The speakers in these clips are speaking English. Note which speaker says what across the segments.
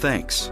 Speaker 1: Thanks.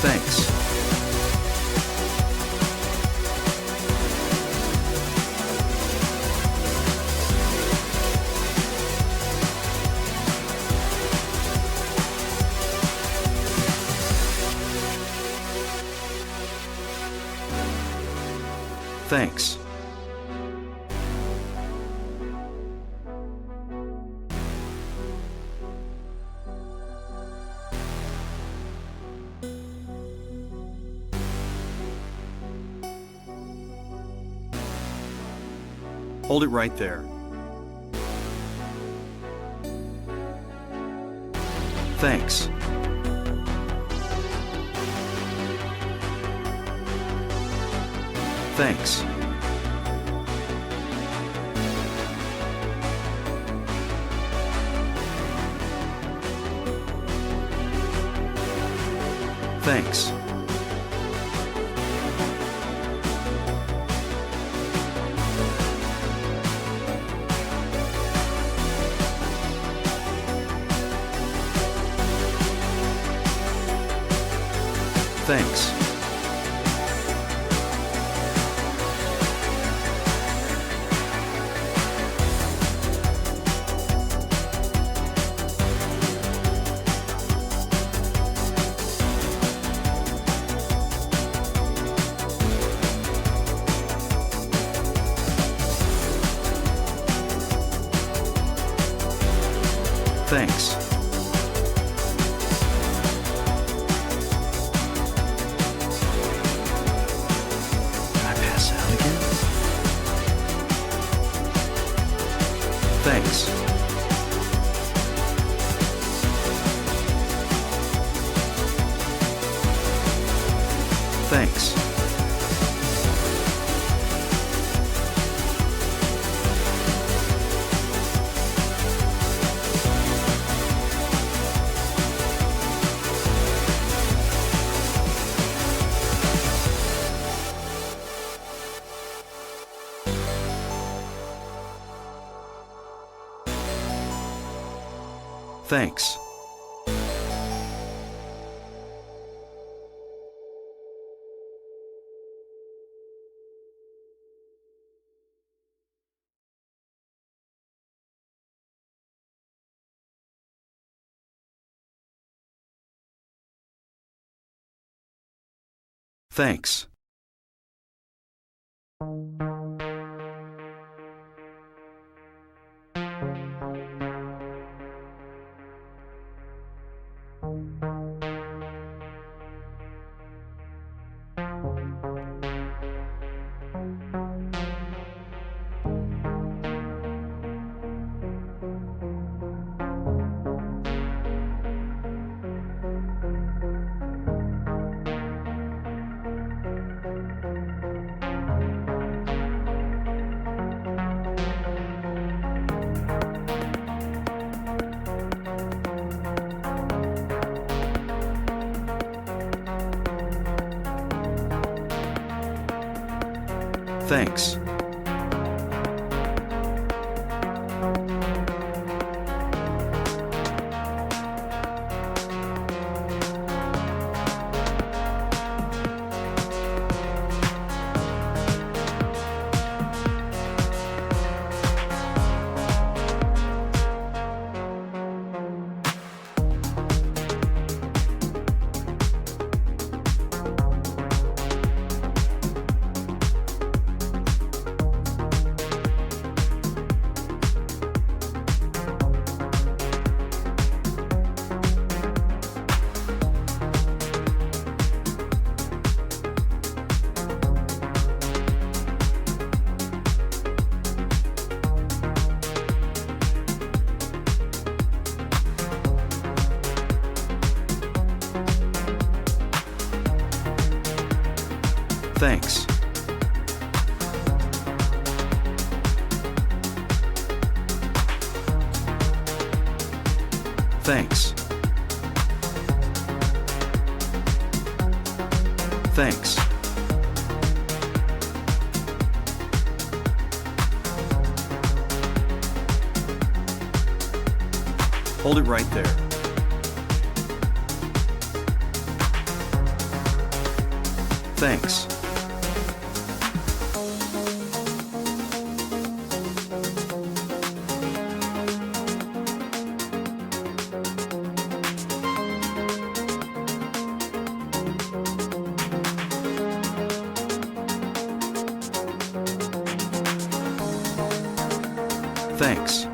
Speaker 1: Thanks. Thanks. Hold it right there. Thanks. Thanks. Thanks. Thanks. Thanks. Thanks. Thanks. Thanks. Thanks. Thanks. Thanks. Thanks. Thanks. Hold it right there. Thanks. Thanks.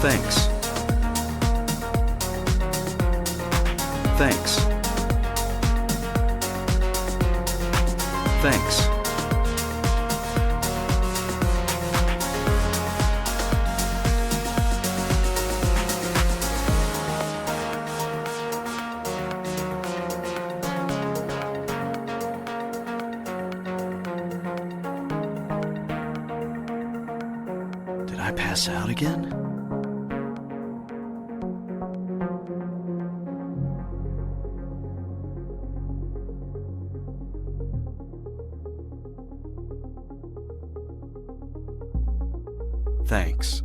Speaker 1: Thanks. Thanks. Thanks. Did I pass out again? Thanks.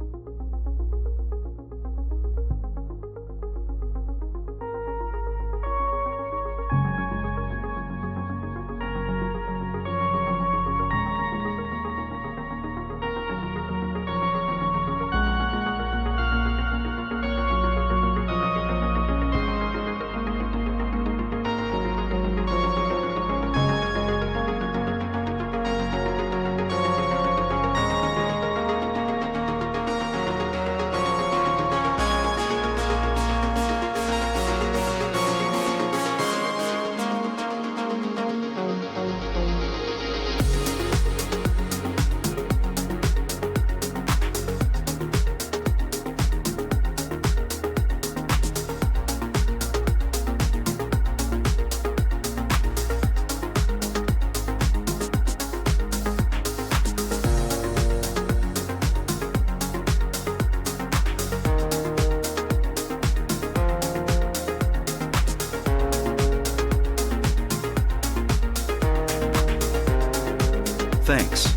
Speaker 1: Thanks.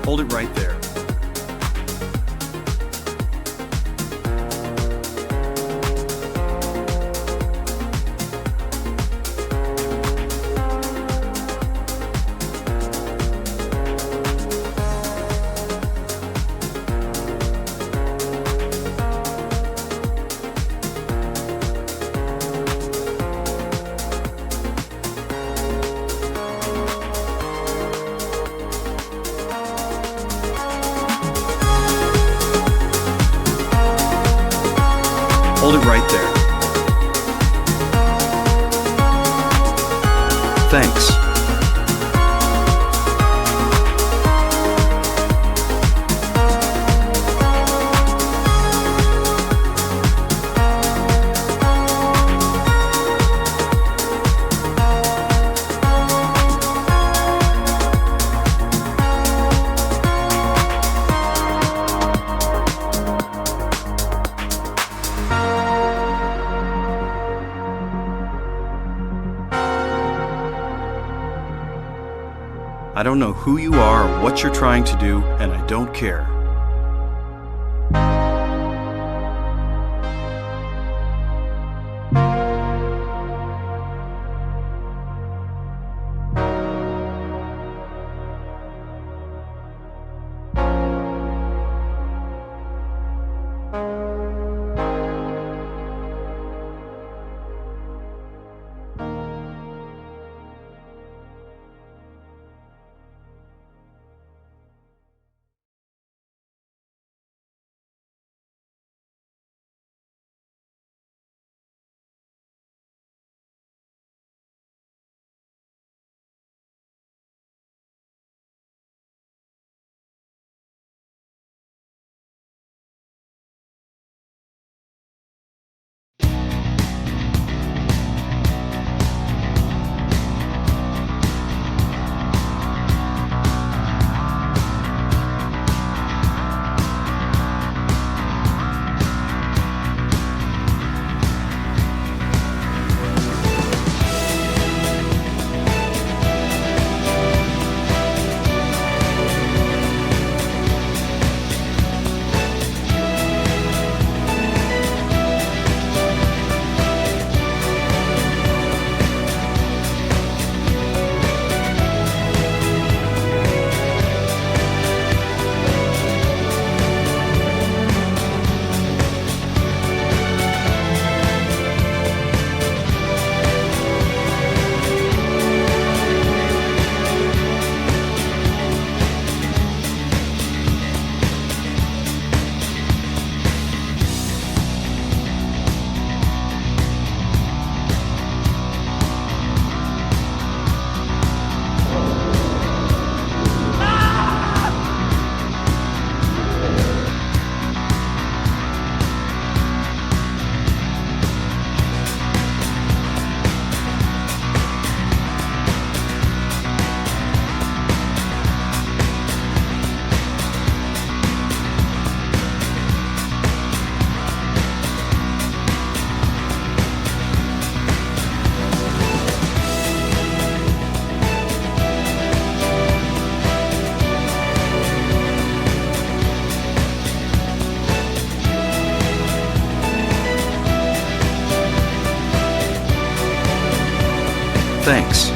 Speaker 1: Hold it right there. Hold it right there. Thanks. I don't know who you are or what you're trying to do, and I don't care. Thanks.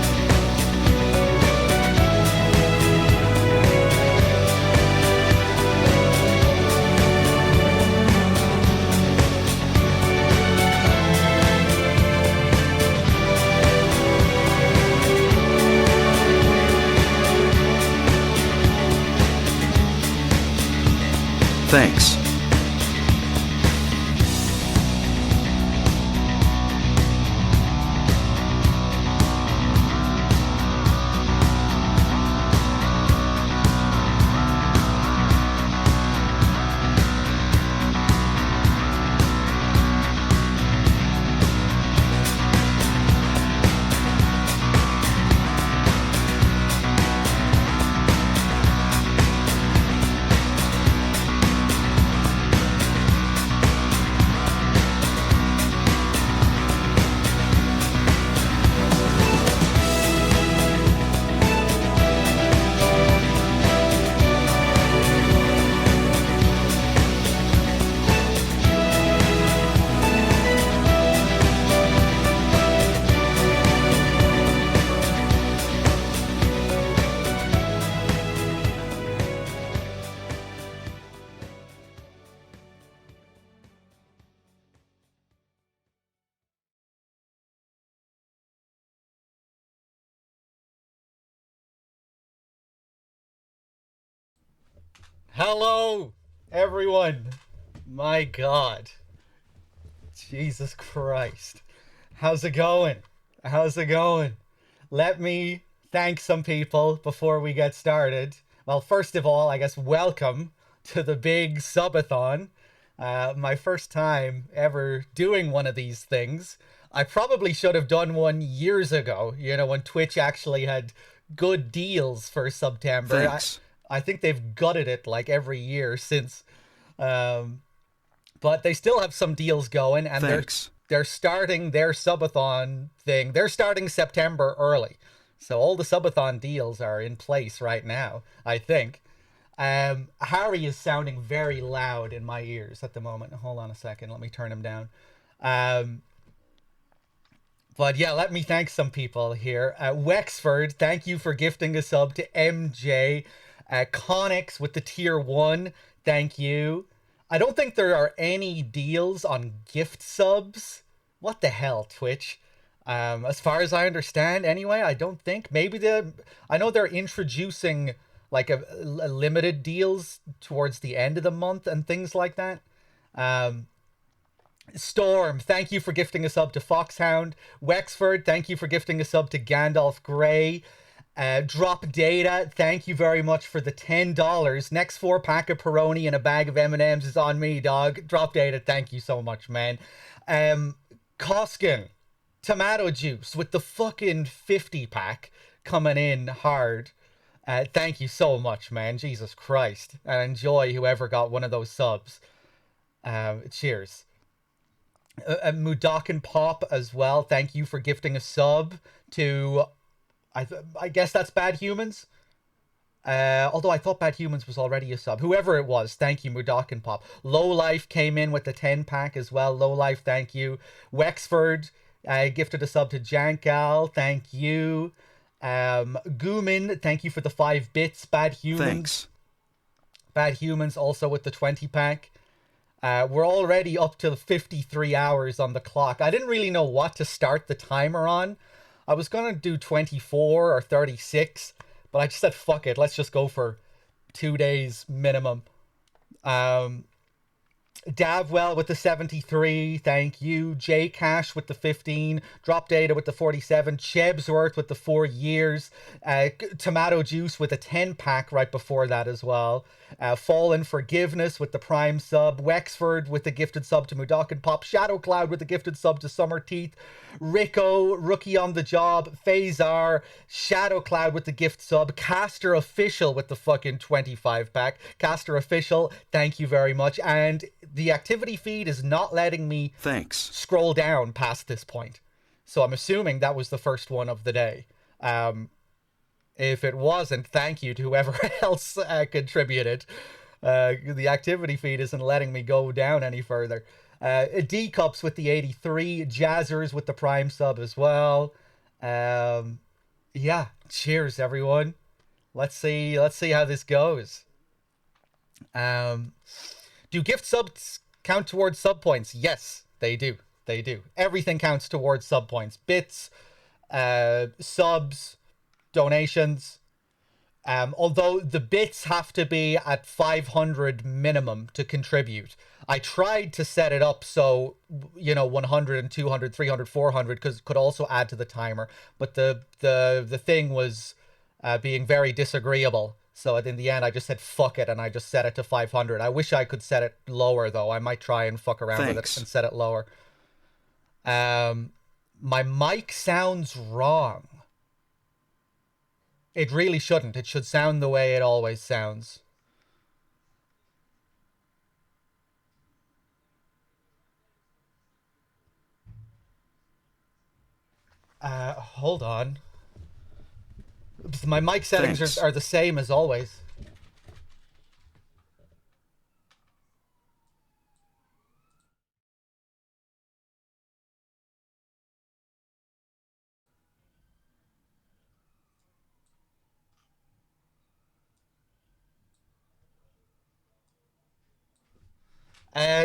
Speaker 1: Thanks.
Speaker 2: Hello, everyone. My God. Jesus Christ. How's it going? How's it going? let me thank some people before we get started. Well, first of all, I guess welcome to the big subathon. My first time ever doing one of these things. I probably should have done one years ago, when Twitch actually had good deals for September.
Speaker 1: Thanks.
Speaker 2: I think they've gutted it like every year since. Um, but they still have some deals going, and
Speaker 1: Thanks.
Speaker 2: they're starting their subathon thing. They're starting September early, so all the subathon deals are in place right now, I think. Harry is sounding very loud in my ears at the moment. Hold on a second, let me turn him down. Um, but yeah, let me thank some people here. Wexford, thank you for gifting a sub to MJ. Connix with the tier 1, thank you. I don't think there are any deals on gift subs. What the hell, Twitch? As far as I understand, anyway, I don't think. I know they're introducing like a limited deals towards the end of the month and things like that. Um, Storm, thank you for gifting a sub to Foxhound. Wexford, thank you for gifting a sub to Gandalf Grey. Drop Data, thank you very much for the $10. Next 4-pack of Peroni and a bag of M&Ms is on me, dog. Drop Data, thank you so much, man. Koskin, Tomato Juice with the fucking 50-pack coming in hard. Thank you so much, man. Jesus Christ. And enjoy whoever got one of those subs. Cheers. Mudokan Pop as well. Thank you for gifting a sub to, I guess that's Bad Humans. Although I thought Bad Humans was already a sub. Whoever it was, thank you, Mudokan Pop. Low Life came in with the 10-pack as well. Low Life, thank you. Wexford gifted a sub to Jankal. Thank you. Goomin, thank you for the 5 bits. Bad Humans.
Speaker 1: Thanks.
Speaker 2: Bad Humans also with the 20-pack. We're already up to 53 hours on the clock. I didn't really know what to start the timer on. I was going to do 24 or 36, but I just said, fuck it. Let's just go for 2 days minimum. Davwell with the 73, thank you. J Cash with the 15, Drop Data with the 47, Chebsworth with the 4 years, Tomato Juice with a 10-pack right before that as well. Fallen Forgiveness with the Prime sub, Wexford with the gifted sub to Mudokan Pop, Shadow Cloud with the gifted sub to Summer Teeth, Rico, Rookie on the Job, Phasar, Shadow Cloud with the gift sub, Caster Official with the fucking 25-pack. Caster Official, thank you very much. And the activity feed is not letting me
Speaker 1: Thanks.
Speaker 2: scroll down past this point. So I'm assuming that was the first one of the day. If it wasn't, thank you to whoever else contributed. The activity feed isn't letting me go down any further. D-Cups with the 83, Jazzers with the Prime sub as well. Yeah, cheers everyone. Let's see how this goes. Do gift subs count towards sub points? Yes, they do. They do. Everything counts towards sub points. Bits, subs, donations. Although the bits have to be at 500 minimum to contribute. I tried to set it up so, 100 and 200, 300, 400 could also add to the timer. But the thing was being very disagreeable. So in the end, I just said fuck it and I just set it to 500. I wish I could set it lower though. I might try and fuck around with it and set it lower. My mic sounds wrong. It really shouldn't. It should sound the way it always sounds. Hold on. My mic settings are the same as always.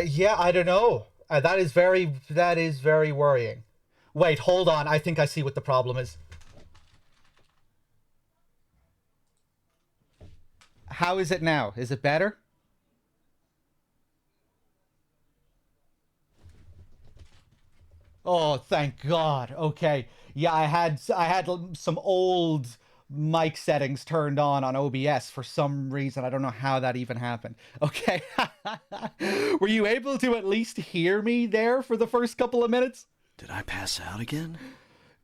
Speaker 2: Yeah, I don't know. That is very worrying. Wait, hold on. I think I see what the problem is. How is it now? Is it better? Oh, thank God. Okay. Yeah, I had some old mic settings turned on OBS for some reason. I don't know how that even happened. Okay. Were you able to at least hear me there for the first couple of minutes?
Speaker 1: Did I pass out again?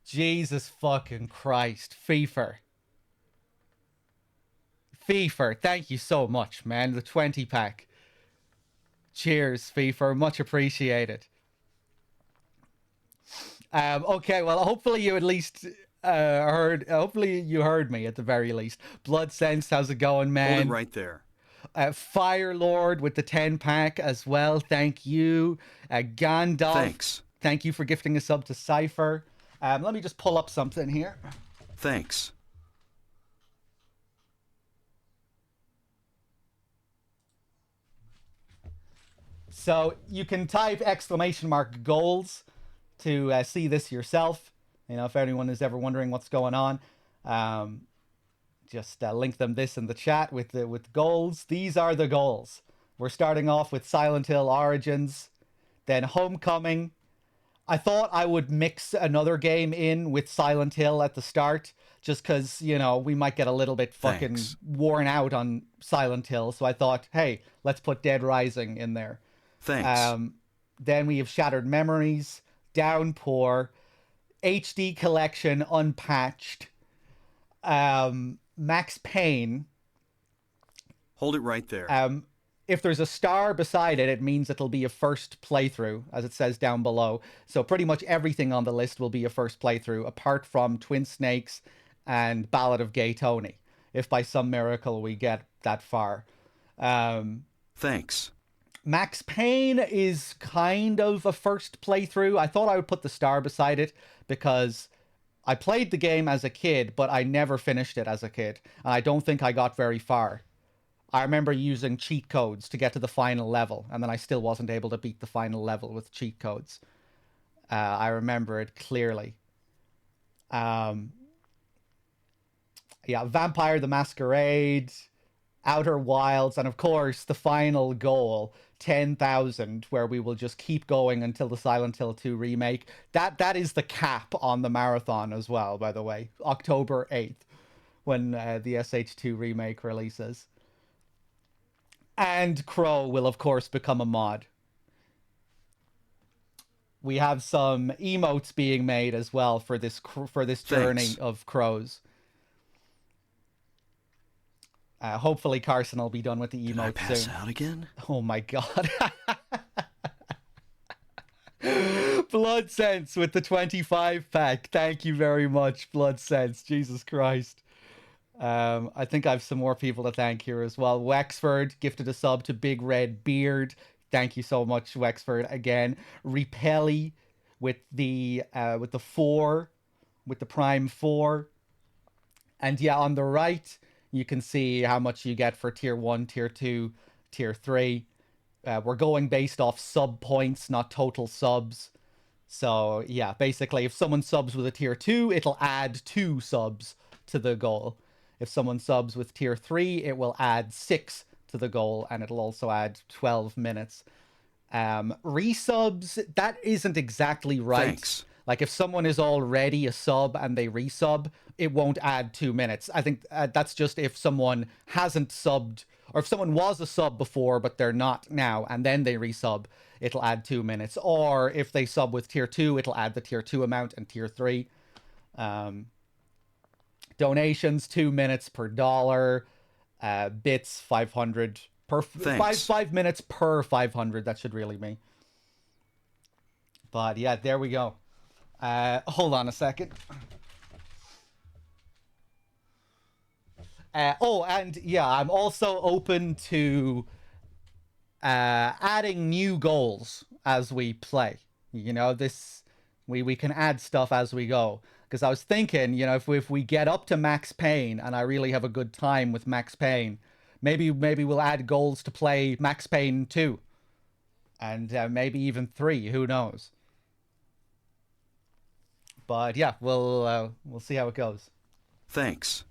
Speaker 2: Jesus fucking Christ. Fever, thank you so much, man. The 20 pack. Cheers, Fever. Much appreciated. Okay, well, hopefully you at least heard. Hopefully you heard me at the very least. Blood Sense, how's it going,
Speaker 1: Hold it
Speaker 2: man?
Speaker 1: right there.
Speaker 2: Fire Lord with the 10 pack as well. Thank you. Gandalf.
Speaker 1: Thanks.
Speaker 2: Thank you for gifting a sub to Cypher. Let me just pull up something here.
Speaker 1: Thanks.
Speaker 2: So you can type exclamation mark goals to see this yourself. You know, if anyone is ever wondering what's going on, just link them this in the chat with goals. These are the goals. We're starting off with Silent Hill Origins, then Homecoming. I thought I would mix another game in with Silent Hill at the start, just because, you know, we might get a little bit fucking
Speaker 1: Thanks.
Speaker 2: worn out on Silent Hill. So I thought, hey, let's put Dead Rising in there.
Speaker 1: Thanks.
Speaker 2: Then we have Shattered Memories, Downpour, HD Collection Unpatched, Max Payne.
Speaker 1: Hold it right there.
Speaker 2: If there's a star beside it, it means it'll be a first playthrough, as it says down below. So pretty much everything on the list will be a first playthrough, apart from Twin Snakes and Ballad of Gay Tony, if by some miracle we get that far.
Speaker 1: Thanks.
Speaker 2: Max Payne is kind of a first playthrough. I thought I would put the star beside it because I played the game as a kid, but I never finished it as a kid. And I don't think I got very far. I remember using cheat codes to get to the final level, and then I still wasn't able to beat the final level with cheat codes. I remember it clearly. Yeah, Vampire the Masquerade, Outer Wilds, and of course the final goal, 10,000, where we will just keep going until the Silent Hill 2 remake. That is the cap on the marathon as well, by the way. October 8th, when the SH2 remake releases. And Crow will, of course, become a mod. We have some emotes being made as well for this journey
Speaker 1: Thanks.
Speaker 2: of Crows. Hopefully Carson will be done with the
Speaker 1: Did I
Speaker 2: emotes
Speaker 1: pass
Speaker 2: soon.
Speaker 1: out again?
Speaker 2: Oh my god. Blood Sense with the 25 pack. Thank you very much, Blood Sense. Jesus Christ. I think I have some more people to thank here as well. Wexford gifted a sub to Big Red Beard. Thank you so much, Wexford. Again, Repelly with the 4, with the Prime 4. And yeah, on the right, you can see how much you get for tier 1, tier 2, tier 3. We're going based off sub points, not total subs. So yeah, basically, if someone subs with a tier 2, it'll add 2 subs to the goal. If someone subs with tier 3, it will add 6 to the goal, and it'll also add 12 minutes. Resubs, that isn't exactly right.
Speaker 1: Thanks.
Speaker 2: Like, if someone is already a sub and they resub, it won't add 2 minutes. I think that's just if someone hasn't subbed, or if someone was a sub before, but they're not now, and then they resub, it'll add 2 minutes. Or if they sub with tier 2, it'll add the tier 2 amount, and tier 3. Donations, 2 minutes per dollar. Bits, 500 per
Speaker 1: Thanks.
Speaker 2: 5 minutes per 500. That should really be. But yeah, there we go. Hold on a second. And yeah, I'm also open to adding new goals as we play. You know, we can add stuff as we go. Because I was thinking, you know, if we get up to Max Payne and I really have a good time with Max Payne, maybe we'll add goals to play Max Payne 2. And maybe even 3, who knows. But yeah, we'll see how it goes.
Speaker 1: Thanks.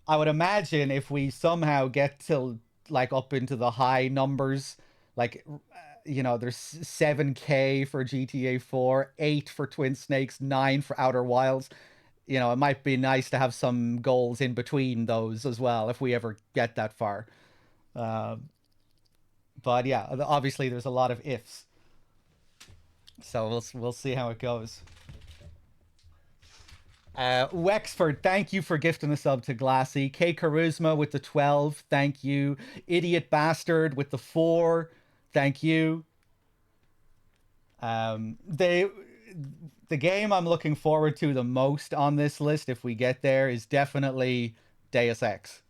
Speaker 2: I would imagine if we somehow get to like up into the high numbers, like there's 7K for GTA 4, 8 for Twin Snakes, 9 for Outer Wilds. It might be nice to have some goals in between those as well if we ever get that far. But yeah, obviously there's a lot of ifs. So we'll see how it goes. Wexford, thank you for gifting a sub to Glassy. K Charisma with the 12, thank you. Idiot Bastard with the 4, thank you. They the game I'm looking forward to the most on this list, if we get there, is definitely Deus Ex.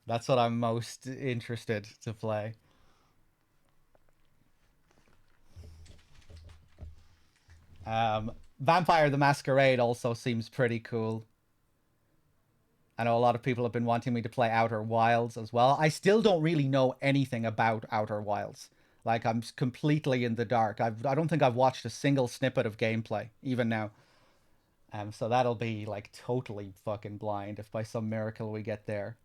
Speaker 2: That's what I'm most interested to play. Vampire the Masquerade also seems pretty cool. I know a lot of people have been wanting me to play Outer Wilds as well. I still don't really know anything about Outer Wilds. Like, I'm completely in the dark. I don't think I've watched a single snippet of gameplay, even now. So that'll be, like, totally fucking blind if by some miracle we get there.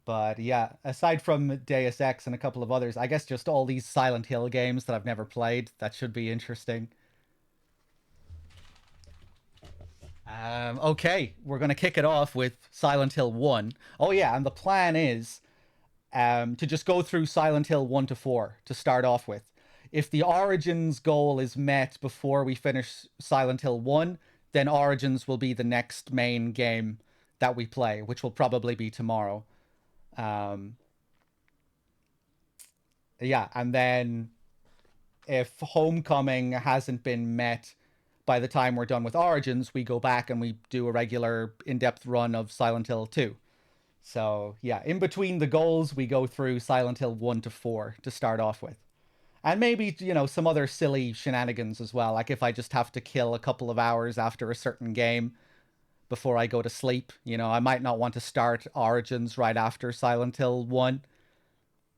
Speaker 2: But yeah, aside from Deus Ex and a couple of others, I guess just all these Silent Hill games that I've never played. That should be interesting. Okay, we're going to kick it off with Silent Hill 1. Oh, yeah, and the plan is to just go through Silent Hill 1 to 4 to start off with. If the Origins goal is met before we finish Silent Hill 1, then Origins will be the next main game that we play, which will probably be tomorrow. Um, yeah, and then if Homecoming hasn't been met by the time we're done with Origins, we go back and we do a regular in-depth run of Silent Hill 2. So, yeah, in between the goals, we go through Silent Hill 1 to 4 to start off with. And maybe, some other silly shenanigans as well. Like if I just have to kill a couple of hours after a certain game before I go to sleep. I might not want to start Origins right after Silent Hill 1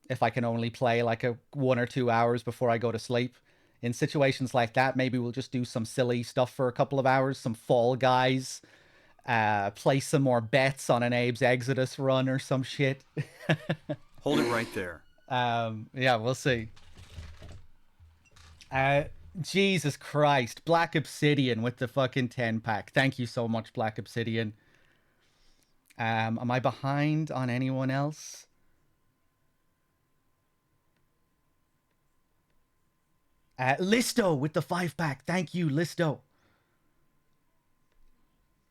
Speaker 2: if I can only play like a 1 or 2 hours before I go to sleep. In situations like that, maybe we'll just do some silly stuff for a couple of hours, some Fall Guys, play some more bets on an Abe's Exodus run or some shit.
Speaker 1: Hold it right there.
Speaker 2: Yeah, we'll see. Uh, Jesus Christ, Black Obsidian with the fucking 10-pack. Thank you so much, Black Obsidian. Am I behind on anyone else? Listo with the 5-pack. Thank you, Listo.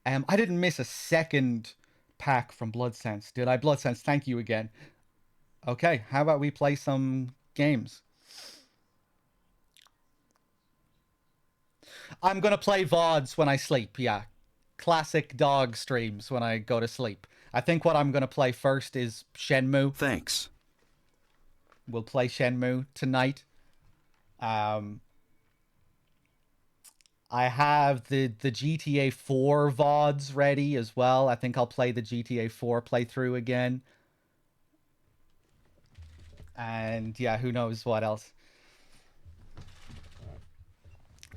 Speaker 2: I didn't miss a second pack from Bloodsense, did I? Bloodsense, thank you again. Okay, how about we play some games? I'm gonna play VODs when I sleep, yeah. Classic dog streams when I go to sleep. I think what I'm gonna play first is Shenmue.
Speaker 1: Thanks.
Speaker 2: We'll play Shenmue tonight. I have the GTA 4 VODs ready as well. I think I'll play the GTA 4 playthrough again. And yeah, who knows what else.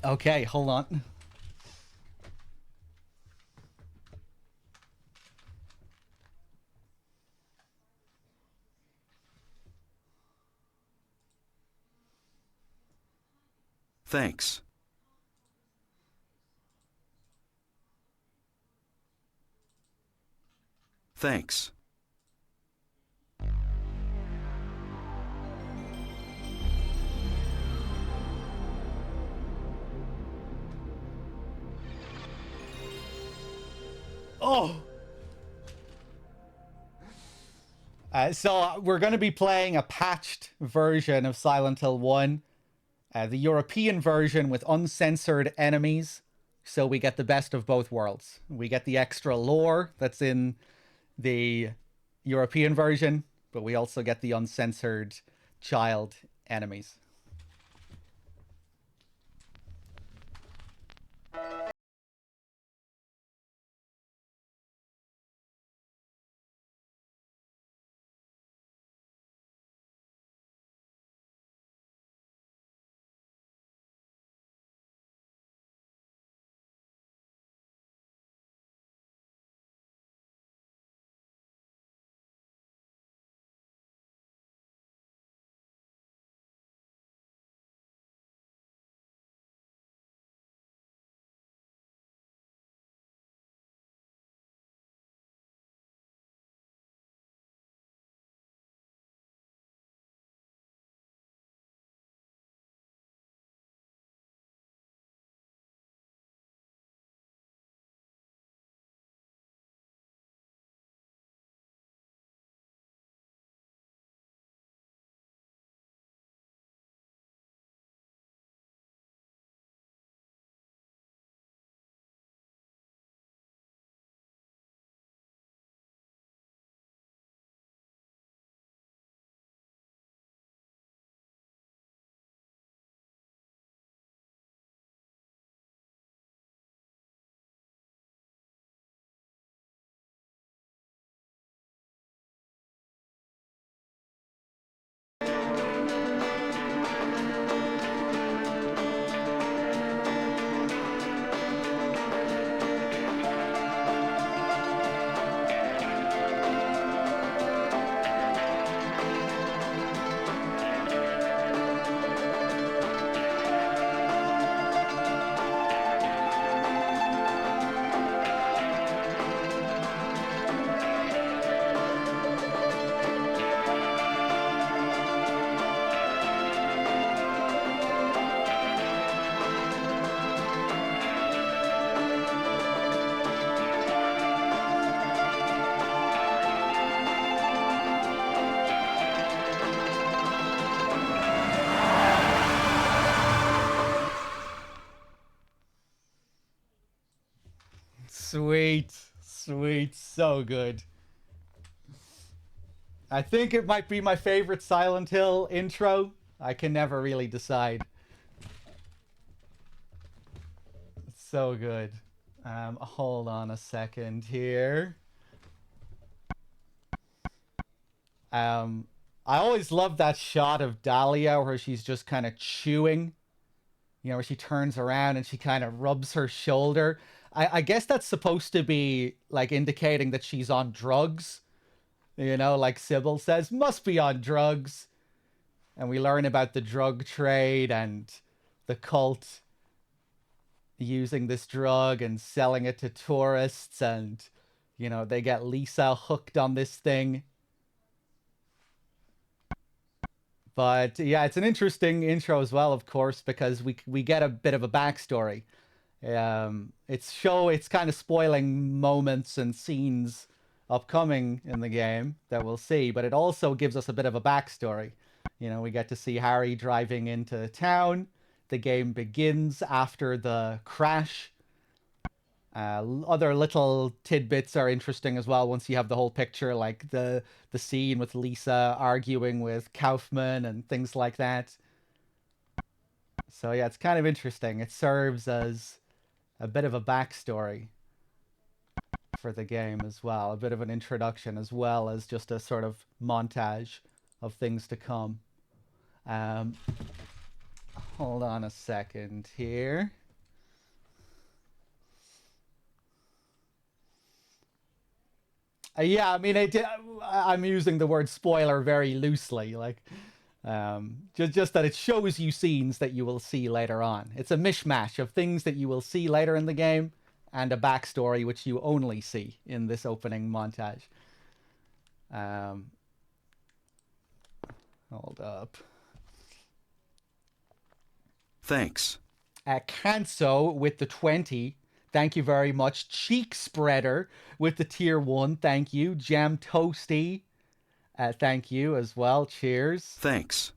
Speaker 2: Okay, hold on.
Speaker 1: Thanks. Thanks.
Speaker 2: Oh! So we're going to be playing a patched version of Silent Hill 1. The European version with uncensored enemies. So we get the best of both worlds. We get the extra lore that's in the European version, but we also get the uncensored child enemies. Sweet. Sweet. So good. I think it might be my favorite Silent Hill intro. I can never really decide. It's so good. Hold on a second here. Um, I always love that shot of Dahlia where she's just kind of chewing. You know, where she turns around and she kind of rubs her shoulder. I guess that's supposed to be like indicating that she's on drugs. You know, like Sybil says, must be on drugs. And we learn about the drug trade and the cult using this drug and selling it to tourists. And, you know, they get Lisa hooked on this thing. But yeah, it's an interesting intro as well, of course, because we get a bit of a backstory. It's kind of spoiling moments and scenes upcoming in the game that we'll see, but it also gives us a bit of a backstory. You know, we get to see Harry driving into town. The game begins after the crash. Other little tidbits are interesting as well once you have the whole picture, like the scene with Lisa arguing with Kaufman and things like that. So yeah, it's kind of interesting. It serves as a bit of a backstory for the game as well, a bit of an introduction as well as just a sort of montage of things to come. Um, Hold on a second here. Yeah, I mean, I'm using the word spoiler very loosely, like just that it shows you scenes that you will see later on. It's a mishmash of things that you will see later in the game and a backstory which you only see in this opening montage. Um, Hold up.
Speaker 1: Thanks.
Speaker 2: Kanso with the 20. Thank you very much. Cheek Spreader with the tier 1. Thank you. Jam Toasty. Thank you as well. Cheers.
Speaker 1: Thanks.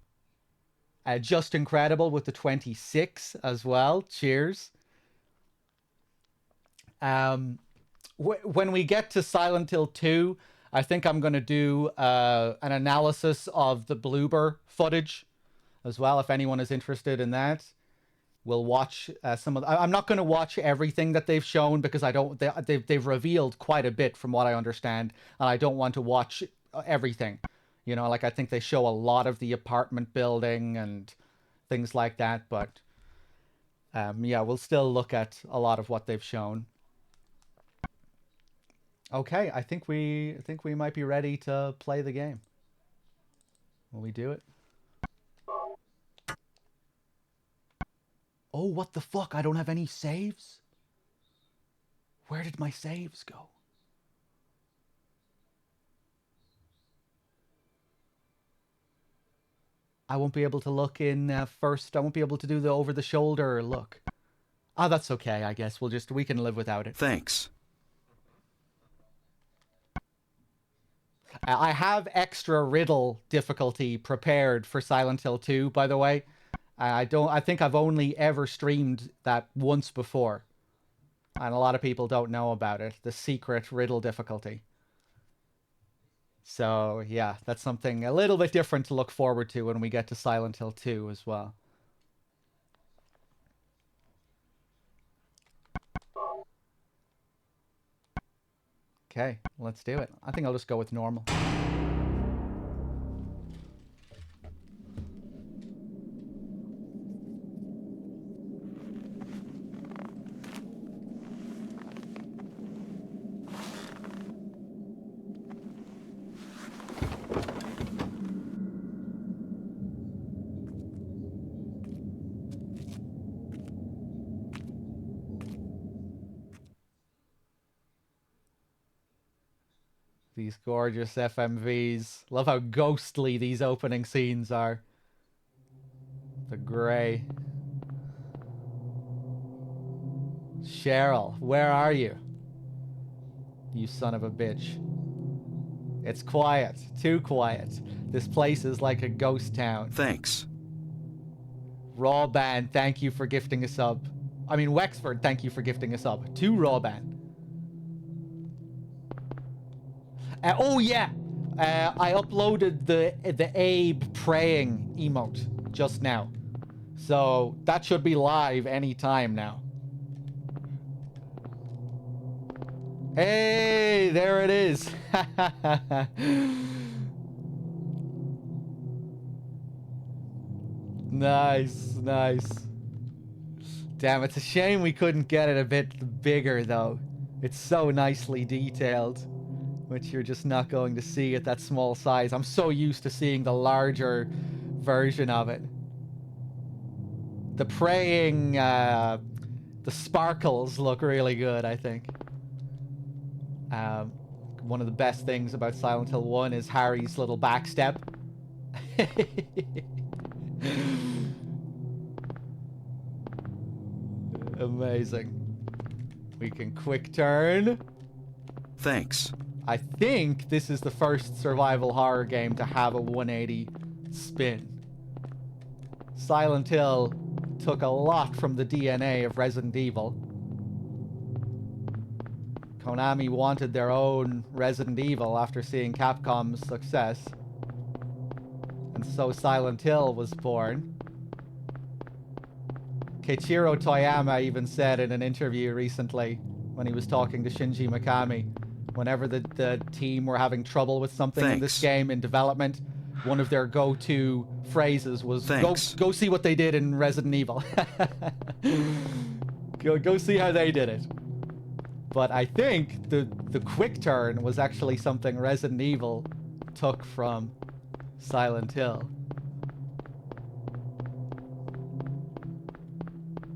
Speaker 2: Just Incredible with the 26 as well. Cheers. When we get to Silent Hill 2, I think I'm going to do an analysis of the blooper footage as well, if anyone is interested in that. We'll watch some of. I'm not going to watch everything that they've shown because I don't. They've revealed quite a bit from what I understand, and I don't want to watch everything. You know, like I think they show a lot of the apartment building and things like that. But yeah, we'll still look at a lot of what they've shown. Okay, I think we might be ready to play the game. Will we do it? Oh, what the fuck? I don't have any saves? Where did my saves go? I won't be able to look in first. I won't be able to do the over-the-shoulder look. Ah, that's okay, I guess. We can live without it.
Speaker 1: Thanks.
Speaker 2: I have extra riddle difficulty prepared for Silent Hill 2, by the way. I think I've only ever streamed that once before. And a lot of people don't know about it. The secret riddle difficulty. So, yeah, that's something a little bit different to look forward to when we get to Silent Hill 2 as well. Okay, let's do it. I think I'll just go with normal. These gorgeous FMVs. Love how ghostly these opening scenes are. The grey. Cheryl, where are you? You son of a bitch. It's quiet. Too quiet. This place is like a ghost town.
Speaker 1: Thanks.
Speaker 2: Raw Band, thank you for gifting a sub. I mean, Wexford, thank you for gifting a sub. To Raw Band. Oh yeah, I uploaded the Abe praying emote just now, so that should be live any time now. Hey, there it is. Nice, nice. Damn, it's a shame we couldn't get it a bit bigger though. It's so nicely detailed, which you're just not going to see at that small size. I'm so used to seeing the larger version of it. The praying, the sparkles look really good, I think. One of the best things about Silent Hill 1 is Harry's little backstep. Amazing. We can quick turn.
Speaker 1: Thanks.
Speaker 2: I think this is the first survival horror game to have a 180 spin. Silent Hill took a lot from the DNA of Resident Evil. Konami wanted their own Resident Evil after seeing Capcom's success. And so Silent Hill was born. Keiichiro Toyama even said in an interview recently, when he was talking to Shinji Mikami, whenever the team were having trouble with something in this game in development, one of their go-to phrases was, go see what they did in Resident Evil. go see how they did it. But I think the quick turn was actually something Resident Evil took from Silent Hill.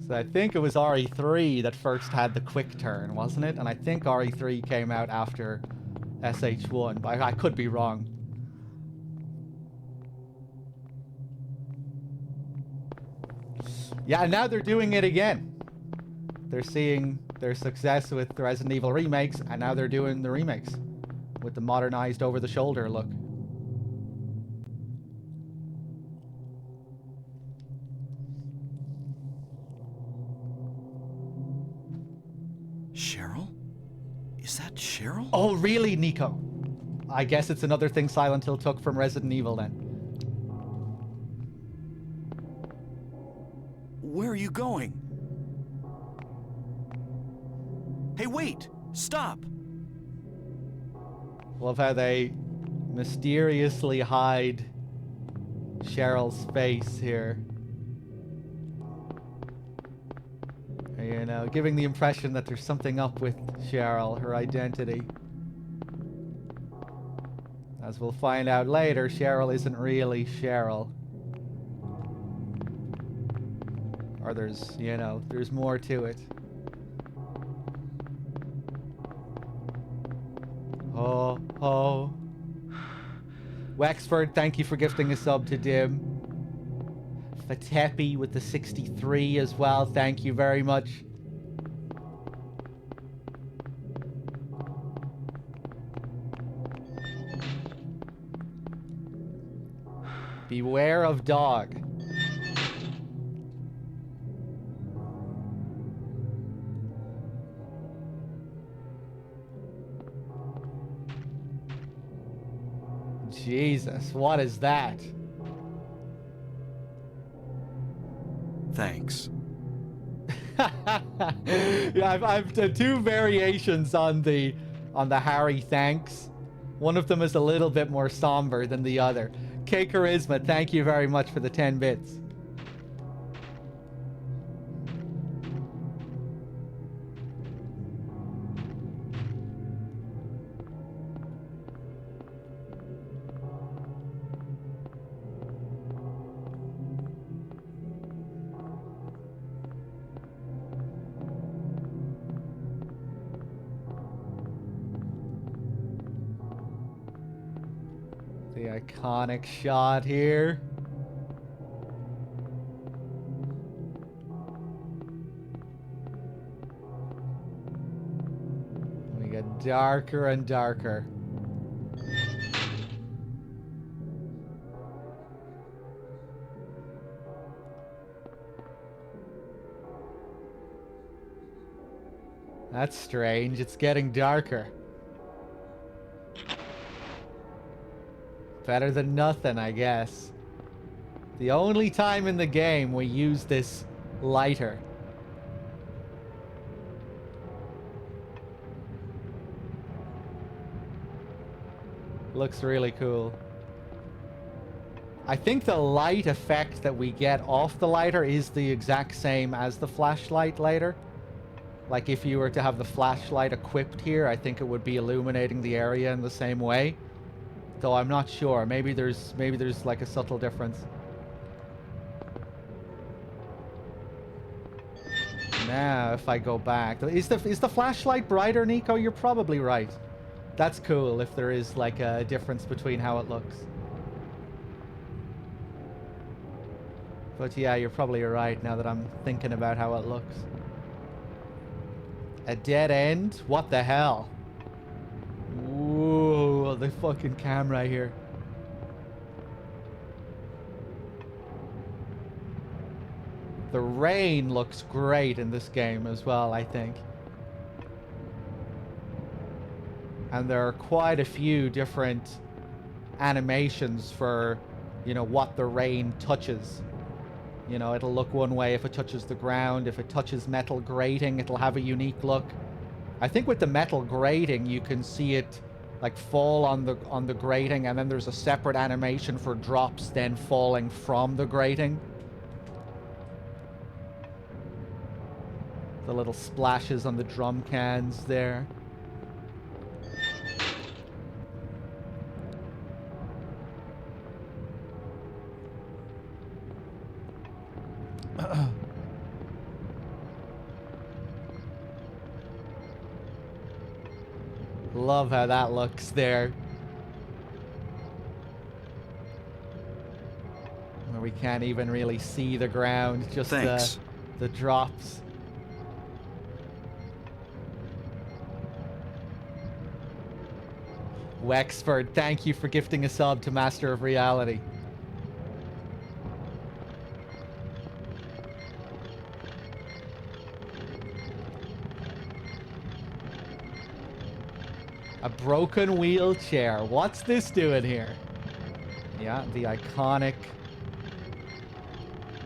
Speaker 2: So I think it was RE3 that first had the quick turn, wasn't it? And I think RE3 came out after SH1, but I could be wrong. Yeah, and now they're doing it again. They're seeing their success with the Resident Evil remakes, and now they're doing the remakes with the modernized over-the-shoulder look.
Speaker 1: Cheryl? Is that Cheryl?
Speaker 2: Oh, really, Nico? I guess it's another thing Silent Hill took from Resident Evil then.
Speaker 1: Where are you going? Hey, wait! Stop!
Speaker 2: Love how they mysteriously hide Cheryl's face here. You know, giving the impression that there's something up with Cheryl, her identity. As we'll find out later, Cheryl isn't really Cheryl. Or there's, you know, there's more to it. Oh, oh. Wexford, thank you for gifting a sub to Dim. Fatepi with the 63 as well, thank you very much. Beware of dog. Jesus, what is that?
Speaker 1: Thanks.
Speaker 2: Yeah, I've two variations on the Harry thanks. One of them is a little bit more somber than the other. K Charisma, thank you very much for the 10 bits. The iconic shot here. We get darker and darker. That's strange. It's getting darker. Better than nothing, I guess. The only time in the game we use this lighter. Looks really cool. I think the light effect that we get off the lighter is the exact same as the flashlight later. Like if you were to have the flashlight equipped here, I think it would be illuminating the area in the same way. Though I'm not sure. Maybe there's like a subtle difference. Now if I go back, is the flashlight brighter, Nico? You're probably right. That's cool if there is like a difference between how it looks. But yeah, you're probably right now that I'm thinking about how it looks. A dead end? What the hell? Whoa, the fucking camera here. The rain looks great in this game as well, I think. And there are quite a few different animations for, you know, what the rain touches. You know, it'll look one way if it touches the ground. If it touches metal grating, it'll have a unique look. I think with the metal grating, you can see it like fall on the grating, and then there's a separate animation for drops then falling from the grating. The little splashes on the drum cans there. Love how that looks there. Where we can't even really see the ground, just the drops. Wexford, thank you for gifting a sub to Master of Reality. A broken wheelchair. What's this doing here? Yeah, the iconic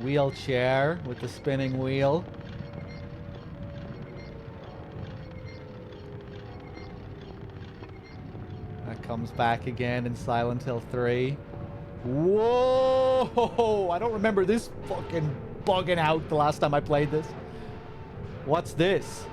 Speaker 2: wheelchair with the spinning wheel. That comes back again in Silent Hill 3. Whoa! I don't remember this fucking bugging out the last time I played this. What's this?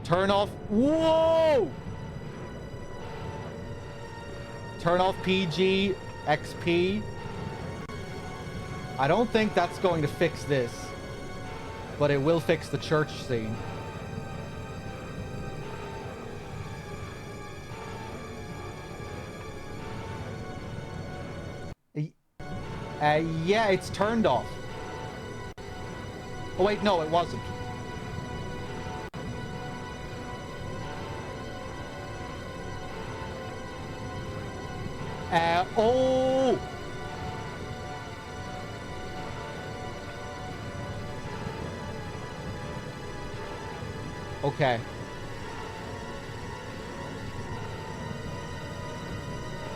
Speaker 2: Turn off. Whoa! Turn off PG XP. I don't think that's going to fix this, but it will fix the church scene. Yeah, it's turned off. Oh wait, no, it wasn't. Oh! Okay.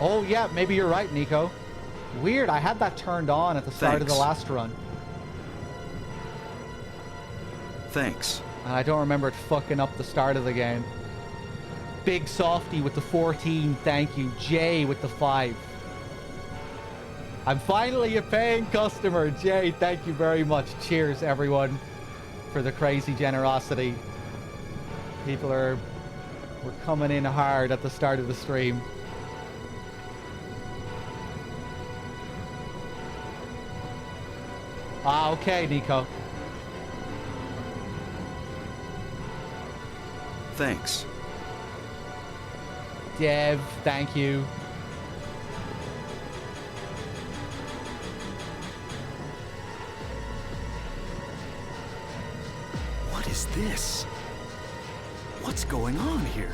Speaker 2: Oh, yeah, maybe you're right, Nico. Weird, I had that turned on at the start of the last run.
Speaker 1: Thanks.
Speaker 2: And I don't remember it fucking up the start of the game. Big Softy with the 14, thank you. Jay with the 5. I'm finally a paying customer. Jay, thank you very much. Cheers, everyone, for the crazy generosity. We're coming in hard at the start of the stream. Ah, okay, Nico.
Speaker 1: Thanks.
Speaker 2: Dev, thank you.
Speaker 1: What is this? What's going on here?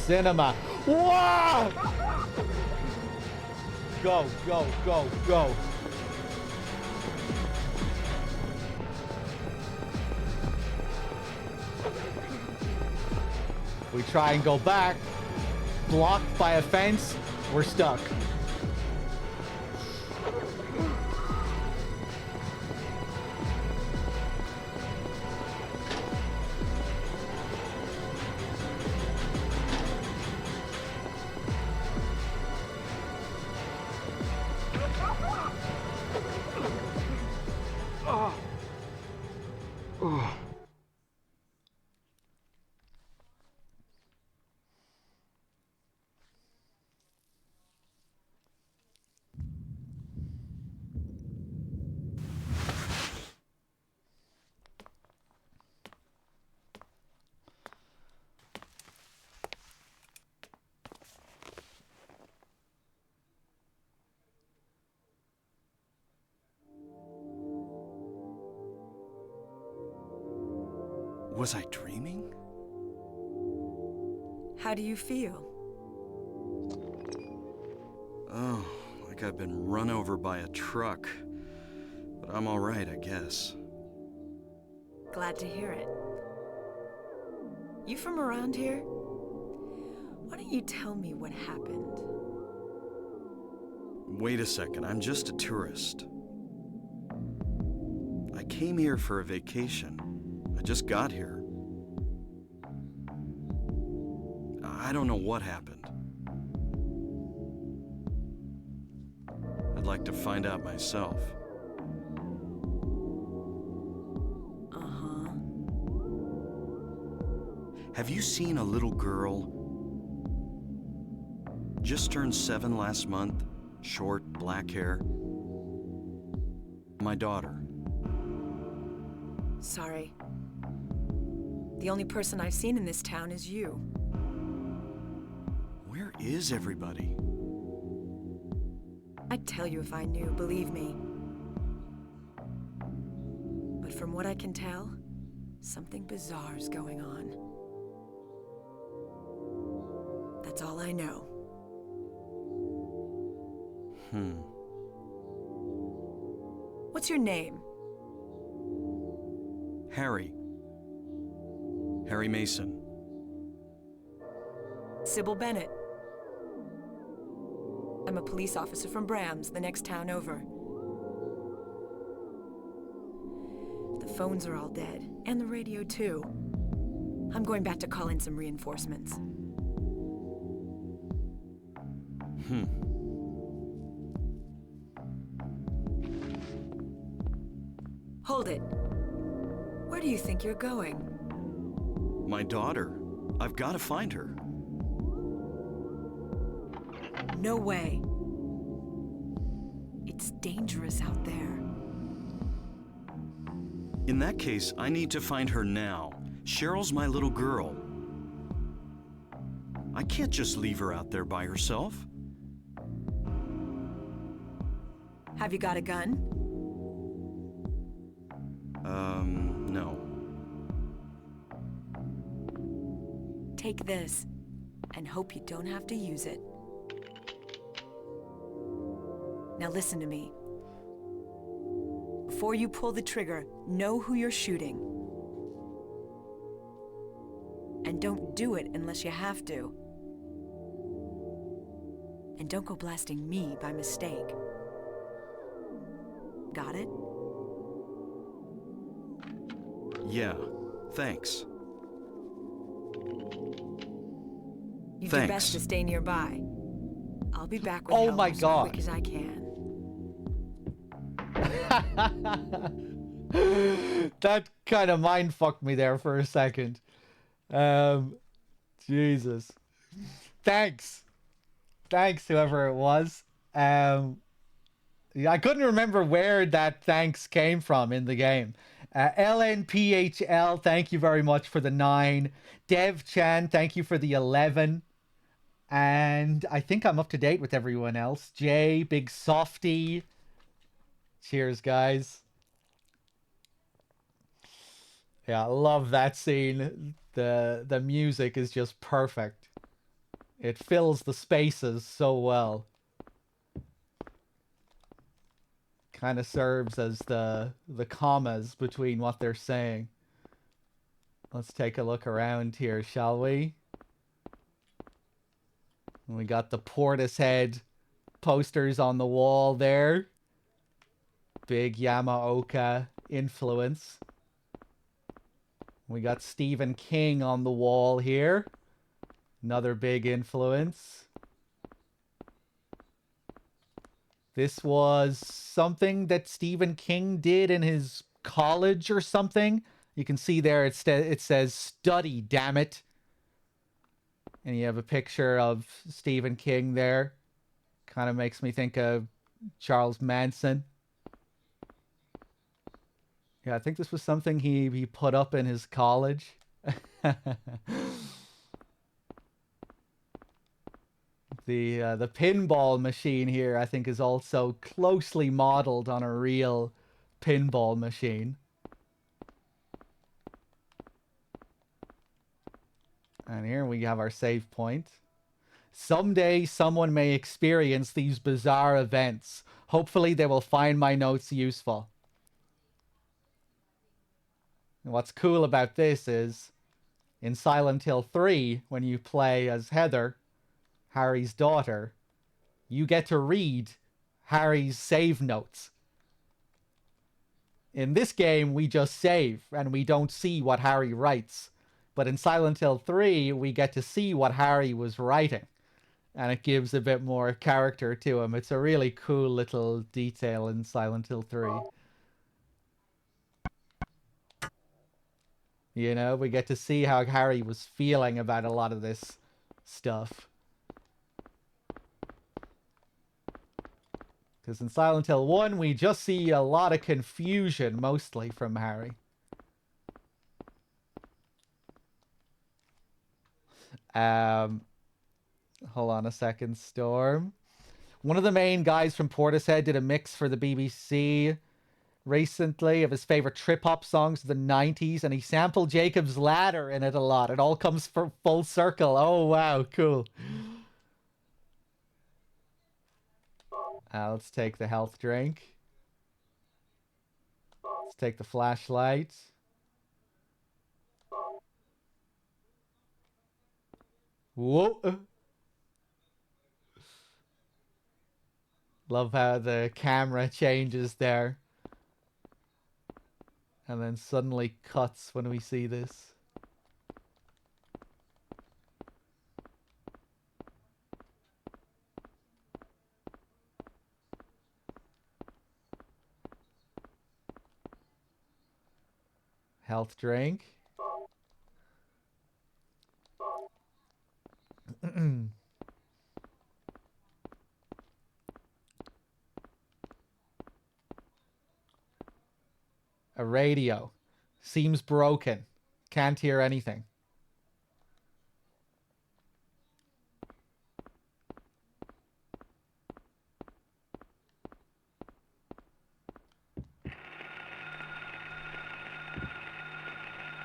Speaker 2: cinema. Whoa! Go, go, go, go. We try and go back. Blocked by a fence. We're stuck.
Speaker 1: Was I dreaming?
Speaker 3: How do you feel?
Speaker 1: Oh, like I've been run over by a truck. But I'm all right, I guess.
Speaker 3: Glad to hear it. You from around here? Why don't you tell me what happened?
Speaker 1: Wait a second, I'm just a tourist. I came here for a vacation. I just got here. I don't know what happened. I'd like to find out myself.
Speaker 3: Uh-huh.
Speaker 1: Have you seen a little girl? Just turned 7 last month, short, black hair. My daughter.
Speaker 3: Sorry. The only person I've seen in this town is you.
Speaker 1: Where is everybody?
Speaker 3: I'd tell you if I knew, believe me. But from what I can tell, something bizarre's going on. That's all I know. What's your name?
Speaker 1: Harry. Harry Mason.
Speaker 3: Sybil Bennett. I'm a police officer from Brams, the next town over. The phones are all dead, and the radio too. I'm going back to call in some reinforcements. Hold it. Where do you think you're going?
Speaker 1: My daughter. I've got to find her.
Speaker 3: No way. It's dangerous out there.
Speaker 1: In that case, I need to find her now. Cheryl's my little girl. I can't just leave her out there by herself.
Speaker 3: Have you got a gun?
Speaker 1: No.
Speaker 3: Take this, and hope you don't have to use it. Now listen to me. Before you pull the trigger, know who you're shooting. And don't do it unless you have to. And don't go blasting me by mistake. Got it?
Speaker 1: Yeah, thanks.
Speaker 3: You do
Speaker 1: Thanks.
Speaker 3: best to stay nearby. I'll be back with
Speaker 2: Oh
Speaker 3: help
Speaker 2: my
Speaker 3: as
Speaker 2: God.
Speaker 3: quick as I can.
Speaker 2: That kind of mind fucked me there for a second. Jesus. Thanks, whoever it was. Yeah, I couldn't remember where that thanks came from in the game. LNPHL, thank you very much for the 9. Dev Chan, thank you for the 11. And I think I'm up to date with everyone else. Jay, Big Softy. Cheers, guys. Yeah, I love that scene. The music is just perfect. It fills the spaces so well. Kind of serves as the commas between what they're saying. Let's take a look around here, shall we? We got the Portishead posters on the wall there. Big Yamaoka influence. We got Stephen King on the wall here. Another big influence. This was something that Stephen King did in his college or something. You can see there it says study, damn it. And you have a picture of Stephen King there. Kind of makes me think of Charles Manson. Yeah, I think this was something he put up in his college. The pinball machine here, I think, is also closely modeled on a real pinball machine. And here we have our save point. Someday someone may experience these bizarre events. Hopefully they will find my notes useful. And what's cool about this is, in Silent Hill 3, when you play as Heather, Harry's daughter, you get to read Harry's save notes. In this game, we just save, and we don't see what Harry writes. But in Silent Hill 3, we get to see what Harry was writing. And it gives a bit more character to him. It's a really cool little detail in Silent Hill 3. You know, we get to see how Harry was feeling about a lot of this stuff. Because in Silent Hill 1, we just see a lot of confusion, mostly from Harry. Hold on a second, Storm. One of the main guys from Portishead did a mix for the BBC recently of his favorite trip-hop songs of the 90s, and he sampled Jacob's Ladder in it a lot. It all comes full circle. Oh, wow, cool. Let's take the health drink. Let's take the flashlight. Whoa. Love how the camera changes there. And then suddenly cuts when we see this. Health drink. A radio. Seems broken. Can't hear anything.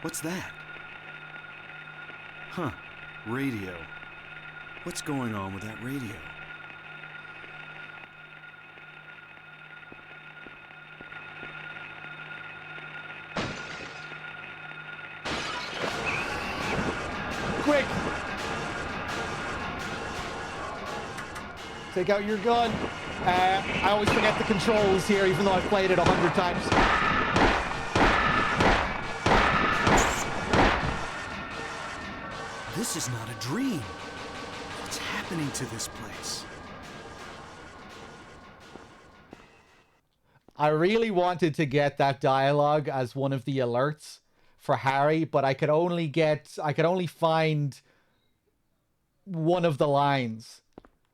Speaker 1: What's that? Huh. Radio. What's going on with that radio?
Speaker 2: Quick! Take out your gun. I always forget the controls here, even though I've played it 100 times.
Speaker 1: This is not a dream. What's happening to this place?
Speaker 2: I really wanted to get that dialogue as one of the alerts for Harry, but I could only find one of the lines.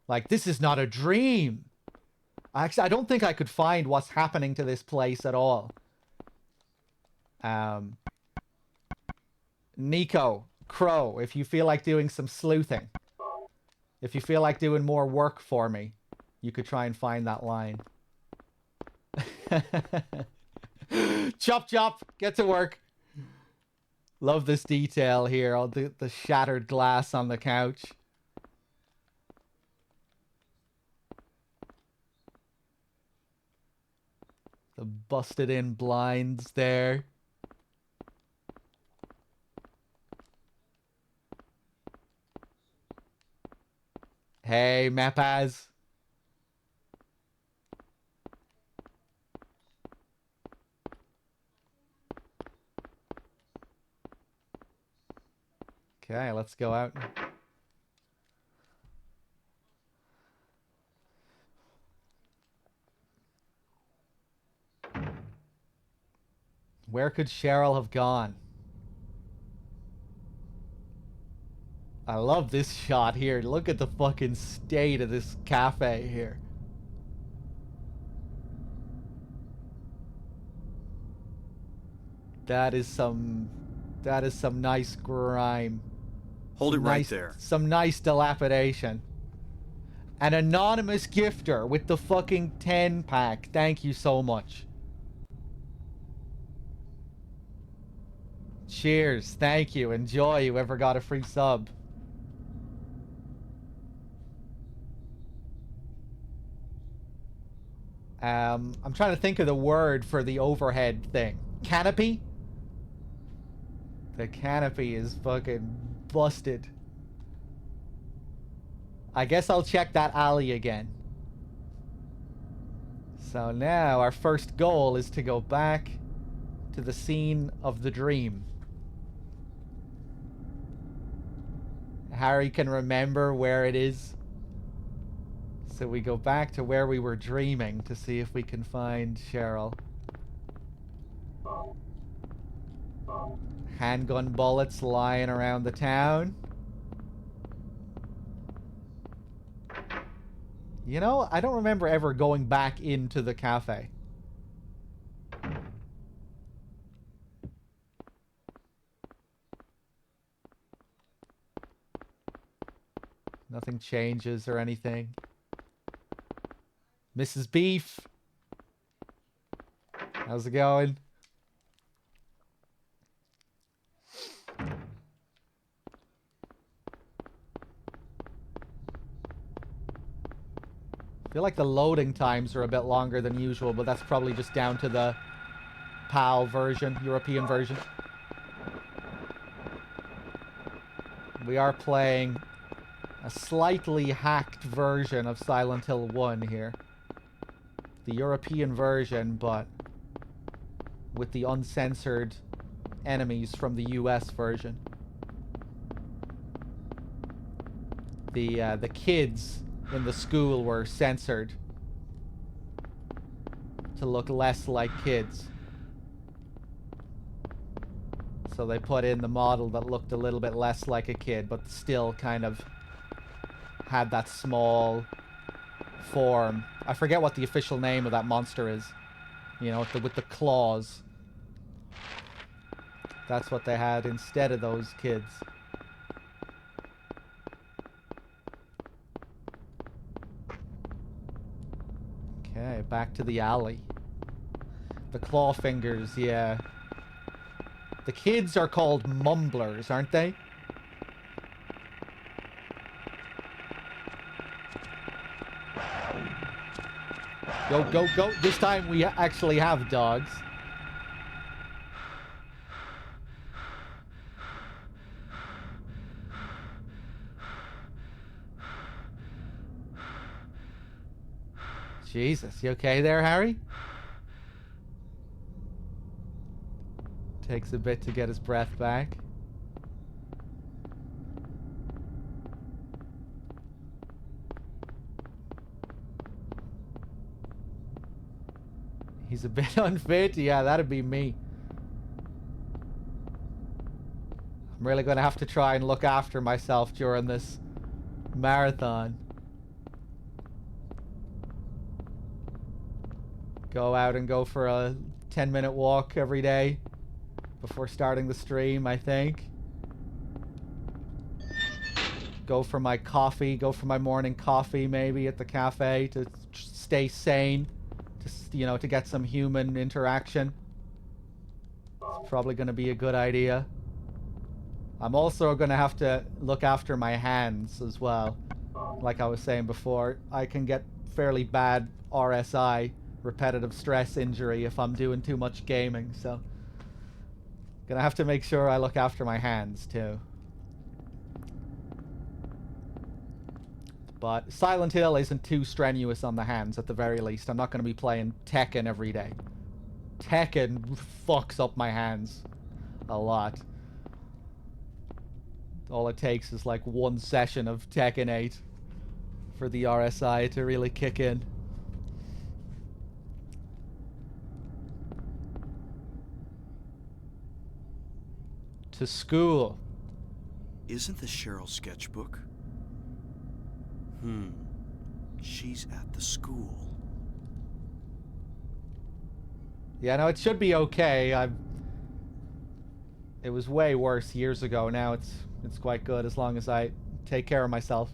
Speaker 2: Like, this is not a dream. Actually, I don't think I could find what's happening to this place at all. Nico, Crow, if you feel like doing some sleuthing, if you feel like doing more work for me, you could try and find that line. Chop, chop, get to work. Love this detail here, all the shattered glass on the couch. The busted in blinds there. Hey, Mapaz. Okay, let's go out. Where could Cheryl have gone? I love this shot here. Look at the fucking state of this cafe here. That is some nice grime.
Speaker 1: Hold it
Speaker 2: Some
Speaker 1: right
Speaker 2: nice,
Speaker 1: there.
Speaker 2: Some nice dilapidation. An anonymous gifter with the fucking 10-pack. Thank you so much. Cheers. Thank you. Enjoy, whoever got a free sub. I'm trying to think of the word for the overhead thing. Canopy? The canopy is fucking busted. I guess I'll check that alley again. So now our first goal is to go back to the scene of the dream. Harry can remember where it is. So we go back to where we were dreaming to see if we can find Cheryl. Handgun bullets lying around the town. You know, I don't remember ever going back into the cafe. Nothing changes or anything. Mrs. Beef. How's it going? I feel like the loading times are a bit longer than usual, but that's probably just down to the PAL version, European version. We are playing a slightly hacked version of Silent Hill 1 here. The European version, but with the uncensored enemies from the US version. The kids in the school were censored to look less like kids. So they put in the model that looked a little bit less like a kid, but still kind of had that small form. I forget what the official name of that monster is. You know, with the claws. That's what they had instead of those kids. Okay, back to the alley. The claw fingers, yeah. The kids are called mumblers, aren't they? Go, go, go. This time we actually have dogs. Jesus, you okay there, Harry? Takes a bit to get his breath back. He's a bit unfit? Yeah, that'd be me. I'm really gonna have to try and look after myself during this marathon. Go out and go for a 10-minute walk every day before starting the stream, I think. Go for my coffee, go for my morning coffee maybe at the cafe to stay sane. You know, to get some human interaction. It's probably going to be a good idea. I'm also going to have to look after my hands as well. Like I was saying before, I can get fairly bad RSI repetitive stress injury if I'm doing too much gaming, so gonna have to make sure I look after my hands too. But Silent Hill isn't too strenuous on the hands at the very least. I'm not gonna be playing Tekken every day. Tekken fucks up my hands a lot. All it takes is like one session of Tekken 8 for the RSI to really kick in. To school.
Speaker 1: Isn't this Cheryl's sketchbook? She's at the school.
Speaker 2: Yeah, no, it should be okay. It was way worse years ago. Now it's quite good as long as I take care of myself.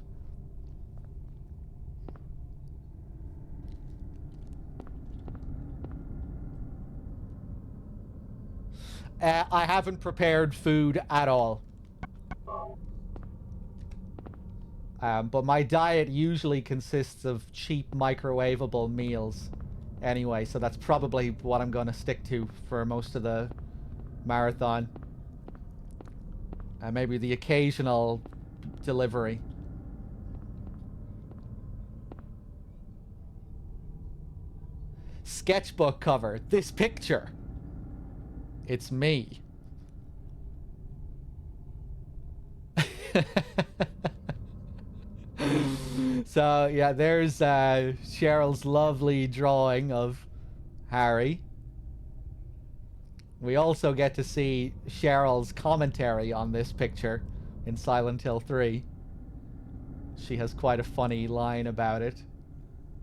Speaker 2: I haven't prepared food at all. But my diet usually consists of cheap microwavable meals anyway, so that's probably what I'm going to stick to for most of the marathon. Maybe the occasional delivery. Sketchbook cover. This picture. It's me. So, yeah, there's Cheryl's lovely drawing of Harry. We also get to see Cheryl's commentary on this picture in Silent Hill 3. She has quite a funny line about it.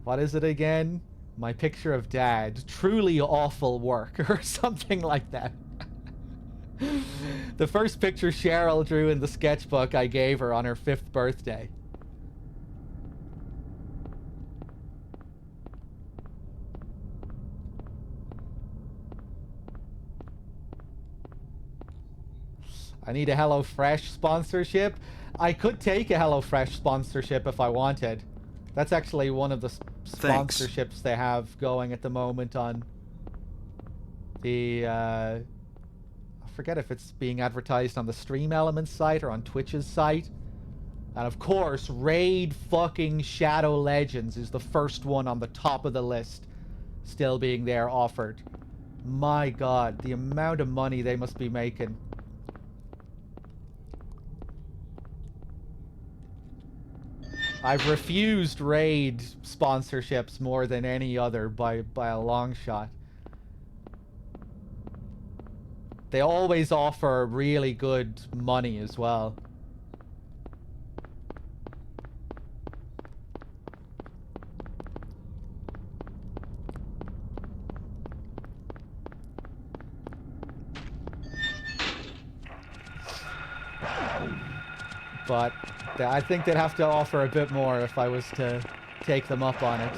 Speaker 2: What is it again? My picture of Dad. Truly awful work, or something like that. The first picture Cheryl drew in the sketchbook I gave her on her 5th birthday. I need a HelloFresh sponsorship. I could take a HelloFresh sponsorship if I wanted. That's actually one of the sponsorships they have going at the moment on the... I forget if it's being advertised on the Stream Elements site or on Twitch's site. And of course, Raid fucking Shadow Legends is the first one on the top of the list. Still being there offered. My god, the amount of money they must be making. I've refused Raid sponsorships more than any other by a long shot. They always offer really good money as well. But I think they'd have to offer a bit more if I was to take them up on it.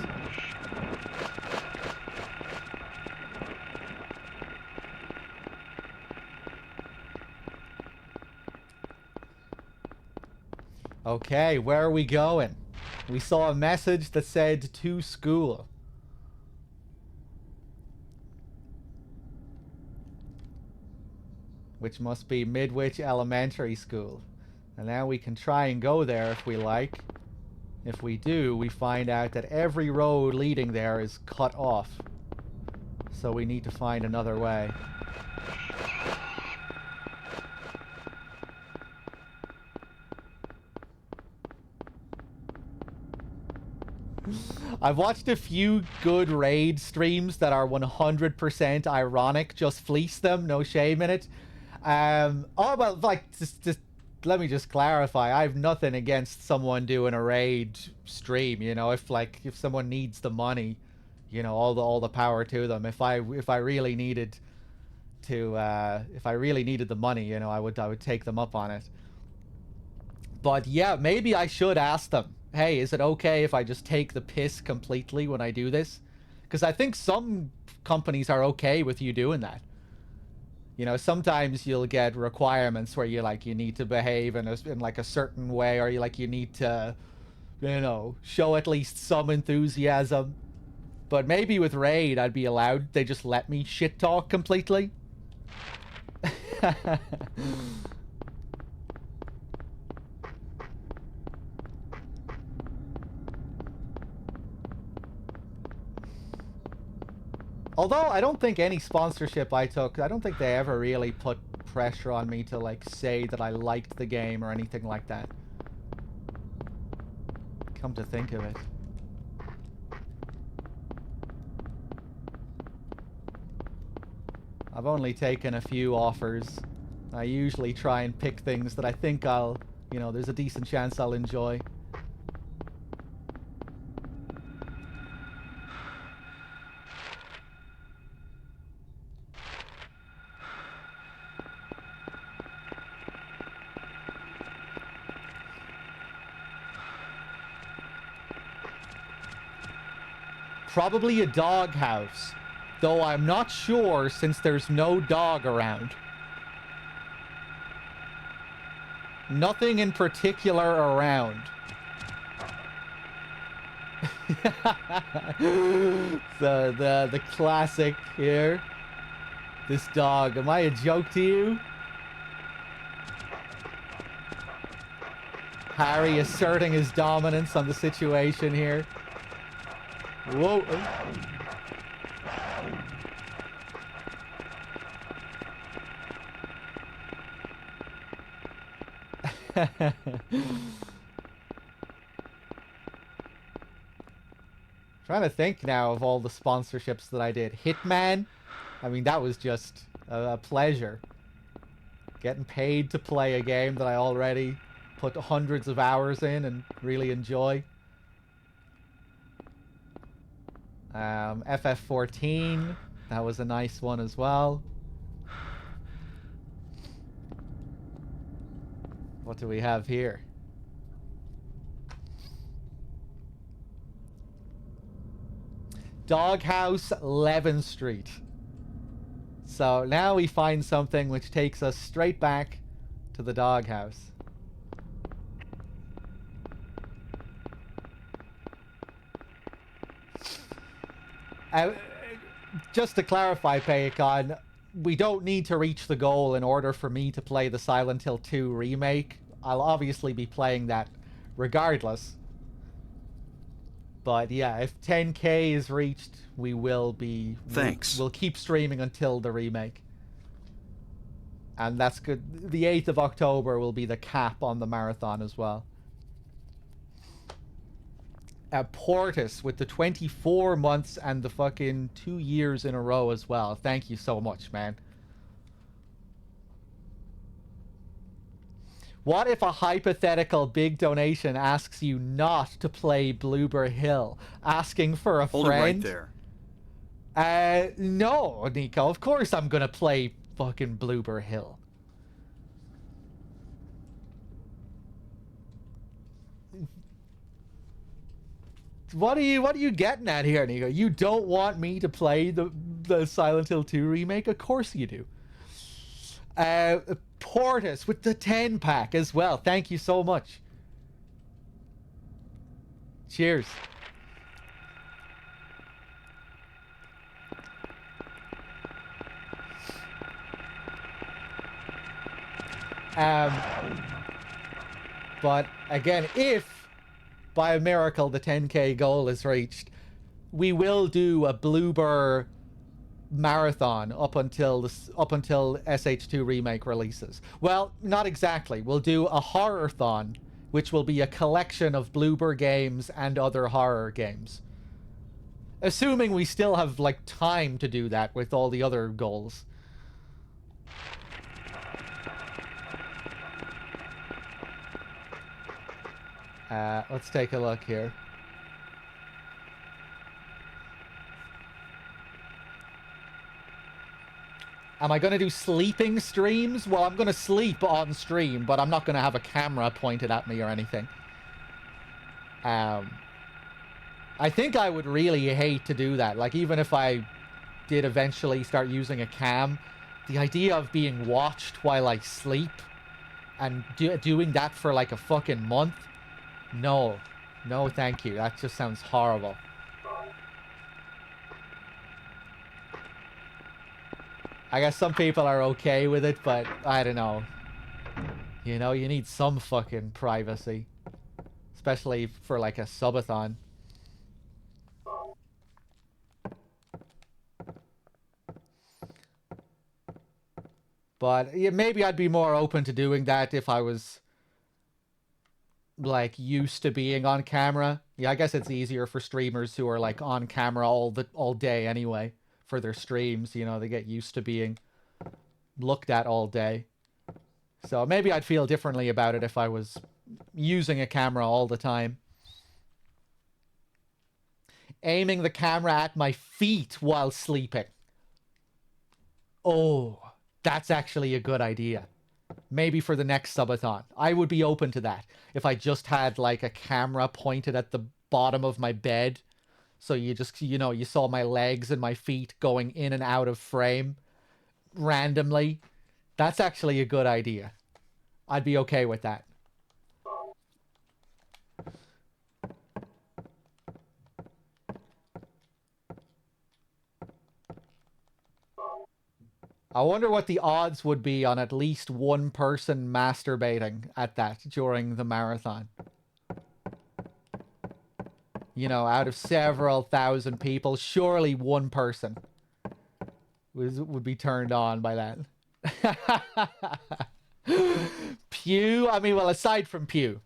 Speaker 2: Okay, where are we going? We saw a message that said to school. Which must be Midwich Elementary School. And now we can try and go there if we like. If we do, we find out that every road leading there is cut off. So we need to find another way. I've watched a few good Raid streams that are 100% ironic. Just fleece them, no shame in it. Oh, well, like, just let me just clarify. I have nothing against someone doing a Raid stream. You know, if someone needs the money, you know, all the power to them. If I really needed to, if I really needed the money, you know, I would take them up on it. But yeah, maybe I should ask them. Hey, is it okay if I just take the piss completely when I do this? Because I think some companies are okay with you doing that. You know, sometimes you'll get requirements where you need to behave in like a certain way, or you need to, you know, show at least some enthusiasm. But maybe with Raid, I'd be allowed. They just let me shit talk completely. Although I don't think any sponsorship I took, I don't think they ever really put pressure on me to like say that I liked the game or anything like that. Come to think of it. I've only taken a few offers. I usually try and pick things that I think I'll, you know, there's a decent chance I'll enjoy. Probably a doghouse, though I'm not sure since there's no dog around. Nothing in particular around. the classic here. This dog, am I a joke to you? Harry asserting his dominance on the situation here. Whoa. Trying to think now of all the sponsorships that I did. Hitman, I mean, that was just a pleasure. Getting paid to play a game that I already put hundreds of hours in and really enjoy. FF14, that was a nice one as well. What do we have here? Doghouse, 11th Street. So now we find something which takes us straight back to the doghouse. Just to clarify, Paycon, we don't need to reach the goal in order for me to play the Silent Hill 2 remake. I'll obviously be playing that regardless. But yeah, if 10k is reached, we will be...
Speaker 1: Thanks.
Speaker 2: We'll keep streaming until the remake. And that's good. The 8th of October will be the cap on the marathon as well. Portis with the 24 months and the fucking 2 years in a row as well. Thank you so much, man. What if a hypothetical big donation asks you not to play Bloober Hill, asking for a
Speaker 1: Hold
Speaker 2: friend?
Speaker 1: it right there.
Speaker 2: No, Nico. Of course I'm gonna play fucking Bloober Hill. What are you getting at here, Nico? You don't want me to play the Silent Hill 2 remake? Of course you do. Portis with the 10-pack as well. Thank you so much. Cheers. But again, if by a miracle the 10k goal is reached, we will do a Bloober marathon up until SH2 remake releases. Well, not exactly. We'll do a horror-thon, which will be a collection of Bloober games and other horror games. Assuming we still have like time to do that with all the other goals. Let's take a look here. Am I going to do sleeping streams? Well, I'm going to sleep on stream, but I'm not going to have a camera pointed at me or anything. I think I would really hate to do that. Like, even if I did eventually start using a cam, the idea of being watched while I sleep and doing that for like a fucking month? No. No, thank you. That just sounds horrible. I guess some people are okay with it, but I don't know. You know, you need some fucking privacy. Especially for like a subathon. But yeah, maybe I'd be more open to doing that if I was like used to being on camera. Yeah, I guess it's easier for streamers who are like on camera all day anyway for their streams. You know, they get used to being looked at all day. So maybe I'd feel differently about it if I was using a camera all the time. Aiming the camera at my feet while sleeping. Oh, that's actually a good idea. Maybe for the next subathon. I would be open to that. If I just had like a camera pointed at the bottom of my bed. So you just, you know, you saw my legs and my feet going in and out of frame randomly. That's actually a good idea. I'd be okay with that. I wonder what the odds would be on at least one person masturbating at that during the marathon. You know, out of several thousand people, surely one person would be turned on by that. Pew? I mean, well, aside from Pew.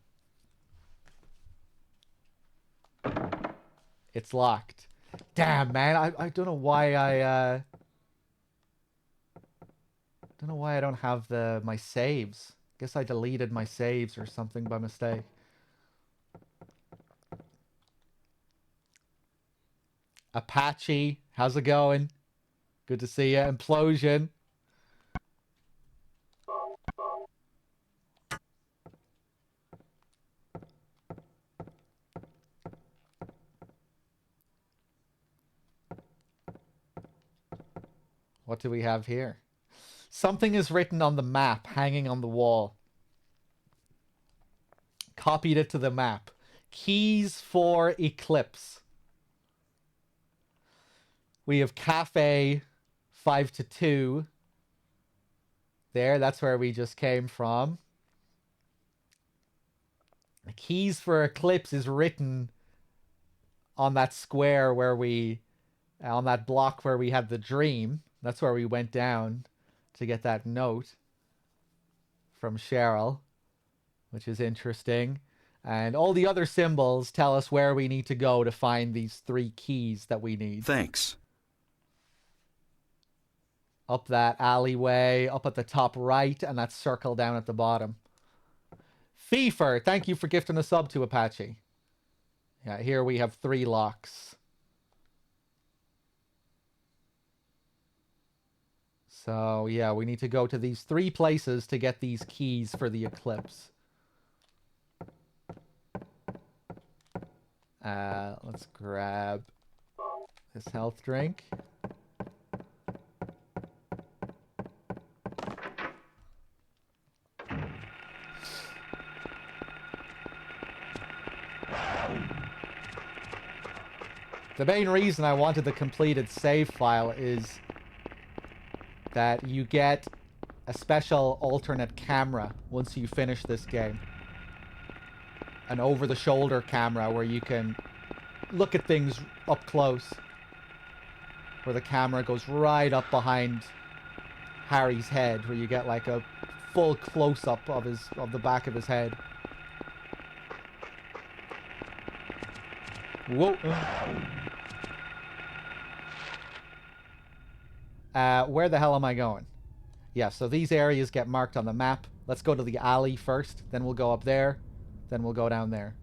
Speaker 2: It's locked. Damn, man. I don't know why I don't know why I don't have my saves. Guess I deleted my saves or something by mistake. Apache, how's it going? Good to see you. Implosion. What do we have here? Something is written on the map hanging on the wall. Copied it to the map. Keys for Eclipse. We have Cafe 5 to 2. There, that's where we just came from. The keys for Eclipse is written on that square where we, on that block where we had the dream. That's where we went down to get that note from Cheryl, which is interesting. And all the other symbols tell us where we need to go to find these 3 keys that we need.
Speaker 1: Thanks.
Speaker 2: Up that alleyway, up at the top right, and that circle down at the bottom. Feefer, thank you for gifting a sub to Apache. Yeah, here we have 3 locks. So, yeah, we need to go to these 3 places to get these keys for the Eclipse. Let's grab this health drink. The main reason I wanted the completed save file is that you get a special alternate camera once you finish this game. An over-the-shoulder camera where you can look at things up close. Where the camera goes right up behind Harry's head, where you get like a full close-up of the back of his head. Whoa. Where the hell am I going? Yeah, so these areas get marked on the map. Let's go to the alley first, then we'll go up there, then we'll go down there.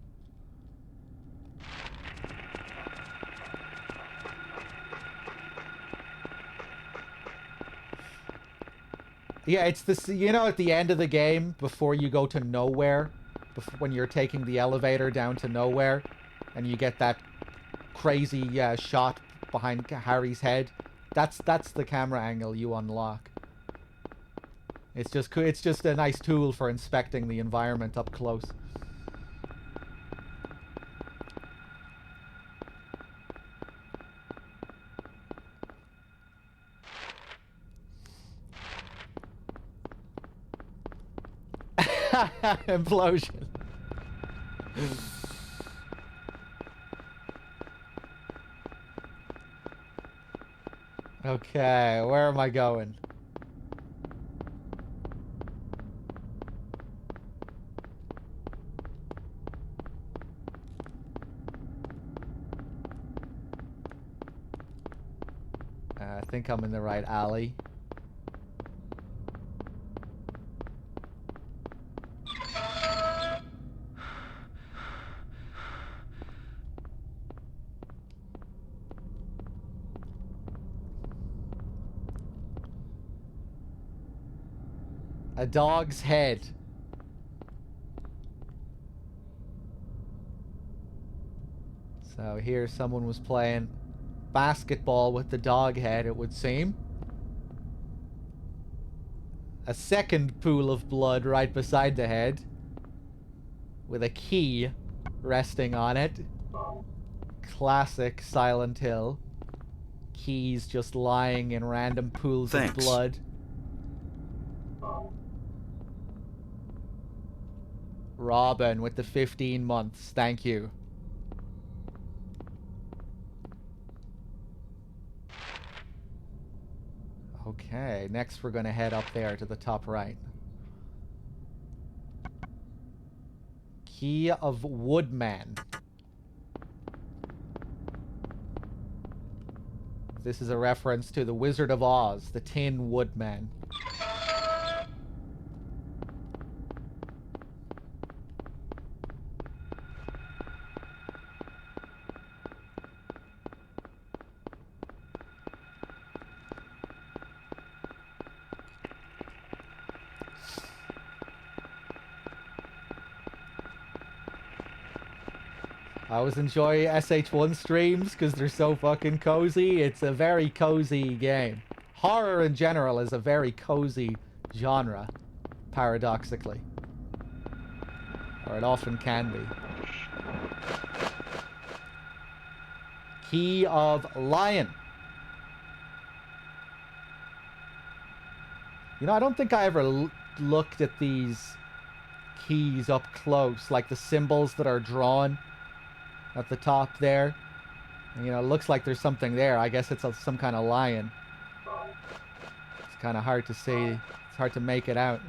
Speaker 2: Yeah, it's this, you know, at the end of the game, before you go to nowhere, when you're taking the elevator down to nowhere, and you get that crazy shot behind Harry's head. That's the camera angle you unlock. It's just a nice tool for inspecting the environment up close. Implosion. Okay, where am I going? I think I'm in the right alley. A dog's head. So here someone was playing basketball with the dog head, it would seem. A second pool of blood right beside the head, with a key resting on it. Classic Silent Hill. Keys just lying in random pools of blood. Robin with the 15 months, thank you. Okay, next we're gonna head up there to the top right. Key of Woodman. This is a reference to the Wizard of Oz, the Tin Woodman. I always enjoy SH1 streams because they're so fucking cozy. It's a very cozy game. Horror in general is a very cozy genre, paradoxically. Or it often can be. Key of Lion. You know, I don't think I ever looked at these keys up close, like the symbols that are drawn at the top there. You know, it looks like there's something there. I guess it's some kind of lion. It's kind of hard to see. It's hard to make it out.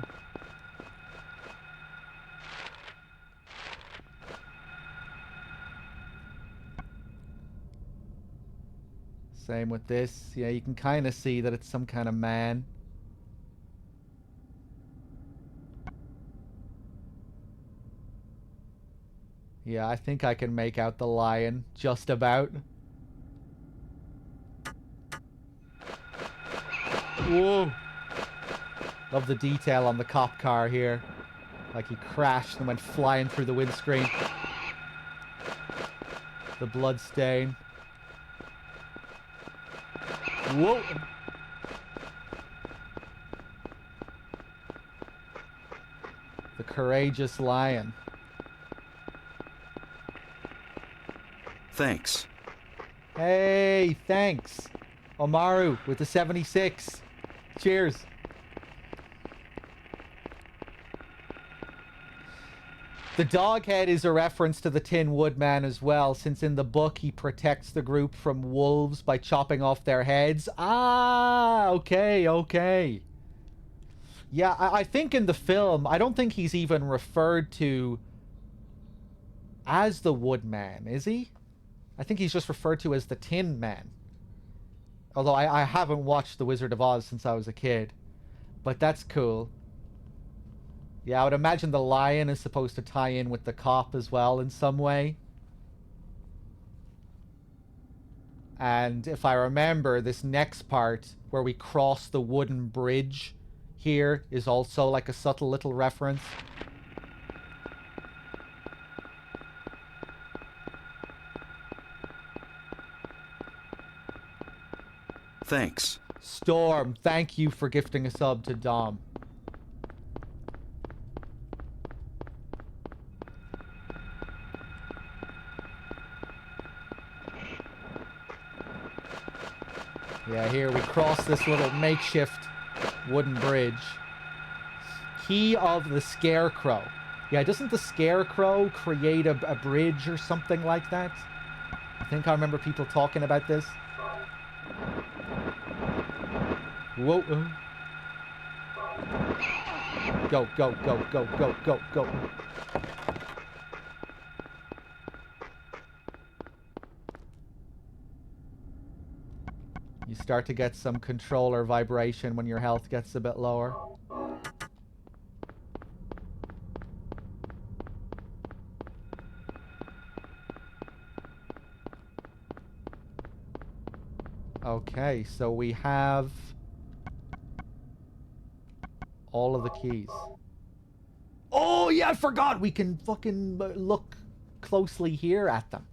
Speaker 2: Same with this. Yeah, you can kind of see that it's some kind of man. Yeah, I think I can make out the lion, just about. Whoa! Love the detail on the cop car here. Like he crashed and went flying through the windscreen. The blood stain. Whoa! The courageous lion.
Speaker 1: Thanks.
Speaker 2: Hey, thanks. Omaru with the 76. Cheers. The dog head is a reference to the Tin Woodman as well, since in the book he protects the group from wolves by chopping off their heads. Ah, okay. Yeah, I think in the film, I don't think he's even referred to as the Woodman, is he? I think he's just referred to as the Tin Man. Although I haven't watched The Wizard of Oz since I was a kid. But that's cool. Yeah, I would imagine the lion is supposed to tie in with the cop as well in some way. And if I remember, this next part where we cross the wooden bridge here is also like a subtle little reference.
Speaker 1: Thanks.
Speaker 2: Storm, thank you for gifting a sub to Dom. Yeah, here we cross this little makeshift wooden bridge. Key of the Scarecrow. Yeah, doesn't the Scarecrow create a bridge or something like that? I think I remember people talking about this. Whoa. Go, go, go, go, go, go, go. You start to get some controller vibration when your health gets a bit lower. Okay, so we have all of the keys. Oh, yeah, I forgot! We can fucking look closely here at them.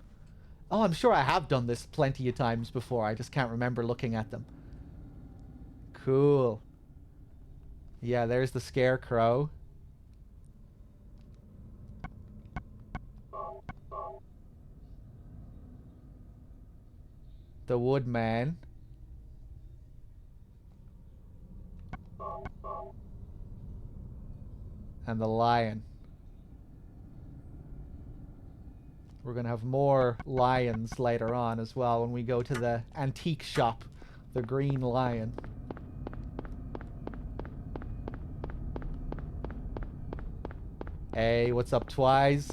Speaker 2: Oh, I'm sure I have done this plenty of times before. I just can't remember looking at them. Cool. Yeah, there's the Scarecrow. The Woodman. And the Lion. We're going to have more lions later on as well when we go to the antique shop. The Green Lion. Hey, what's up, Twice?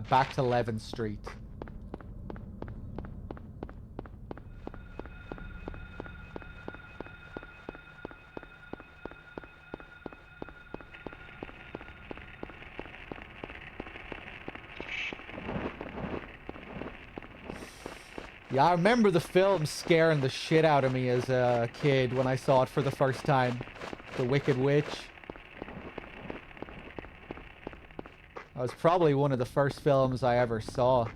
Speaker 2: Back to 11th Street. Yeah, I remember the film scaring the shit out of me as a kid when I saw it for the first time. The Wicked Witch. That was probably one of the first films I ever saw.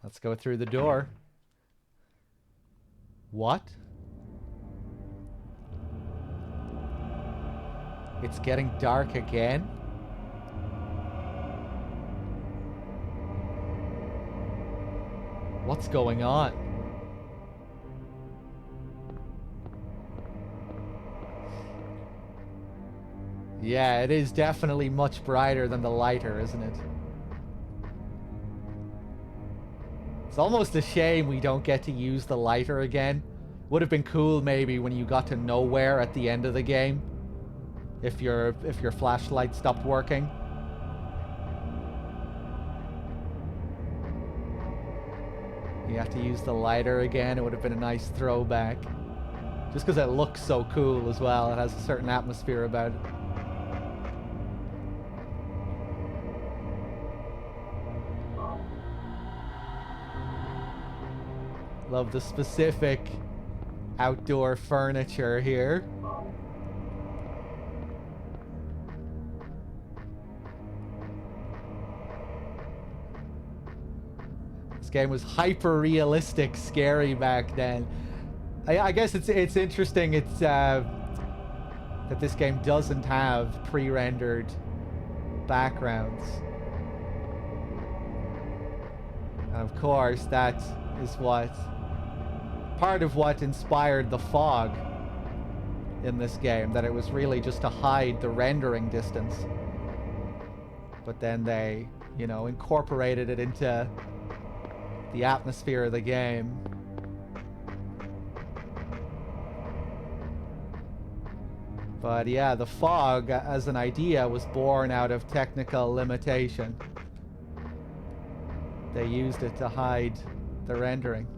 Speaker 2: Let's go through the door. What? It's getting dark again? What's going on? Yeah, it is definitely much brighter than the lighter, isn't it? It's almost a shame we don't get to use the lighter again. Would have been cool maybe when you got to nowhere at the end of the game. If your flashlight stopped working. You have to use the lighter again. It would have been a nice throwback. Just because it looks so cool as well. It has a certain atmosphere about it. Love the specific outdoor furniture here. This game was hyper-realistic, scary back then. I guess it's interesting that this game doesn't have pre-rendered backgrounds. And of course, that is part of what inspired the fog in this game, that it was really just to hide the rendering distance. But then they, you know, incorporated it into the atmosphere of the game. But yeah, the fog as an idea was born out of technical limitation. They used it to hide the rendering.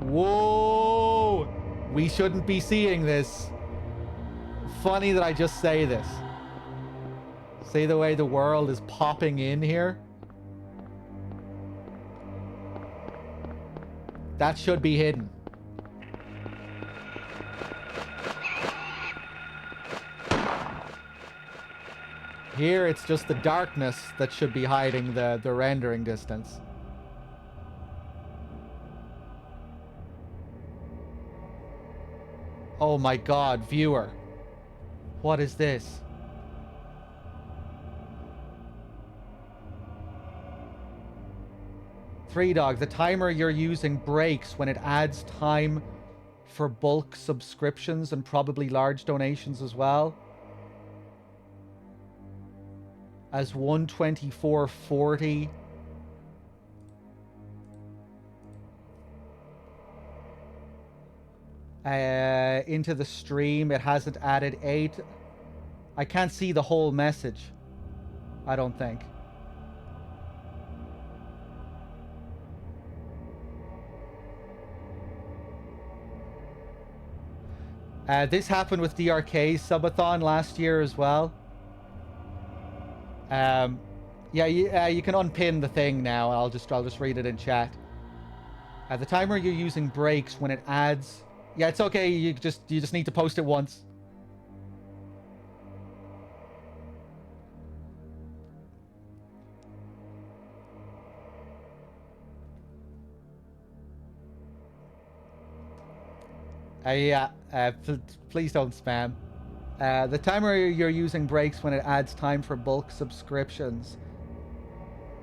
Speaker 2: Whoa! We shouldn't be seeing this. Funny that I just say this. See the way the world is popping in here? That should be hidden. Here, it's just the darkness that should be hiding the rendering distance. Oh my god, viewer. What is this? Threedogg, the timer you're using breaks when it adds time for bulk subscriptions and probably large donations as well. As 124.40. Into the stream, it hasn't added 8. I can't see the whole message. I don't think. This happened with DRK's Subathon last year as well. Yeah, you can unpin the thing now. I'll just read it in chat. The timer you're using breaks when it adds. Yeah, it's okay. You just need to post it once. Yeah. Please don't spam. The timer you're using breaks when it adds time for bulk subscriptions.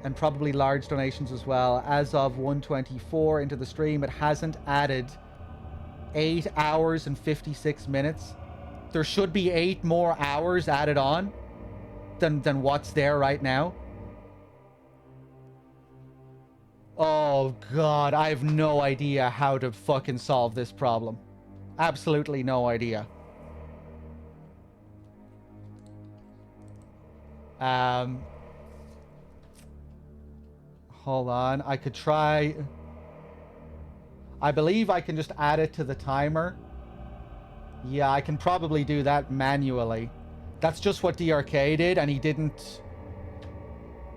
Speaker 2: And probably large donations as well. As of 124 into the stream, it hasn't added 8 hours and 56 minutes. There should be 8 more hours added on than what's there right now. Oh god, I have no idea how to fucking solve this problem. Absolutely no idea. Hold on. I could try. I believe I can just add it to the timer. Yeah, I can probably do that manually. That's just what DRK did, and he didn't...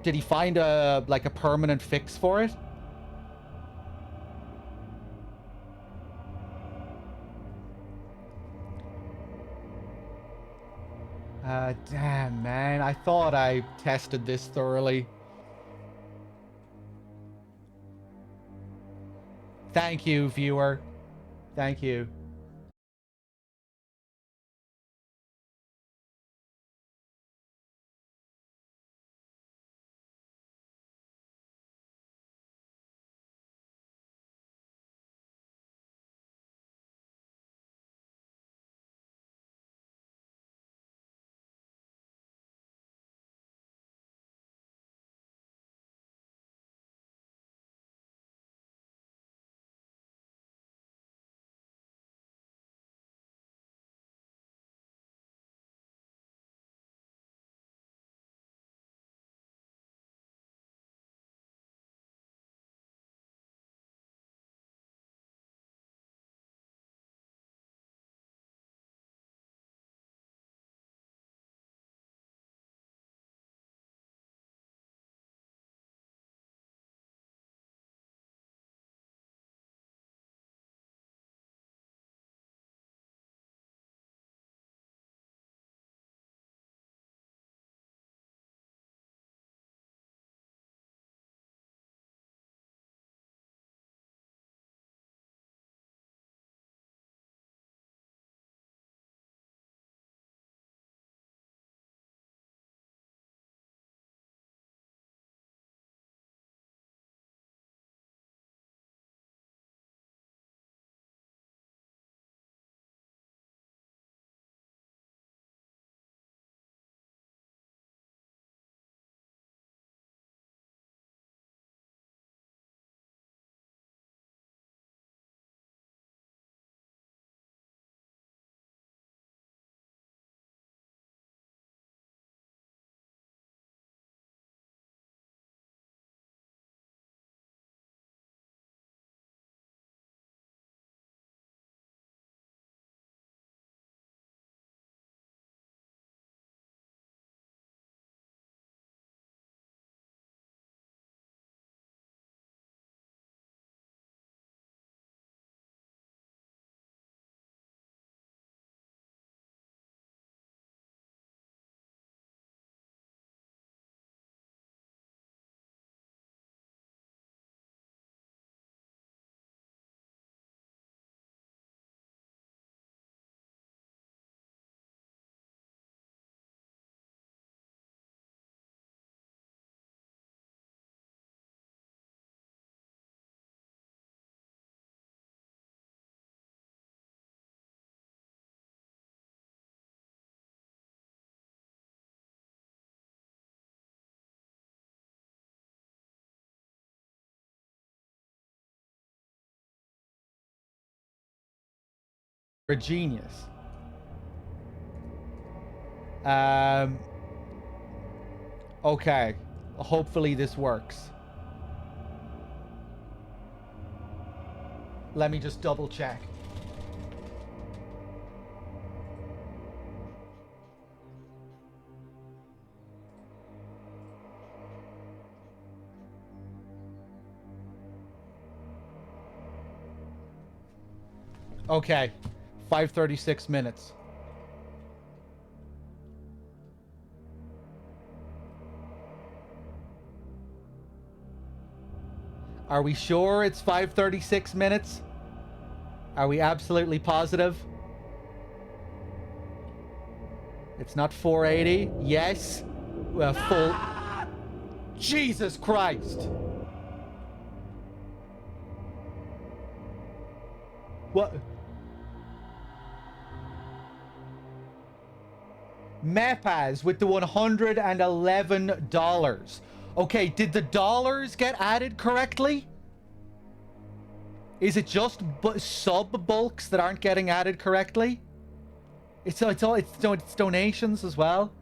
Speaker 2: Did he find a permanent fix for it? Damn, man. I thought I tested this thoroughly. Thank you, viewer. Thank you. a genius. Okay. Hopefully this works. Let me just double check. Okay. 5:36 minutes. Are we sure it's 5:36 minutes? Are we absolutely positive? It's not 4:80? Yes. Full... Jesus Christ! What? Mepaz with the $111. Okay, did the dollars get added correctly? Is it just sub bulks that aren't getting added correctly? It's donations as well.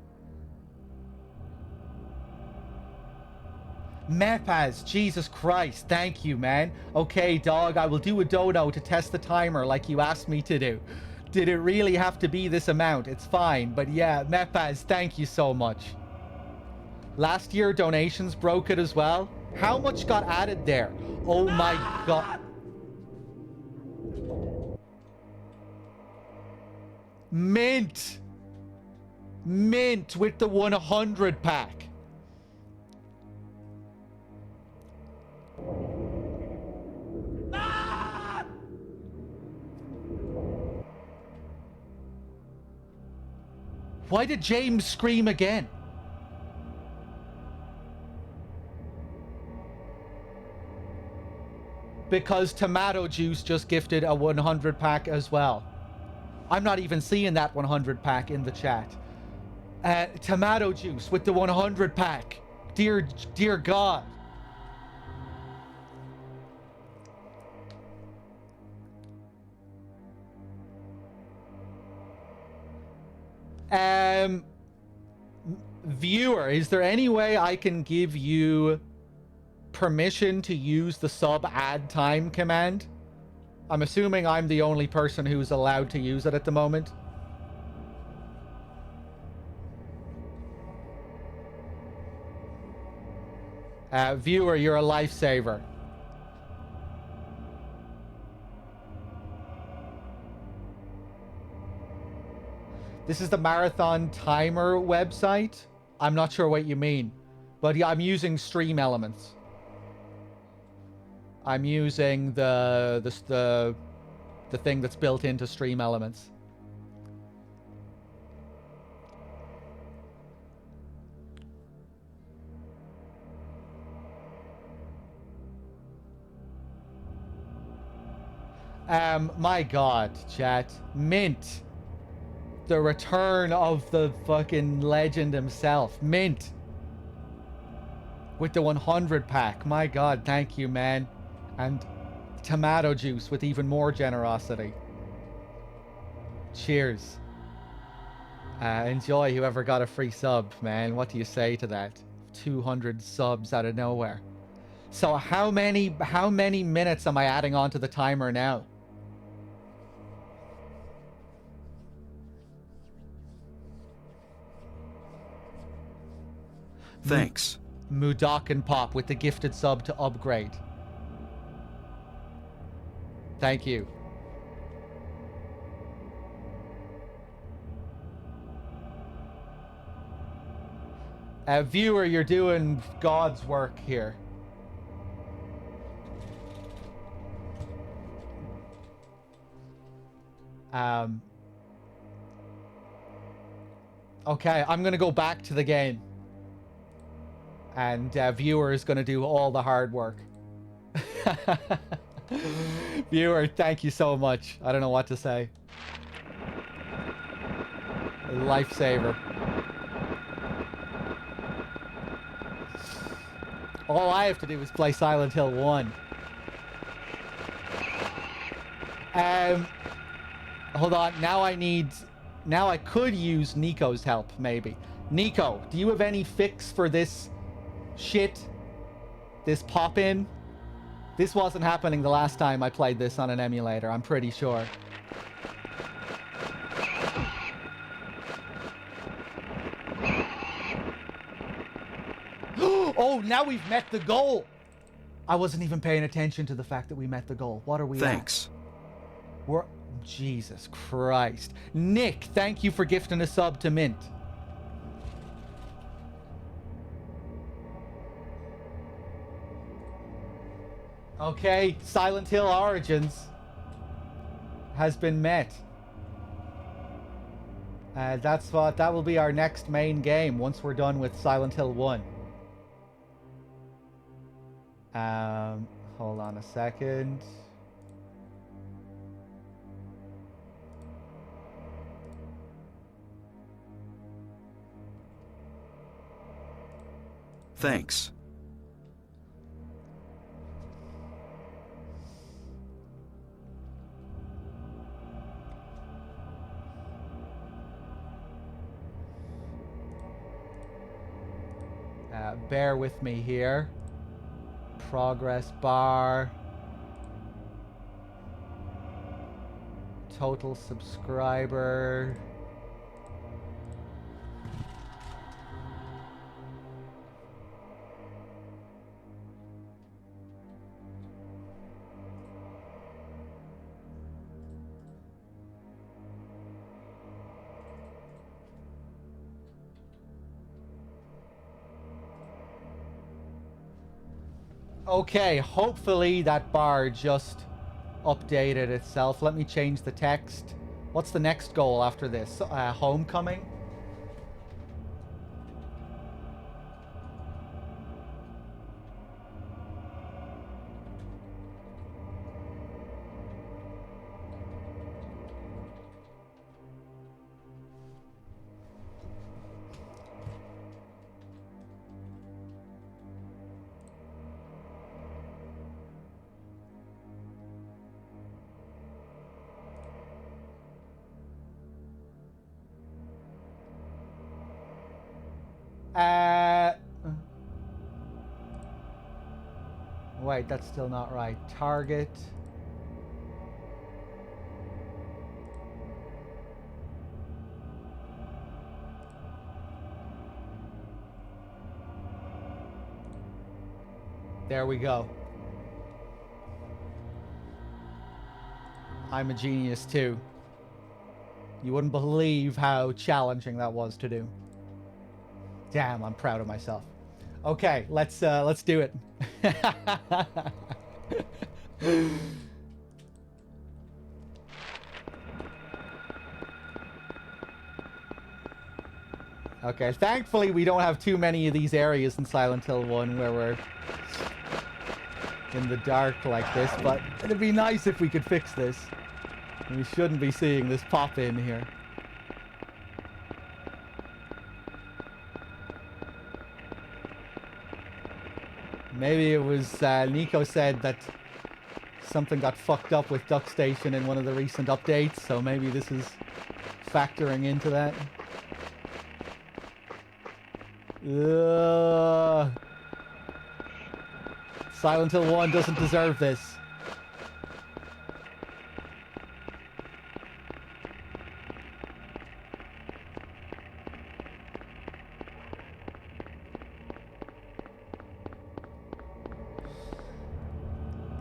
Speaker 2: Mepaz, Jesus Christ, thank you, man. Okay, dog, I will do a dono to test the timer like you asked me to do. Did it really have to be this amount? It's fine, but yeah, Mepaz, thank you so much. Last year, donations broke it as well. How much got added there? Oh my god. Mint! Mint with the 100 pack. Why did James scream again? Because Tomato Juice just gifted a 100 pack as well. I'm not even seeing that 100 pack in the chat. Tomato Juice with the 100 pack. Dear God. Viewer, is there any way I can give you permission to use the sub add time command? I'm assuming I'm the only person who's allowed to use it at the moment. Viewer, you're a lifesaver. This is the marathon timer website. I'm not sure what you mean, but yeah, I'm using Stream Elements. I'm using the thing that's built into Stream Elements. My God, chat. Mint. The return of the fucking legend himself. Mint. With the 100 pack. My God, thank you, man. And Tomato Juice with even more generosity. Cheers. Enjoy whoever got a free sub, man. What do you say to that? 200 subs out of nowhere. So how many minutes am I adding onto the timer now?
Speaker 1: Thanks.
Speaker 2: Mudokan Pop with the gifted sub to upgrade. Thank you. Viewer, you're doing God's work here. Okay, I'm gonna go back to the game. And viewer is gonna do all the hard work. Viewer, thank you so much. I don't know what to say. Lifesaver. All I have to do is play Silent Hill 1. Hold on. Now I need... Now I could use Nico's help, maybe. Nico, do you have any fix for this shit? This pop-in? This wasn't happening the last time I played this on an emulator, I'm pretty sure. Oh, now we've met the goal! I wasn't even paying attention to the fact that we met the goal. What are we
Speaker 1: Thanks.
Speaker 2: at? We're... Jesus Christ. Nick, thank you for gifting a sub to Mint. Okay, Silent Hill Origins has been met. That will be our next main game once we're done with Silent Hill 1. Hold on a second.
Speaker 1: Thanks.
Speaker 2: Bear with me here. Progress bar. Total subscriber. Okay, hopefully that bar just updated itself. Let me change the text. What's the next goal after this? Homecoming? Wait, that's still not right. Target. There we go. I'm a genius too. You wouldn't believe how challenging that was to do. Damn, I'm proud of myself. Okay, let's do it. Okay, thankfully we don't have too many of these areas in Silent Hill 1 where we're in the dark like this, but it'd be nice if we could fix this. We shouldn't be seeing this pop in here. Maybe it was, Nico said that something got fucked up with Duck Station in one of the recent updates, so maybe this is factoring into that. Ugh. Silent Hill 1 doesn't deserve this.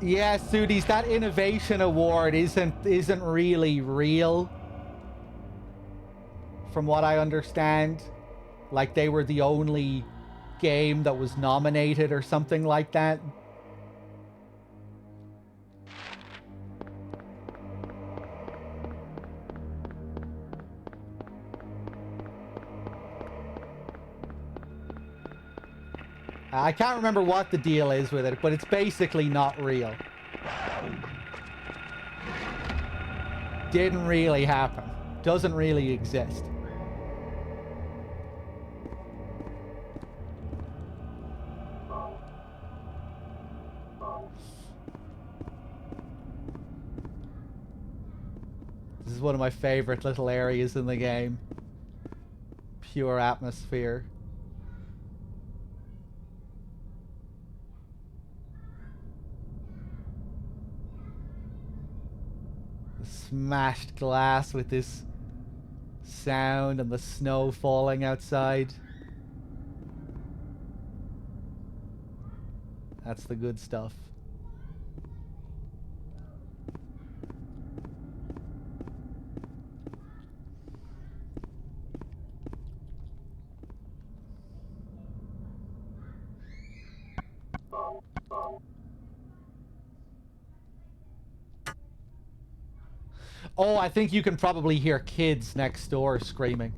Speaker 2: Yeah, Sudis, that innovation award isn't really real. From what I understand. Like they were the only game that was nominated or something like that. I can't remember what the deal is with it, but it's basically not real. Didn't really happen. Doesn't really exist. This is one of my favorite little areas in the game. Pure atmosphere. The smashed glass with this sound and the snow falling outside. That's the good stuff. Oh, I think you can probably hear kids next door screaming.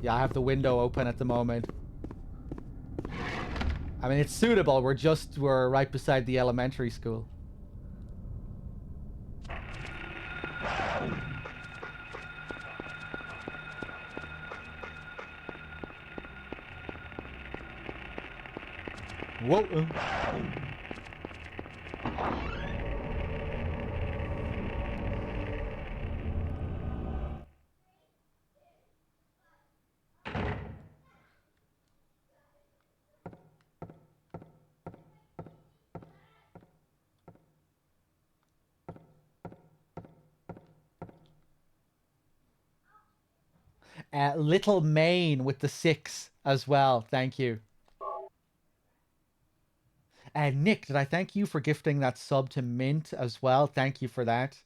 Speaker 2: Yeah, I have the window open at the moment. I mean, it's suitable. We're right beside the elementary school. Whoa. Little Maine with the 6 as well. Thank you. Nick, did I thank you for gifting that sub to Mint as well? Thank you for that.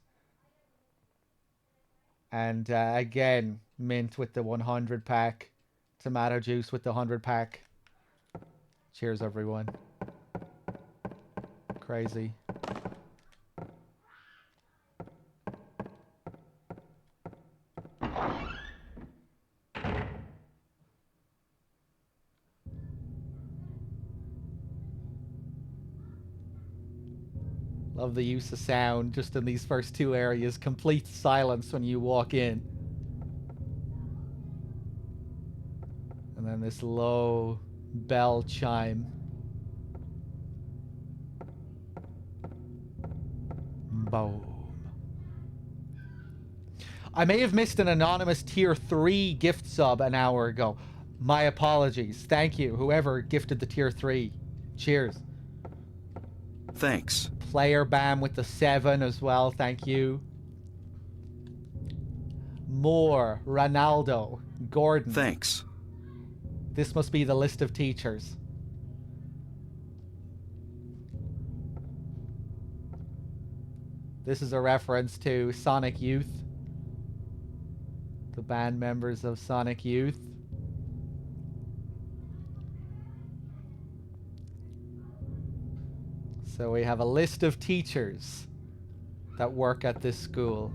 Speaker 2: And again, Mint with the 100 pack. Tomato Juice with the 100 pack. Cheers, everyone. Crazy. Love the use of sound just in these first 2 areas. Complete silence when you walk in. And then this low bell chime. Boom. I may have missed an anonymous tier 3 gift sub an hour ago. My apologies. Thank you, whoever gifted the tier 3. Cheers.
Speaker 1: Thanks.
Speaker 2: Player Bam with the 7 as well. Thank you. Moore, Ronaldo, Gordon.
Speaker 1: Thanks.
Speaker 2: This must be the list of teachers. This is a reference to Sonic Youth. The band members of Sonic Youth. So we have a list of teachers that work at this school.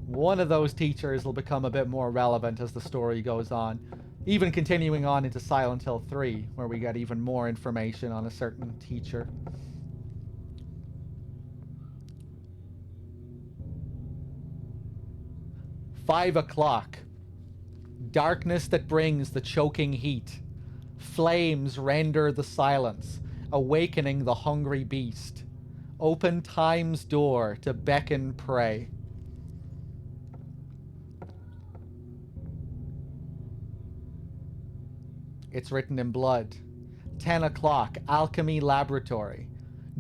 Speaker 2: One of those teachers will become a bit more relevant as the story goes on. Even continuing on into Silent Hill 3, where we get even more information on a certain teacher. "5 o'clock. Darkness that brings the choking heat. Flames render the silence, awakening the hungry beast. Open time's door to beckon prey." It's written in blood. 10 o'clock, Alchemy Laboratory.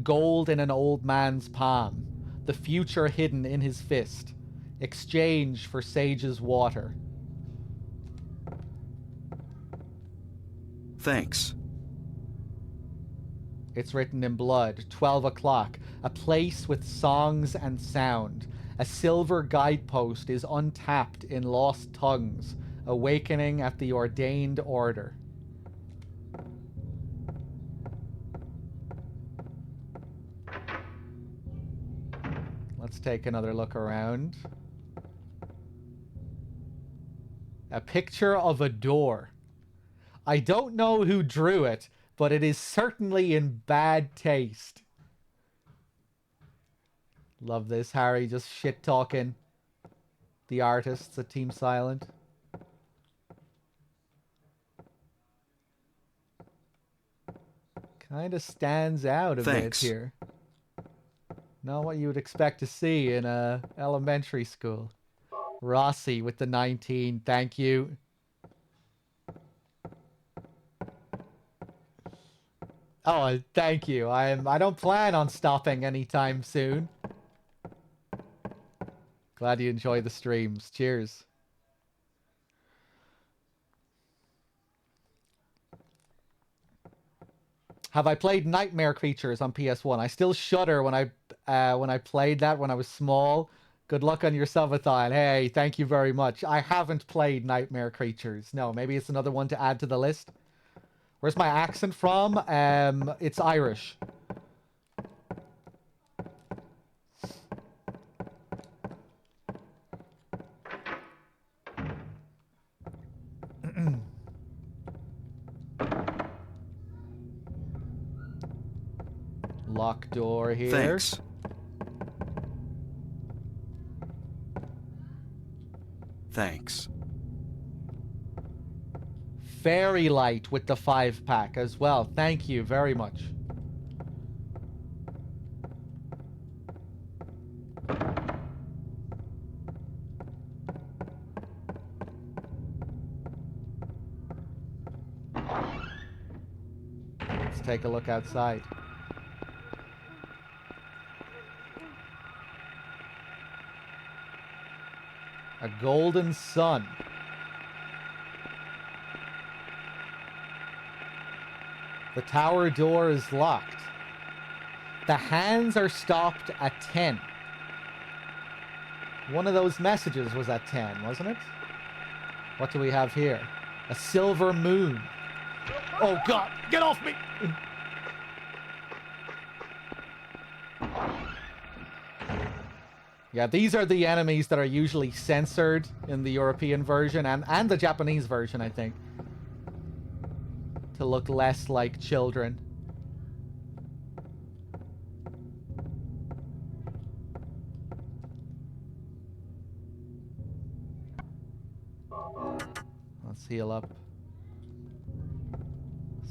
Speaker 2: Gold in an old man's palm. The future hidden in his fist. Exchange for sage's water.
Speaker 1: Thanks.
Speaker 2: It's written in blood. 12 o'clock, a place with songs and sound. A silver guidepost is untapped in lost tongues, awakening at the ordained order. Let's take another look around. A picture of a door. I don't know who drew it, but it is certainly in bad taste. Love this, Harry just shit-talking the artists at Team Silent. Kind of stands out a bit here. Not what you would expect to see in a elementary school. Rossi with the 19. Thank you. Oh, thank you. I don't plan on stopping anytime soon. Glad you enjoy the streams. Cheers. Have I played Nightmare Creatures on PS1? I still shudder when I played that when I was small. Good luck on your subathon. Hey, thank you very much. I haven't played Nightmare Creatures. No, maybe it's another one to add to the list. Where's my accent from? It's Irish. Lock door here.
Speaker 1: Thanks. Thanks.
Speaker 2: Fairy light with the 5-pack as well. Thank you very much. Let's take a look outside. A golden sun. The tower door is locked. The hands are stopped at 10. One of those messages was at 10, wasn't it? What do we have here? A silver moon. Oh God, get off me! Yeah, these are the enemies that are usually censored in the European version and the Japanese version, I think. To look less like children. Let's heal up.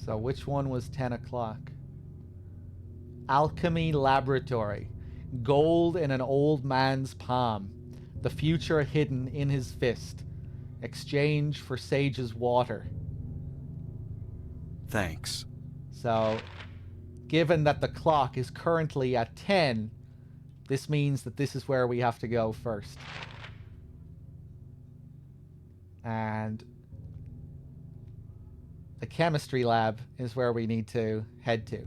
Speaker 2: So which one was 10 o'clock? Alchemy Laboratory. Gold in an old man's palm. The future hidden in his fist. Exchange for sage's water.
Speaker 1: Thanks.
Speaker 2: So, given that the clock is currently at 10, this means that this is where we have to go first. And the chemistry lab is where we need to head to.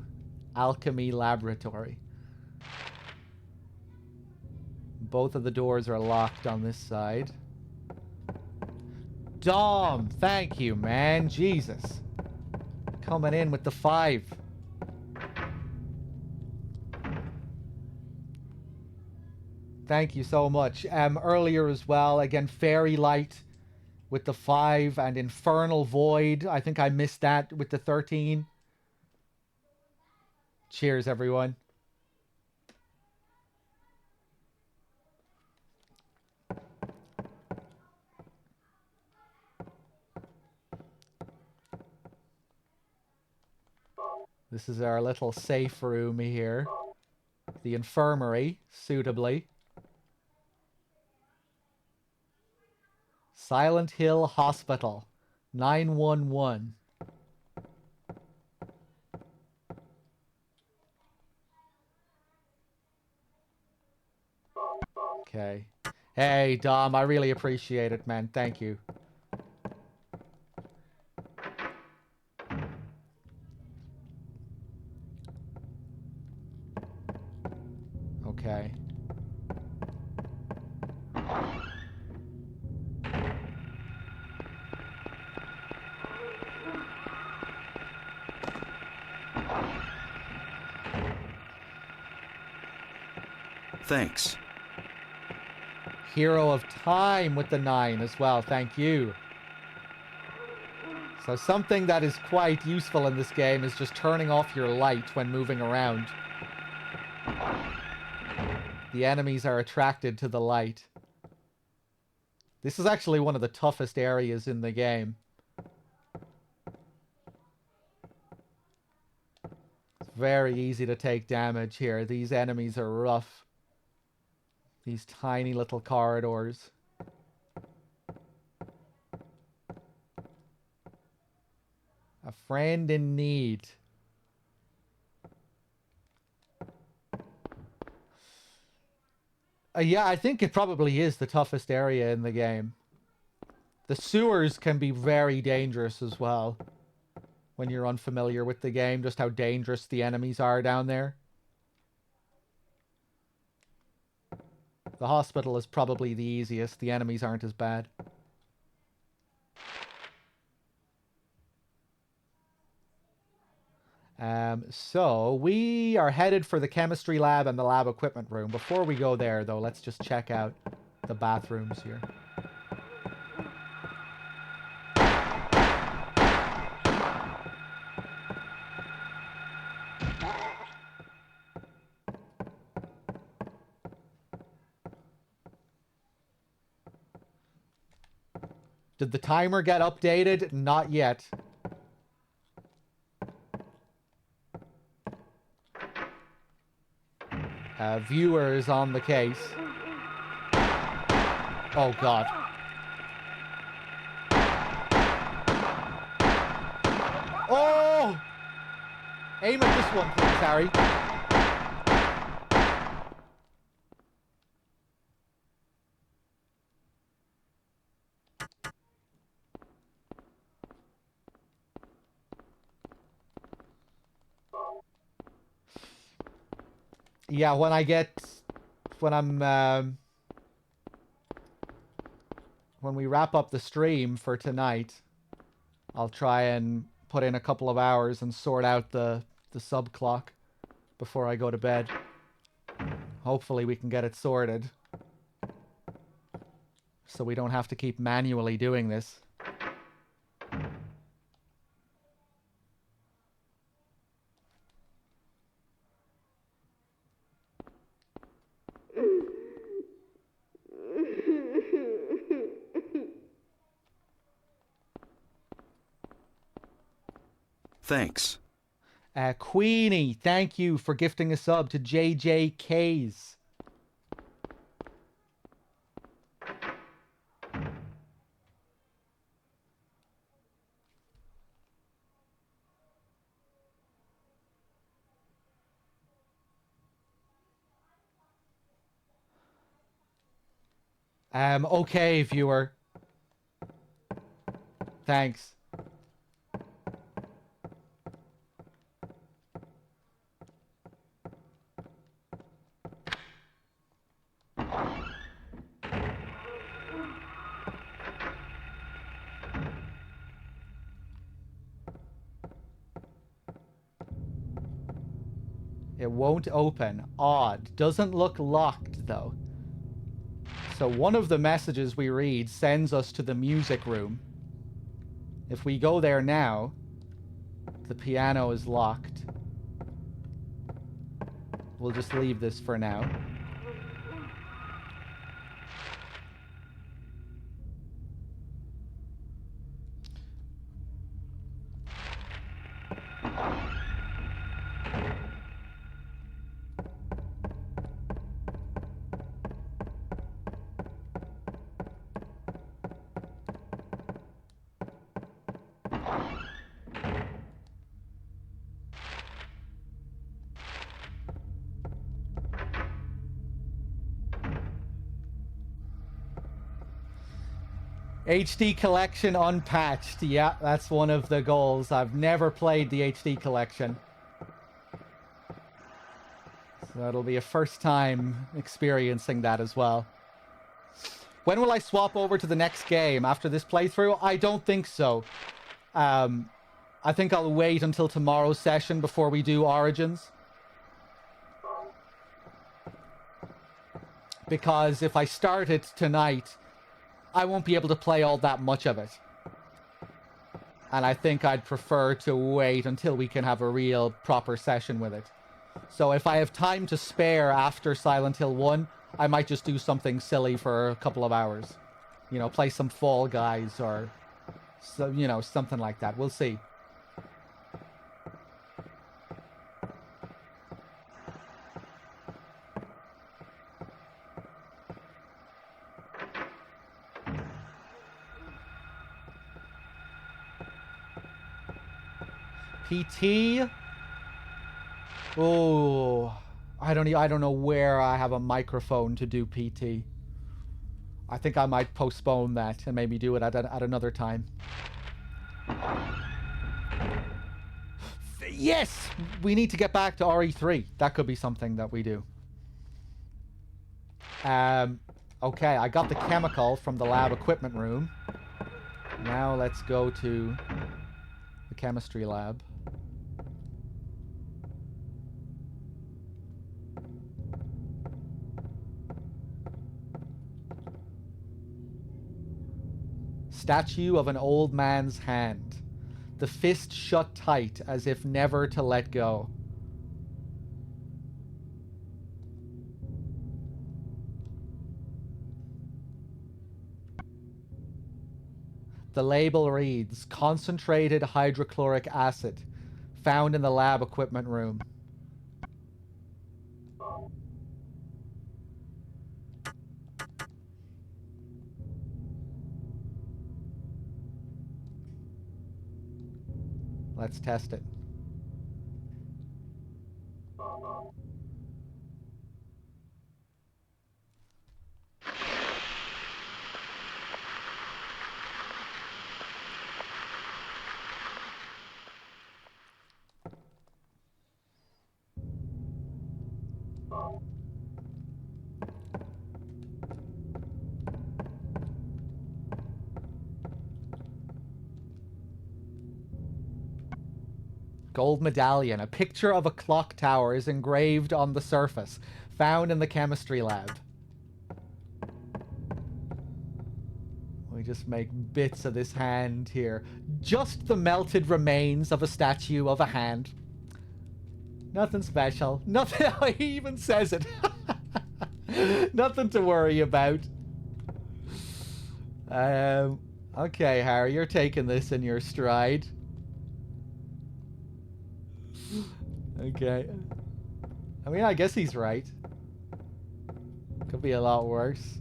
Speaker 2: Alchemy Laboratory. Both of the doors are locked on this side. Dom, thank you, man. Jesus. Coming in with the 5. Thank you so much. Earlier as well, again, Fairy Light with the 5 and Infernal Void. I think I missed that with the 13. Cheers, everyone. This is our little safe room here. The infirmary, suitably. Silent Hill Hospital. 911. Okay. Hey, Dom, I really appreciate it, man. Thank you. Okay.
Speaker 1: Thanks.
Speaker 2: Hero of Time with the 9 as well. Thank you. So something that is quite useful in this game is just turning off your light when moving around. The enemies are attracted to the light. This is actually one of the toughest areas in the game. Very easy to take damage here. These enemies are rough. These tiny little corridors. A friend in need. Yeah, I think it probably is the toughest area in the game. The sewers can be very dangerous as well. When you're unfamiliar with the game, just how dangerous the enemies are down there. The hospital is probably the easiest. The enemies aren't as bad. So we are headed for the chemistry lab and the lab equipment room. Before we go there, though, let's just check out the bathrooms here. Did the timer get updated? Not yet. Viewer is on the case. Oh, God. Oh! Aim at this one, please, Harry. Yeah, when we wrap up the stream for tonight, I'll try and put in a couple of hours and sort out the sub clock before I go to bed. Hopefully we can get it sorted, so we don't have to keep manually doing this.
Speaker 1: Thanks.
Speaker 2: Queenie, thank you for gifting a sub to JJKs. Okay, viewer. Thanks. It won't open. Odd. Doesn't look locked, though. So one of the messages we read sends us to the music room. If we go there now, the piano is locked. We'll just leave this for now. HD collection unpatched. Yeah, that's one of the goals. I've never played the HD collection. So it'll be a first time experiencing that as well. When will I swap over to the next game? After this playthrough? I don't think so. I think I'll wait until tomorrow's session before we do Origins. Because if I start it tonight, I won't be able to play all that much of it. And I think I'd prefer to wait until we can have a real proper session with it. So if I have time to spare after Silent Hill 1, I might just do something silly for a couple of hours. You know, play some Fall Guys or, so, you know, something like that. We'll see. PT. Oh, I don't know where I have a microphone to do PT. I think I might postpone that and maybe do it at another time. Yes, we need to get back to RE3. That could be something that we do. Okay, I got the chemical from the lab equipment room. Now let's go to the chemistry lab. Statue of an old man's hand. The fist shut tight as if never to let go. The label reads, concentrated hydrochloric acid, found in the lab equipment room. Let's test it. Gold medallion. A picture of a clock tower is engraved on the surface, found in the chemistry lab. We just make bits of this hand here. Just the melted remains of a statue of a hand. Nothing special. Nothing. He even says it. Nothing to worry about. Okay, Harry, you're taking this in your stride. Okay. I mean, I guess he's right. Could be a lot worse.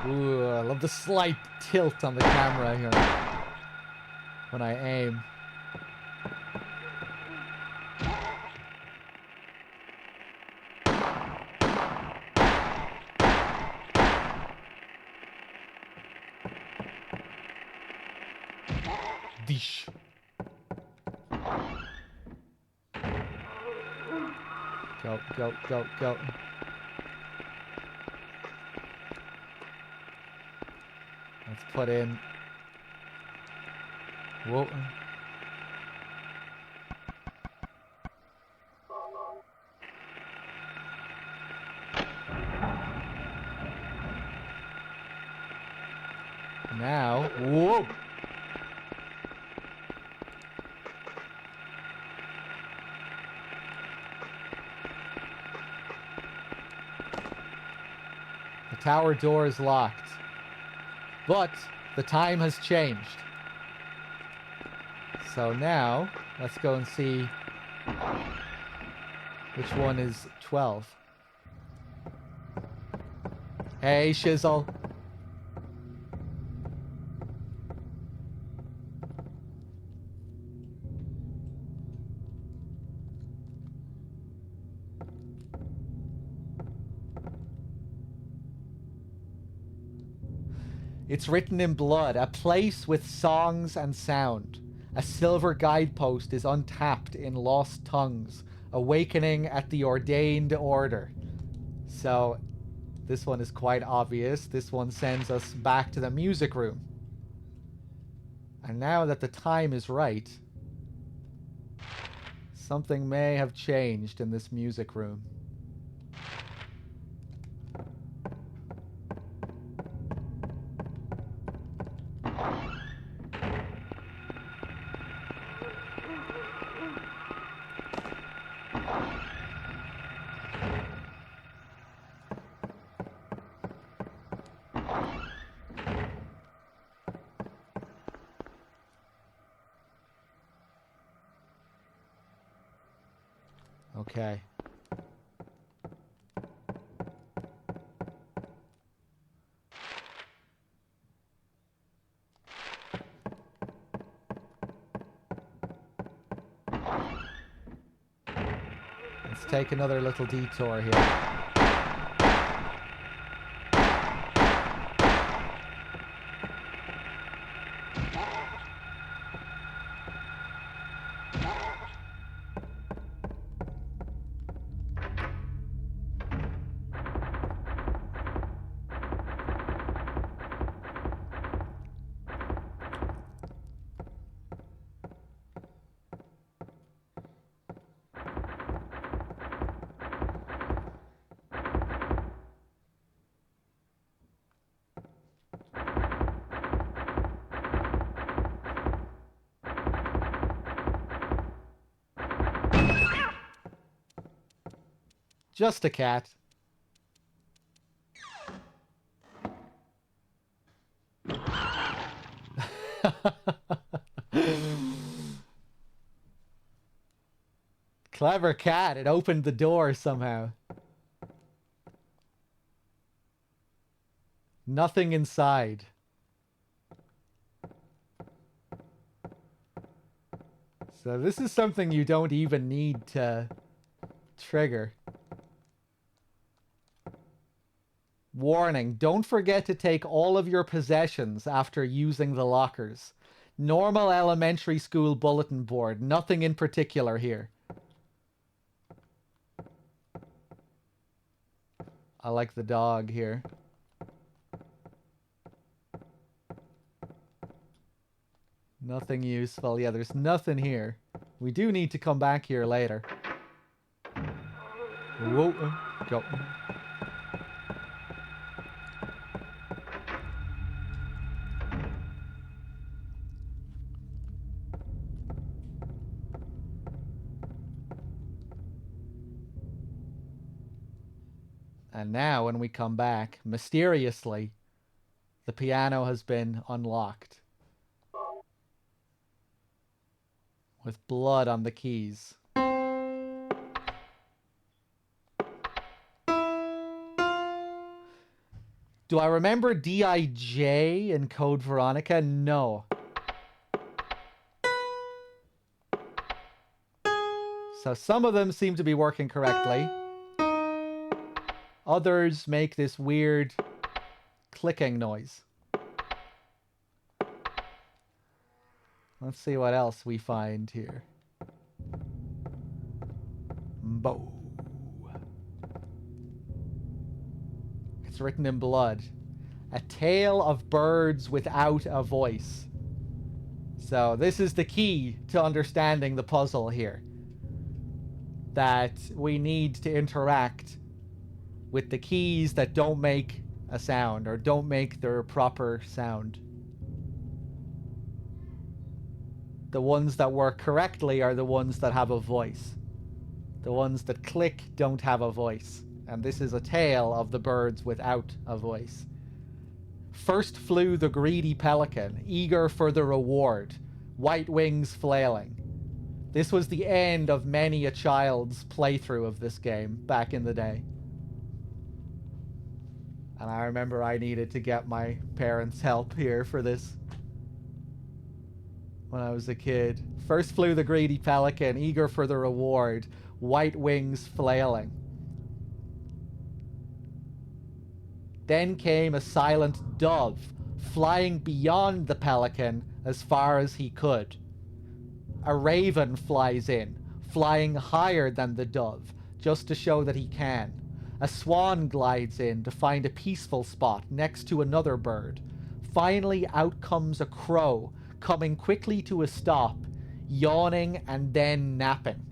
Speaker 2: Ooh, I love the slight tilt on the camera here when I aim. Dish. Go, go, go, go. Let's put in. Whoa. Now, whoa. The tower door is locked. But the time has changed. So now, let's go and see which one is 12. Hey, Shizzle. It's written in blood, a place with songs and sound. A silver guidepost is untapped in lost tongues, awakening at the ordained order. So, this one is quite obvious. This one sends us back to the music room. And now that the time is right, something may have changed in this music room. Okay. Let's take another little detour here. Just a cat. Clever cat. It opened the door somehow. Nothing inside. So this is something you don't even need to trigger. Warning, don't forget to take all of your possessions after using the lockers. Normal elementary school bulletin board, nothing in particular here. I like the dog here. Nothing useful. Yeah, there's nothing here. We do need to come back here later. Whoa, go. And now, when we come back, mysteriously, the piano has been unlocked. With blood on the keys. Do I remember D.I.J. in Code Veronica? No. So some of them seem to be working correctly. Others make this weird clicking noise. Let's see what else we find here. Bo. It's written in blood. A tale of birds without a voice. So this is the key to understanding the puzzle here. That we need to interact with the keys that don't make a sound or don't make their proper sound. The ones that work correctly are the ones that have a voice. The ones that click don't have a voice. And this is a tale of the birds without a voice. First flew the greedy pelican, eager for the reward, white wings flailing. This was the end of many a child's playthrough of this game back in the day. And I remember I needed to get my parents' help here for this. When I was a kid. First flew the greedy pelican, eager for the reward, white wings flailing. Then came a silent dove, flying beyond the pelican as far as he could. A raven flies in, flying higher than the dove, just to show that he can. A swan glides in to find a peaceful spot next to another bird. Finally, out comes a crow, coming quickly to a stop, yawning and then napping.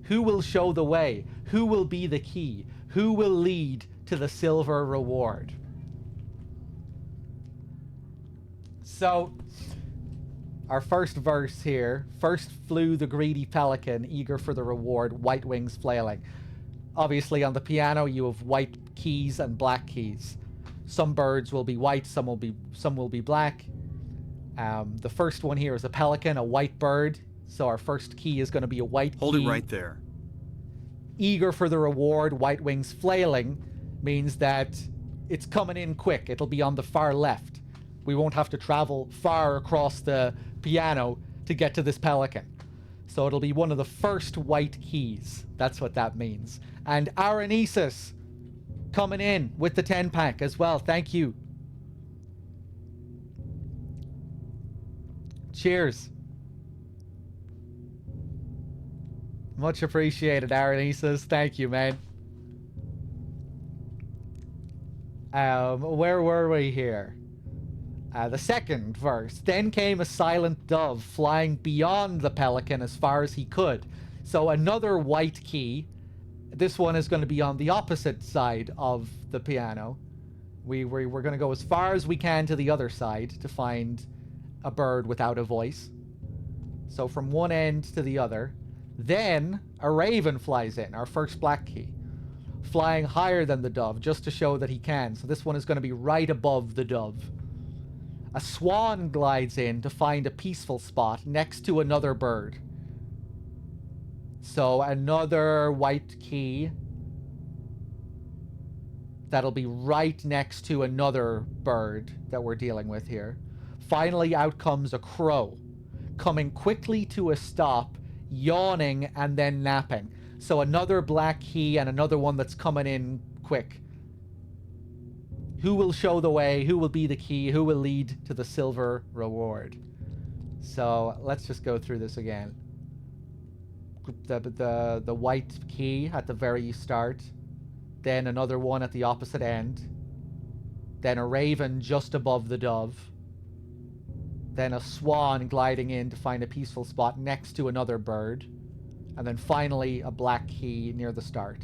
Speaker 2: Who will show the way? Who will be the key? Who will lead to the silver reward? So, our first verse here. First flew the greedy pelican, eager for the reward, white wings flailing. Obviously, on the piano, you have white keys and black keys. Some birds will be white, some will be black. The first one here is a pelican, a white bird. So our first key is going to be a white key.
Speaker 1: Hold it right there.
Speaker 2: eager for the reward, white wings flailing, means that it's coming in quick. It'll be on the far left. We won't have to travel far across the piano to get to this pelican. So it'll be one of the first white keys. That's what that means. And Aranesis coming in with the 10-pack as well. Thank you. Cheers. Much appreciated, Aranesis. Thank you, man. Where were we here? The second verse. Then came a silent dove flying beyond the pelican as far as he could. So another white key. This one is going to be on the opposite side of the piano. We're going to go as far as we can to the other side to find a bird without a voice. So from one end to the other. Then a raven flies in, our first black key, flying higher than the dove just to show that he can. So this one is going to be right above the dove. A swan glides in to find a peaceful spot next to another bird. So another white key that'll be right next to another bird that we're dealing with here. Finally, out comes a crow, coming quickly to a stop, yawning and then napping. So another black key and another one that's coming in quick. Who will show the way? Who will be the key? Who will lead to the silver reward? So let's just go through this again. The white key at the very start. Then another one at the opposite end. Then a raven just above the dove. Then a swan gliding in to find a peaceful spot next to another bird. And then finally a black key near the start.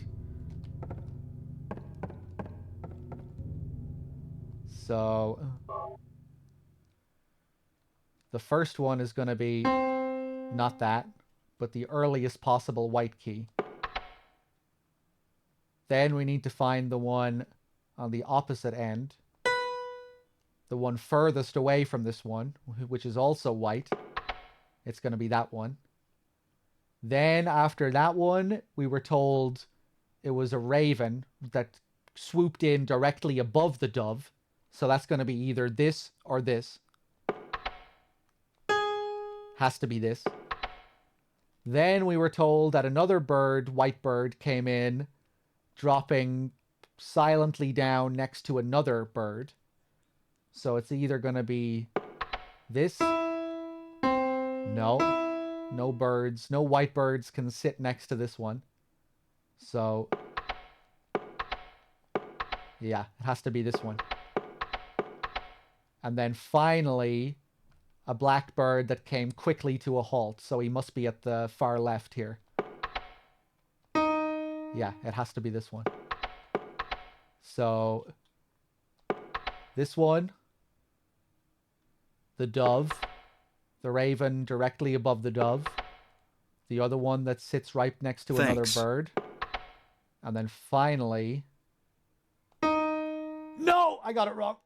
Speaker 2: So the first one is going to be not that, but the earliest possible white key. Then we need to find the one on the opposite end. The one furthest away from this one, which is also white. It's going to be that one. Then after that one, we were told it was a raven that swooped in directly above the dove. So that's going to be either this or this. Has to be this. Then we were told that another bird, white bird, came in, dropping silently down next to another bird. So it's either going to be this. No. No birds. No white birds can sit next to this one. So yeah, it has to be this one. And then finally, a black bird that came quickly to a halt. So he must be at the far left here. Yeah, it has to be this one. So this one, the dove, the raven directly above the dove, the other one that sits right next to another bird, and then finally... No! I got it wrong!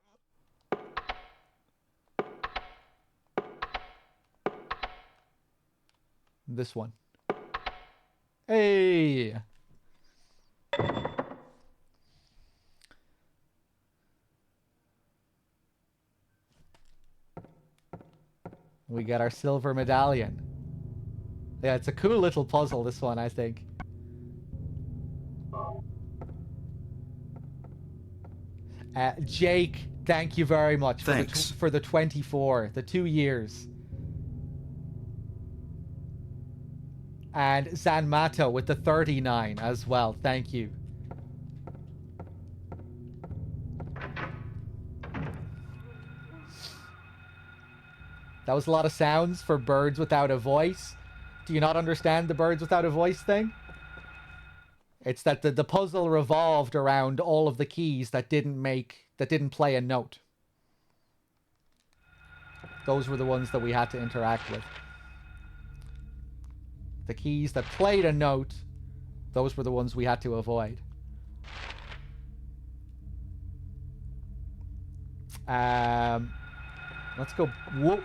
Speaker 2: This one. Hey! We got our silver medallion. Yeah, it's a cool little puzzle, this one, I think. Jake, thank you very much for the 24, the 2 years. And Zanmato with the 39 as well. Thank you. That was a lot of sounds for birds without a voice. Do you not understand the birds without a voice thing? It's that the puzzle revolved around all of the keys that didn't play a note. Those were the ones that we had to interact with. The keys that played a note, those were the ones we had to avoid. Let's go. Whoa.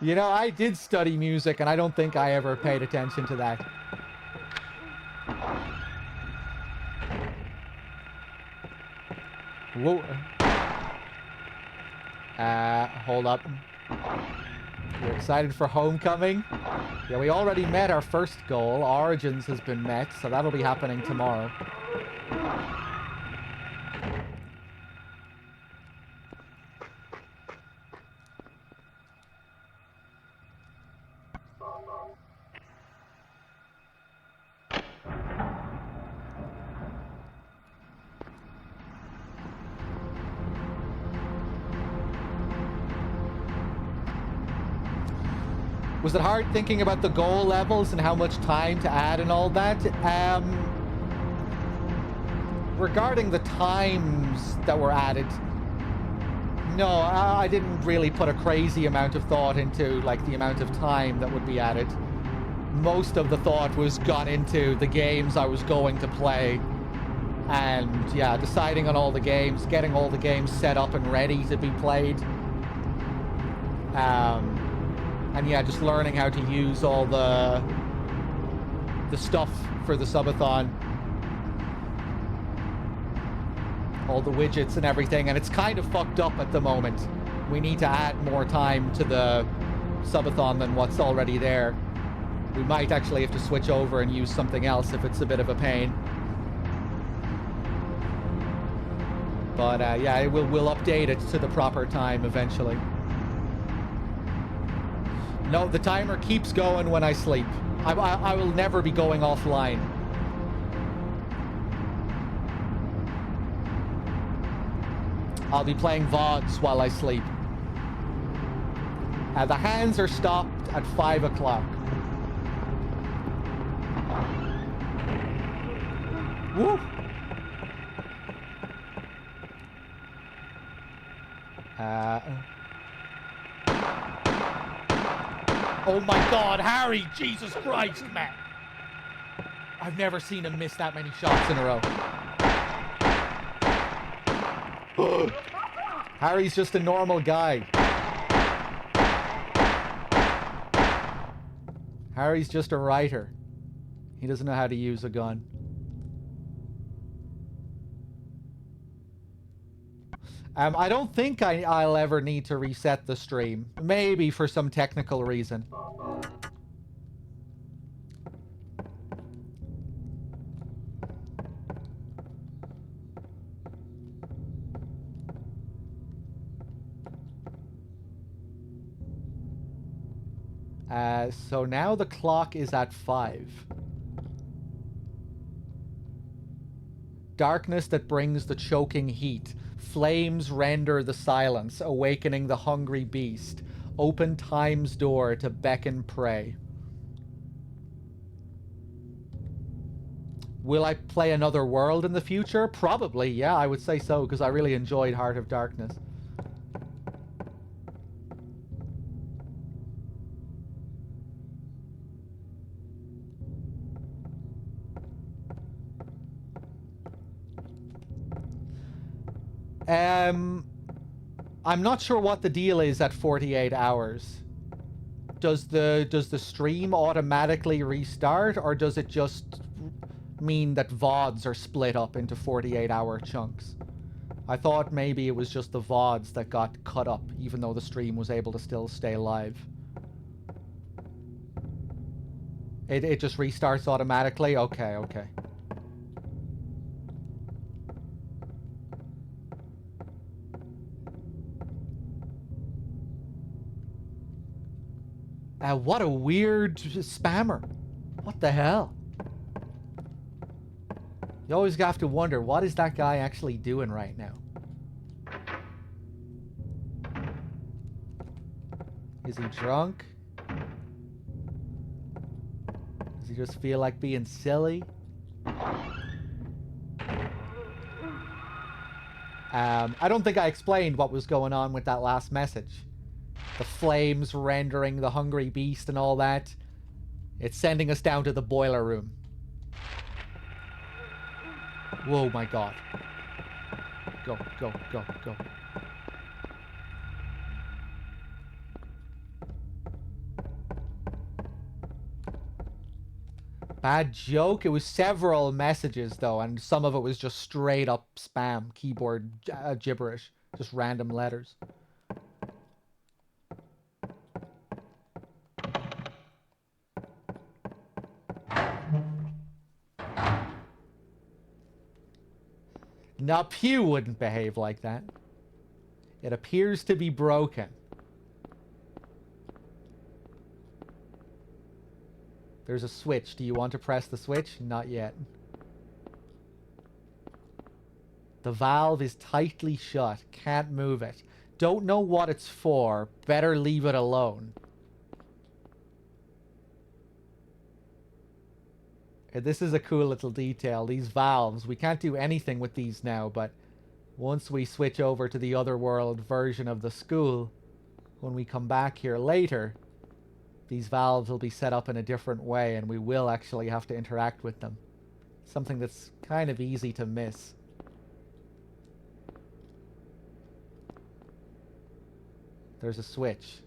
Speaker 2: You know, I did study music, and I don't think I ever paid attention to that. Whoa. Hold up. You're excited for Homecoming? Yeah, we already met our first goal. Origins has been met, so that'll be happening tomorrow. Was it hard thinking about the goal levels and how much time to add and all that? Regarding the times that were added, no, I didn't really put a crazy amount of thought into like the amount of time that would be added. Most of the thought was gone into the games I was going to play, and yeah, deciding on all the games, getting all the games set up and ready to be played. And yeah, just learning how to use all the stuff for the Subathon. All the widgets and everything, and it's kind of fucked up at the moment. We need to add more time to the Subathon than what's already there. We might actually have to switch over and use something else if it's a bit of a pain. But yeah, we'll update it to the proper time eventually. No, the timer keeps going when I sleep. I will never be going offline. I'll be playing VODs while I sleep. The hands are stopped at 5 o'clock. Woo! Oh my God, Harry! Jesus Christ, man! I've never seen him miss that many shots in a row. Harry's just a normal guy. Harry's just a writer. He doesn't know how to use a gun. I don't think I'll ever need to reset the stream. Maybe for some technical reason. So now the clock is at 5. Darkness that brings the choking heat. Flames render the silence, awakening the hungry beast. Open time's door to beckon prey. Will I play another world in the future? Probably, yeah, I would say so, because I really enjoyed Heart of Darkness. I'm not sure what the deal is at 48 hours. Does the stream automatically restart, or does it just mean that VODs are split up into 48-hour chunks? I thought maybe it was just the VODs that got cut up, even though the stream was able to still stay live. It just restarts automatically? Okay, okay. What a weird spammer. What the hell? You always have to wonder, what is that guy actually doing right now? Is he drunk? Does he just feel like being silly? I don't think I explained what was going on with that last message. The flames rendering the hungry beast and all that. It's sending us down to the boiler room. Whoa, my God. Go, go, go, go. Bad joke? It was several messages, though, and some of it was just straight up spam, keyboard gibberish. Just random letters. Now, Pew wouldn't behave like that. It appears to be broken. There's a switch. Do you want to press the switch? Not yet. The valve is tightly shut. Can't move it. Don't know what it's for. Better leave it alone. This is a cool little detail. These valves, we can't do anything with these now, but once we switch over to the otherworld version of the school, when we come back here later, these valves will be set up in a different way and we will actually have to interact with them. Something that's kind of easy to miss. There's a switch.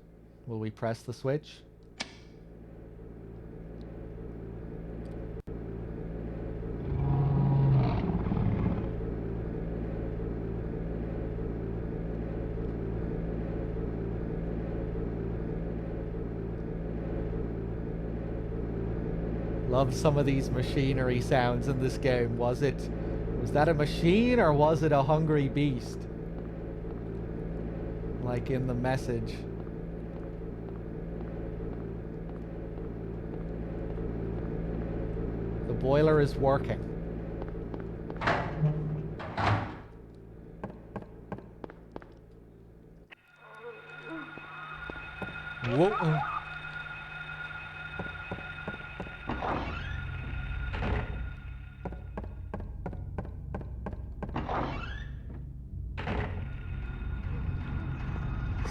Speaker 2: Will we press the switch? Love some of these machinery sounds in this game. Was that a machine or was it a hungry beast? Like in the message. The boiler is working. Whoa.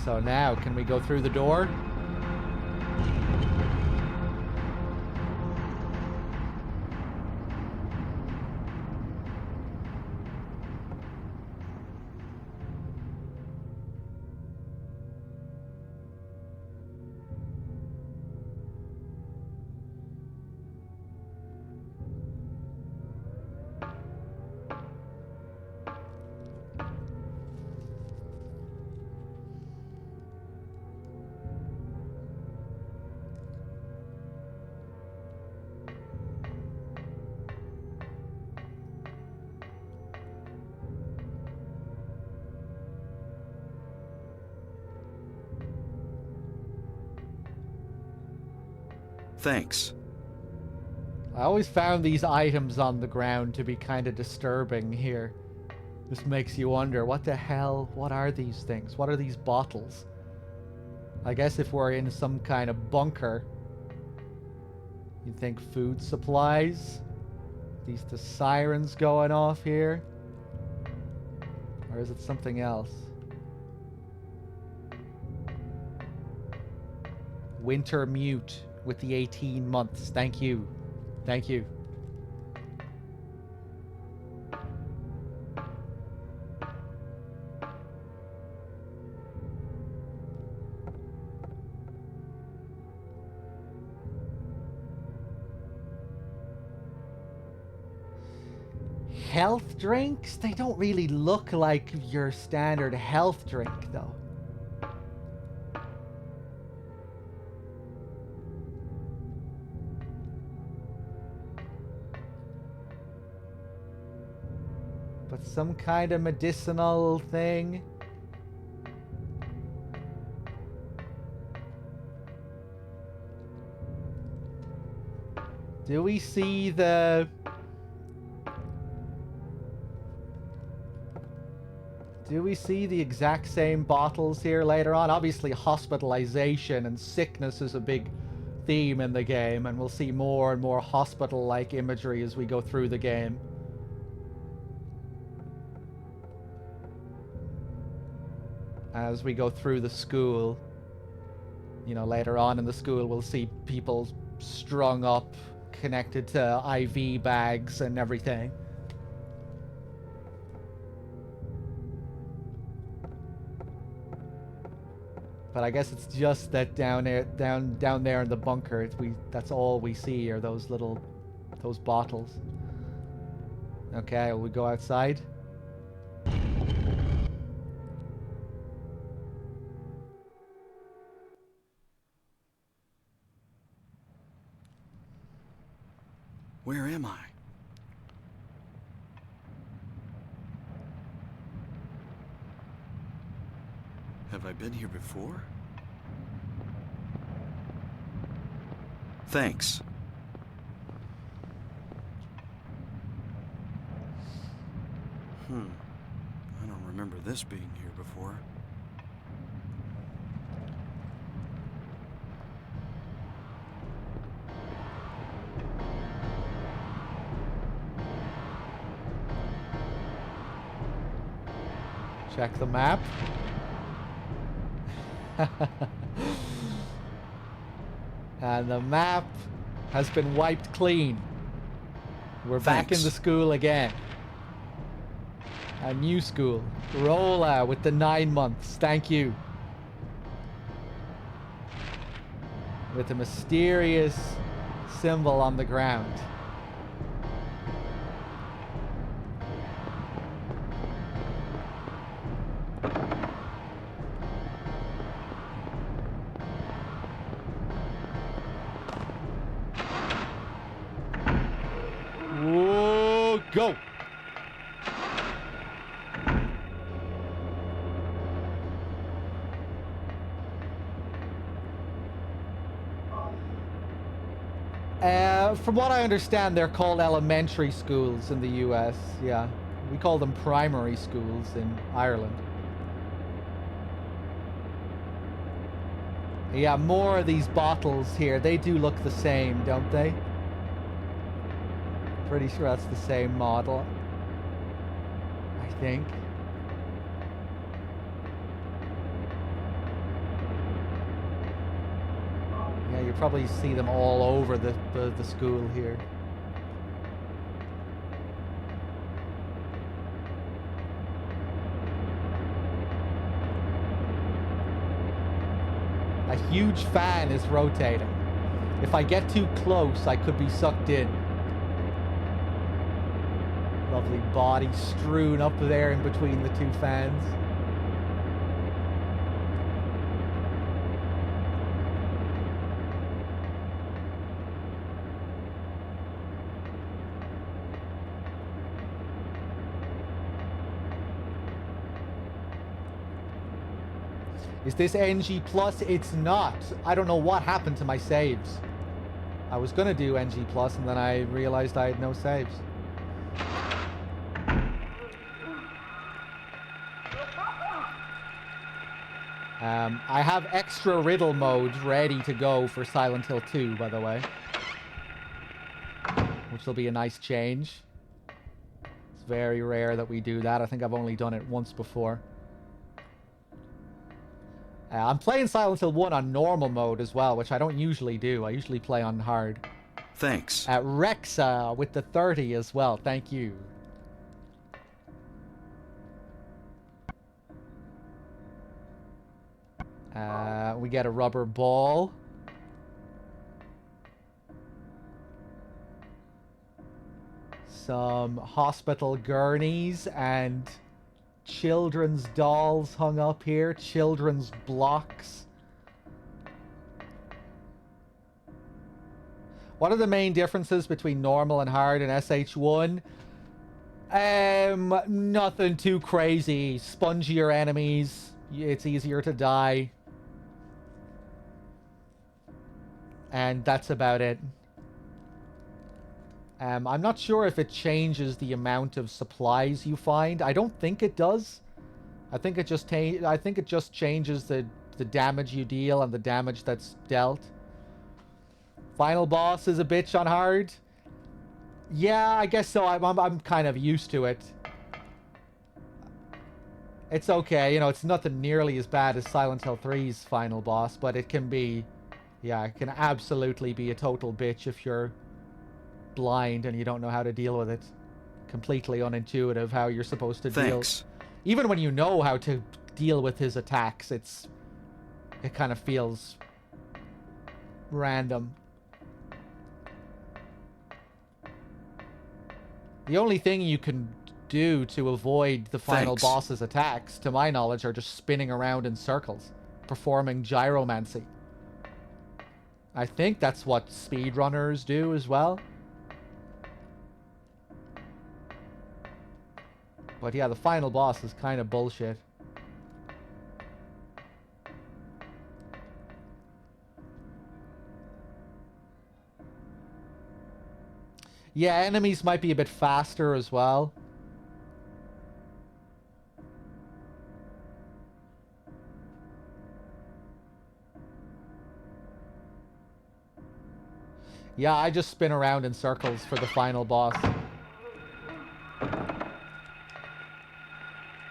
Speaker 2: So now, can we go through the door?
Speaker 1: Thanks.
Speaker 2: I always found these items on the ground to be kind of disturbing here. This makes you wonder, what the hell? What are these things? What are these bottles? I guess if we're in some kind of bunker, you'd think food supplies? These the sirens going off here? Or is it something else? Winter mute with the 18 months. Thank you. Thank you. Health drinks? They don't really look like your standard health drink, though. But some kind of medicinal thing. Do we see the... Do we see the exact same bottles here later on? Obviously, hospitalization and sickness is a big theme in the game, and we'll see more and more hospital-like imagery as we go through the game. As we go through the school, you know, later on in the school, we'll see people strung up, connected to IV bags and everything. But I guess it's just that down there in the bunker, that's all we see are those little Those bottles. Okay, will we go outside?
Speaker 1: Where am I? Have I been here before? Thanks. I don't remember this being here before.
Speaker 2: Check the map. And the map has been wiped clean. We're back in the school again. A new school. Rolla with the 9 months. Thank you. With a mysterious symbol on the ground. Whoa, go! From what I understand, they're called elementary schools in the US. Yeah, we call them primary schools in Ireland. Yeah, more of these bottles here. They do look the same, don't they? Pretty sure that's the same model. I think. Yeah, you probably see them all over the school here. A huge fan is rotating. If I get too close, I could be sucked in. Lovely body strewn up there in between the two fans. Is this NG Plus? It's not. I don't know what happened to my saves. I was gonna do NG Plus and then I realized I had no saves. I have extra riddle modes ready to go for Silent Hill 2, by the way. Which will be a nice change. It's very rare that we do that. I think I've only done it once before. I'm playing Silent Hill 1 on normal mode as well, which I don't usually do. I usually play on hard.
Speaker 1: Thanks.
Speaker 2: Rexa with the 30 as well. Thank you. We get a rubber ball. Some hospital gurneys and children's dolls hung up here. Children's blocks. What are the main differences between normal and hard in SH1? Nothing too crazy. Spongier enemies. It's easier to die. And that's about it. I'm not sure if it changes the amount of supplies you find. I don't think it does. I think it just changes the damage you deal and the damage that's dealt. Final boss is a bitch on hard. Yeah, I guess so. I'm kind of used to it. It's okay, you know, it's nothing nearly as bad as Silent Hill 3's final boss, but it can be, yeah, it can absolutely be a total bitch if you're blind and you don't know how to deal with it. Completely unintuitive how you're supposed to deal.
Speaker 1: Thanks.
Speaker 2: Even when you know how to deal with his attacks, it kind of feels The only thing you can do to avoid the final
Speaker 1: Thanks.
Speaker 2: boss's attacks, to my knowledge, are just spinning around in circles, performing gyromancy. I think that's what speedrunners do as well. But yeah, the final boss is kind of bullshit. Yeah, enemies might be a bit faster as well. Yeah, I just spin around in circles for the final boss.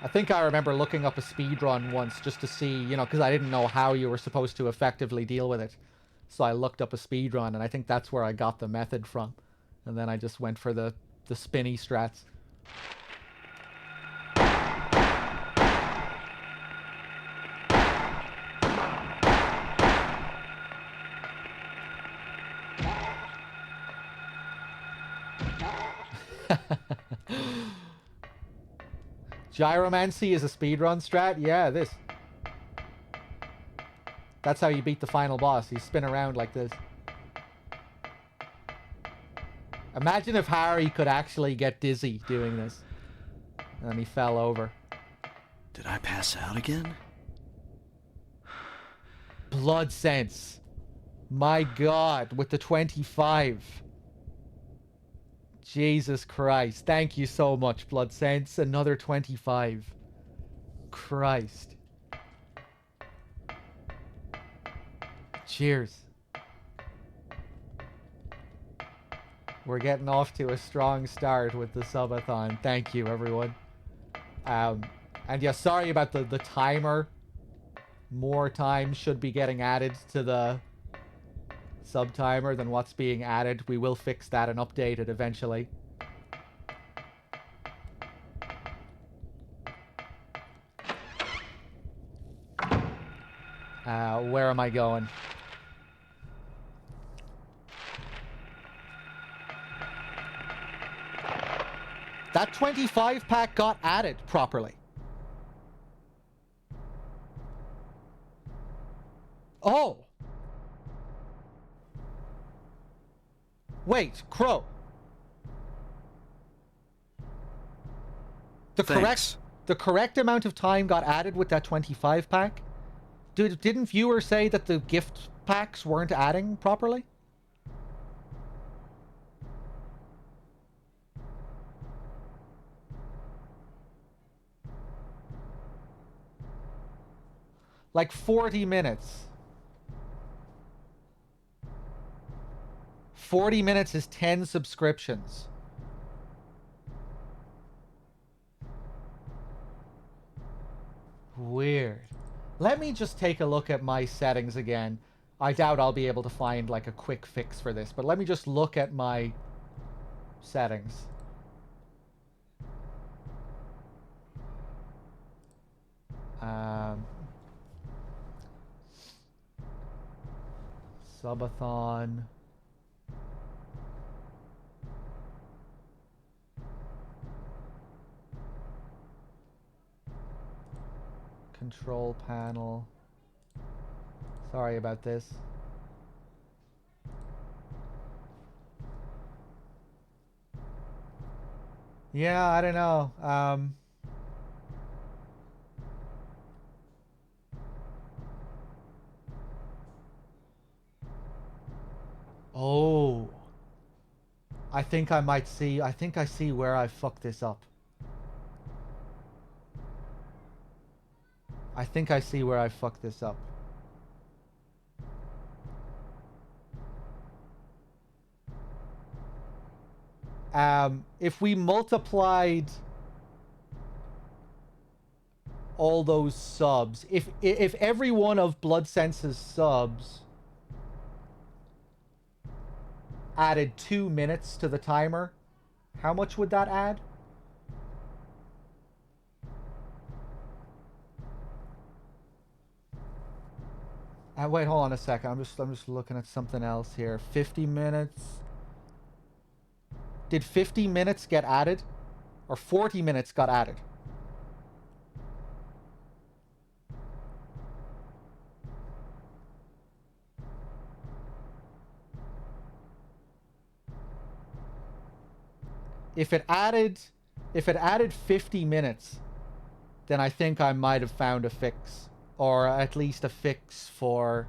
Speaker 2: I think I remember looking up a speedrun once just to see, you know, because I didn't know how you were supposed to effectively deal with it. So I looked up a speedrun, and I think that's where I got the method from. And then I just went for the spinny strats. Gyromancy is a speedrun strat? Yeah, this. That's how you beat the final boss. You spin around like this. Imagine if Harry could actually get dizzy doing this. And he fell over.
Speaker 1: Did I pass out again?
Speaker 2: Blood sense. My God, with the 25. Jesus Christ. Thank you so much, Blood Sense. Another 25. Christ. Cheers. We're getting off to a strong start with the subathon. Thank you, everyone. And yeah, sorry about the timer. More time should be getting added to the sub timer than what's being added. We will fix that and update it eventually. Where am I going? That 25 pack got added properly. Oh! Wait, Crow.
Speaker 1: Thanks.
Speaker 2: The correct amount of time got added with that 25 pack? Didn't viewers say that the gift packs weren't adding properly? Like 40 minutes. 40 minutes is 10 subscriptions. Weird. Let me just take a look at my settings again. I doubt I'll be able to find like a quick fix for this, but let me just look at my settings. Subathon. Control panel. Sorry about this. Yeah, I don't know. Oh. I think I see where I fucked this up. I think I see where I fucked this up. If we multiplied all those subs, if every one of Blood Sense's subs added 2 minutes to the timer, how much would that add? Wait, hold on a second. I'm just looking at something else here. 50 minutes Did 50 minutes get added? Or 40 minutes got added? If it added 50 minutes, then I think I might have found a fix. Or at least a fix for...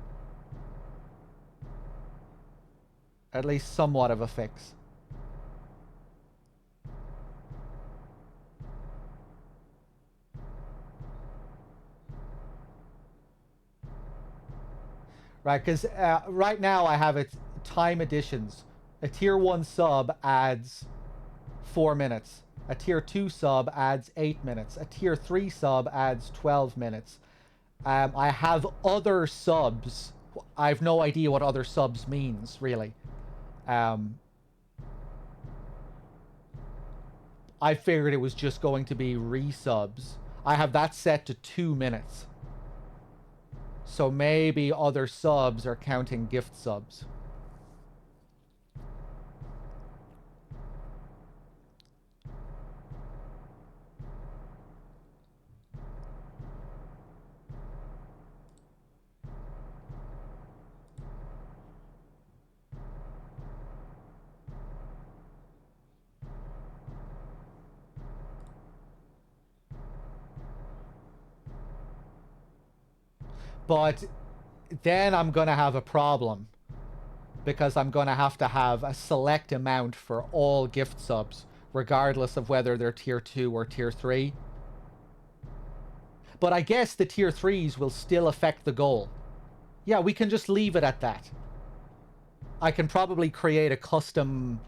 Speaker 2: At least somewhat of a fix. Right, because right now I have it time additions. A tier 1 sub adds 4 minutes. A tier 2 sub adds 8 minutes. A tier 3 sub adds 12 minutes. I have other subs. I have no idea what other subs means, really. I figured it was just going to be resubs. I have that set to 2 minutes. So maybe other subs are counting gift subs. But then I'm going to have a problem. Because I'm going to have a select amount for all gift subs. Regardless of whether they're tier 2 or tier 3. But I guess the tier 3s will still affect the goal. Yeah, we can just leave it at that. I can probably create a custom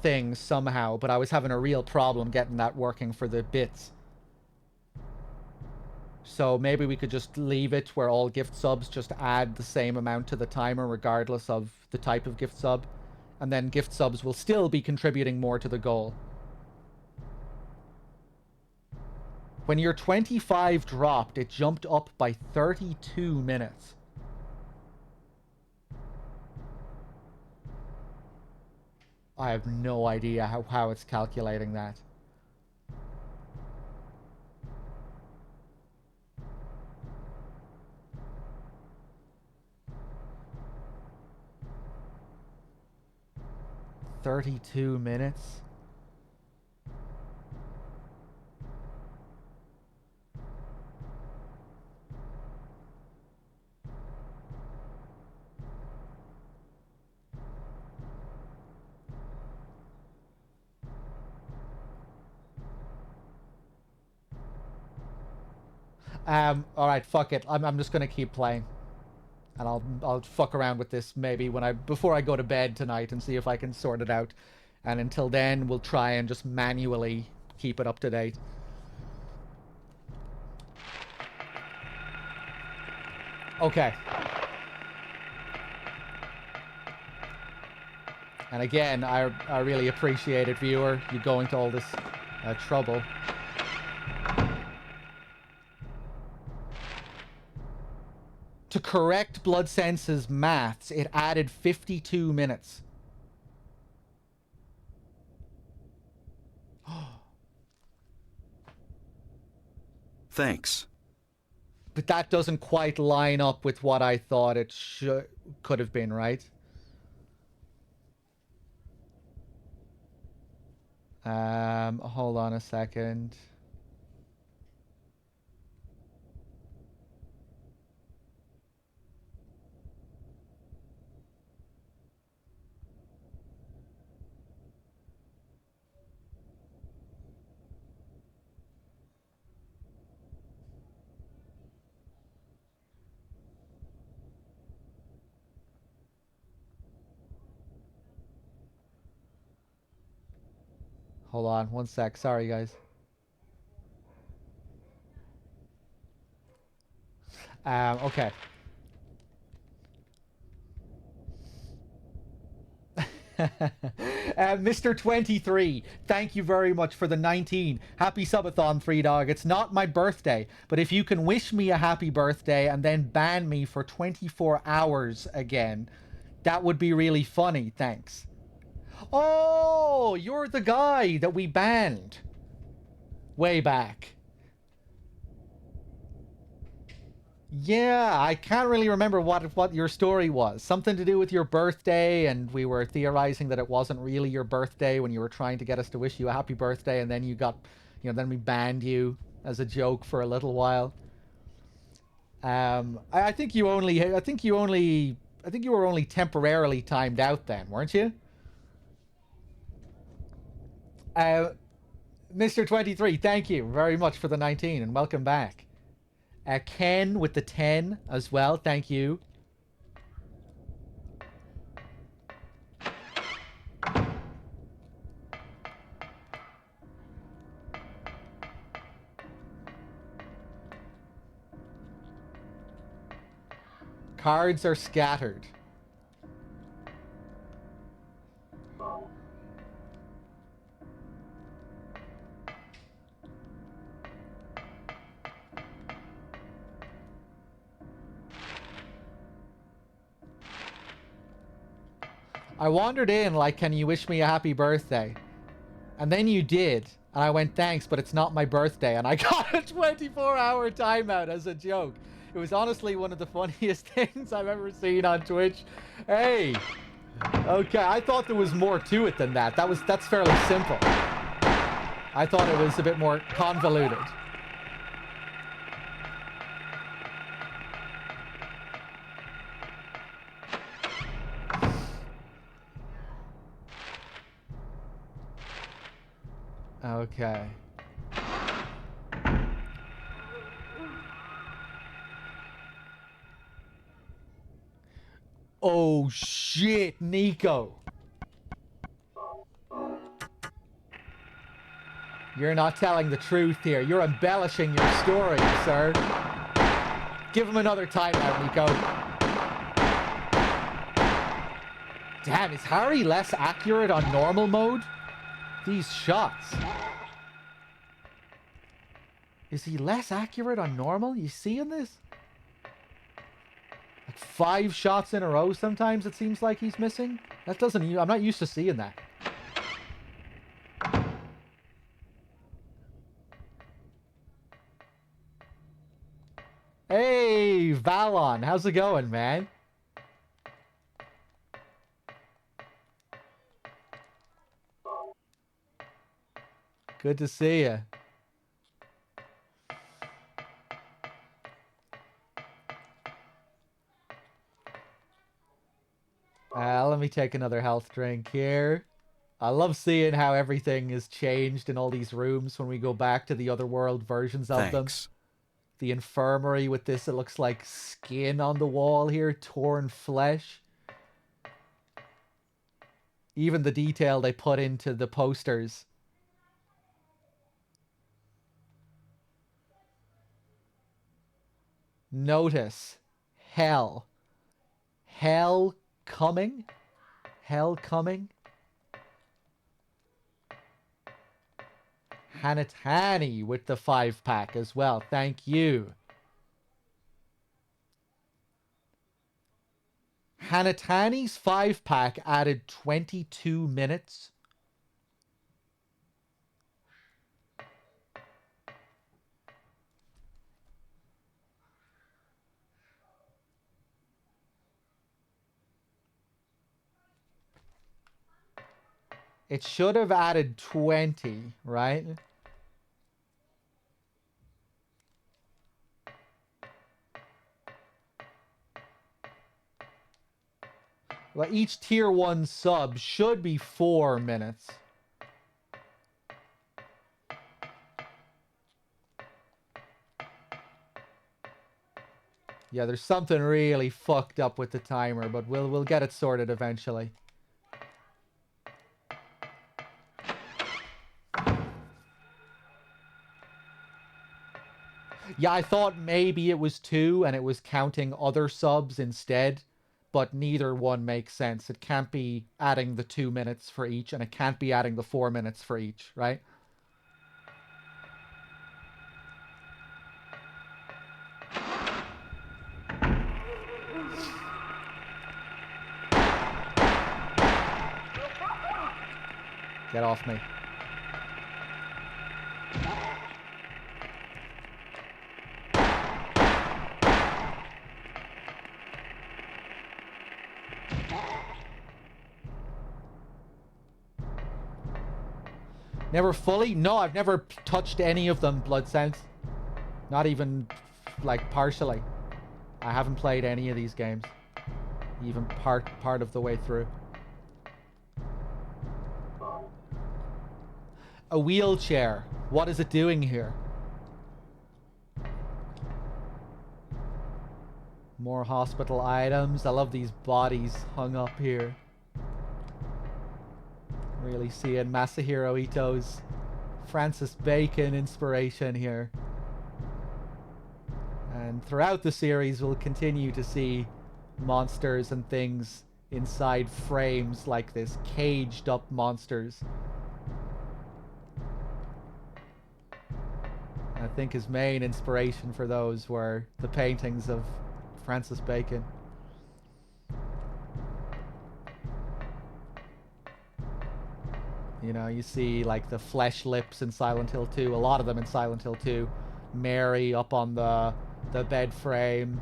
Speaker 2: thing somehow. But I was having a real problem getting that working for the bits. So maybe we could just leave it where all gift subs just add the same amount to the timer regardless of the type of gift sub. And then gift subs will still be contributing more to the goal. When your 25 dropped, it jumped up by 32 minutes. I have no idea how it's calculating that. $32 minutes. All right, fuck it. I'm just gonna keep playing, and I'll fuck around with this maybe before I go to bed tonight and see if I can sort it out. And until then, we'll try and just manually keep it up to date. Okay. And again, I really appreciate it, viewer, you going to all this trouble. To correct Blood Sense's maths, it added 52 minutes.
Speaker 1: Thanks.
Speaker 2: But that doesn't quite line up with what I thought it could have been, right? Hold on a second. Hold on, one sec. Sorry, guys. Okay. Mr. 23, thank you very much for the 19. Happy Subathon, Threedogg. It's not my birthday, but if you can wish me a happy birthday and then ban me for 24 hours again, that would be really funny. Thanks. Oh, you're the guy that we banned way back. Yeah, I can't really remember what your story was. Something to do with your birthday, and we were theorizing that it wasn't really your birthday when you were trying to get us to wish you a happy birthday, and then you got, then we banned you as a joke for a little while. I think you were only temporarily timed out then, weren't you? Mr. 23, thank you very much for the 19 and welcome back. Ken with the 10 as well, thank you. Cards are scattered. I wandered in like, can you wish me a happy birthday? And then you did. And I went, thanks, but it's not my birthday. And I got a 24-hour timeout as a joke. It was honestly one of the funniest things I've ever seen on Twitch. Hey. Okay, I thought there was more to it than that. That's fairly simple. I thought it was a bit more convoluted. Okay. Oh shit, Nico. You're not telling the truth here. You're embellishing your story, sir. Give him another timeout, Nico. Damn, is Harry less accurate on normal mode? These shots. Is he less accurate on normal? You seeing this? Like 5 shots in a row sometimes it seems like he's missing. That doesn't... I'm not used to seeing that. Hey, Valon. How's it going, man? Good to see you. Let me take another health drink here. I love seeing how everything is changed in all these rooms when we go back to the otherworld versions of them. The infirmary with this, it looks like skin on the wall here, torn flesh. Even the detail they put into the posters. Notice. Hell. Hell coming. Hell coming. Hanatani with the 5-pack as well. Thank you. Hanatani's 5-pack added 22 minutes. It should have added 20, right? Well, each tier 1 sub should be 4 minutes. Yeah, there's something really fucked up with the timer, but we'll get it sorted eventually. Yeah, I thought maybe it was 2 and it was counting other subs instead, but neither one makes sense. It can't be adding the 2 minutes for each, and it can't be adding the 4 minutes for each, right? Get off me. Never fully? No, I've never touched any of them, Blood Sense. Not even, like, partially. I haven't played any of these games. Even part of the way through. A wheelchair. What is it doing here? More hospital items. I love these bodies hung up here. Really seeing Masahiro Ito's Francis Bacon inspiration here. And throughout the series, we'll continue to see monsters and things inside frames like this, caged up monsters. I think his main inspiration for those were the paintings of Francis Bacon. You know, you see like the flesh lips in Silent Hill 2, a lot of them in Silent Hill 2. Mary up on the bed frame.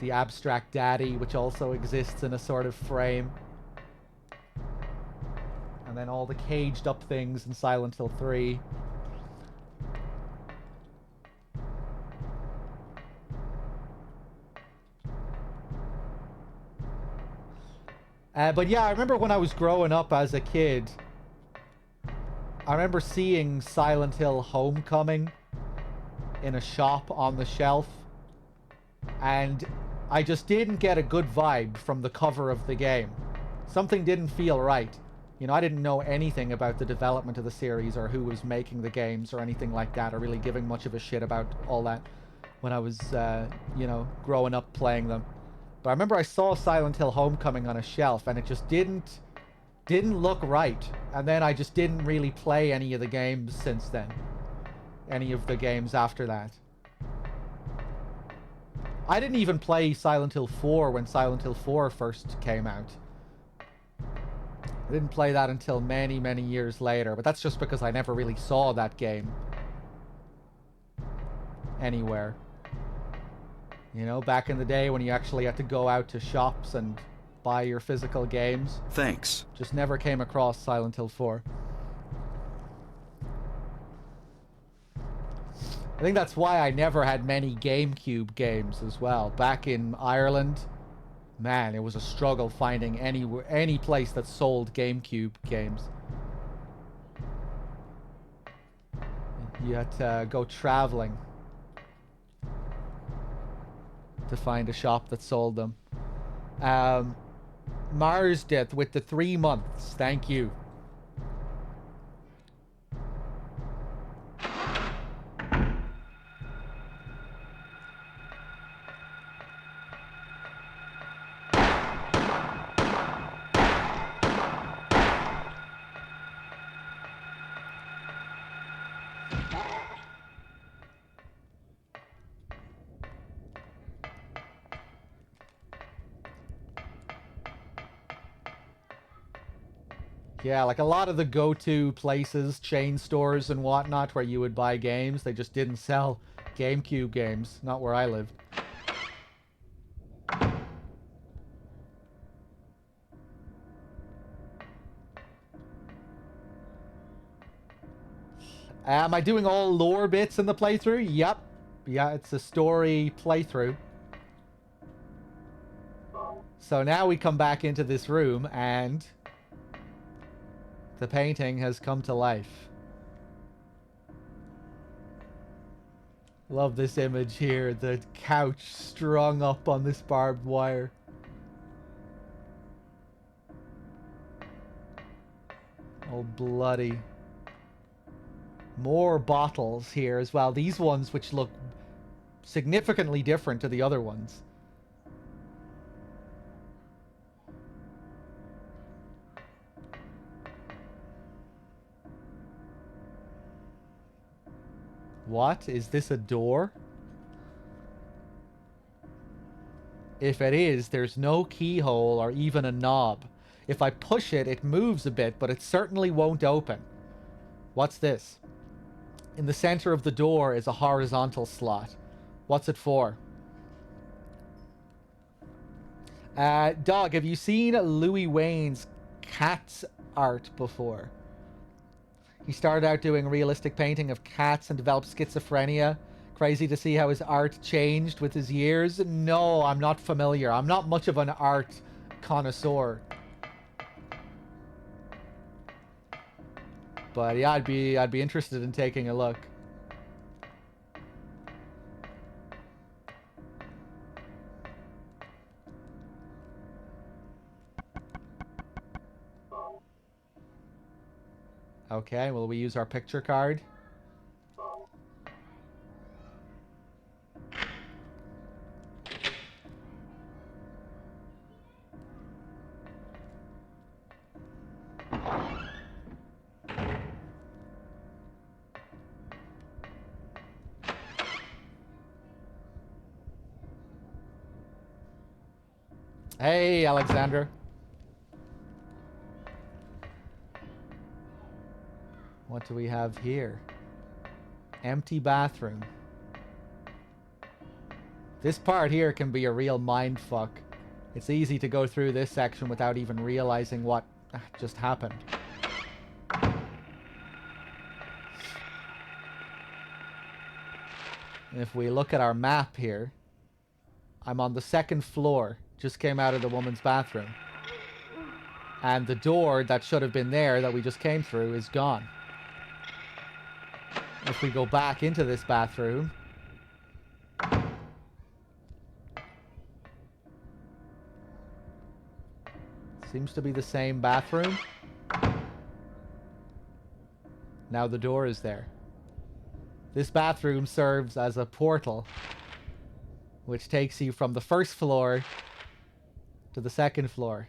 Speaker 2: The abstract daddy, which also exists in a sort of frame. And then all the caged up things in Silent Hill 3. But yeah, I remember when I was growing up as a kid, I remember seeing Silent Hill Homecoming in a shop on the shelf, and I just didn't get a good vibe from the cover of the game. Something didn't feel right. You know, I didn't know anything about the development of the series or who was making the games or anything like that, or really giving much of a shit about all that when I was, you know, growing up playing them. But I remember I saw Silent Hill Homecoming on a shelf, and it just didn't look right. And then I just didn't really play any of the games since then. Any of the games after that. I didn't even play Silent Hill 4 when Silent Hill 4 first came out. I didn't play that until many, many years later, but that's just because I never really saw that game anywhere. You know, back in the day when you actually had to go out to shops and buy your physical games.
Speaker 1: Thanks.
Speaker 2: Just never came across Silent Hill 4. I think that's why I never had many GameCube games as well. Back in Ireland, man, it was a struggle finding any place that sold GameCube games. You had to go traveling to find a shop that sold them. Mars Death with the 3 months. Thank you. Yeah, like a lot of the go-to places, chain stores and whatnot, where you would buy games, they just didn't sell GameCube games. Not where I lived. Am I doing all lore bits in the playthrough? Yep. Yeah, it's a story playthrough. So now we come back into this room and the painting has come to life. Love this image here. The couch strung up on this barbed wire. All bloody. More bottles here as well. These ones which look significantly different to the other ones. What? Is this a door? If it is, there's no keyhole or even a knob. If I push it, it moves a bit, but it certainly won't open. What's this? In the center of the door is a horizontal slot. What's it for? Dog, have you seen Louis Wayne's cats art before? He started out doing realistic painting of cats and developed schizophrenia. Crazy to see how his art changed with his years. No, I'm not familiar. I'm not much of an art connoisseur. But yeah, I'd be interested in taking a look. Okay, will we use our picture card? Hey, Alexander. What do we have here? Empty bathroom. This part here can be a real mindfuck. It's easy to go through this section without even realizing what just happened. If we look at our map here, I'm on the second floor. Just came out of the woman's bathroom. And the door that should have been there that we just came through is gone. If we go back into this bathroom, seems to be the same bathroom. Now the door is there. This bathroom serves as a portal, which takes you from the first floor to the second floor.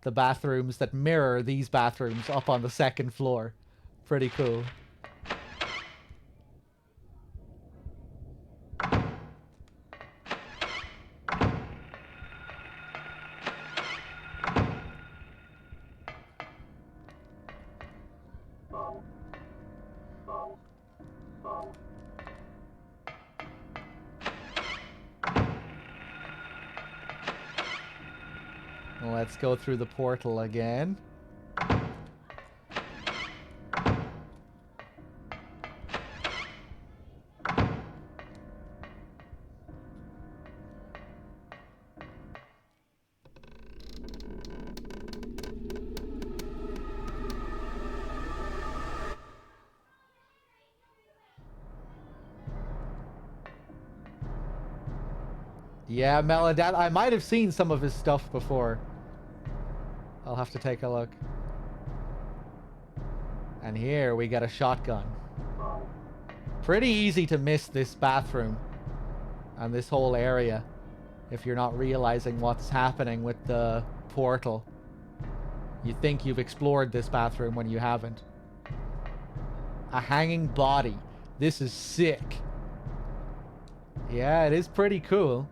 Speaker 2: The bathrooms that mirror these bathrooms up on the second floor. Pretty cool. Let's go through the portal again. Yeah, Melodad, I might have seen some of his stuff before. I'll have to take a look. And here we get a shotgun. Pretty easy to miss this bathroom and this whole area if you're not realizing what's happening with the portal. You think you've explored this bathroom when you haven't. A hanging body. This is sick. Yeah, it is pretty cool.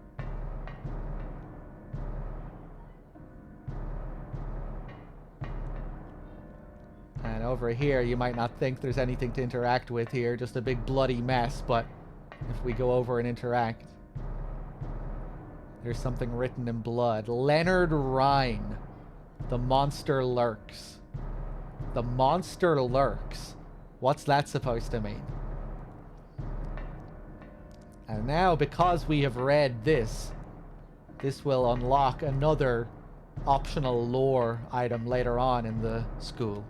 Speaker 2: And over here, you might not think there's anything to interact with here. Just a big bloody mess, but if we go over and interact, there's something written in blood. Leonard Rhine. The monster lurks. The monster lurks. What's that supposed to mean? And now, because we have read this, this will unlock another optional lore item later on in the school.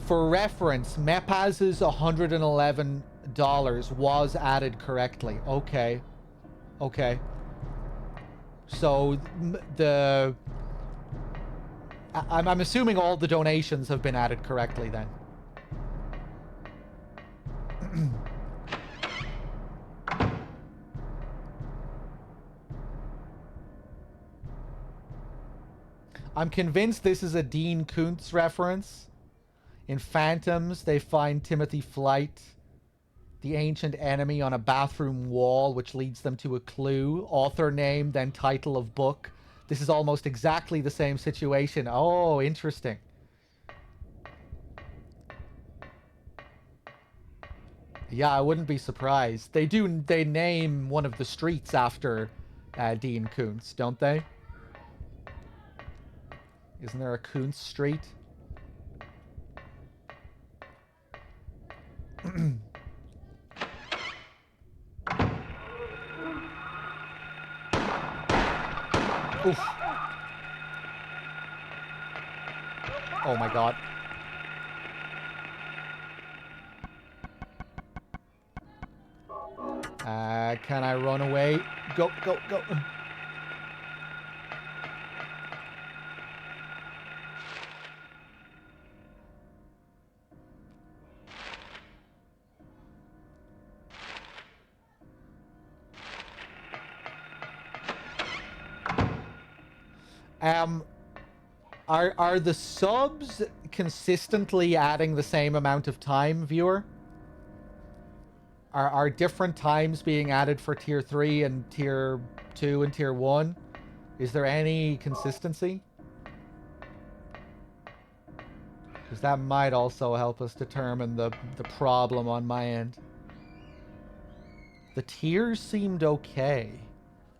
Speaker 2: For reference, Mepaz's $111 was added correctly. Okay. Okay. So, I'm assuming all the donations have been added correctly then. I'm convinced this is a Dean Koontz reference. In Phantoms, they find Timothy Flight The ancient enemy on a bathroom wall, which leads them to a clue. Author name, then title of book. This is almost exactly the same situation. Oh, interesting. Yeah, I wouldn't be surprised. They name one of the streets after Dean Koontz, don't they? Isn't there a Koontz Street? Oof. Oh my god. Can I run away? Go, go, go. Are the subs consistently adding the same amount of time, viewer? Are different times being added for tier 3 and tier 2 and tier 1? Is there any consistency? Because that might also help us determine the problem on my end. The tiers seemed okay.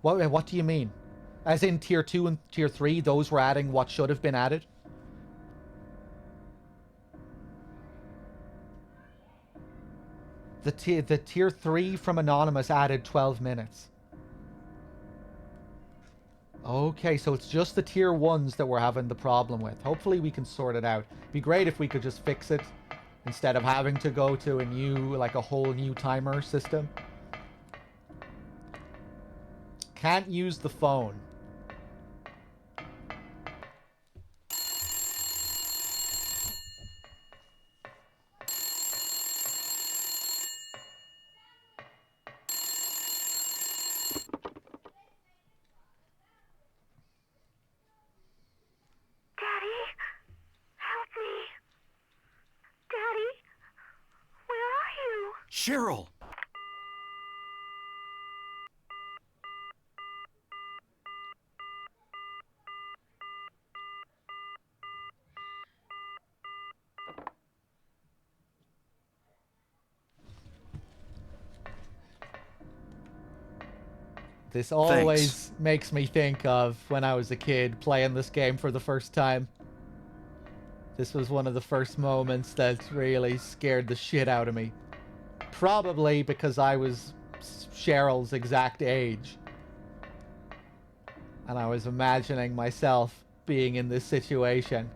Speaker 2: What do you mean? As in tier 2 and tier 3, those were adding what should have been added? The tier 3 from Anonymous added 12 minutes. Okay, so it's just the tier 1s that we're having the problem with. Hopefully we can sort it out. It'd be great if we could just fix it instead of having to go to a new, like a whole new timer system. Can't use the phone.
Speaker 1: Cheryl!
Speaker 2: This always makes me think of when I was a kid playing this game for the first time. This was one of the first moments that really scared the shit out of me. Probably because I was Cheryl's exact age. And I was imagining myself being in this situation.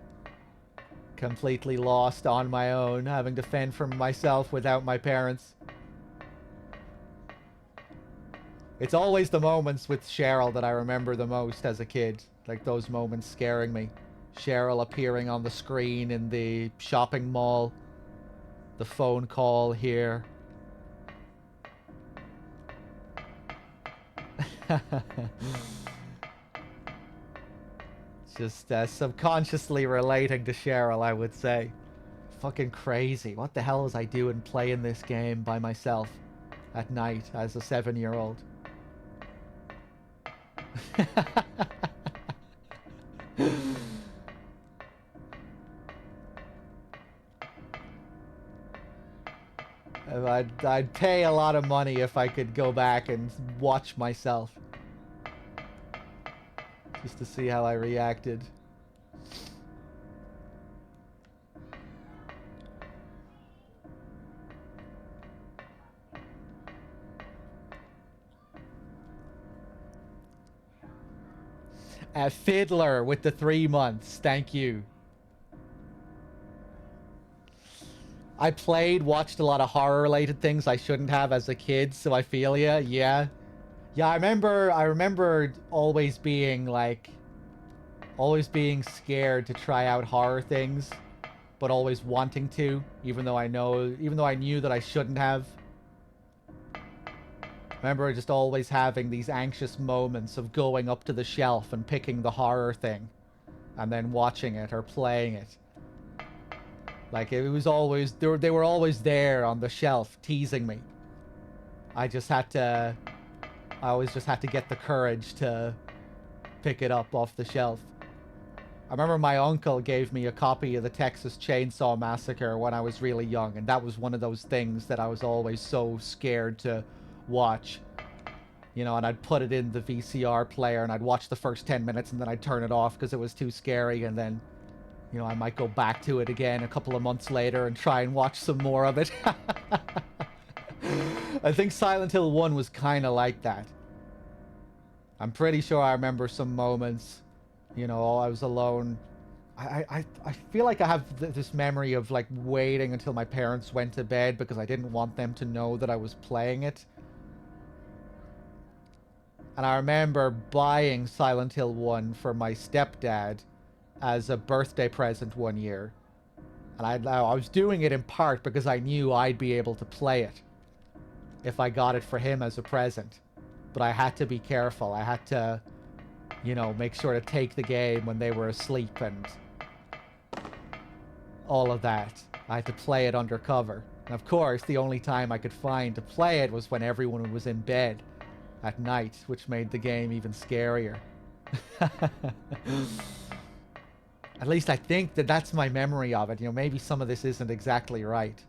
Speaker 2: Completely lost on my own, having to fend for myself without my parents. It's always the moments with Cheryl that I remember the most as a kid. Like those moments scaring me. Cheryl appearing on the screen in the shopping mall. The phone call here. Just subconsciously relating to Cheryl, I would say. Fucking crazy. What the hell was I doing playing this game by myself at night as a 7-year-old? I'd pay a lot of money if I could go back and watch myself. Just to see how I reacted. Fiddler with the 3 months. Thank you. I watched a lot of horror-related things I shouldn't have as a kid, so I feel ya. Yeah. Yeah, I remember always being scared to try out horror things, but always wanting to, even though I knew that I shouldn't have. I remember just always having these anxious moments of going up to the shelf and picking the horror thing, and then watching it or playing it. Like, it was always, they were always there on the shelf, teasing me. I just had to... I always just had to get the courage to pick it up off the shelf. I remember my uncle gave me a copy of the Texas Chainsaw Massacre when I was really young, and that was one of those things that I was always so scared to watch. You know, and I'd put it in the VCR player, and I'd watch the first 10 minutes, and then I'd turn it off because it was too scary, and then, you know, I might go back to it again a couple of months later and try and watch some more of it. I think Silent Hill 1 was kind of like that. I'm pretty sure I remember some moments, you know, I was alone. I feel like I have this memory of, like, waiting until my parents went to bed because I didn't want them to know that I was playing it. And I remember buying Silent Hill 1 for my stepdad as a birthday present one year. And I was doing it in part because I knew I'd be able to play it if I got it for him as a present. But I had to be careful. I had to, you know, make sure to take the game when they were asleep and all of that. I had to play it undercover. And of course, the only time I could find to play it was when everyone was in bed at night, which made the game even scarier. At least I think that that's my memory of it. You know, maybe some of this isn't exactly right,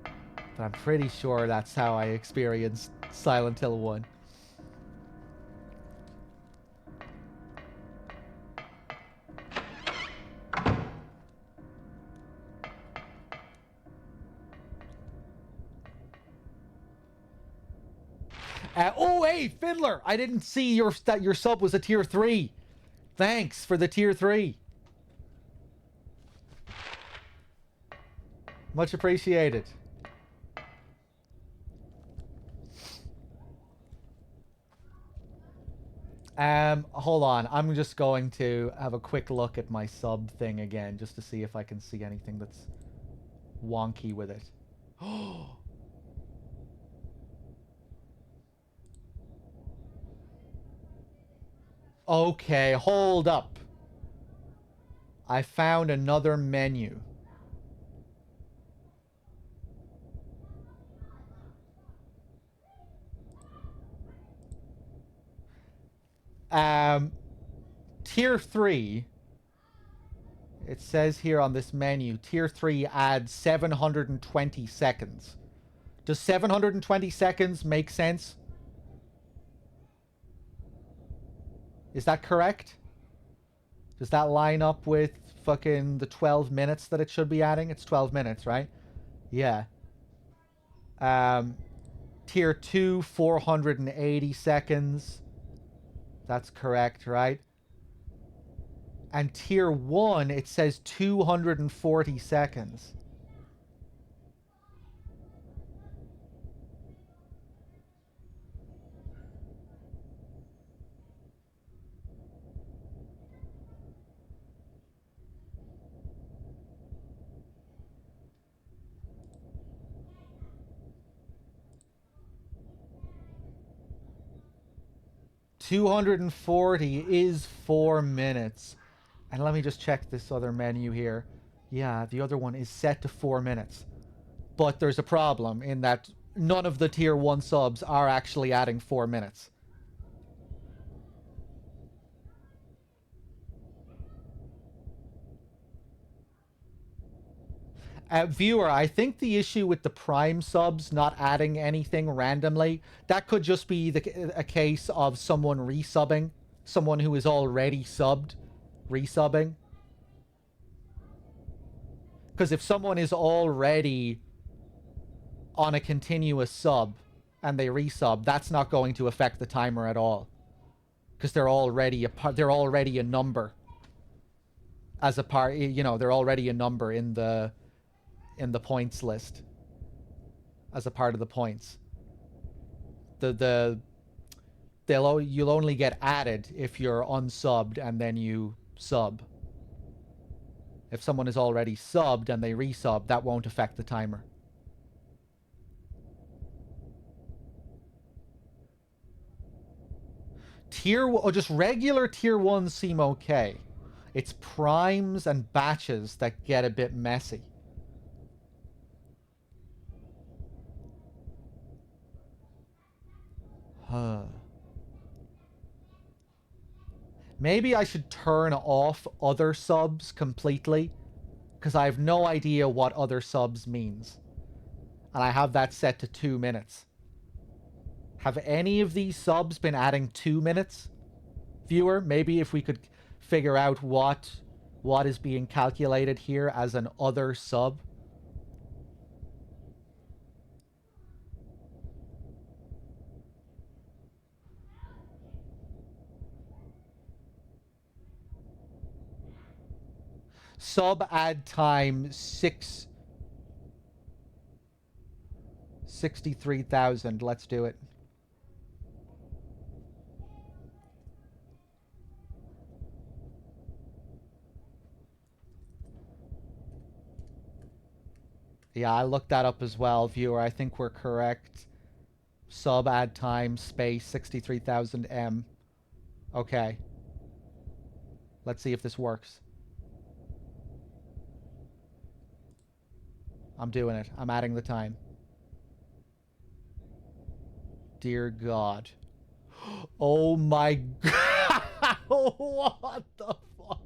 Speaker 2: but I'm pretty sure that's how I experienced Silent Hill 1. Oh, hey, Fiddler! I didn't see that your sub was a tier 3. Thanks for the tier 3. Much appreciated. Hold on. I'm just going to have a quick look at my sub thing again, just to see if I can see anything that's wonky with it. Okay, hold up. I found another menu. Tier 3. It says here on this menu, Tier 3 adds 720 seconds. Does 720 seconds make sense? Is that correct? Does that line up with fucking the 12 minutes that it should be adding? It's 12 minutes, right? Yeah. Tier 2, 480 seconds. That's correct, right? And Tier 1, it says 240 seconds. $240 is 4 minutes. And let me just check this other menu here. Yeah, the other one is set to 4 minutes. But there's a problem in that none of the tier 1 subs are actually adding 4 minutes. Viewer, I think the issue with the Prime subs not adding anything randomly, that could just be a case of someone resubbing. Someone who is already subbed, resubbing. Because if someone is already on a continuous sub and they resub, that's not going to affect the timer at all. Because they're already a number. As a part, you know, they're already a number in the points list as a part of the points. You'll only get added if you're unsubbed and then you sub. If someone is already subbed and they resub, that won't affect the timer. Just regular tier 1 seem okay. It's primes and batches that get a bit messy. Maybe I should turn off other subs completely, because I have no idea what other subs means. And I have that set to 2 minutes. Have any of these subs been adding 2 minutes? Viewer, maybe if we could figure out what is being calculated here as an other sub. Sub add time 63,000. Let's do it. Yeah, I looked that up as well, viewer. I think we're correct. Sub add time space 63,000 M. Okay. Let's see if this works. I'm doing it. I'm adding the time. Dear God. Oh my God. What the fuck?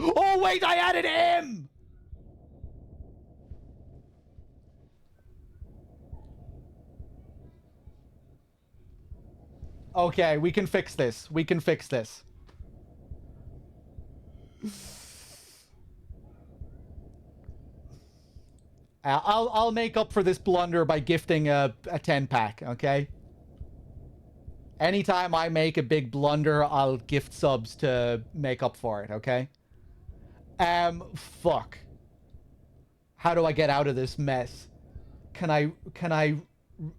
Speaker 2: Oh wait, I added him! Okay, we can fix this. We can fix this. I'll make up for this blunder by gifting a 10-pack, okay? Anytime I make a big blunder, I'll gift subs to make up for it, okay? Fuck. How do I get out of this mess? Can I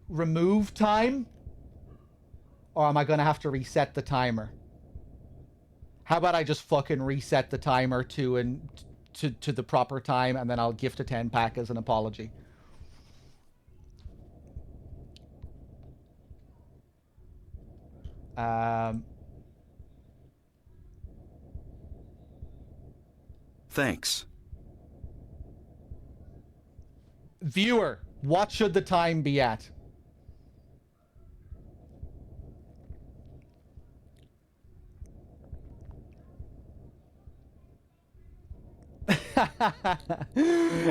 Speaker 2: remove time? Or am I gonna have to reset the timer? How about I just fucking reset the timer to the proper time, and then I'll gift a 10-pack as an apology.
Speaker 1: Thanks.
Speaker 2: Viewer, what should the time be at?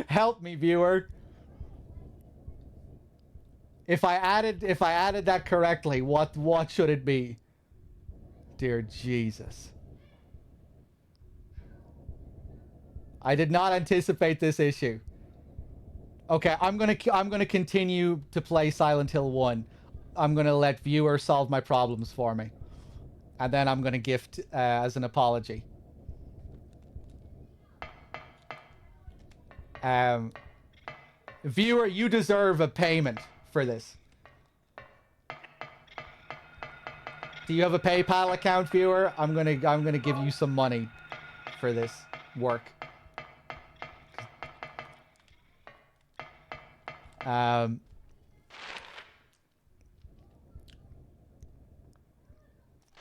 Speaker 2: Help me, viewer. If I added that correctly, what should it be? Dear Jesus. I did not anticipate this issue. Okay, I'm gonna continue to play Silent Hill 1. I'm gonna let viewer solve my problems for me, and then I'm gonna gift as an apology. Viewer, you deserve a payment for this. Do you have a PayPal account, viewer? I'm gonna give you some money for this work.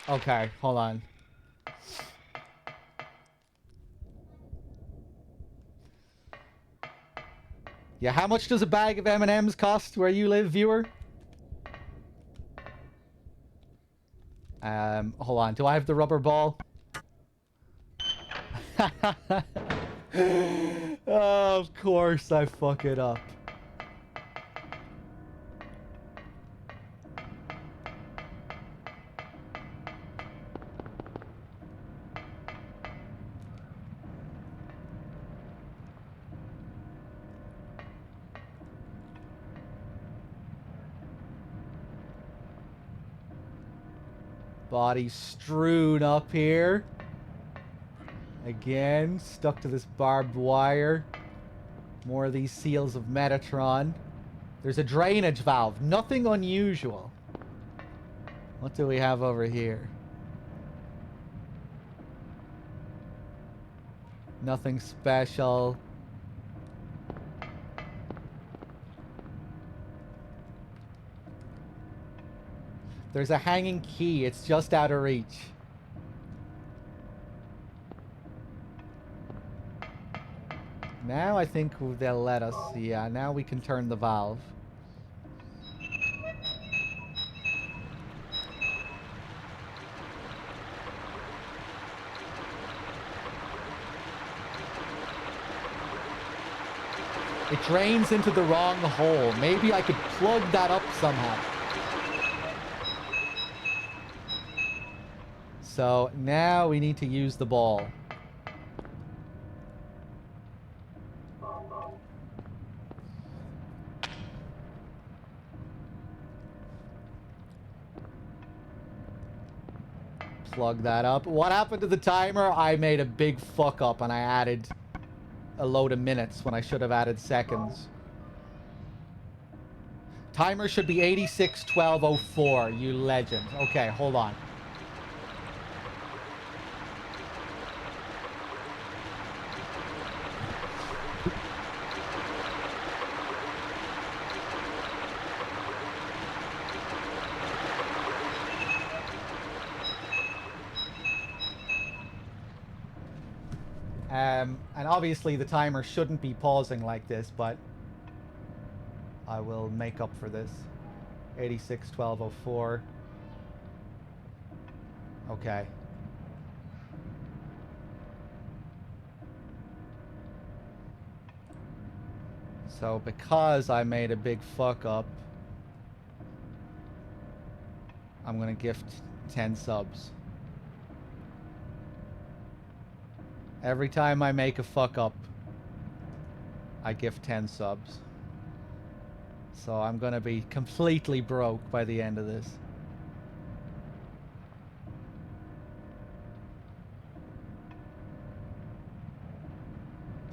Speaker 2: Okay, hold on. Yeah, how much does a bag of M&Ms cost where you live, viewer? Hold on. Do I have the rubber ball? Oh, of course I fuck it up. Body strewn up here. Again, stuck to this barbed wire. More of these seals of Metatron. There's a drainage valve. Nothing unusual. What do we have over here? Nothing special. There's a hanging key. It's just out of reach. Now I think they'll let us. Yeah, now we can turn the valve. It drains into the wrong hole. Maybe I could plug that up somehow. So now we need to use the ball. Plug that up. What happened to the timer? I made a big fuck up and I added a load of minutes when I should have added seconds. Timer should be 86:12:04, you legend. Okay, hold on. And obviously the timer shouldn't be pausing like this, but I will make up for this. 86:12:04. Okay. So because I made a big fuck up, I'm gonna gift 10 subs. Every time I make a fuck up, I gift 10 subs. So I'm gonna be completely broke by the end of this.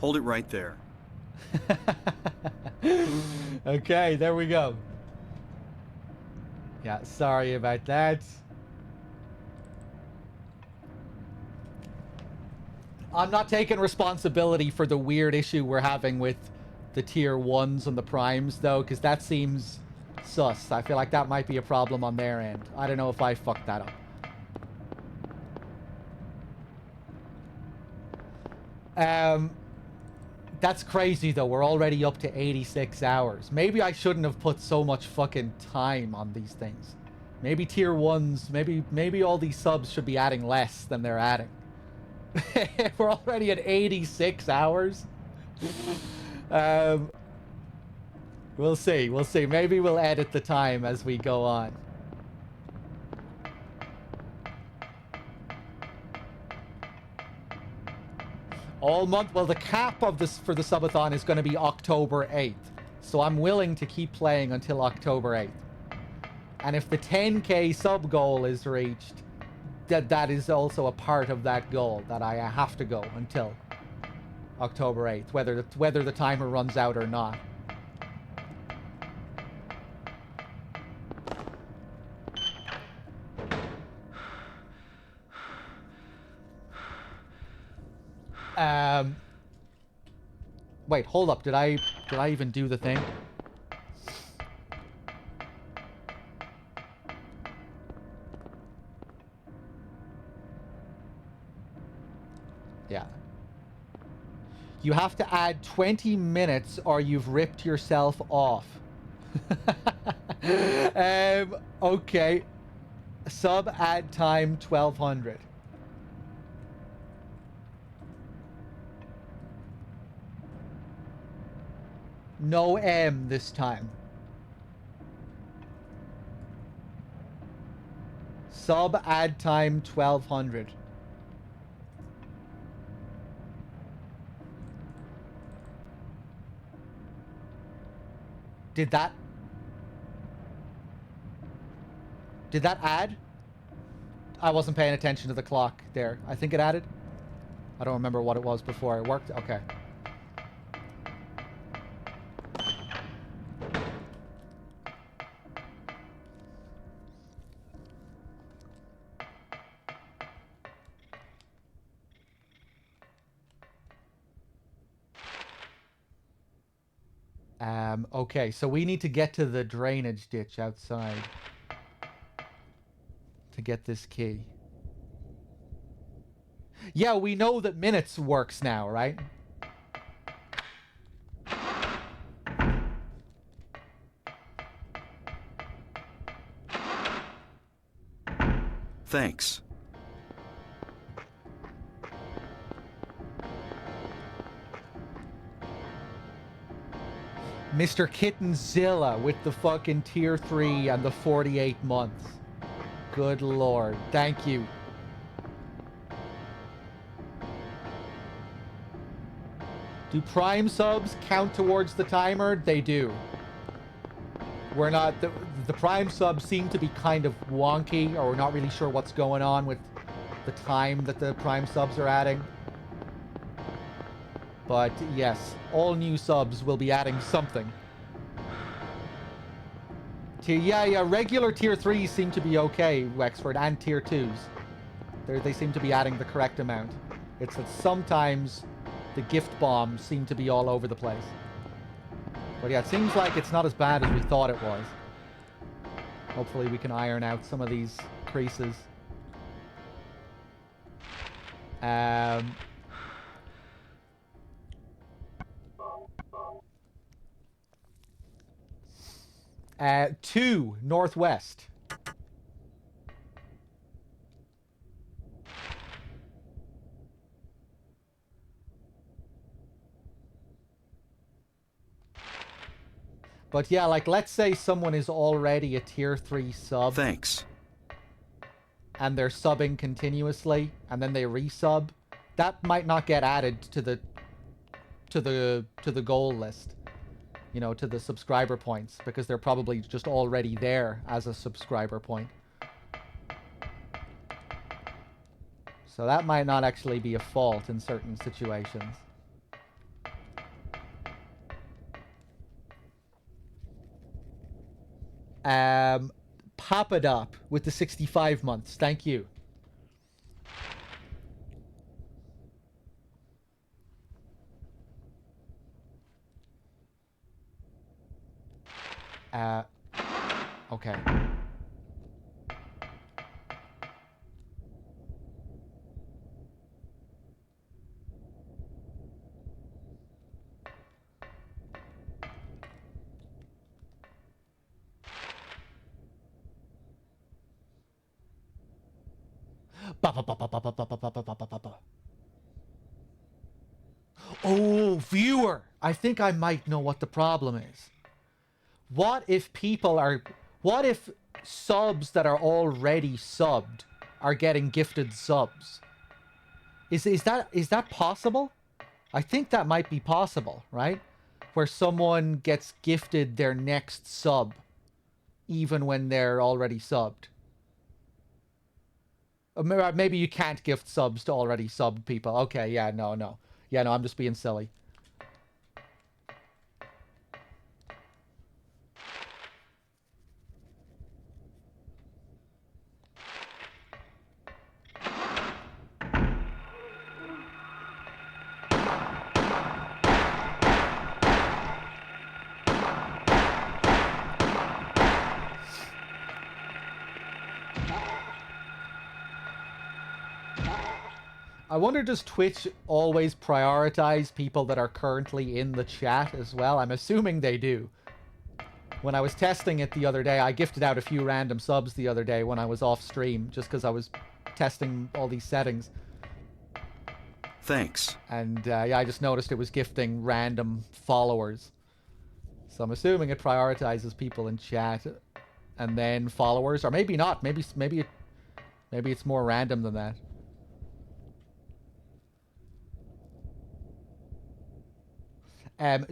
Speaker 1: Hold it right there.
Speaker 2: Okay, there we go. Yeah, sorry about that. I'm not taking responsibility for the weird issue we're having with the tier 1s and the primes, though, because that seems sus. I feel like that might be a problem on their end. I don't know if I fucked that up. That's crazy, though. We're already up to 86 hours. Maybe I shouldn't have put so much fucking time on these things. Maybe tier 1s, maybe all these subs should be adding less than they're adding. We're already at 86 hours. We'll see. We'll see. Maybe we'll edit the time as we go on. All month. Well, the cap of this for the subathon is going to be October 8th. So I'm willing to keep playing until October 8th. And if the 10k sub goal is reached, that is also a part of that goal, that I have to go until October 8th, whether the timer runs out or not. Wait, hold up. Did I even do the thing? Yeah. You have to add 20 minutes or you've ripped yourself off. Okay. Sub ad time 1200. No M this time. Sub ad time 1200. Did that add? I wasn't paying attention to the clock there. I think it added. I don't remember what it was before. It worked? Okay. Okay, so we need to get to the drainage ditch outside to get this key. Yeah, we know that minutes works now, right?
Speaker 1: Thanks.
Speaker 2: Mr. Kittenzilla with the fucking tier 3 and the 48 months. Good lord. Thank you. Do Prime subs count towards the timer? They do. We're not... The Prime subs seem to be kind of wonky, or we're not really sure what's going on with the time that the Prime subs are adding. But yes, all new subs will be adding something. Yeah, regular tier 3s seem to be okay, Wexford, and tier 2s. They seem to be adding the correct amount. It's that sometimes the gift bombs seem to be all over the place. But yeah, it seems like it's not as bad as we thought it was. Hopefully we can iron out some of these creases. 2 northwest. But yeah, like, let's say someone is already a tier 3 sub.
Speaker 1: Thanks.
Speaker 2: And they're subbing continuously, and then they resub. That might not get added to the goal list. You know, to the subscriber points, because they're probably just already there as a subscriber point. So that might not actually be a fault in certain situations. Papadop with the 65 months. Thank you. Okay. Oh, viewer! I think I might know what the problem is. What if subs that are already subbed are getting gifted subs? Is that possible? I think that might be possible, right? Where someone gets gifted their next sub even when they're already subbed. Or maybe you can't gift subs to already subbed people. Okay, yeah, no. Yeah, no, I'm just being silly. I wonder, does Twitch always prioritize people that are currently in the chat as well? I'm assuming they do. When I was testing it the other day, I gifted out a few random subs the other day when I was off stream, just because I was testing all these settings.
Speaker 1: Thanks.
Speaker 2: And yeah, I just noticed it was gifting random followers. So I'm assuming it prioritizes people in chat and then followers, or maybe not. Maybe it's more random than that.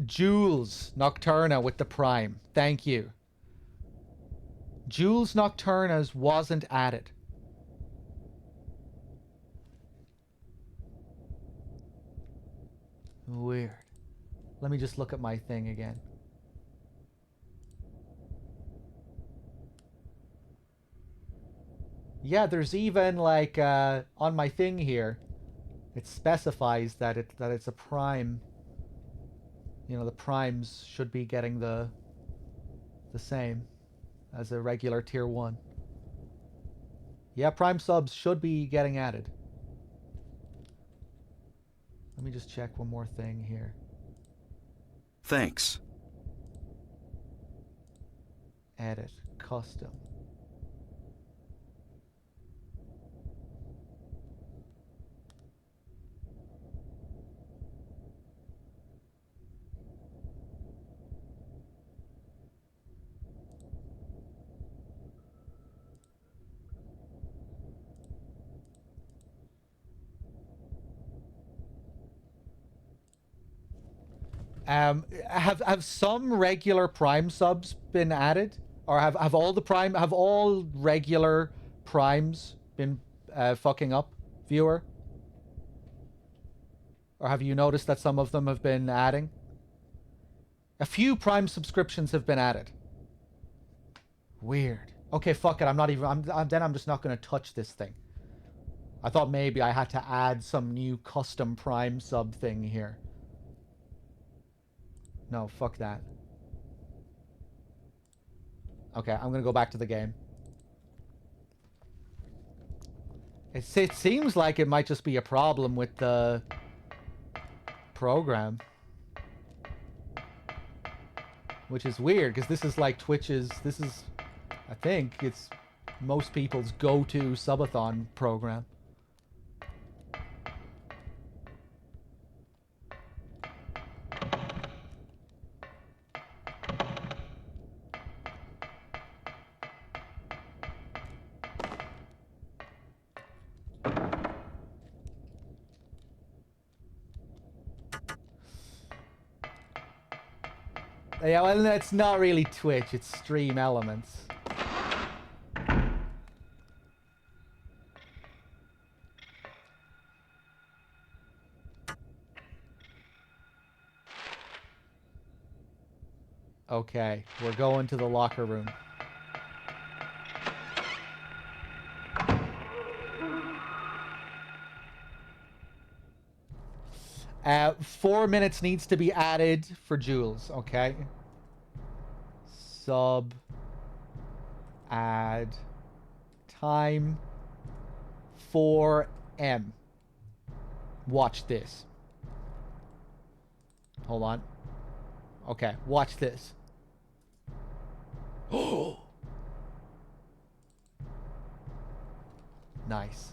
Speaker 2: Jules Nocturna with the Prime. Thank you. Jules Nocturna's wasn't added. Weird. Let me just look at my thing again. Yeah, there's even like on my thing here, it specifies that it's a Prime. You know, the primes should be getting the same as a regular tier 1. Yeah, prime subs should be getting added. Let me just check one more thing here.
Speaker 1: Thanks.
Speaker 2: Edit. Custom. Have some regular Prime subs been added, or have all regular Primes been fucking up, viewer? Or have you noticed that some of them have been adding? A few Prime subscriptions have been added. Weird. Okay, fuck it. I'm not even. I'm just not gonna touch this thing. I thought maybe I had to add some new custom Prime sub thing here. No, fuck that. Okay, I'm gonna go back to the game. It seems like it might just be a problem with the program. Which is weird, because this is like Twitch's... This is... I think it's most people's go-to subathon program. Yeah, well, it's not really Twitch, it's Stream Elements. Okay, we're going to the locker room. Uh, 4 minutes needs to be added for Jules, okay? Sub. Add. Time. 4M. Watch this. Hold on. Okay, watch this. Oh! Nice.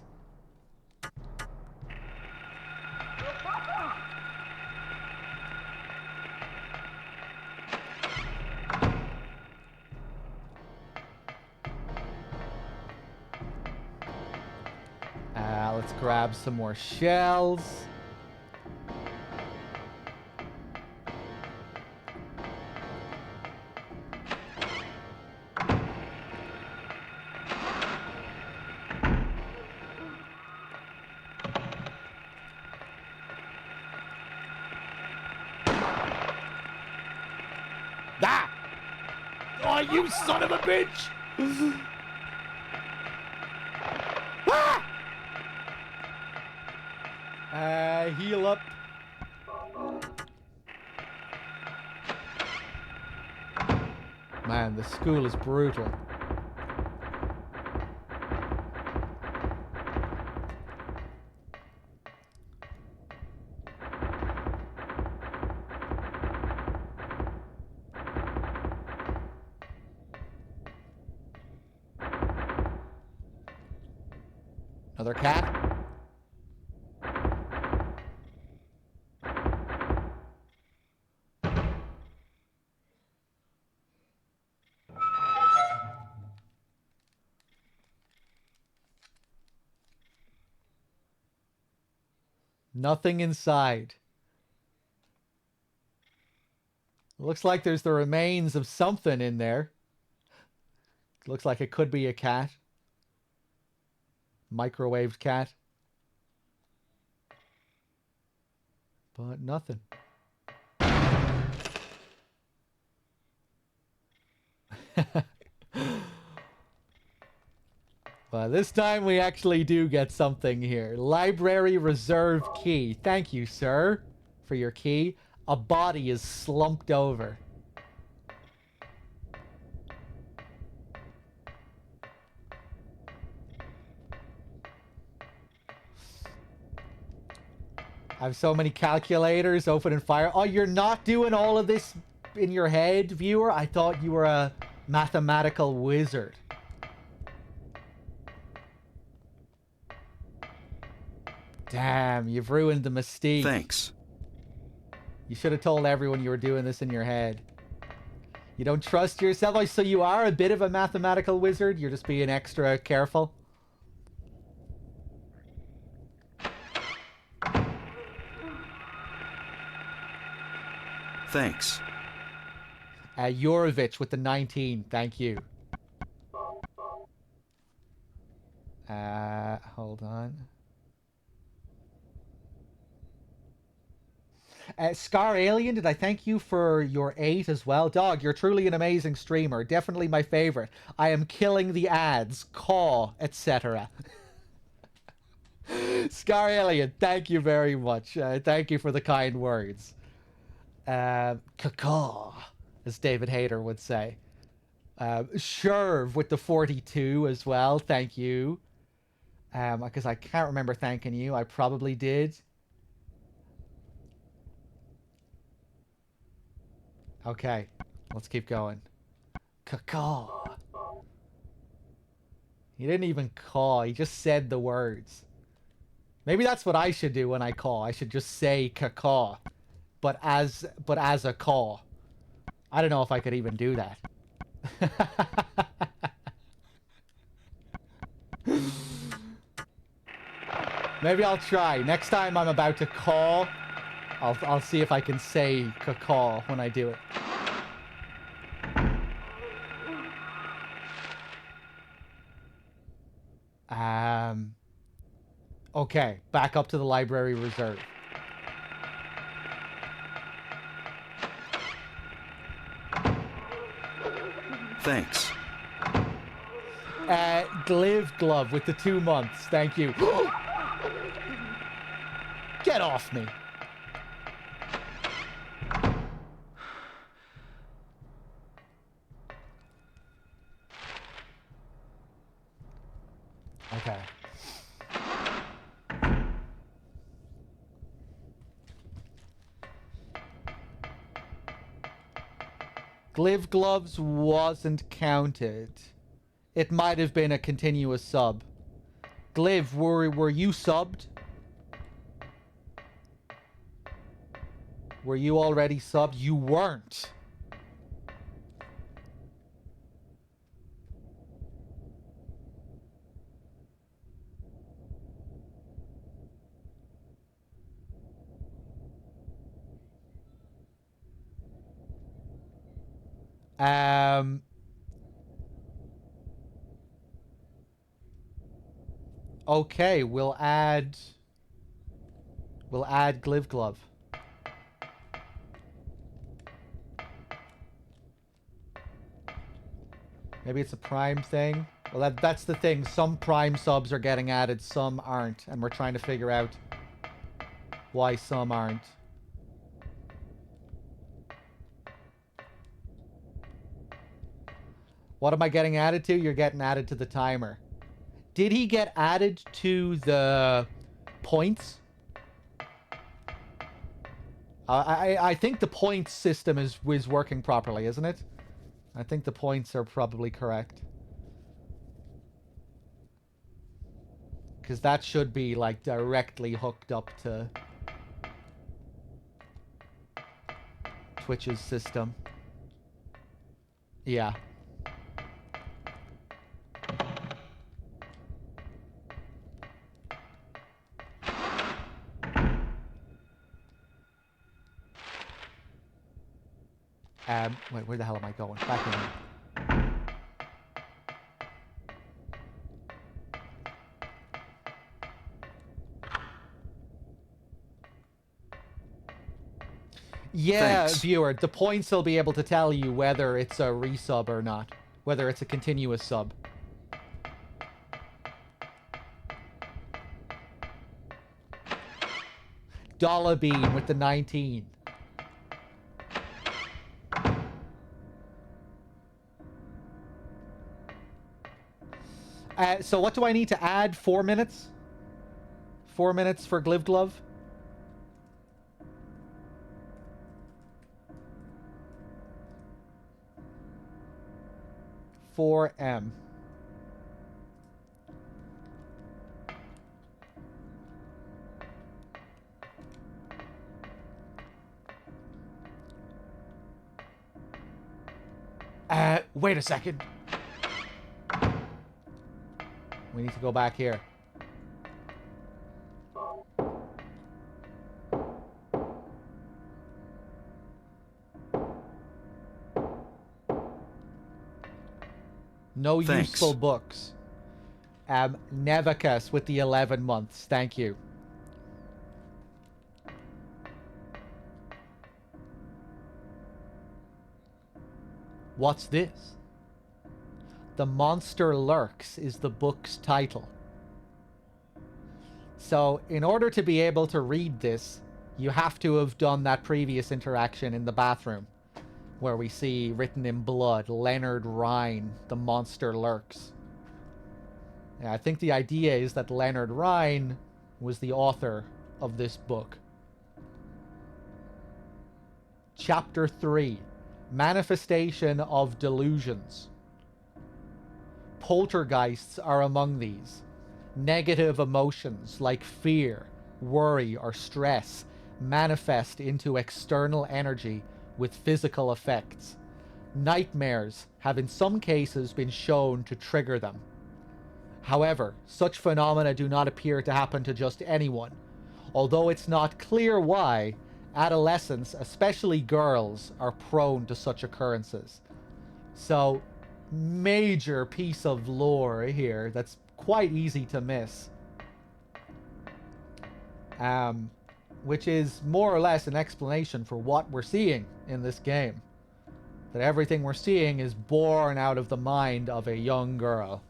Speaker 2: Let's grab some more shells. Ah! Oh, you son of a bitch! Heal up. Man, the school is brutal. Another cat. Nothing inside. Looks like there's the remains of something in there. Looks like it could be a cat. Microwaved cat. But nothing. Well, this time we actually do get something here. Library reserve key. Thank you, sir, for your key. A body is slumped over. I have so many calculators open and fire. Oh, you're not doing all of this in your head, viewer? I thought you were a mathematical wizard. Damn, you've ruined the mystique.
Speaker 1: Thanks.
Speaker 2: You should have told everyone you were doing this in your head. You don't trust yourself? Oh, so you are a bit of a mathematical wizard? You're just being extra careful?
Speaker 1: Thanks.
Speaker 2: Jurovich with the 19. Thank you. Hold on. Scar Alien, did I thank you for your 8 as well? Dog, you're truly an amazing streamer. Definitely my favorite. I am killing the ads, caw, etc. Scar Alien, thank you very much. Thank you for the kind words. Caw, as David Hayter would say. Sherv with the 42 as well. Thank you. Because I can't remember thanking you. I probably did. Okay, let's keep going. Caw. He didn't even call. He just said the words. Maybe that's what I should do when I call. I should just say caw, but as a call. I don't know if I could even do that. Maybe I'll try. Next time I'm about to call, I'll see if I can say caw when I do it. Okay, back up to the library reserve.
Speaker 1: Thanks.
Speaker 2: Gliv Glove with the 2 months. Thank you. Get off me. Okay. Gliv Gloves wasn't counted. It might have been a continuous sub. Gliv, were you subbed? Were you already subbed? You weren't. Okay, we'll add Gliv Glove. Maybe it's a Prime thing. Well, that's the thing. Some Prime subs are getting added, some aren't, and we're trying to figure out why some aren't. What am I getting added to? You're getting added to the timer. Did he get added to the points? I think the points system is working properly, isn't it? I think the points are probably correct. Because that should be, like, directly hooked up to Twitch's system. Yeah. Wait, where the hell am I going? Back in here. Yeah,
Speaker 1: Thanks.
Speaker 2: viewer, the points will be able to tell you whether it's a resub or not. Whether it's a continuous sub. Dollar Bean with the 19. So what do I need to add? 4 minutes? 4 minutes for Gliv Glove? $4M. Wait a second. We need to go back here. No
Speaker 1: Thanks.
Speaker 2: useful books. Nevicus with the 11 months. Thank you. What's this? The Monster Lurks is the book's title. So, in order to be able to read this, you have to have done that previous interaction in the bathroom, where we see written in blood, Leonard Rhine, the monster lurks. Yeah, I think the idea is that Leonard Rhine was the author of this book. Chapter 3, Manifestation of Delusions. Poltergeists are among these. Negative emotions like fear, worry, or stress manifest into external energy with physical effects. Nightmares have in some cases been shown to trigger them. However, such phenomena do not appear to happen to just anyone. Although it's not clear why, adolescents, especially girls, are prone to such occurrences. So, major piece of lore here that's quite easy to miss. Which is more or less an explanation for what we're seeing in this game. That everything we're seeing is born out of the mind of a young girl.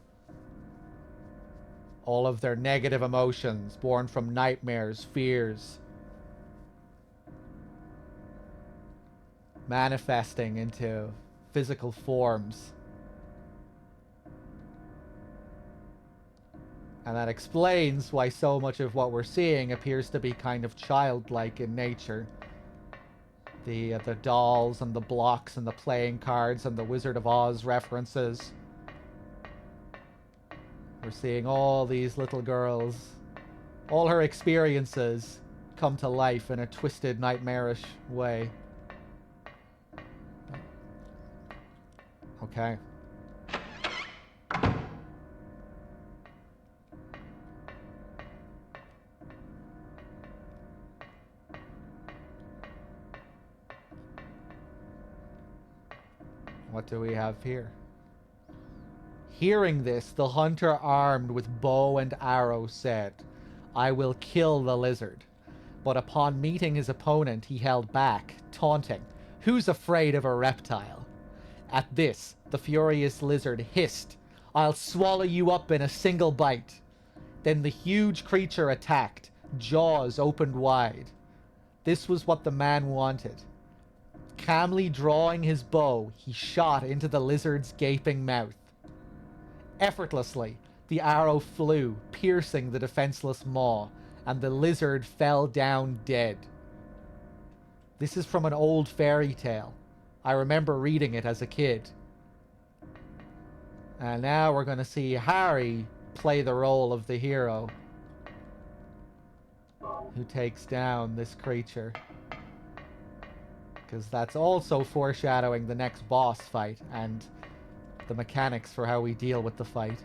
Speaker 2: All of their negative emotions born from nightmares, fears, manifesting into physical forms. And that explains why so much of what we're seeing appears to be kind of childlike in nature. The dolls and the blocks and the playing cards and the Wizard of Oz references. We're seeing all these little girls, all her experiences come to life in a twisted, nightmarish way. Okay. What do we have here? Hearing this, the hunter armed with bow and arrow said, "I will kill the lizard." But upon meeting his opponent, he held back, taunting, "Who's afraid of a reptile?" At this, the furious lizard hissed, "I'll swallow you up in a single bite." Then the huge creature attacked, jaws opened wide. This was what the man wanted. Calmly drawing his bow, he shot into the lizard's gaping mouth. Effortlessly, the arrow flew, piercing the defenseless maw, and the lizard fell down dead. This is from an old fairy tale. I remember reading it as a kid. And now we're going to see Harry play the role of the hero who takes down this creature. Because that's also foreshadowing the next boss fight and the mechanics for how we deal with the fight.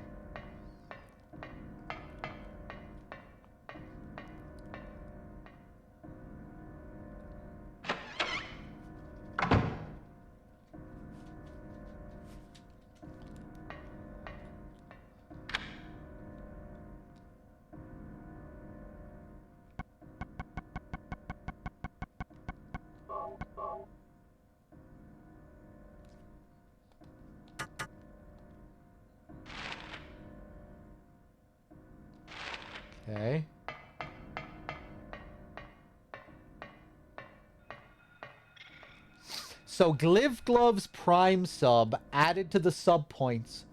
Speaker 2: Okay. So Glivglove's Prime sub added to the sub points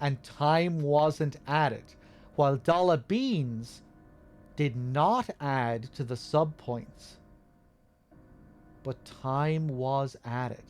Speaker 2: and time wasn't added, while Dollar Beans did not add to the sub points, but time was added.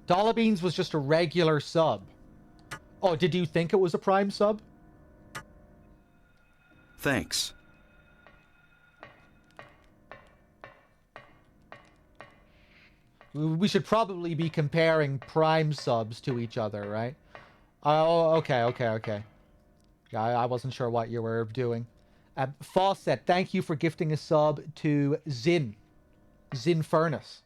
Speaker 2: Dollar Beans was just a regular sub. Oh, did you think it was a Prime sub?
Speaker 1: Thanks.
Speaker 2: We should probably be comparing Prime subs to each other, right? Oh, okay. Yeah, I wasn't sure what you were doing. Fawcett, thank you for gifting a sub to Zin Furnace.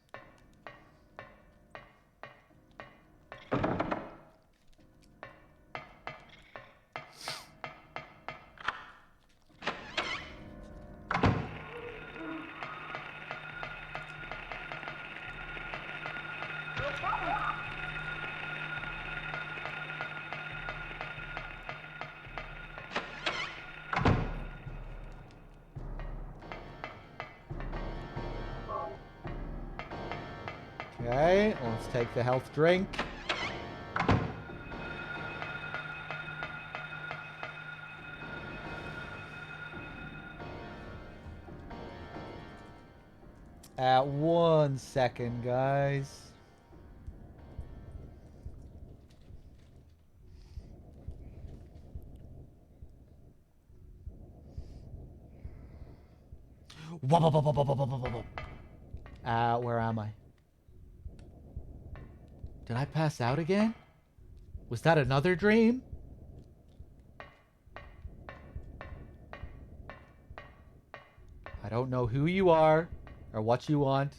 Speaker 2: Okay, let's take the health drink. One second, guys. Where am I? Did I pass out again? Was that another dream? I don't know who you are or what you want,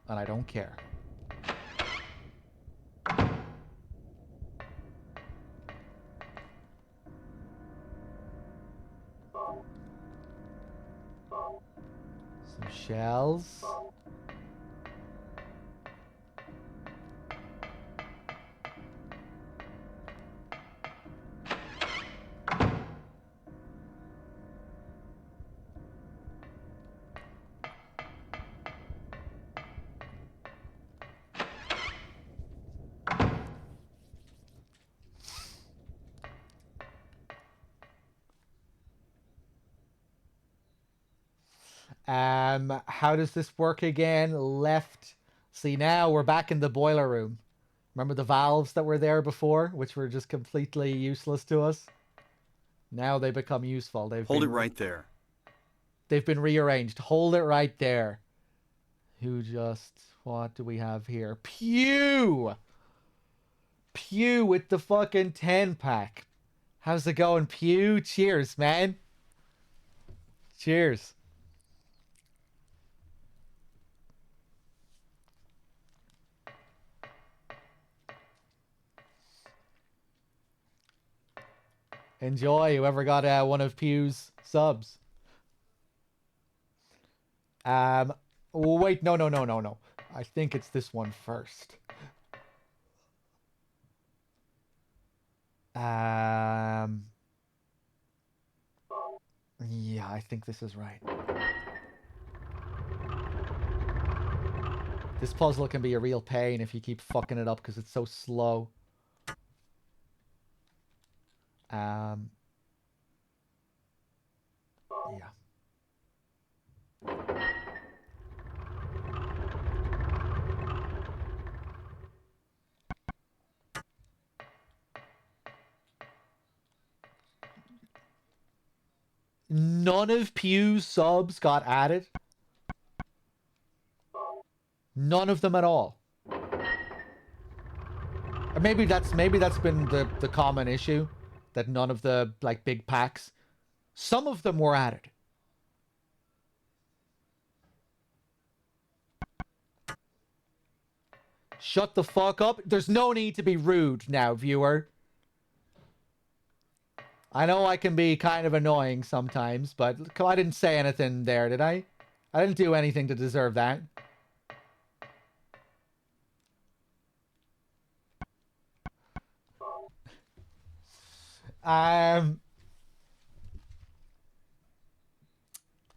Speaker 2: and I don't care. Some shells. How does this work again? Left. See, now we're back in the boiler room. Remember the valves that were there before, which were just completely useless to us? Now they become useful.
Speaker 1: Hold it right there.
Speaker 2: They've been rearranged. Hold it right there. What do we have here? Pew! Pew with the fucking 10-pack. How's it going, Pew? Cheers, man. Cheers. Enjoy, whoever got one of Pew's subs. Wait, no. I think it's this one first. Yeah, I think this is right. This puzzle can be a real pain if you keep fucking it up because it's so slow. Yeah. None of Pew's subs got added. None of them at all. Or maybe that's been the common issue, that none of the like big packs. Some of them were added. Shut the fuck up. There's no need to be rude now, viewer. I know I can be kind of annoying sometimes, but I didn't say anything there, did I? I didn't do anything to deserve that.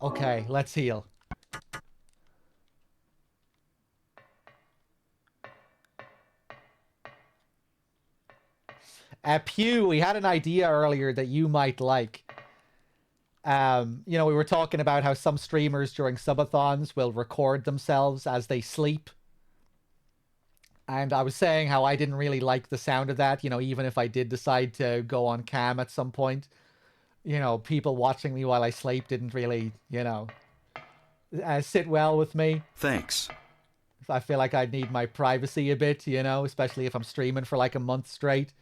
Speaker 2: Okay, let's heal. Pew, we had an idea earlier that you might like. We were talking about how some streamers during subathons will record themselves as they sleep. And I was saying how I didn't really like the sound of that, even if I did decide to go on cam at some point. People watching me while I sleep didn't really, sit well with me.
Speaker 1: Thanks.
Speaker 2: I feel like I'd need my privacy a bit, you know, especially if I'm streaming for like a month straight.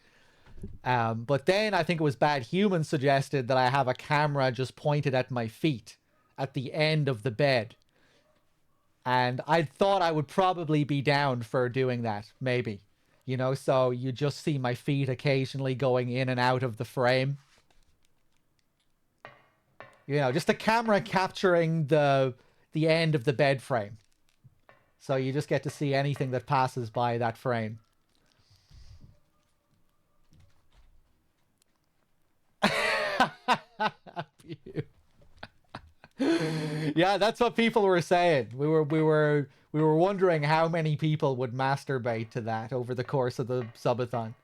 Speaker 2: But then I think it was Bad Human suggested that I have a camera just pointed at my feet at the end of the bed. And I thought I would probably be down for doing that, maybe. You know, so you just see my feet occasionally going in and out of the frame. You know, just a camera capturing the end of the bed frame. So you just get to see anything that passes by that frame. Yeah, that's what people were saying. We were wondering how many people would masturbate to that over the course of the subathon.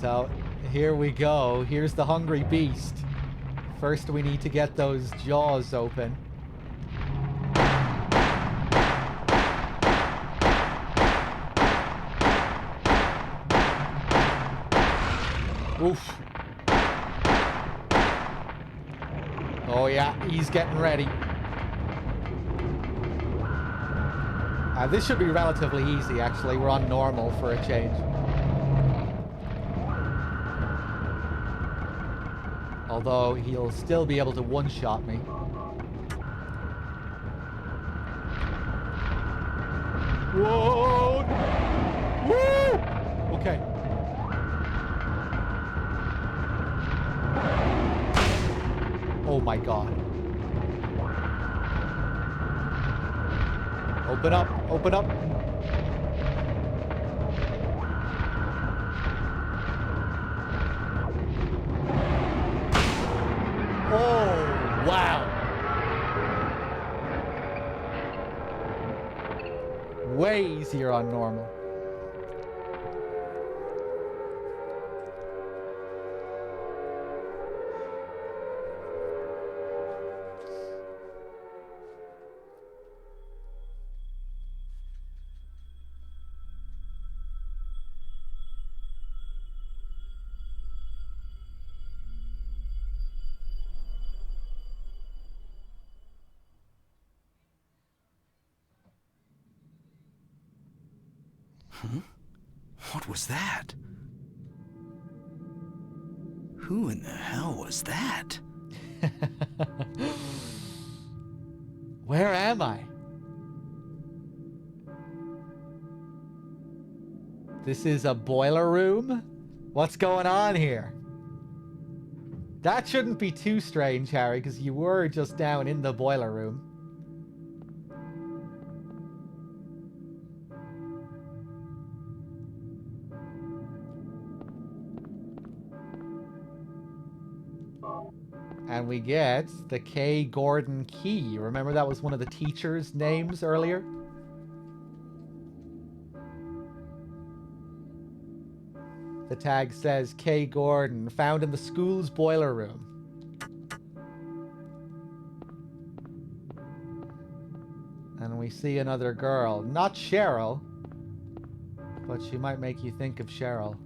Speaker 2: So, here we go. Here's the hungry beast. First, we need to get those jaws open. Oof. Oh yeah, he's getting ready. This should be relatively easy, actually. We're on normal for a change. Although he'll still be able to one-shot me. Whoa! Woo! Okay. Oh my god. Open up, open up. Oh, wow. Way easier on normal.
Speaker 1: Huh? What was that? Who in the hell was that?
Speaker 2: Where am I? This is a boiler room? What's going on here? That shouldn't be too strange, Harry, because you were just down in the boiler room. And we get the K. Gordon key. Remember that was one of the teachers' names earlier? The tag says K. Gordon, found in the school's boiler room. And we see another girl. Not Cheryl, but she might make you think of Cheryl.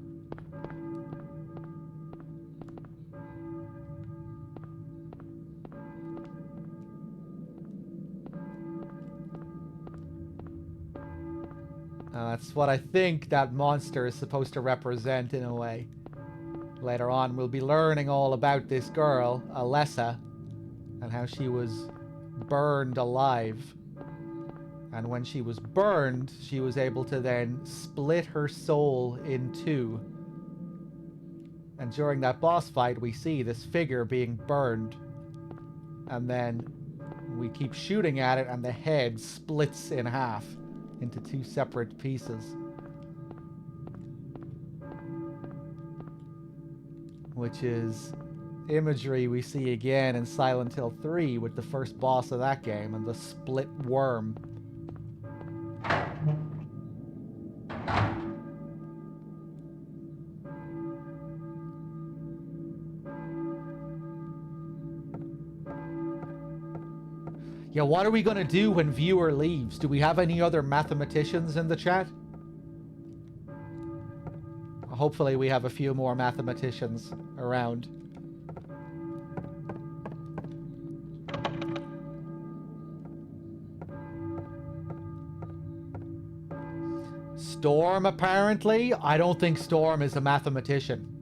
Speaker 2: That's what I think that monster is supposed to represent in a way. Later on, we'll be learning all about this girl, Alessa, and how she was burned alive. And when she was burned, she was able to then split her soul in two. And during that boss fight, we see this figure being burned. And then we keep shooting at it, and the head splits in half into two separate pieces. Which is imagery we see again in Silent Hill 3 with the first boss of that game and the split worm. Yeah, what are we gonna do when viewer leaves? Do we have any other mathematicians in the chat? Hopefully we have a few more mathematicians around. Storm, apparently? I don't think Storm is a mathematician.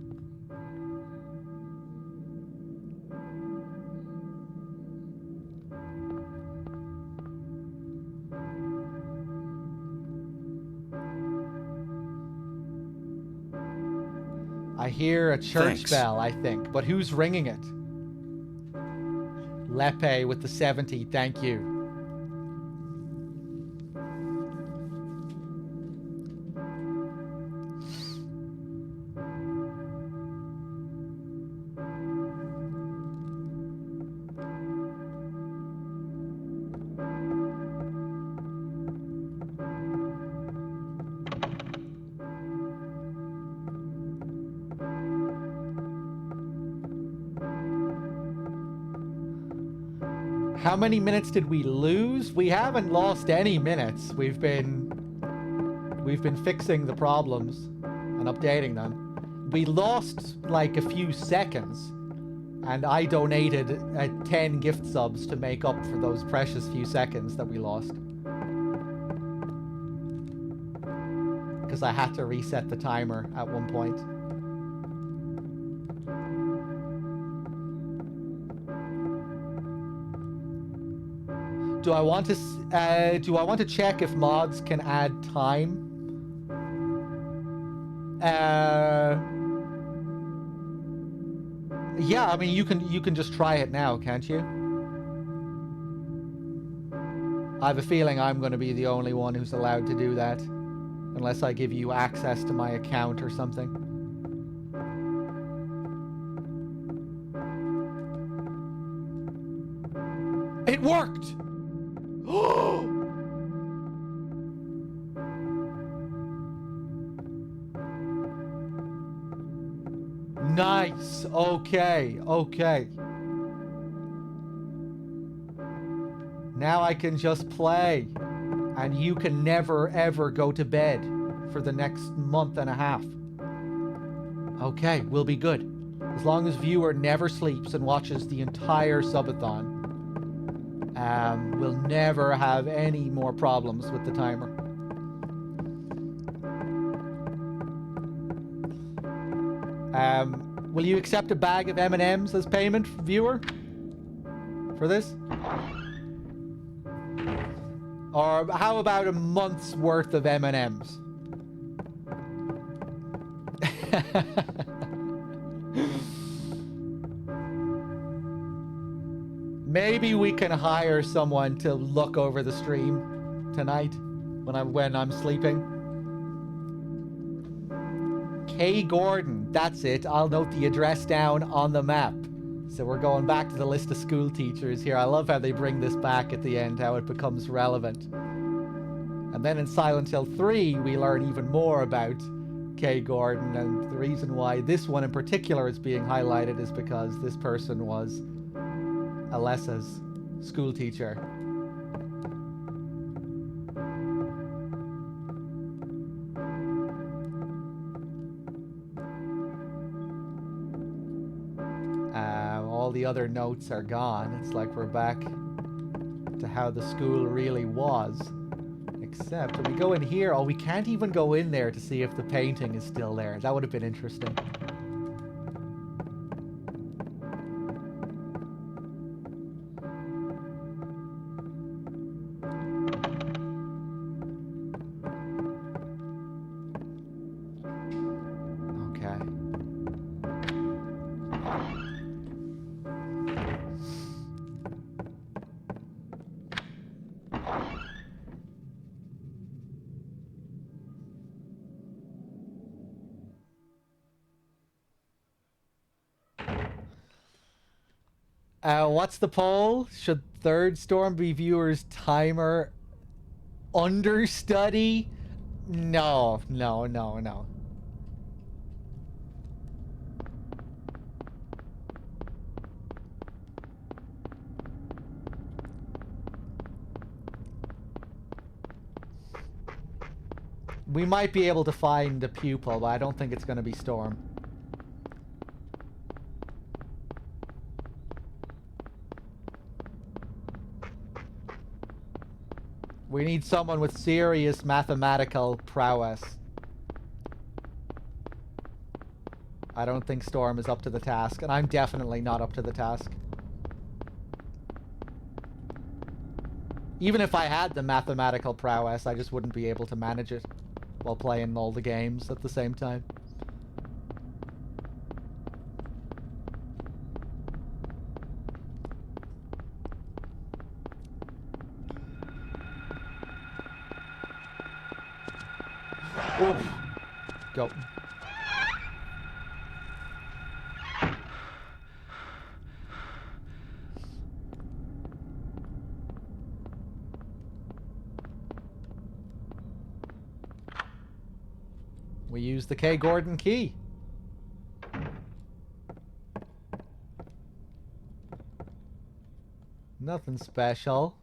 Speaker 2: I hear a church bell, I think. But who's ringing it? Lepe with the 70, thank you. How many minutes did we lose? We haven't lost any minutes. We've been fixing the problems and updating them. We lost like a few seconds, and I donated 10 gift subs to make up for those precious few seconds that we lost. Because I had to reset the timer at one point. Do I want to check if mods can add time? Yeah, I mean you can just try it now, can't you? I have a feeling I'm going to be the only one who's allowed to do that, unless I give you access to my account or something. It worked! Nice. Okay. Okay. Now I can just play. And you can never ever go to bed for the next month and a half. Okay, we'll be good. As long as viewer never sleeps and watches the entire subathon, we'll never have any more problems with the timer. Will you accept a bag of M&Ms as payment, viewer? For this? Or how about a month's worth of M&Ms? Maybe we can hire someone to look over the stream tonight when I'm sleeping. K. Gordon, that's it. I'll note the address down on the map. So we're going back to the list of school teachers here. I love how they bring this back at the end, how it becomes relevant. And then in Silent Hill 3, we learn even more about K. Gordon, and the reason why this one in particular is being highlighted is because this person was Alessa's school teacher. All the other notes are gone. It's like we're back to how the school really was. Except when we go in here, oh, we can't even go in there to see if the painting is still there. That would have been interesting. What's the poll? Should Third Storm be viewers' timer understudy? No. We might be able to find a pupil, but I don't think it's going to be Storm. We need someone with serious mathematical prowess. I don't think Storm is up to the task, and I'm definitely not up to the task. Even if I had the mathematical prowess, I just wouldn't be able to manage it while playing all the games at the same time. Oof. Go. We use the K. Gordon key. Nothing special.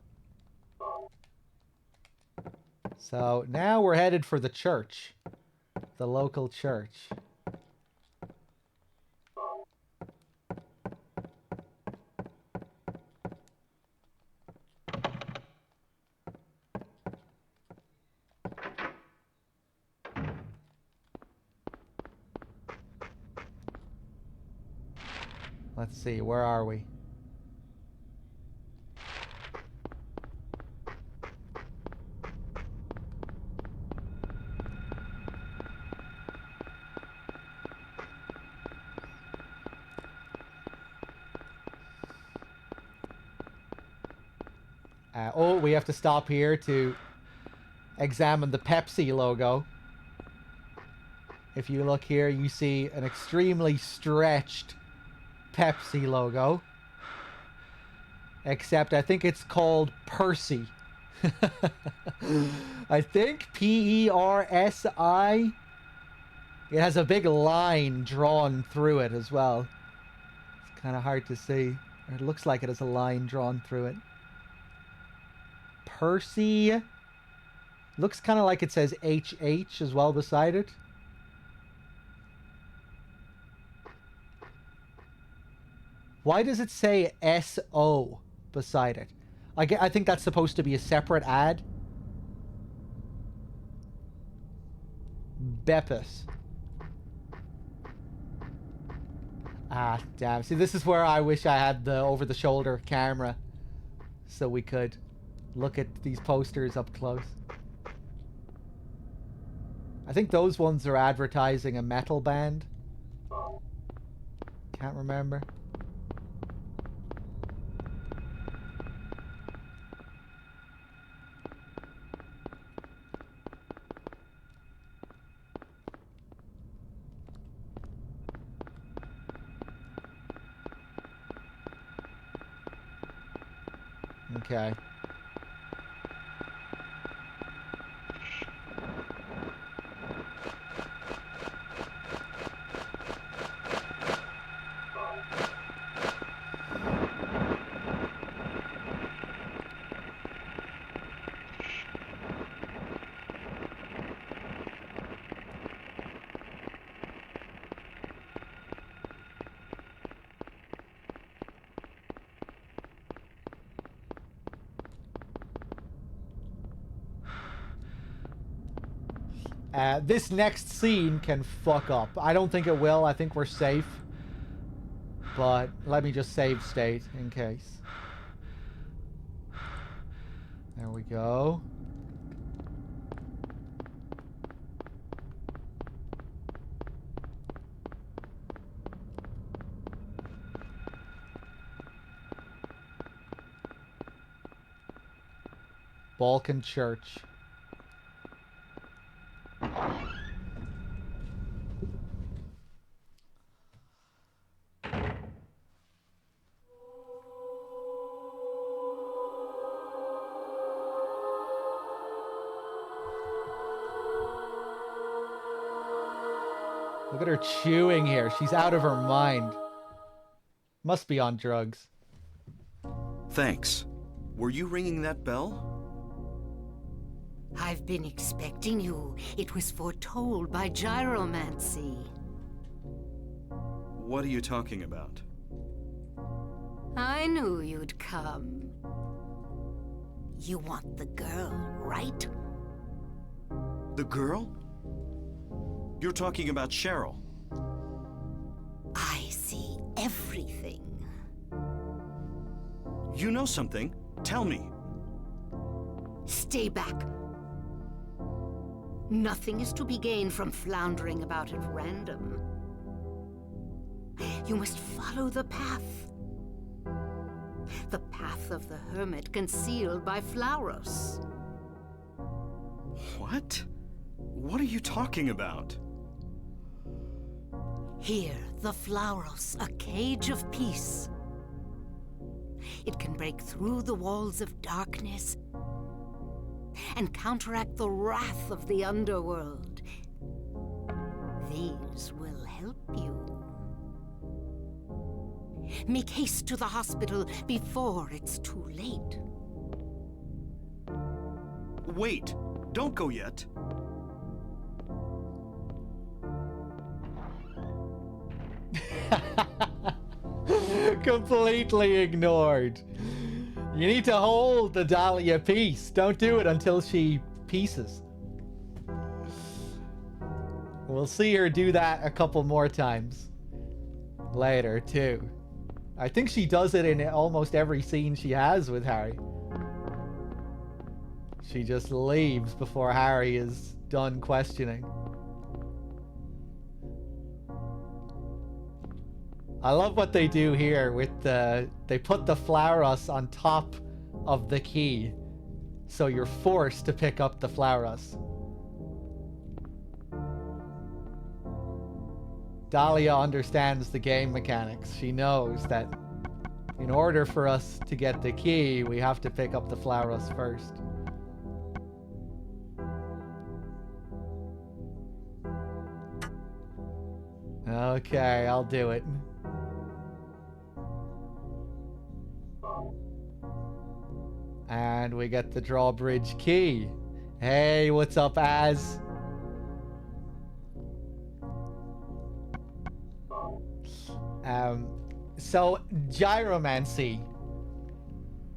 Speaker 2: So now we're headed for the church. The local church. Let's see, where are we? Oh, we have to stop here to examine the Pepsi logo. If you look here, you see an extremely stretched Pepsi logo. Except I think it's called Percy. I think P-E-R-S-I. It has a big line drawn through it as well. It's kind of hard to see. It looks like it has a line drawn through it. Percy. Looks kind of like it says H-H as well beside it. Why does it say S-O beside it? I think that's supposed to be a separate ad. Beppis. Ah, damn. See, this is where I wish I had the over-the-shoulder camera so we could look at these posters up close. I think those ones are advertising a metal band. Can't remember. Okay. This next scene can fuck up. I don't think it will. I think we're safe. But let me just save state in case. There we go. Balkan Church. Look at her chewing here. She's out of her mind. Must be on drugs.
Speaker 1: Thanks. Were you ringing that bell?
Speaker 4: I've been expecting you. It was foretold by gyromancy.
Speaker 1: What are you talking about?
Speaker 4: I knew you'd come. You want the girl, right?
Speaker 1: The girl? You're talking about Cheryl.
Speaker 4: I see everything.
Speaker 1: You know something? Tell me.
Speaker 4: Stay back. Nothing is to be gained from floundering about at random. You must follow the path. The path of the hermit concealed by Flauros.
Speaker 1: What? What are you talking about?
Speaker 4: Here, the Flauros, a cage of peace. It can break through the walls of darkness and counteract the wrath of the underworld. These will help you. Make haste to the hospital before it's too late.
Speaker 1: Wait! Don't go yet!
Speaker 2: Completely ignored. You need to hold the Dahlia piece. Don't do it until she pieces. We'll see her do that a couple more times later, too. I think she does it in almost every scene she has with Harry. She just leaves before Harry is done questioning. I love what they do here with they put the Flauros on top of the key, so you're forced to pick up the Flauros. Dahlia understands the game mechanics. She knows that in order for us to get the key, we have to pick up the Flauros first. Okay, I'll do it. And we get the drawbridge key. Hey, what's up, Az? So gyromancy.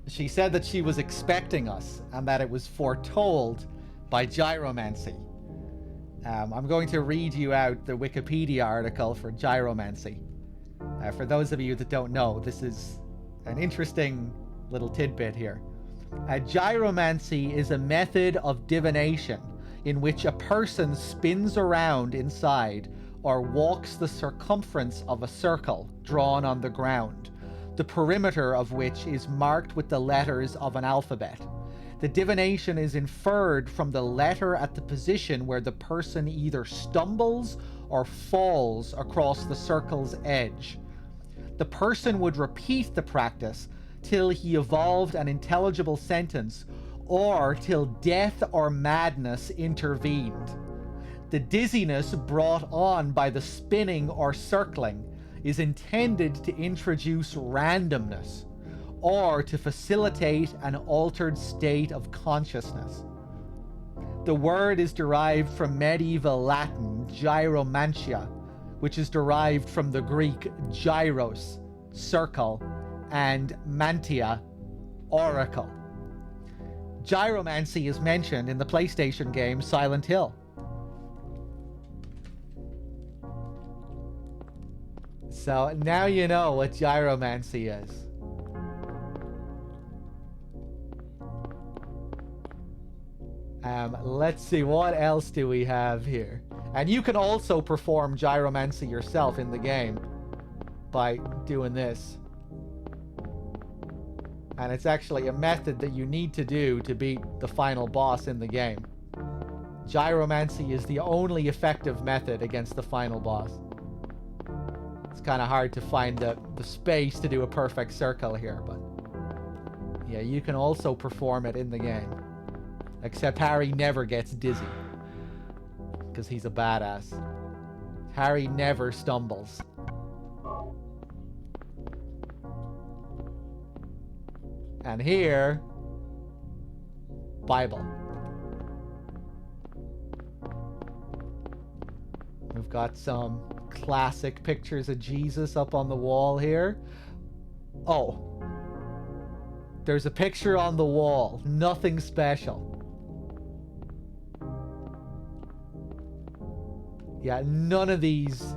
Speaker 2: She said that she was expecting us and that it was foretold by gyromancy. I'm going to read you out the Wikipedia article for gyromancy. For those of you that don't know, this is an interesting little tidbit here. Gyromancy is a method of divination in which a person spins around inside or walks the circumference of a circle drawn on the ground, the perimeter of which is marked with the letters of an alphabet. The divination is inferred from the letter at the position where the person either stumbles or falls across the circle's edge. The person would repeat the practice till he evolved an intelligible sentence, or till death or madness intervened. The dizziness brought on by the spinning or circling is intended to introduce randomness, or to facilitate an altered state of consciousness. The word is derived from medieval Latin gyromantia, which is derived from the Greek gyros, circle, and mantia, oracle. Gyromancy is mentioned in the PlayStation game Silent Hill. So now you know what gyromancy is. Let's see, what else do we have here? And you can also perform gyromancy yourself in the game by doing this. And it's actually a method that you need to do to beat the final boss in the game. Gyromancy is the only effective method against the final boss. It's kind of hard to find the space to do a perfect circle here, but yeah, you can also perform it in the game. Except Harry never gets dizzy, because he's a badass. Harry never stumbles. And here, Bible. We've got some classic pictures of Jesus up on the wall here. Oh. There's a picture on the wall. Nothing special. Yeah, none of these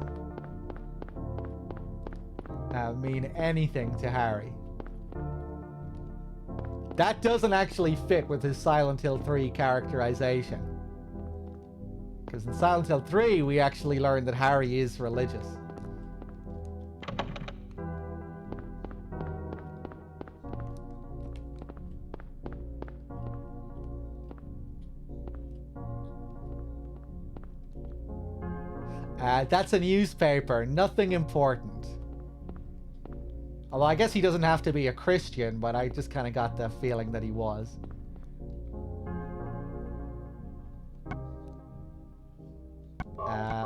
Speaker 2: mean anything to Harry. That doesn't actually fit with his Silent Hill 3 characterization. Because in Silent Hill 3, we actually learned that Harry is religious. That's a newspaper. Nothing important. Although I guess he doesn't have to be a Christian, but I just kind of got the feeling that he was.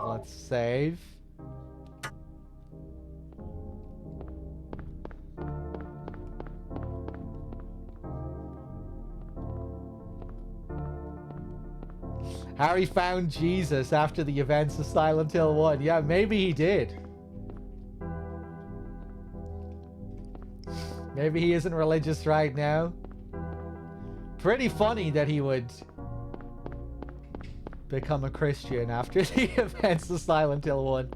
Speaker 2: Let's save. Harry found Jesus after the events of Silent Hill 1. Yeah, maybe he did. Maybe he isn't religious right now. Pretty funny that he would become a Christian after the events of Silent Hill 1.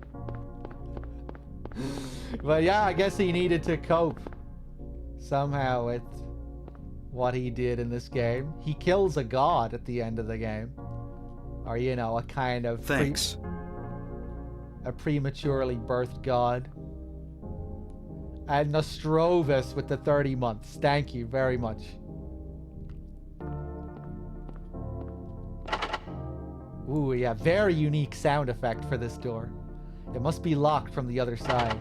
Speaker 2: But yeah, I guess he needed to cope somehow with what he did in this game. He kills a god at the end of the game. Or, you know, a kind of...
Speaker 1: Thanks.
Speaker 2: A prematurely birthed god. And Nostrovus with the 30 months. Thank you very much. Ooh, yeah, very unique sound effect for this door. It must be locked from the other side.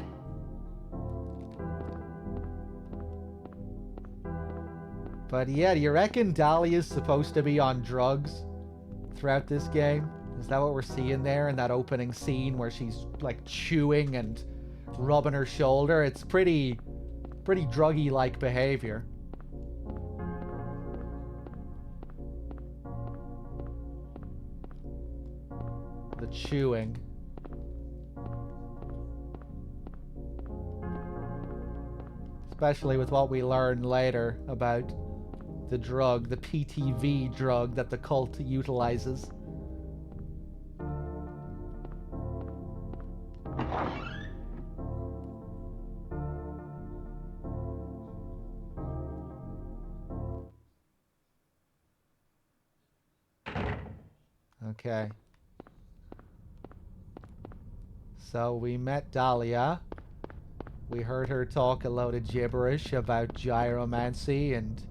Speaker 2: But yeah, do you reckon Dahlia's supposed to be on drugs throughout this game? Is that what we're seeing there in that opening scene where she's like chewing and rubbing her shoulder? It's pretty druggy-like behavior. The chewing. Especially with what we learn later about the drug, the PTV drug that the cult utilizes. Okay. So we met Dahlia. We heard her talk a load of gibberish about gyromancy, and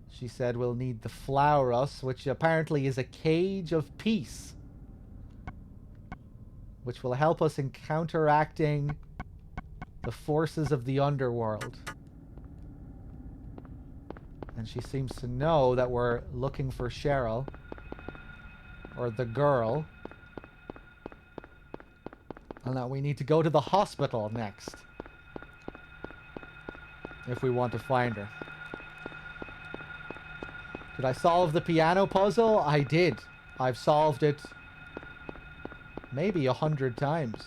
Speaker 2: she said we'll need the Flauros, which apparently is a cage of peace, which will help us in counteracting the forces of the underworld. And she seems to know that we're looking for Cheryl, or the girl, and that we need to go to the hospital next if we want to find her. Did I solve the piano puzzle? I did. I've solved it maybe 100 times.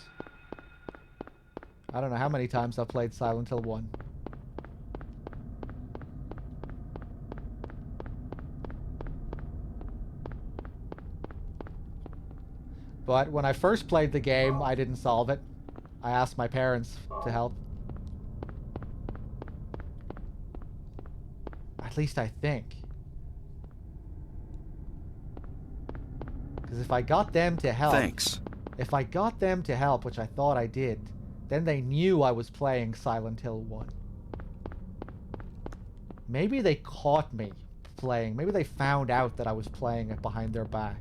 Speaker 2: I don't know how many times I've played Silent Hill 1. But when I first played the game, I didn't solve it. I asked my parents to help. At least I think. Because if I got them to help...
Speaker 1: Thanks.
Speaker 2: If I got them to help, which I thought I did, then they knew I was playing Silent Hill 1. Maybe they caught me playing. Maybe they found out that I was playing it behind their back.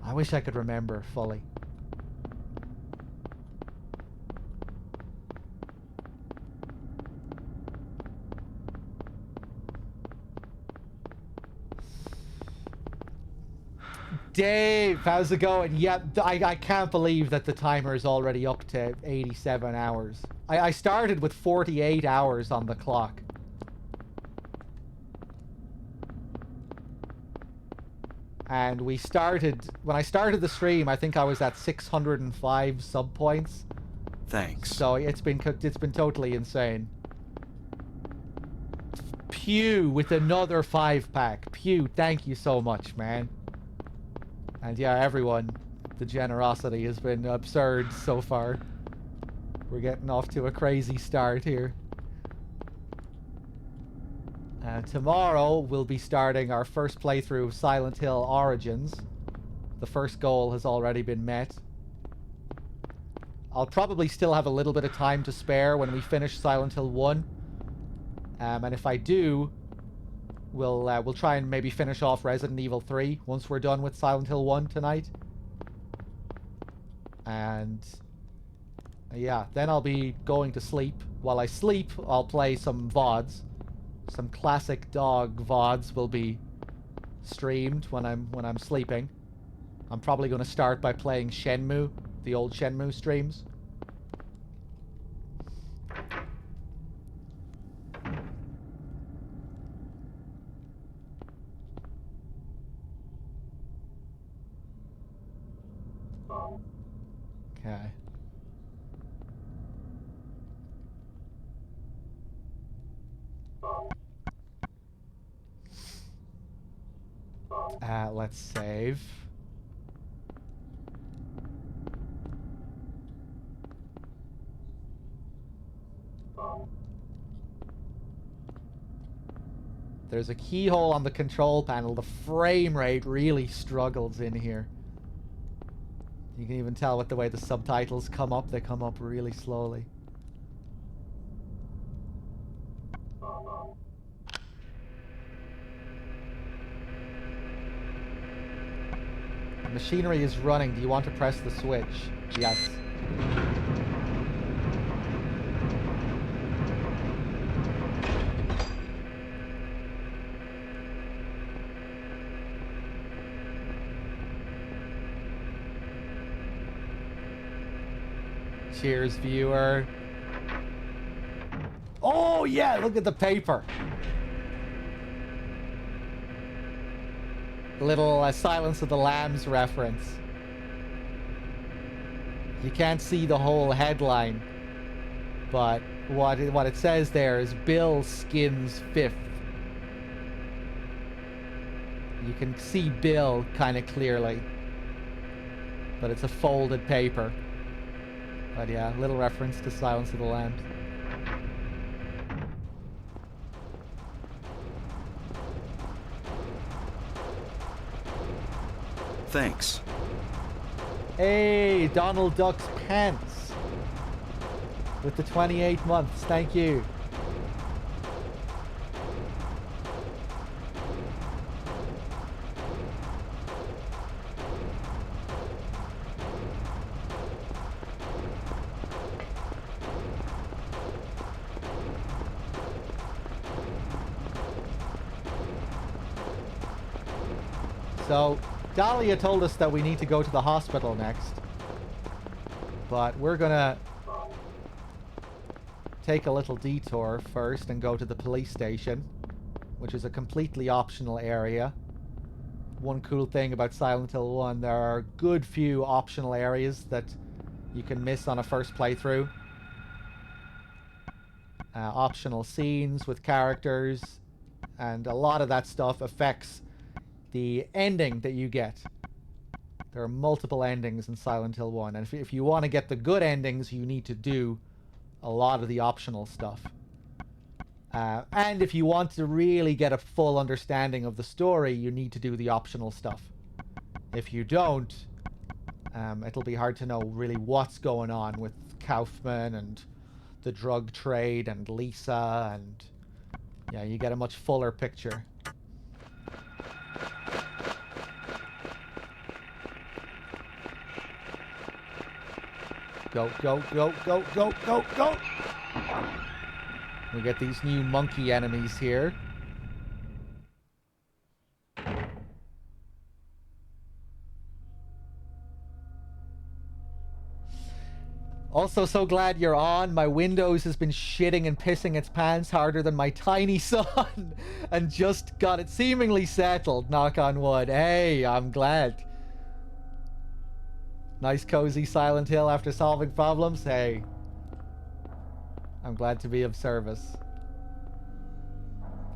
Speaker 2: I wish I could remember fully. Dave, how's it going? Yeah, I can't believe that the timer is already up to 87 hours. I started with 48 hours on the clock. And when I started the stream, I think I was at 605 sub points.
Speaker 1: Thanks.
Speaker 2: So it's been totally insane. Pew with another 5-pack. Pew, thank you so much, man. And yeah, everyone, the generosity has been absurd so far. We're getting off to a crazy start here. Tomorrow we'll be starting our first playthrough of Silent Hill Origins. The first goal has already been met. I'll probably still have a little bit of time to spare when we finish Silent Hill 1. And if I do, we'll try and maybe finish off Resident Evil 3 once we're done with Silent Hill 1 tonight. And yeah, then I'll be going to sleep. While I sleep, I'll play some VODs. Some classic dog VODs will be streamed when I'm sleeping. I'm probably going to start by playing Shenmue, the old Shenmue streams. Okay. Let's save. There's a keyhole on the control panel. The frame rate really struggles in here. You can even tell with the way the subtitles come up. They come up really slowly. The machinery is running. Do you want to press the switch? Yes. Cheers, viewer. Oh, yeah, look at the paper. Little Silence of the Lambs reference. You can't see the whole headline, but what it says there is Bill skins fifth. You can see Bill kind of clearly, but it's a folded paper. But yeah, little reference to Silence of the Lambs.
Speaker 1: Thanks.
Speaker 2: Hey, Donald Duck's pants with the 28 months. Thank you. So, Dahlia told us that we need to go to the hospital next. But we're gonna take a little detour first and go to the police station, which is a completely optional area. One cool thing about Silent Hill 1, there are a good few optional areas that you can miss on a first playthrough. Optional scenes with characters, and a lot of that stuff affects the ending that you get. There are multiple endings in Silent Hill 1, and if you want to get the good endings, you need to do a lot of the optional stuff. And if you want to really get a full understanding of the story, you need to do the optional stuff. If you don't, it'll be hard to know really what's going on with Kaufman and the drug trade and Lisa, and yeah, you get a much fuller picture. Go, go, go, go, go, go, go! We get these new monkey enemies here. Also, so glad you're on. My Windows has been shitting and pissing its pants harder than my tiny son, and just got it seemingly settled, knock on wood. Hey, I'm glad. Nice cozy Silent Hill after solving problems. Hey, I'm glad to be of service.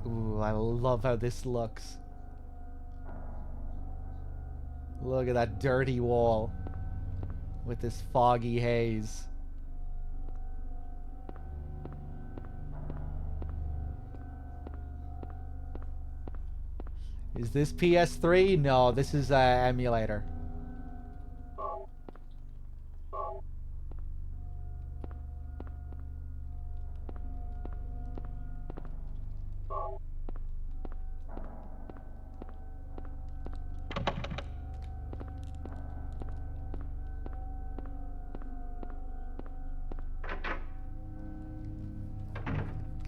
Speaker 2: Ooh, I love how this looks. Look at that dirty wall with this foggy haze. Is this PS3? No, this is emulator.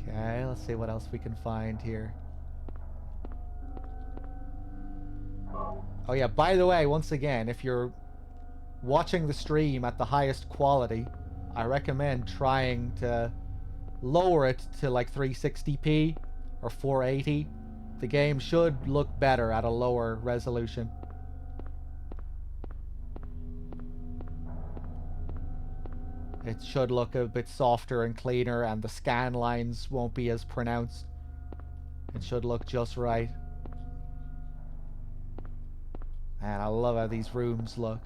Speaker 2: Okay, let's see what else we can find here. Oh yeah, by the way, once again, if you're watching the stream at the highest quality, I recommend trying to lower it to like 360p or 480. The game should look better at a lower resolution. It should look a bit softer and cleaner, and the scan lines won't be as pronounced. It should look just right. Man, I love how these rooms look.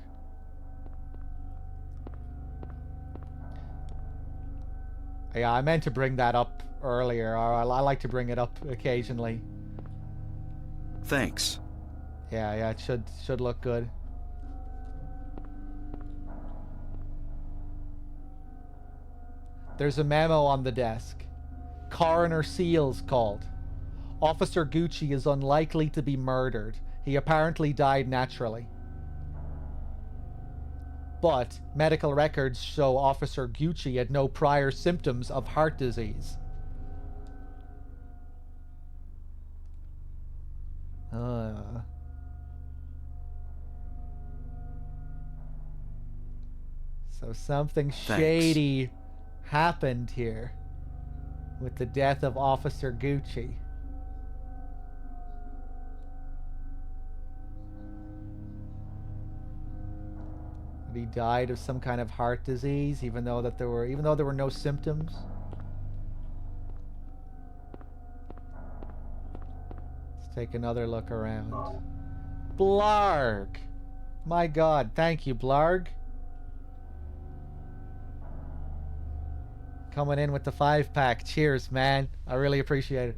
Speaker 2: Yeah, I meant to bring that up earlier. I like to bring it up occasionally.
Speaker 1: Thanks.
Speaker 2: Yeah, it should look good. There's a memo on the desk. Coroner Seals called. Officer Gucci is unlikely to be murdered. He apparently died naturally. But medical records show Officer Gucci had no prior symptoms of heart disease. So something shady happened here with the death of Officer Gucci. He died of some kind of heart disease, even though there were no symptoms. Let's take another look around. Blarg! My God, thank you, Blarg. Coming in with the 5-pack. Cheers, man. I really appreciate it.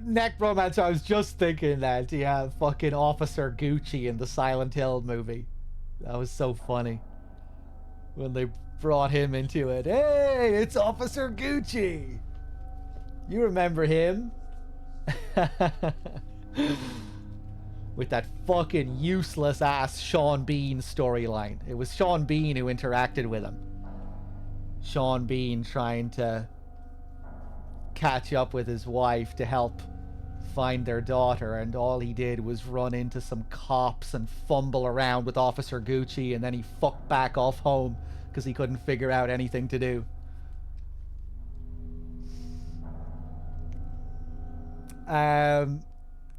Speaker 2: Neck Romance, I was just thinking that. Yeah, fucking Officer Gucci in the Silent Hill movie. That was so funny. When they brought him into it. Hey, it's Officer Gucci! You remember him? With that fucking useless ass Sean Bean storyline. It was Sean Bean who interacted with him. Sean Bean trying to catch up with his wife to help find their daughter, and all he did was run into some cops and fumble around with Officer Gucci, and then he fucked back off home because he couldn't figure out anything to do.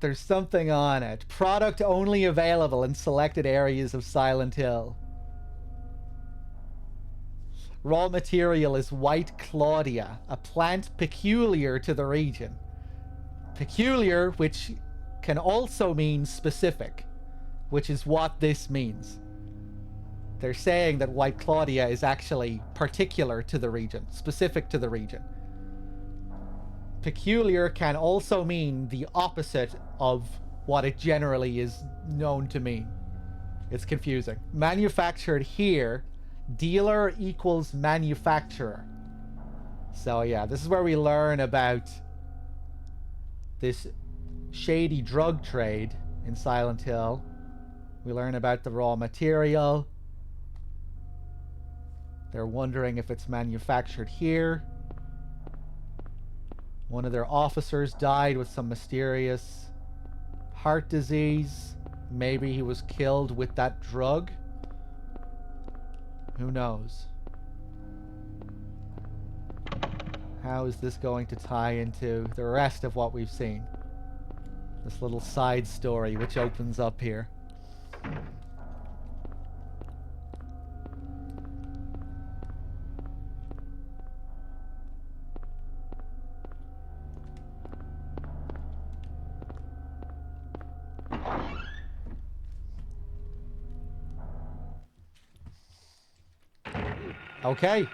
Speaker 2: There's something on it. Product only available in selected areas of Silent Hill. Raw material is White Claudia, a plant peculiar to the region. Peculiar, which can also mean specific, which is what this means. They're saying that White Claudia is actually particular to the region, specific to the region. Peculiar can also mean the opposite of what it generally is known to mean. It's confusing. Manufactured here, dealer equals manufacturer. So yeah, this is where we learn about this shady drug trade in Silent Hill. We learn about the raw material. They're wondering if it's manufactured here. One of their officers died with some mysterious Heart disease. Maybe he was killed with that drug. Who knows? How is this going to tie into the rest of what we've seen? This little side story which opens up here. Okay,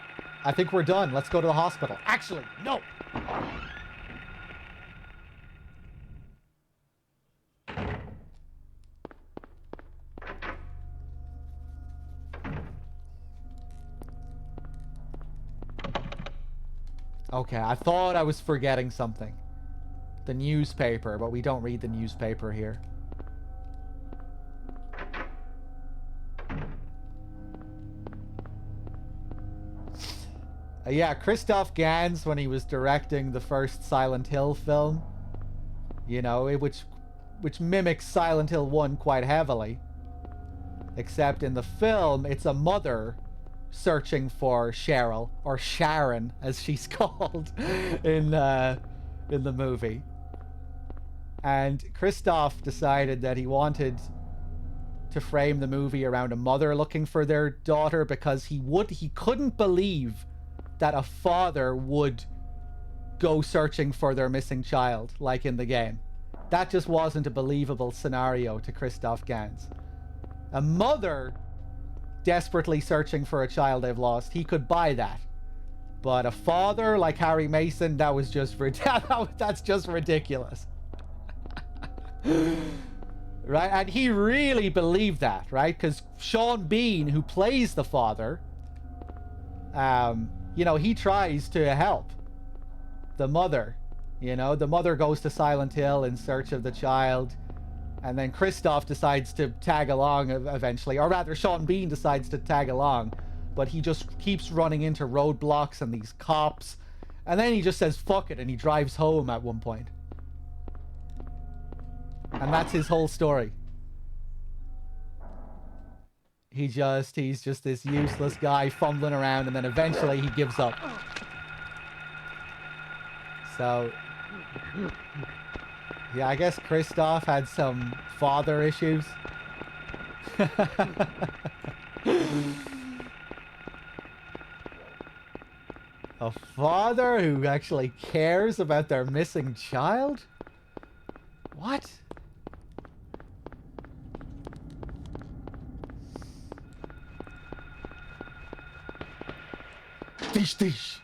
Speaker 2: I think we're done. Let's go to the hospital. Actually, no! Okay, I thought I was forgetting something. The newspaper, but we don't read the newspaper here. Yeah, Christoph Gans, when he was directing the first Silent Hill film, you know, which mimics Silent Hill 1 quite heavily. Except in the film, it's a mother searching for Cheryl, or Sharon, as she's called in the movie. And Christoph decided that he wanted to frame the movie around a mother looking for their daughter because he couldn't believe that a father would go searching for their missing child, like in the game. That just wasn't a believable scenario to Christoph Gans. A mother desperately searching for a child they've lost, he could buy that. But a father like Harry Mason, that was just that's just ridiculous. Right? And he really believed that, right? Because Sean Bean, who plays the father, you know, he tries to help the mother. You know, the mother goes to Silent Hill in search of the child. And then Christoph decides to tag along eventually. Or rather, Sean Bean decides to tag along. But he just keeps running into roadblocks and these cops. And then he just says, fuck it, and he drives home at one point. And that's his whole story. He's just this useless guy fumbling around, and then eventually he gives up. So, yeah, I guess Christoph had some father issues. A father who actually cares about their missing child? What? Dish, dish.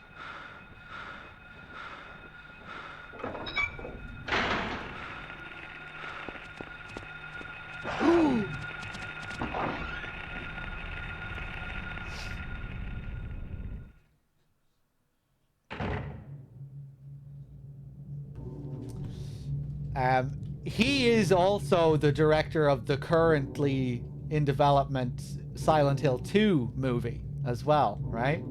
Speaker 2: He is also the director of the currently in development Silent Hill 2 movie as well, right?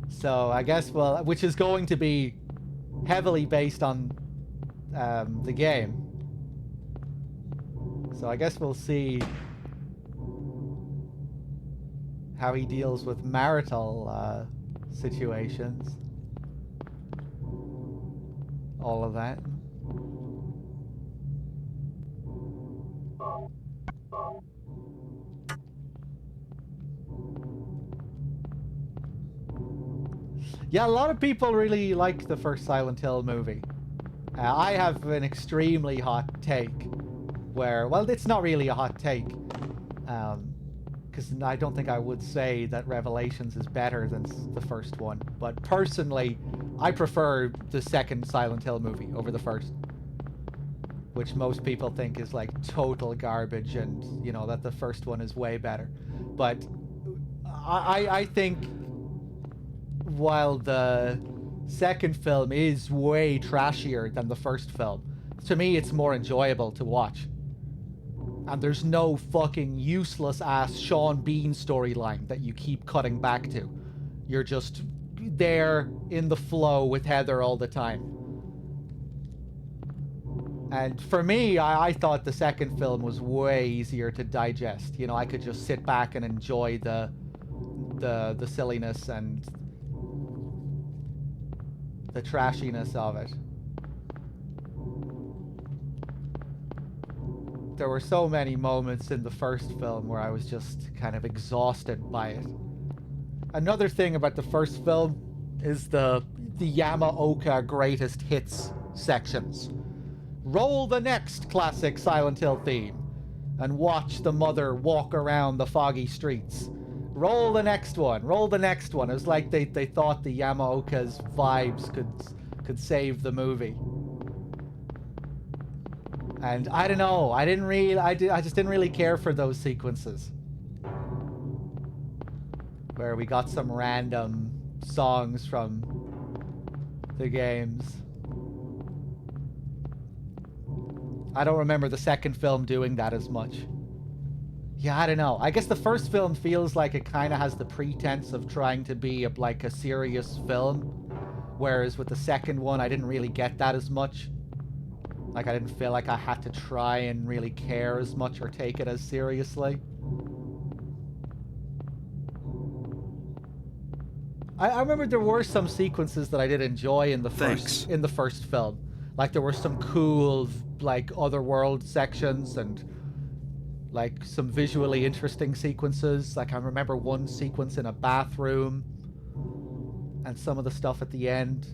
Speaker 2: So I guess, well, which is going to be heavily based on the game. So I guess we'll see how he deals with marital situations. All of that. Yeah, a lot of people really like the first Silent Hill movie. I have an extremely hot take where, well, it's not really a hot take, because I don't think I would say that Revelations is better than the first one. But personally, I prefer the second Silent Hill movie over the first, which most people think is like total garbage, and you know that the first one is way better. But I think while the second film is way trashier than the first film, to me it's more enjoyable to watch. And there's no fucking useless ass Sean Bean storyline that you keep cutting back to. You're just there in the flow with Heather all the time. And for me, I thought the second film was way easier to digest. You know, I could just sit back and enjoy the silliness and the trashiness of it. There were so many moments in the first film where I was just kind of exhausted by it. Another thing about the first film is the Yamaoka greatest hits sections. Roll the next classic Silent Hill theme and watch the mother walk around the foggy streets. Roll the next one. Roll the next one. It was like they thought the Yamaoka's vibes could save the movie. And I don't know. I just didn't really care for those sequences where we got some random songs from the games. I don't remember the second film doing that as much. Yeah, I don't know. I guess the first film feels like it kind of has the pretense of trying to be like a serious film, whereas with the second one, I didn't really get that as much. Like, I didn't feel like I had to try and really care as much or take it as seriously. I remember there were some sequences that I did enjoy in the first film. Like, there were some cool, like, otherworld sections and like some visually interesting sequences. Like, I remember one sequence in a bathroom and some of the stuff at the end.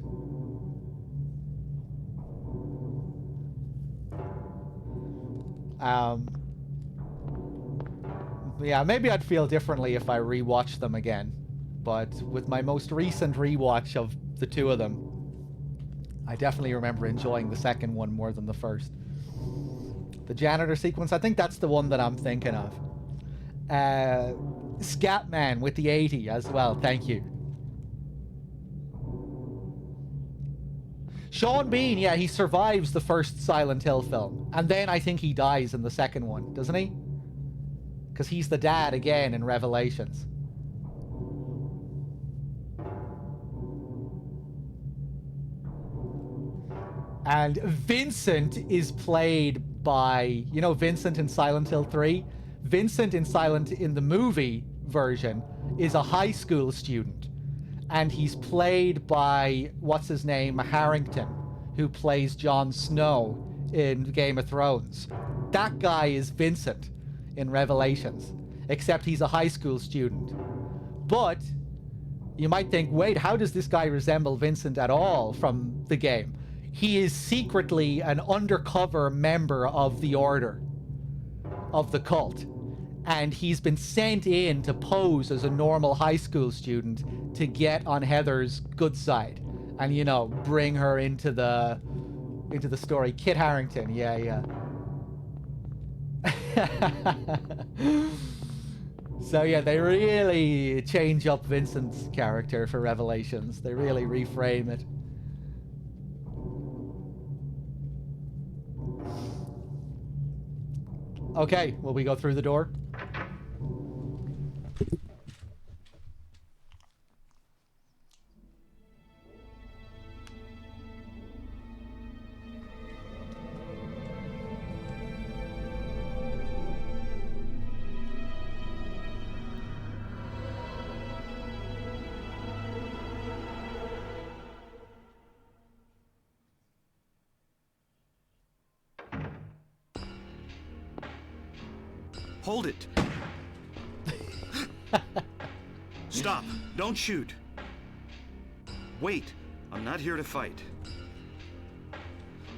Speaker 2: Yeah, maybe I'd feel differently if I rewatched them again. But with my most recent rewatch of the two of them, I definitely remember enjoying the second one more than the first. The janitor sequence, I think that's the one that I'm thinking of. Scatman with the 80 as well, thank you. Sean Bean, yeah, he survives the first Silent Hill film. And then I think he dies in the second one, doesn't he? Because he's the dad again in Revelations. And Vincent is played by, you know, Vincent in Silent Hill 3? Vincent in the movie version is a high school student. And he's played by, what's his name, Harrington, who plays Jon Snow in Game of Thrones. That guy is Vincent in Revelations, except he's a high school student. But you might think, wait, how does this guy resemble Vincent at all from the game? He is secretly an undercover member of the Order, of the cult. And he's been sent in to pose as a normal high school student to get on Heather's good side. And, you know, bring her into the story. Kit Harington, yeah. So yeah, they really change up Vincent's character for Revelations. They really reframe it. Okay, will we go through the door?
Speaker 1: Hold it! Stop! Don't shoot! Wait! I'm not here to fight.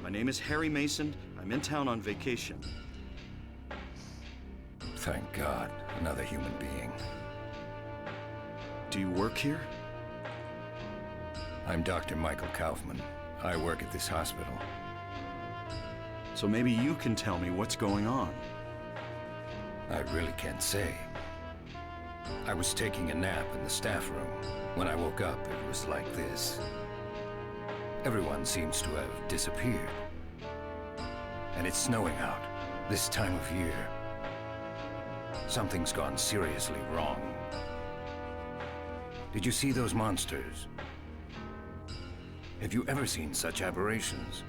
Speaker 1: My name is Harry Mason. I'm in town on vacation.
Speaker 5: Thank God, another human being.
Speaker 1: Do you work here?
Speaker 5: I'm Dr. Michael Kaufman. I work at this hospital.
Speaker 1: So maybe you can tell me what's going on.
Speaker 5: I really can't say. I was taking a nap in the staff room. When I woke up, it was like this. Everyone seems to have disappeared. And it's snowing out, this time of year. Something's gone seriously wrong. Did you see those monsters? Have you ever seen such aberrations?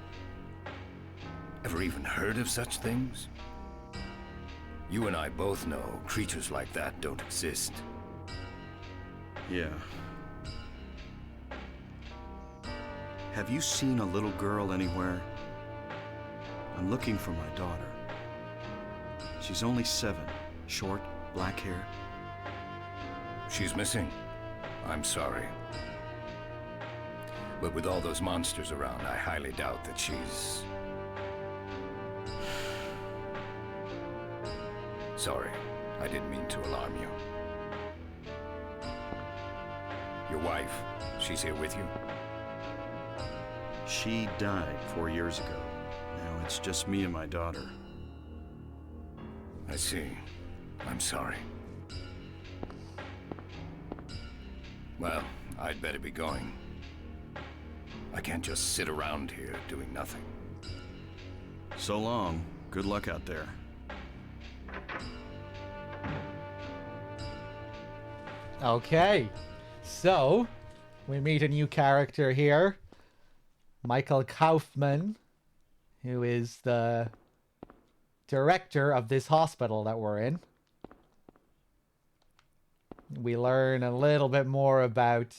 Speaker 5: ever even heard of such things? You and I both know creatures like that don't exist.
Speaker 1: Yeah. Have you seen a little girl anywhere? I'm looking for my daughter. She's only 7, short, black hair.
Speaker 5: She's missing. I'm sorry. But with all those monsters around, I highly doubt that she's... Sorry, I didn't mean to alarm you. Your wife, she's here with you?
Speaker 1: She died 4 years ago. Now it's just me and my daughter.
Speaker 5: I see. I'm sorry. Well, I'd better be going. I can't just sit around here doing nothing.
Speaker 1: So long. Good luck out there.
Speaker 2: Okay, so we meet a new character here, Michael Kaufman, who is the director of this hospital that we're in. We learn a little bit more about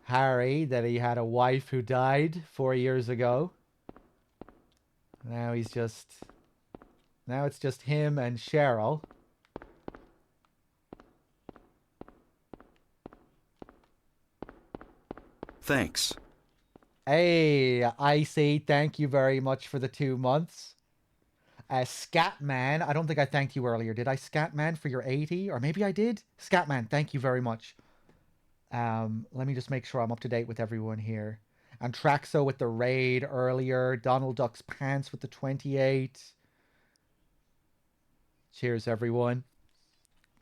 Speaker 2: Harry, that he had a wife who died 4 years ago. Now it's just him and Cheryl.
Speaker 1: Thanks.
Speaker 2: Hey, I say thank you very much for the 2 months. Scatman, I don't think I thanked you earlier. Did I, Scatman, for your 80? Or maybe I did? Scatman, thank you very much. Let me just make sure I'm up to date with everyone here. And Traxo with the raid earlier. Donald Duck's Pants with the 28. Cheers, everyone.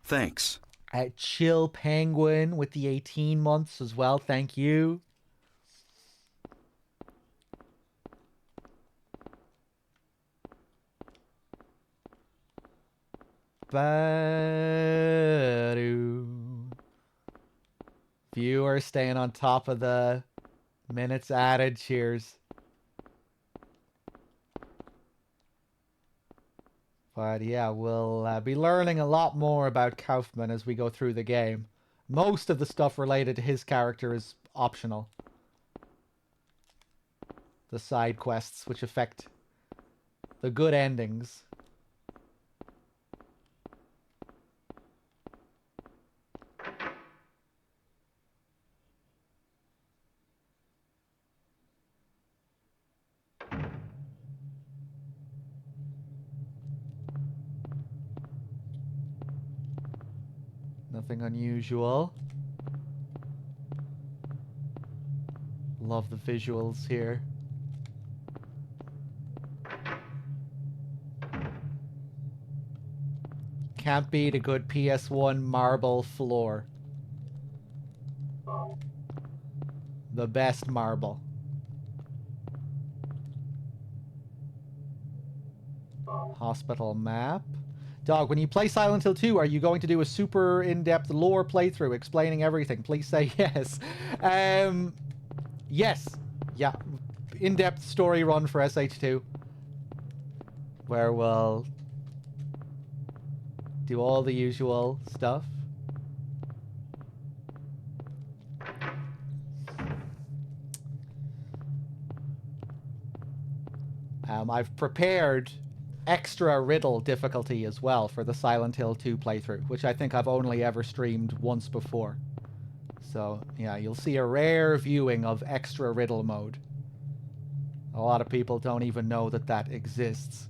Speaker 1: Thanks.
Speaker 2: Chill Penguin with the 18 months as well. Thank you. Viewer staying on top of the minutes added. Cheers. But yeah, we'll be learning a lot more about Kaufman as we go through the game. Most of the stuff related to his character is optional. The side quests, which affect the good endings. Nothing unusual. Love the visuals here. Can't beat a good PS1 marble floor. The best marble. Hospital map. Dog, when you play Silent Hill 2, are you going to do a super in-depth lore playthrough explaining everything? Please say yes. Yes. Yeah. In-depth story run for SH2. Where we'll do all the usual stuff. I've prepared extra riddle difficulty as well for the Silent Hill 2 playthrough, which I think I've only ever streamed once before. So, yeah, you'll see a rare viewing of extra riddle mode. A lot of people don't even know that that exists.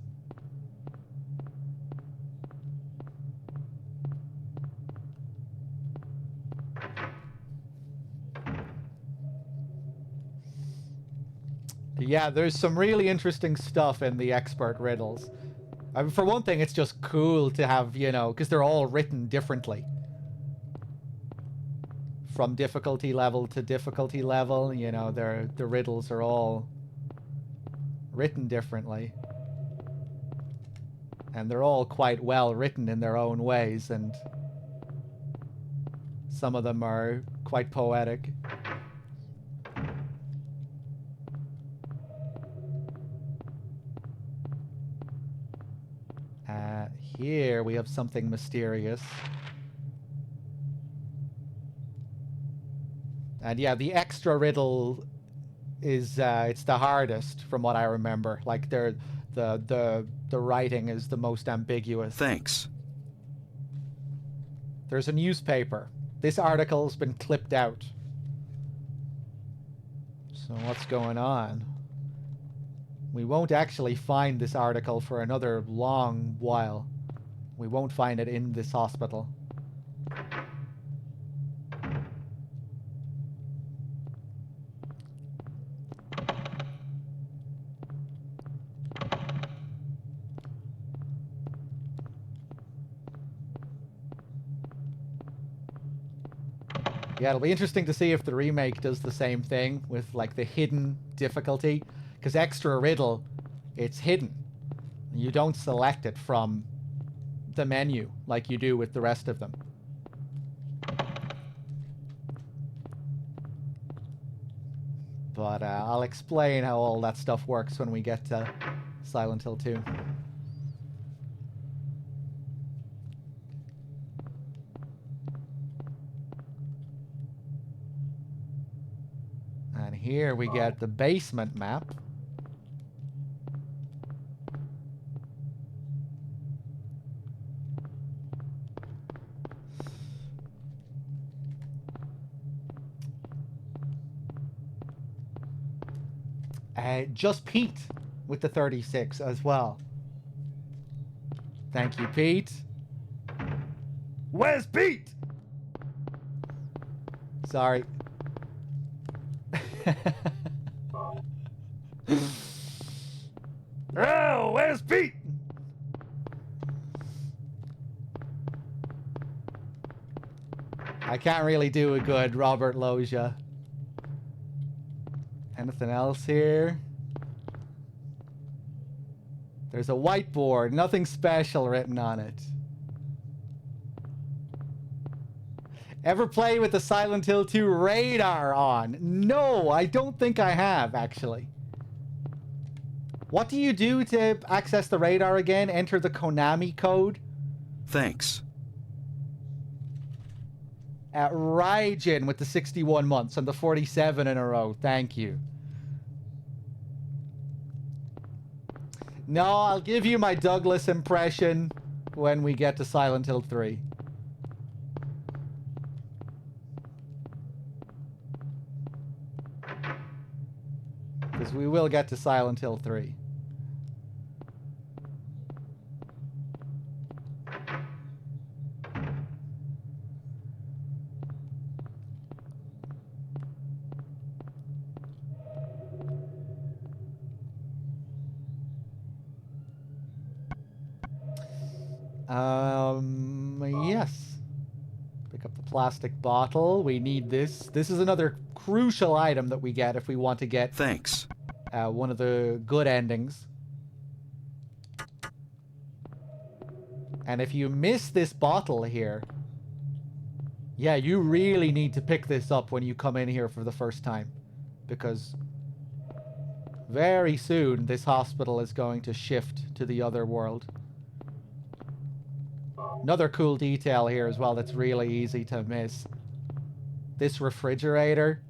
Speaker 2: Yeah, there's some really interesting stuff in the expert riddles. I mean, for one thing, it's just cool to have, you know, because they're all written differently. From difficulty level to difficulty level, you know, the riddles are all written differently. And they're all quite well written in their own ways, and some of them are quite poetic. here we have something mysterious. And yeah, the extra riddle is it's the hardest from what I remember. Like the writing is the most ambiguous.
Speaker 1: Thanks.
Speaker 2: There's a newspaper. This article's been clipped out. So what's going on? We won't actually find this article for another long while. We won't find it in this hospital. Yeah, it'll be interesting to see if the remake does the same thing with, like, the hidden difficulty. Because extra riddle, it's hidden. You don't select it from the menu like you do with the rest of them. But I'll explain how all that stuff works when we get to Silent Hill 2. And here we get the basement map. Just Pete with the 36 as well. Thank you, Pete. Where's Pete? Sorry. Oh, where's Pete? I can't really do a good Robert Loggia. Anything else here? There's a whiteboard, nothing special written on it. Ever play with the Silent Hill 2 radar on? No, I don't think I have, actually. What do you do to access the radar again? Enter the Konami code?
Speaker 1: Thanks.
Speaker 2: Raijin with the 61 months and the 47 in a row. Thank you. No, I'll give you my Douglas impression when we get to Silent Hill 3. Because we will get to Silent Hill 3. Yes. Pick up the plastic bottle. We need this. This is another crucial item that we get if we want to get
Speaker 1: Thanks.
Speaker 2: one of the good endings. And if you miss this bottle here, yeah, you really need to pick this up when you come in here for the first time. Because very soon this hospital is going to shift to the other world. Another cool detail here as well that's really easy to miss. This refrigerator.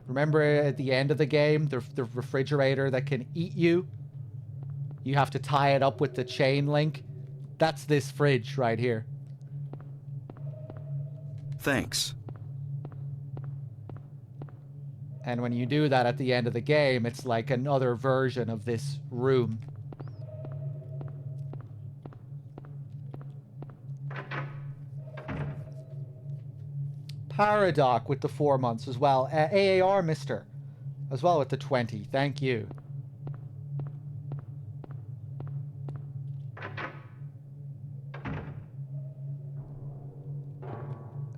Speaker 2: Remember at the end of the game, the refrigerator that can eat you? You have to tie it up with the chain link. That's this fridge right here.
Speaker 1: Thanks.
Speaker 2: And when you do that at the end of the game, it's like another version of this room. Paradoc with the 4 months as well. AAR Mister as well with the 20. Thank you.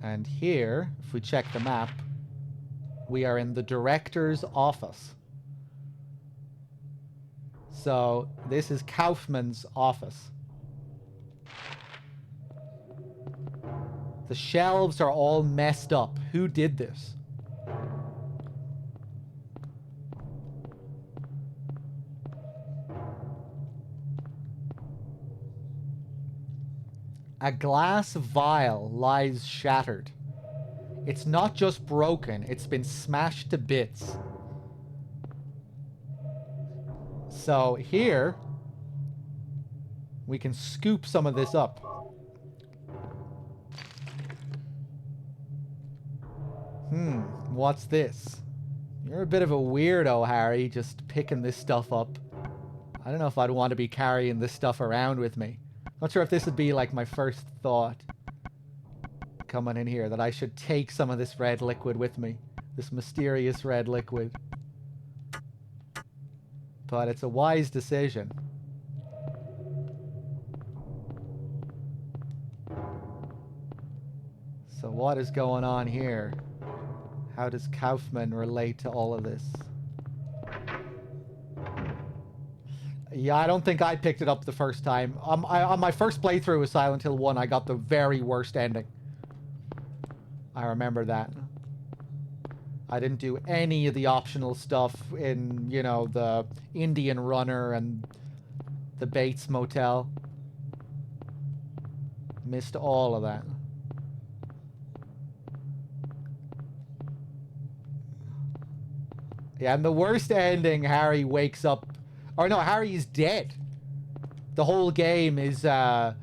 Speaker 2: And here, if we check the map, we are in the director's office. So this is Kaufman's office. The shelves are all messed up. Who did this? A glass vial lies shattered. It's not just broken, it's been smashed to bits. So here, we can scoop some of this up. What's this? You're a bit of a weirdo, Harry, just picking this stuff up. I don't know if I'd want to be carrying this stuff around with me. Not sure if this would be like my first thought coming in here, that I should take some of this red liquid with me. This mysterious red liquid. But it's a wise decision. So what is going on here? How does Kaufman relate to all of this? Yeah, I don't think I picked it up the first time. On my first playthrough of Silent Hill 1, I got the very worst ending. I remember that. I didn't do any of the optional stuff in, you know, the Indian Runner and the Bates Motel. Missed all of that. Yeah, and the worst ending, Harry wakes up... Or no, Harry's dead. The whole game is like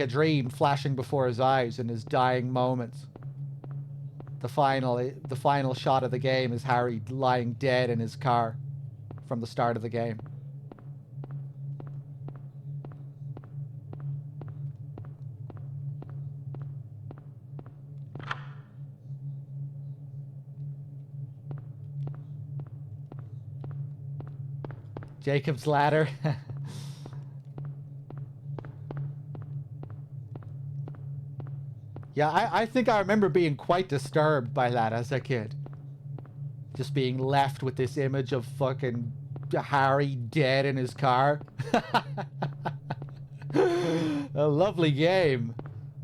Speaker 2: a dream flashing before his eyes in his dying moments. The final shot of the game is Harry lying dead in his car from the start of the game. Jacob's Ladder. Yeah, I think I remember being quite disturbed by that as a kid. Just being left with this image of fucking Harry dead in his car. A lovely game.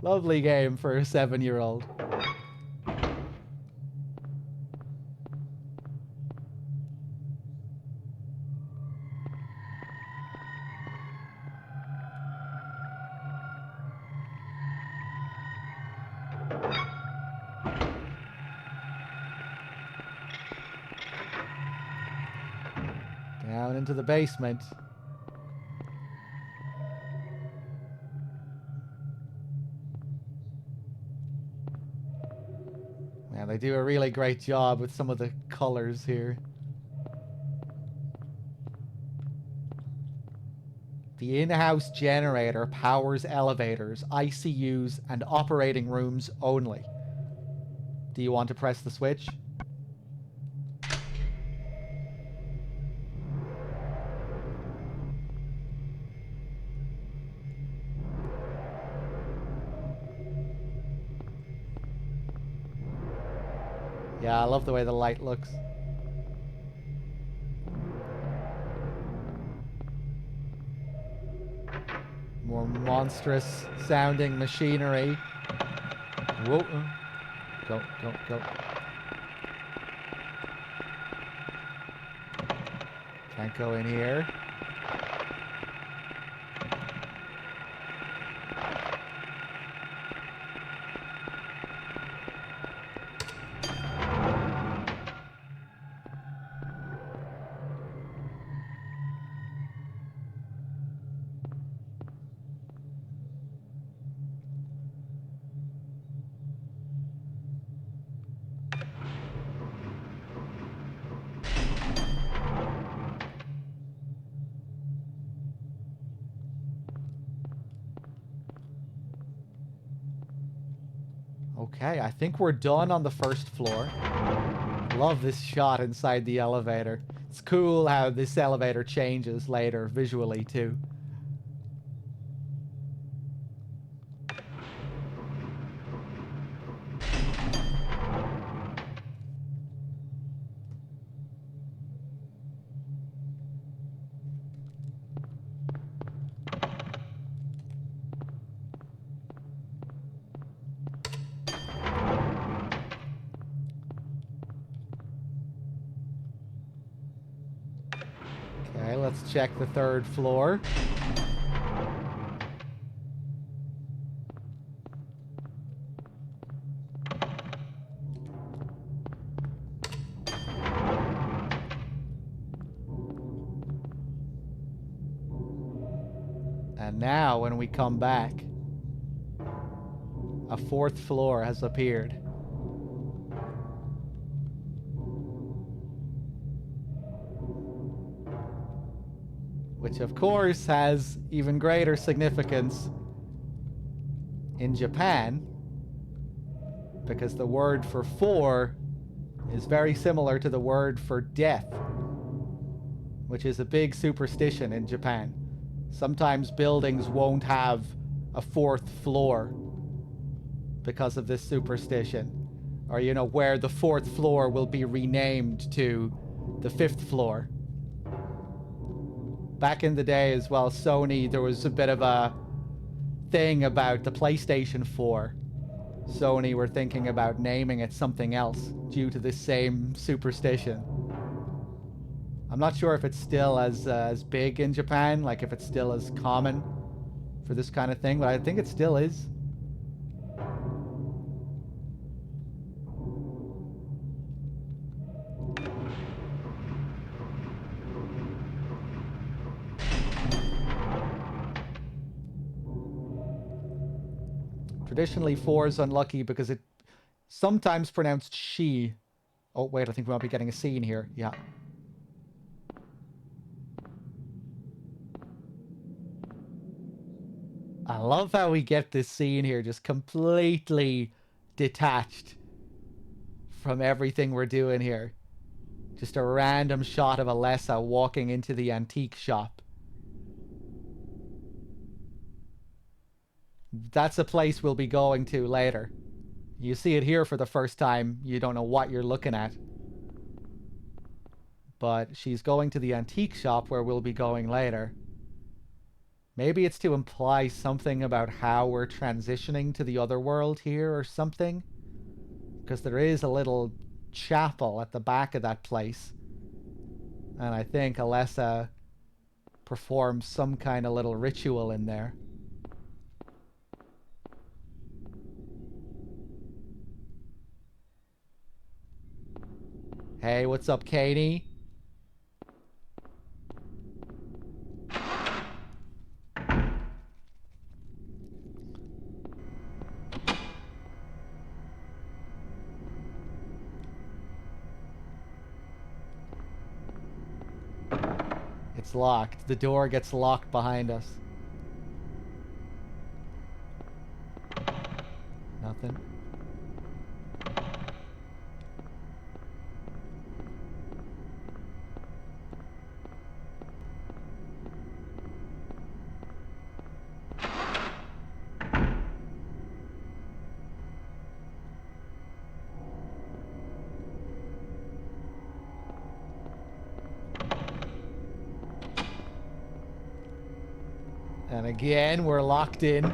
Speaker 2: Lovely game for a 7-year-old. Down into the basement. Man, they do a really great job with some of the colors here. The in-house generator powers elevators, ICUs, and operating rooms only. Do you want to press the switch? Yeah, I love the way the light looks. More monstrous sounding machinery. Whoa. Go, go, go. Can't go in here. Okay, I think we're done on the first floor. Love this shot inside the elevator. It's cool how this elevator changes later visually too. Okay, let's check the third floor. now, when we come back, a fourth floor has appeared. Which, of course, has even greater significance in Japan, because the word for four is very similar to the word for death, which is a big superstition in Japan. Sometimes buildings won't have a fourth floor because of this superstition. Or, you know, where the fourth floor will be renamed to the fifth floor. Back in the day as well, Sony, there was a bit of a thing about the PlayStation 4. Sony were thinking about naming it something else due to this same superstition. I'm not sure if it's still as big in Japan, like if it's still as common for this kind of thing, but I think it still is. Traditionally, 4 is unlucky because it sometimes pronounced she. Oh, wait, I think we might be getting a scene here. Yeah. I love how we get this scene here just completely detached from everything we're doing here. Just a random shot of Alessa walking into the antique shop. That's a place we'll be going to later. You see it here for the first time, you don't know what you're looking at. But she's going to the antique shop where we'll be going later. Maybe it's to imply something about how we're transitioning to the other world here or something. Because there is a little chapel at the back of that place. And I think Alessa performs some kind of little ritual in there. Hey, what's up, Katie? It's locked. The door gets locked behind us. Nothing. And again, we're locked in.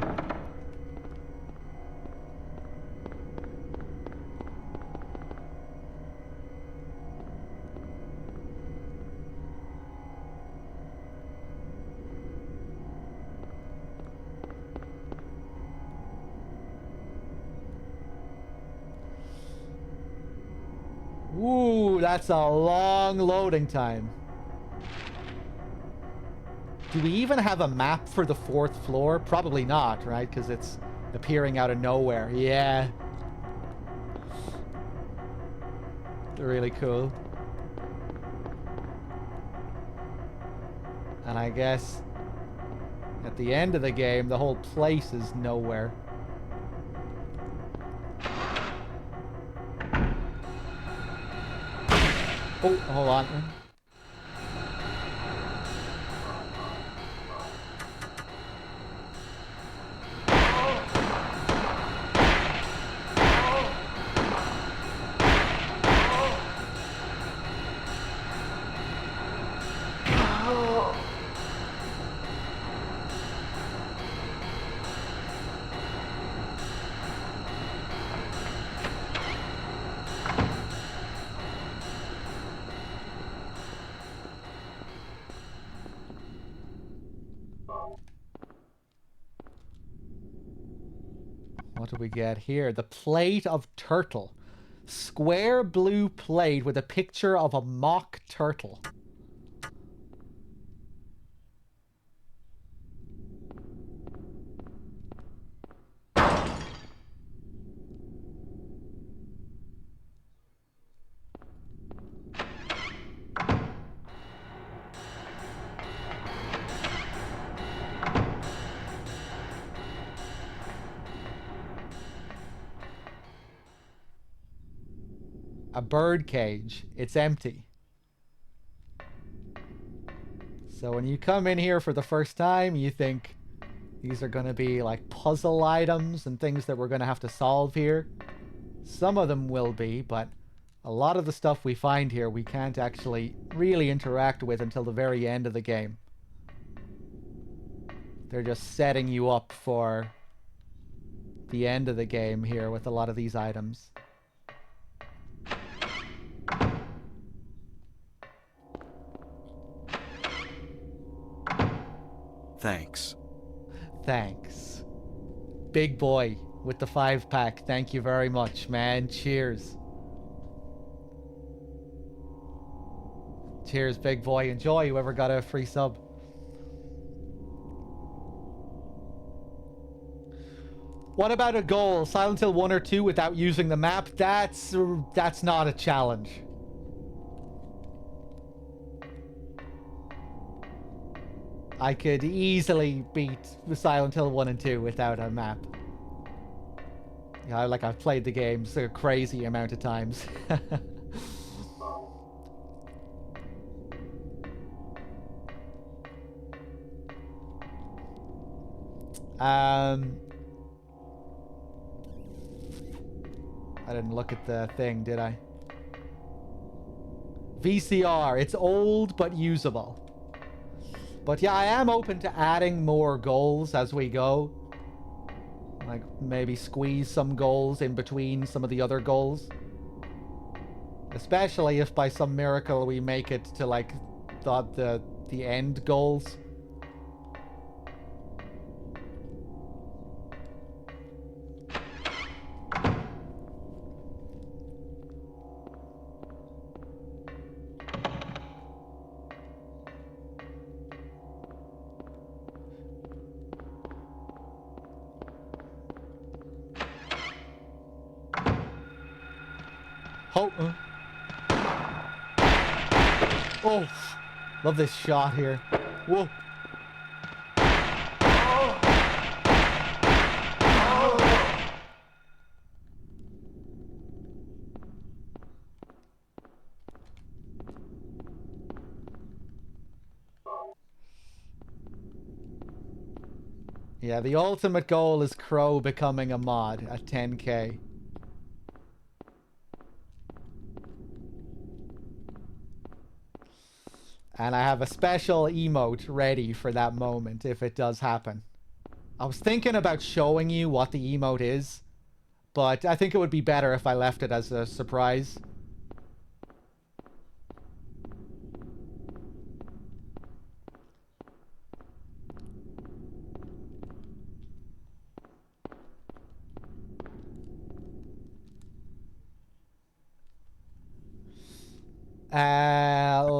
Speaker 2: Ooh, that's a long loading time. Do we even have a map for the fourth floor? Probably not, right? Because it's appearing out of nowhere. Yeah. Really cool. And I guess at the end of the game, the whole place is nowhere. Oh, hold on. What do we get here? The plate of turtle. Square blue plate with a picture of a mock turtle. a bird cage. It's empty. So when you come in here for the first time, you think these are going to be like puzzle items and things that we're going to have to solve here. Some of them will be, but a lot of the stuff we find here we can't actually really interact with until the very end of the game. They're just setting you up for the end of the game here with a lot of these items.
Speaker 1: Thanks.
Speaker 2: Thanks. Big boy with the 5-pack. Thank you very much, man. Cheers. Cheers, big boy. Enjoy, whoever got a free sub. What about a goal? Silent Hill 1 or 2 without using the map? That's not a challenge. I could easily beat Silent Hill 1 and 2 without a map. Yeah, like I've played the games a crazy amount of times. I didn't look at the thing, did I? VCR. It's old but usable. But yeah, I am open to adding more goals as we go. Like, maybe squeeze some goals in between some of the other goals. Especially if by some miracle we make it to, like, the end goals. Oh, love this shot here. Whoa. Yeah, the ultimate goal is Crow becoming a mod at 10k. And I have a special emote ready for that moment if it does happen. I was thinking about showing you what the emote is, but I think it would be better if I left it as a surprise.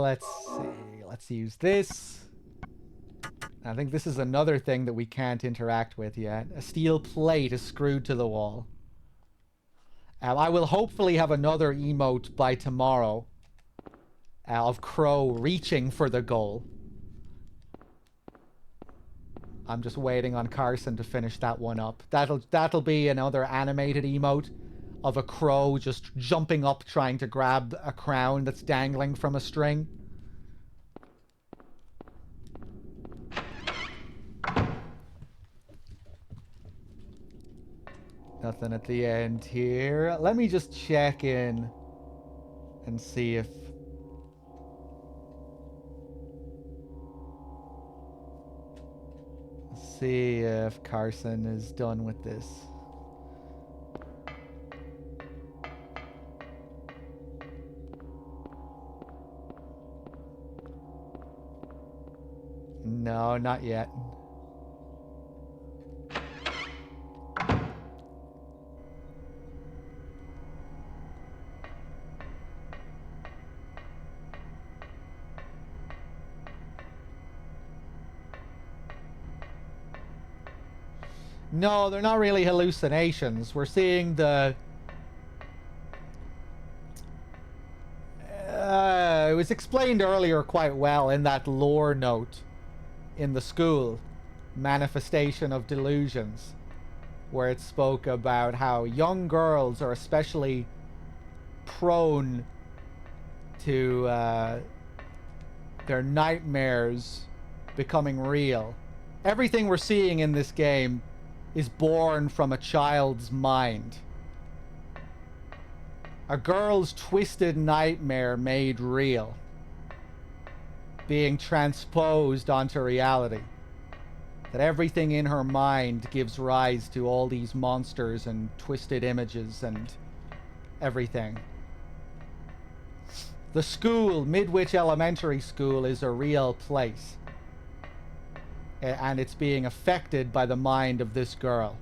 Speaker 2: Let's see. Let's use this. I think this is another thing that we can't interact with yet. A steel plate is screwed to the wall. I will hopefully have another emote by tomorrow of Crow reaching for the goal. I'm just waiting on Carson to finish that one up. That'll be another animated emote of a crow just jumping up trying to grab a crown that's dangling from a string. Nothing at the end here. Let me just check in and see if... See if Carson is done with this. No, not yet. No, they're not really hallucinations. We're seeing the... it was explained earlier quite well in that lore note in the school, Manifestation of Delusions, where it spoke about how young girls are especially prone to their nightmares becoming real. Everything we're seeing in this game is born from a child's mind. A girl's twisted nightmare made real, being transposed onto reality. That everything in her mind gives rise to all these monsters and twisted images and everything. The school, Midwich Elementary School, is a real place. And it's being affected by the mind of this girl.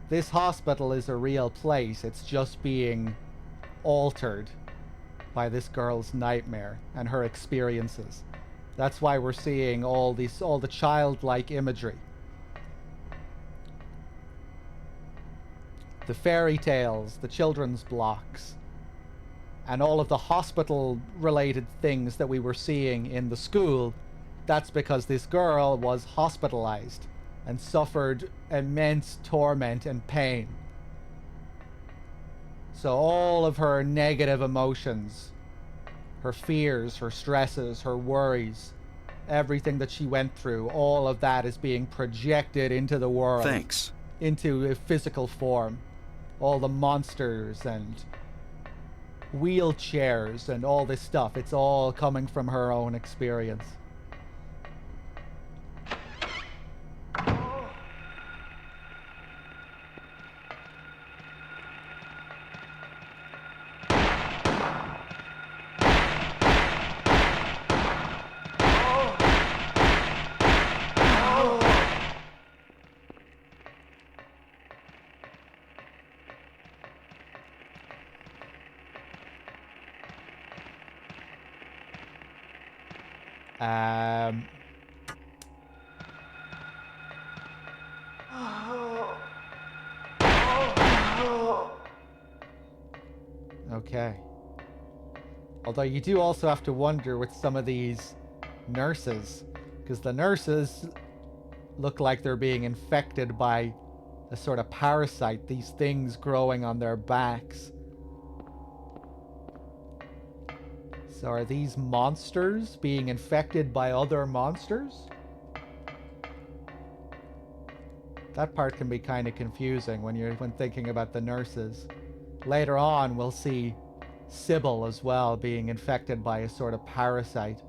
Speaker 2: This hospital is a real place. It's just being altered by this girl's nightmare and her experiences. That's why we're seeing all the childlike imagery. The fairy tales, the children's blocks, and all of the hospital-related things that we were seeing in the school, that's because this girl was hospitalized and suffered immense torment and pain. So all of her negative emotions, her fears, her stresses, her worries, everything that she went through, all of that is being projected into the world.
Speaker 1: Thanks.
Speaker 2: Into a physical form. All the monsters and wheelchairs and all this stuff, it's all coming from her own experience. Okay. Although you do also have to wonder with some of these nurses, because the nurses look like they're being infected by a sort of parasite, these things growing on their backs. So are these monsters being infected by other monsters? That part can be kind of confusing when thinking about the nurses. Later on, we'll see Sybil as well being infected by a sort of parasite.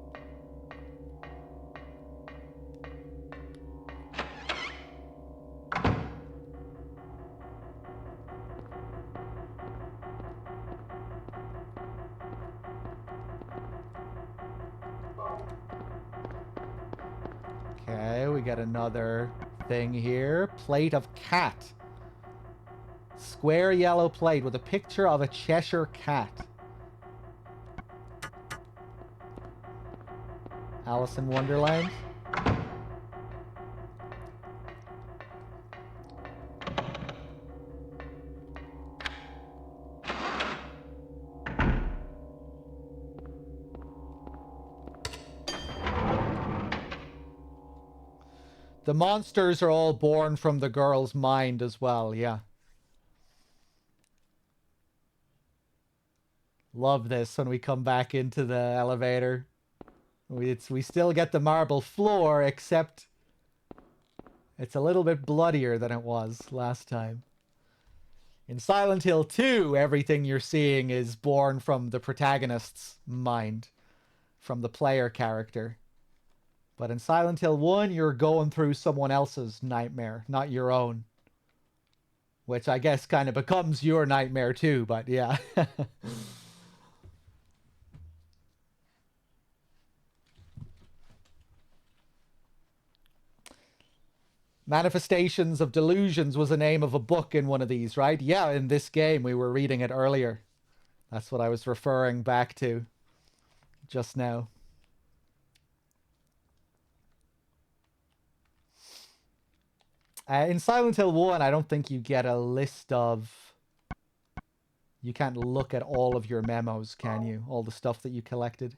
Speaker 2: Okay, we got another thing here. Plate of cat. Square yellow plate with a picture of a Cheshire cat. Alice in Wonderland. The monsters are all born from the girl's mind as well, yeah. Love this when we come back into the elevator. We still get the marble floor, except it's a little bit bloodier than it was last time. In Silent Hill 2, everything you're seeing is born from the protagonist's mind, from the player character. But in Silent Hill 1, you're going through someone else's nightmare, not your own. Which I guess kind of becomes your nightmare too, but yeah. Manifestations of Delusions was the name of a book in one of these, right? Yeah, in this game, we were reading it earlier. That's what I was referring back to just now. In Silent Hill 1, I don't think you get a list of... You can't look at all of your memos, can you? All the stuff that you collected.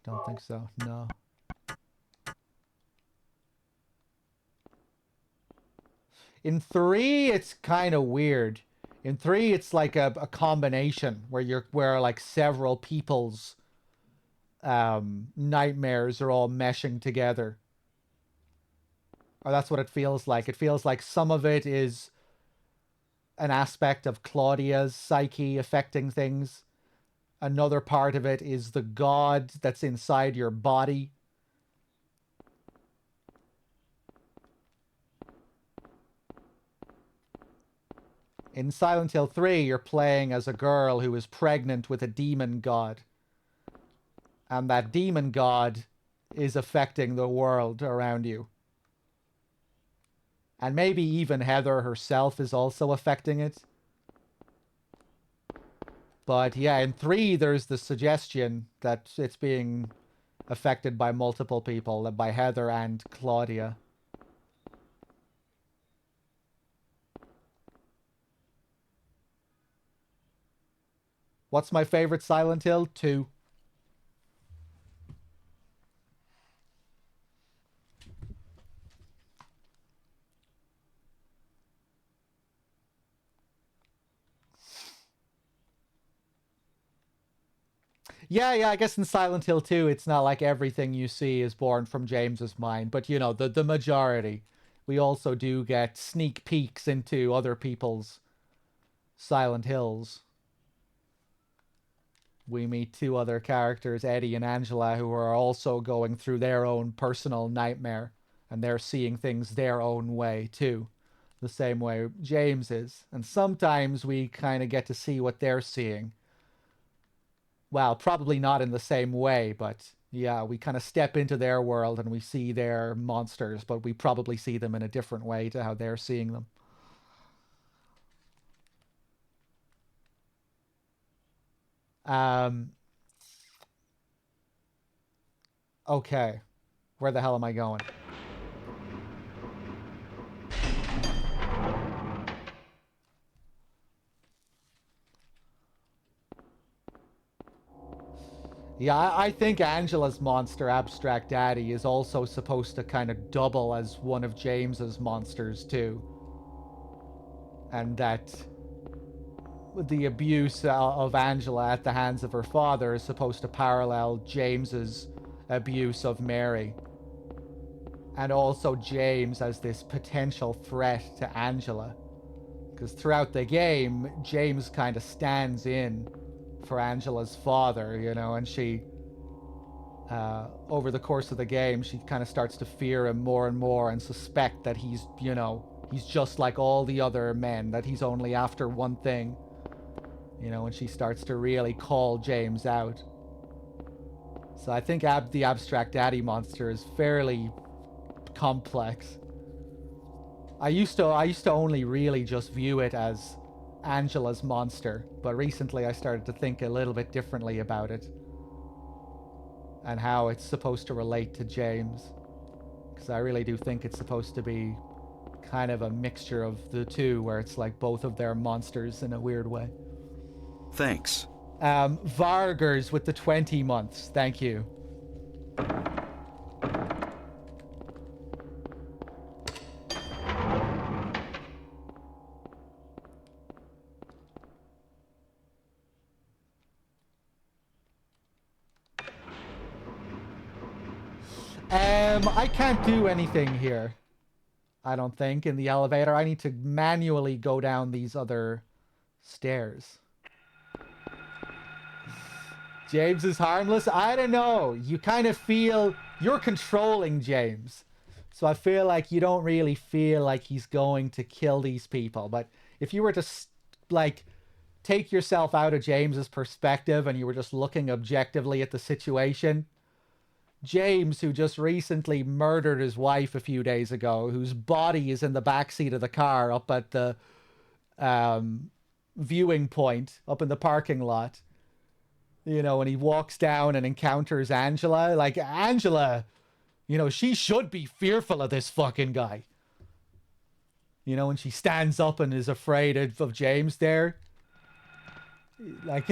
Speaker 2: Don't think so. No. In 3, it's kind of weird. In 3, it's like a combination where like several people's nightmares are all meshing together. Or that's what it feels like. It feels like some of it is an aspect of Claudia's psyche affecting things. Another part of it is the god that's inside your body. In Silent Hill 3, you're playing as a girl who is pregnant with a demon god. And that demon god is affecting the world around you. And maybe even Heather herself is also affecting it. But yeah, in 3, there's the suggestion that it's being affected by multiple people, by Heather and Claudia. What's my favorite Silent Hill? 2. Yeah, I guess in Silent Hill 2, it's not like everything you see is born from James's mind, but you know, the majority. We also do get sneak peeks into other people's Silent Hills. We meet 2 other characters, Eddie and Angela, who are also going through their own personal nightmare, and they're seeing things their own way too, the same way James is. And sometimes we kind of get to see what they're seeing. Well, probably not in the same way, but yeah, we kind of step into their world and we see their monsters, but we probably see them in a different way to how they're seeing them. Okay. Where the hell am I going? Yeah, I think Angela's monster, Abstract Daddy, is also supposed to kind of double as one of James's monsters too. And that the abuse of Angela at the hands of her father is supposed to parallel James's abuse of Mary. And also James as this potential threat to Angela. Because throughout the game, James kind of stands in for Angela's father, you know, and she, over the course of the game, she kind of starts to fear him more and more and suspect that he's, you know, he's just like all the other men, that he's only after one thing. You know, and she starts to really call James out. So I think the Abstract Daddy monster is fairly complex. I used to only really just view it as Angela's monster, but recently I started to think a little bit differently about it and how it's supposed to relate to James, because I really do think it's supposed to be kind of a mixture of the two, where it's like both of their monsters in a weird way.
Speaker 1: Thanks.
Speaker 2: Vargers with the 20 months. Thank you. I can't do anything here. I don't think in the elevator. I need to manually go down these other stairs. James is harmless? I don't know. You kind of feel you're controlling James. So I feel like you don't really feel like he's going to kill these people. But if you were to, like, take yourself out of James's perspective and you were just looking objectively at the situation, James, who just recently murdered his wife a few days ago, whose body is in the backseat of the car up at the viewing point up in the parking lot, you know, and he walks down and encounters Angela. Like, Angela, you know, she should be fearful of this fucking guy. You know, and she stands up and is afraid of James there. Like,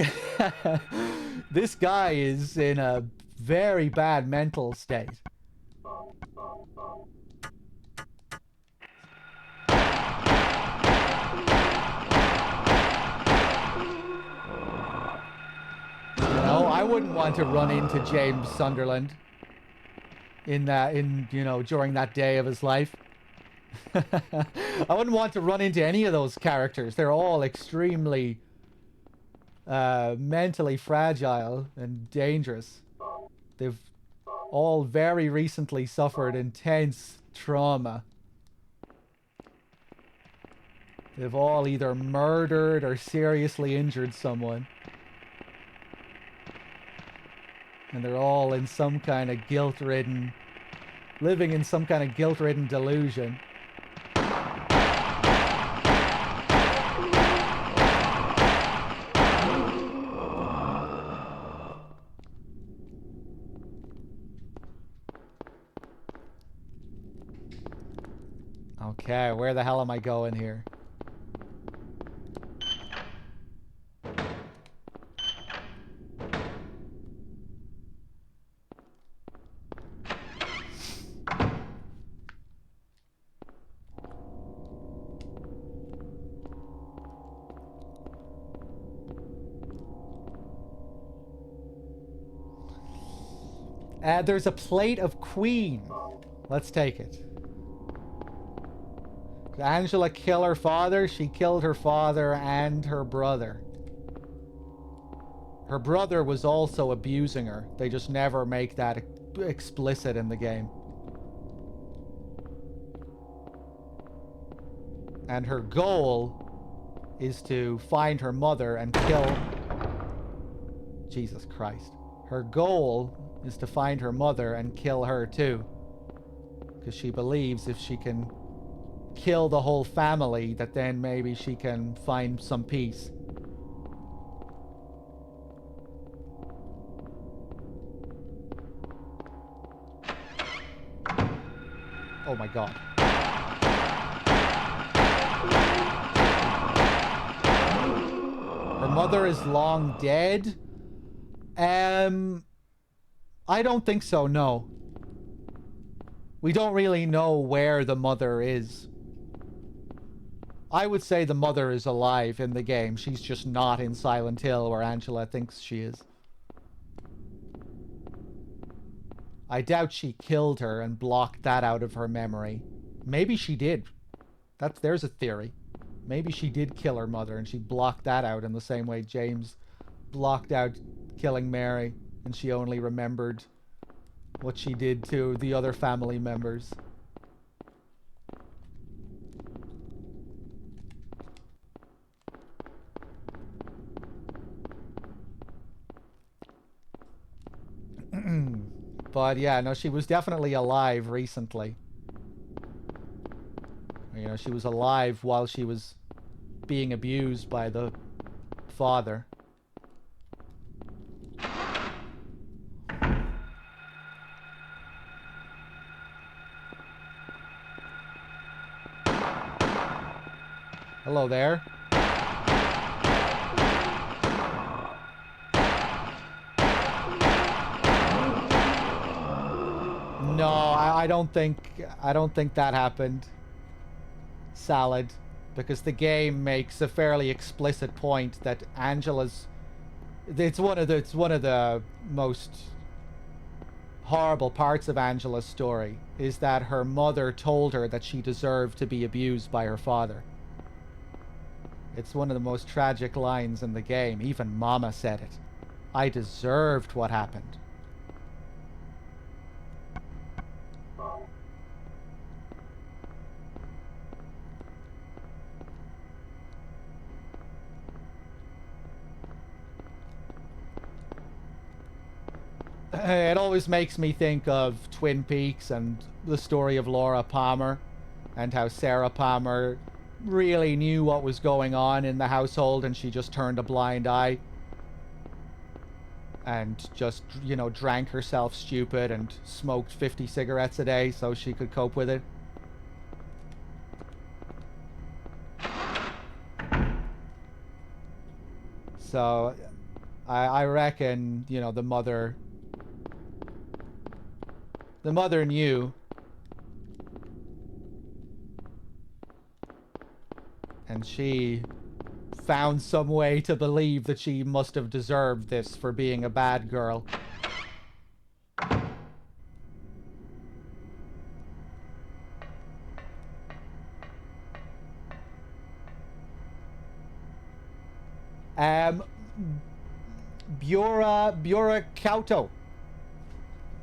Speaker 2: this guy is in a very bad mental state. No, I wouldn't want to run into James Sunderland during that day of his life. I wouldn't want to run into any of those characters. They're all extremely mentally fragile and dangerous. They've all very recently suffered intense trauma. They've all either murdered or seriously injured someone. And they're all in some kind of guilt-ridden, living in some kind of guilt-ridden delusion. Okay, where the hell am I going here? There's a plate of Queen. Let's take it. Did Angela kill her father? She killed her father and her brother. Her brother was also abusing her. They just never make that explicit in the game. And her goal is to find her mother and kill... Jesus Christ. Her goal is to find her mother and kill her too. Because she believes if she can kill the whole family, that then maybe she can find some peace. Oh my god. Her mother is long dead? I don't think so, no. We don't really know where the mother is. I would say the mother is alive in the game. She's just not in Silent Hill where Angela thinks she is. I doubt she killed her and blocked that out of her memory. Maybe she did. There's a theory. Maybe she did kill her mother and she blocked that out in the same way James blocked out killing Mary, and she only remembered what she did to the other family members. But yeah, no, she was definitely alive recently. You know, she was alive while she was being abused by the father. Hello there. No, I don't think that happened. Salad, because the game makes a fairly explicit point that Angela's it's one of the most horrible parts of Angela's story is that her mother told her that she deserved to be abused by her father. It's one of the most tragic lines in the game. Even Mama said it. I deserved what happened. It always makes me think of Twin Peaks and the story of Laura Palmer and how Sarah Palmer really knew what was going on in the household and she just turned a blind eye and just, you know, drank herself stupid and smoked 50 cigarettes a day so she could cope with it. So I reckon, you know, the mother The mother knew. And she found some way to believe that she must have deserved this for being a bad girl. Bura Kauto.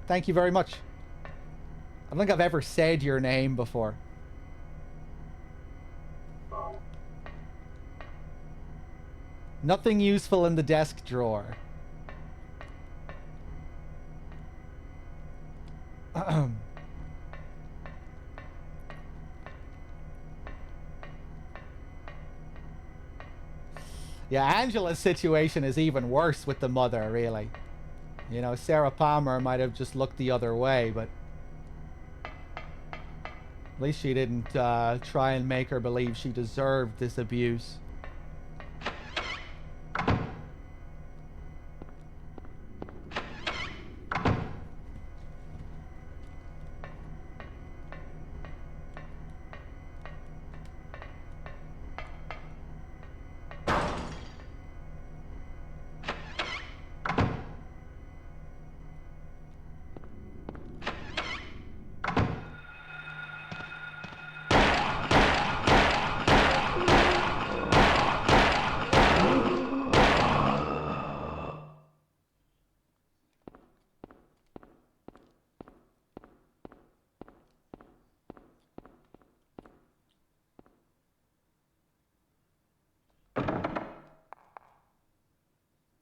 Speaker 2: Thank you very much. I don't think I've ever said your name before. Nothing useful in the desk drawer. Yeah, Angela's situation is even worse with the mother, really. You know, Sarah Palmer might have just looked the other way, but at least she didn't try and make her believe she deserved this abuse.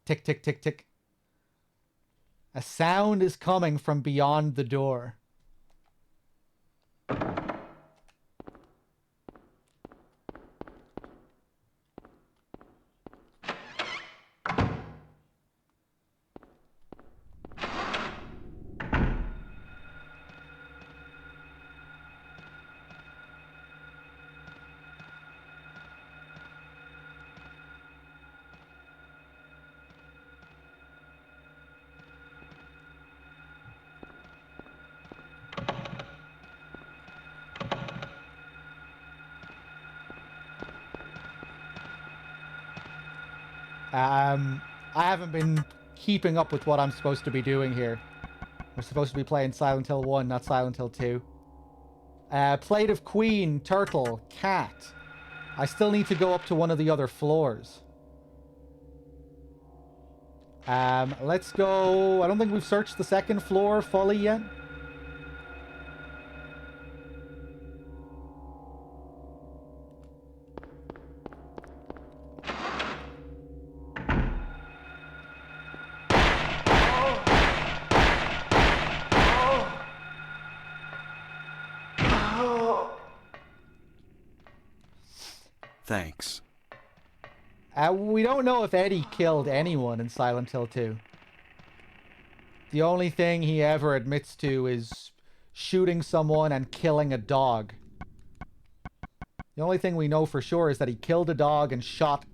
Speaker 2: Tick, tick, tick, tick. A sound is coming from beyond the door. I haven't been keeping up with what I'm supposed to be doing here. We're supposed to be playing Silent Hill 1, not Silent Hill 2. Plate of Queen, Turtle, Cat. I still need to go up to one of the other floors. Let's go... I don't think we've searched the second floor fully yet.
Speaker 1: Thanks.
Speaker 2: We don't know if Eddie killed anyone in Silent Hill 2. The only thing he ever admits to is shooting someone and killing a dog. The only thing we know for sure is that he killed a dog and shot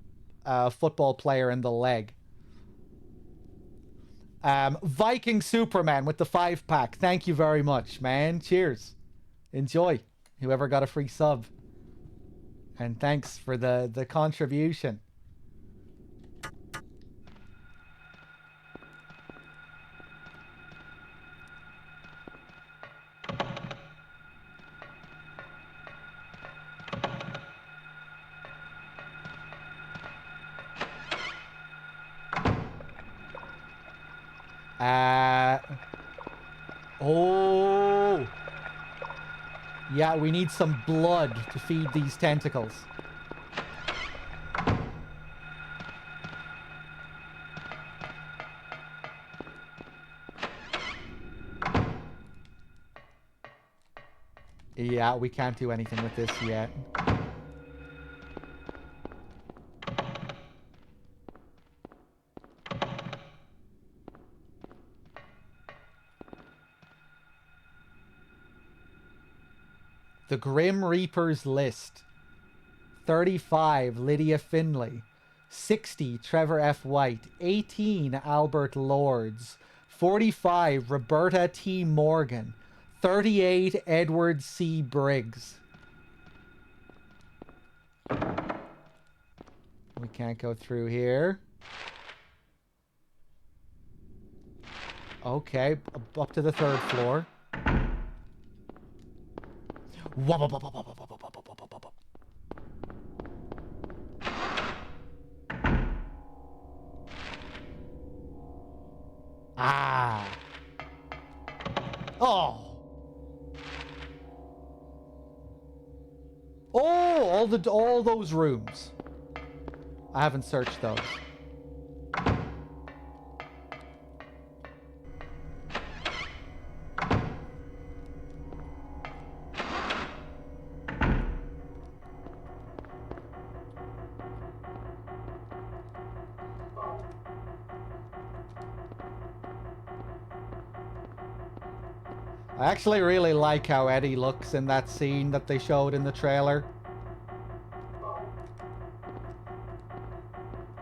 Speaker 2: a football player in the leg. Viking Superman with the 5-pack. Thank you very much, man. Cheers. Enjoy. Whoever got a free sub. And thanks for the contribution. Oh. Yeah, we need some blood to feed these tentacles. Yeah, we can't do anything with this yet. The Grim Reaper's list. 35, Lydia Finley. 60, Trevor F. White. 18, Albert Lords. 45, Roberta T. Morgan. 38 Edward C. Briggs. We can't go through here. Okay, up to the 3rd floor. Ah. Oh. Oh, all those rooms. I haven't searched those. I actually really like how Eddie looks in that scene that they showed in the trailer.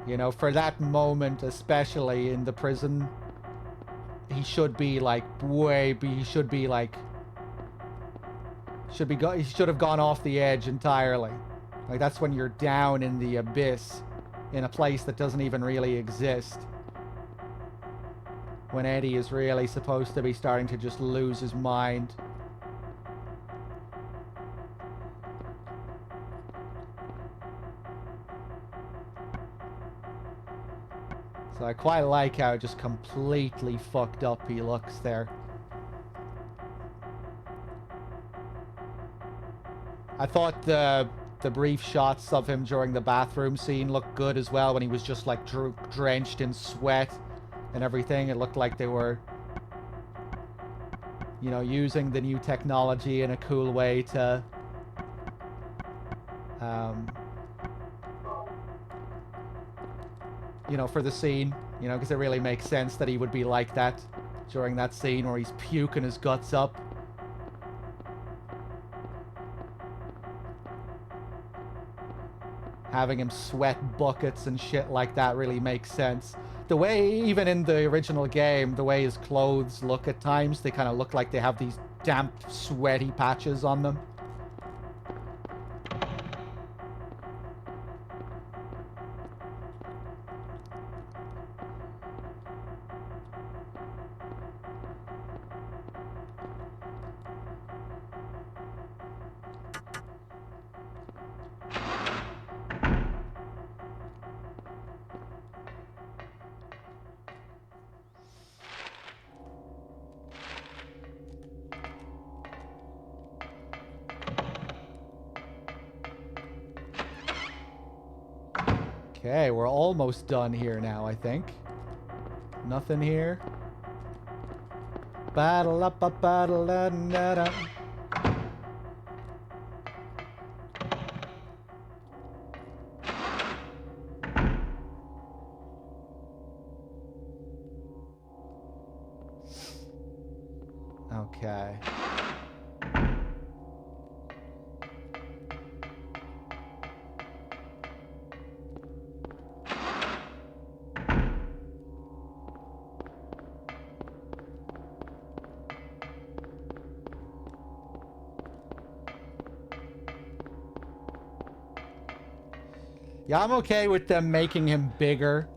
Speaker 2: You know, for that moment, especially in the prison, he should be like he should be like he should have gone off the edge entirely. Like that's when you're down in the abyss in a place that doesn't even really exist. When Eddie is really supposed to be starting to just lose his mind. So I quite like how just completely fucked up he looks there. I thought the brief shots of him during the bathroom scene looked good as well, when he was just like drenched in sweat and everything. It looked like they were, you know, using the new technology in a cool way to you know, for the scene, you know, because it really makes sense that he would be like that during that scene where he's puking his guts up. Having him sweat buckets and shit like that really makes sense. The way, even in the original game, the way his clothes look at times, they kind of look like they have these damp, sweaty patches on them. Okay, we're almost done here now, I think. Nothing here. Battle up a battle da da da. Okay. Yeah, I'm okay with them making him bigger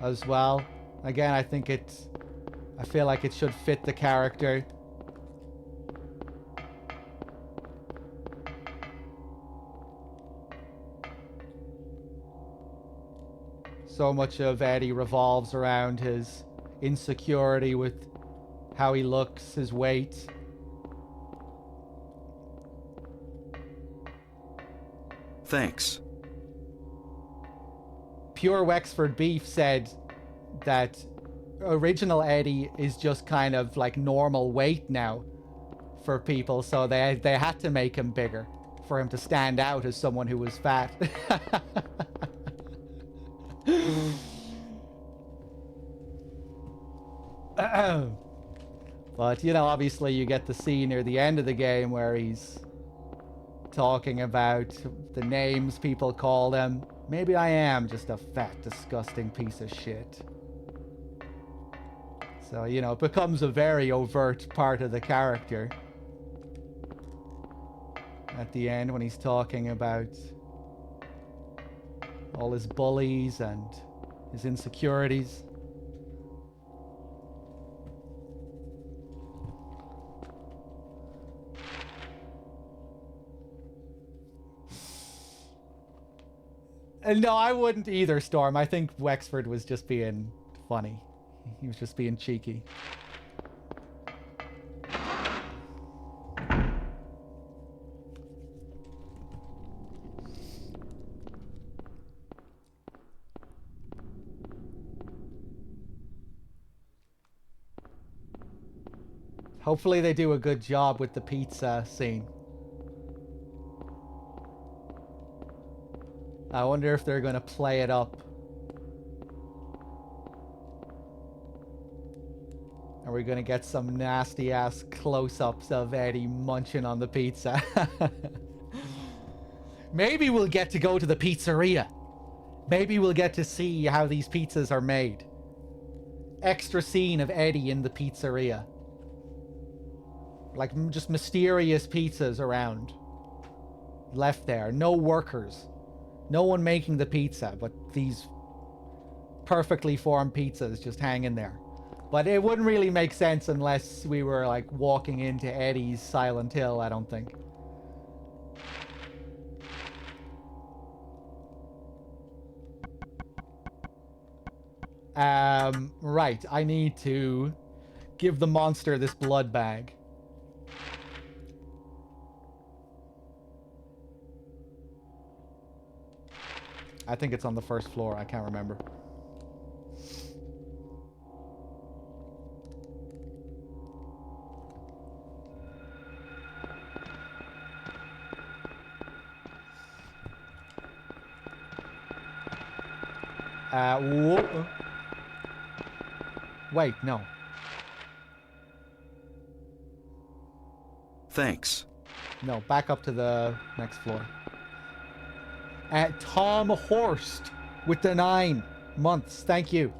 Speaker 2: as well. Again, I feel like it should fit the character. So much of Eddie revolves around his insecurity with how he looks, his weight.
Speaker 1: Thanks.
Speaker 2: Pure Wexford Beef said that original Eddie is just kind of like normal weight now for people, so they had to make him bigger for him to stand out as someone who was fat. But, you know, obviously you get the scene near the end of the game where he's talking about the names people call him. Maybe I am just a fat, disgusting piece of shit. So, you know, it becomes a very overt part of the character. At the end, when he's talking about all his bullies and his insecurities. And no, I wouldn't either, Storm. I think Wexford was just being funny. He was just being cheeky. Hopefully they do a good job with the pizza scene. I wonder if they're gonna play it up. Are we gonna get some nasty ass close-ups of Eddie munching on the pizza? Maybe we'll get to go to the pizzeria. Maybe we'll get to see how these pizzas are made. Extra scene of Eddie in the pizzeria. Like, just mysterious pizzas around. Left there. No workers. No one making the pizza, but these perfectly formed pizzas just hanging there. But it wouldn't really make sense unless we were, like, walking into Eddie's Silent Hill, I don't think. Right. I need to give the monster this blood bag. I think it's on the first floor. I can't remember. Whoa. Wait, no.
Speaker 1: Thanks.
Speaker 2: No, back up to the next floor. Tom Horst with the 9 months. Thank you.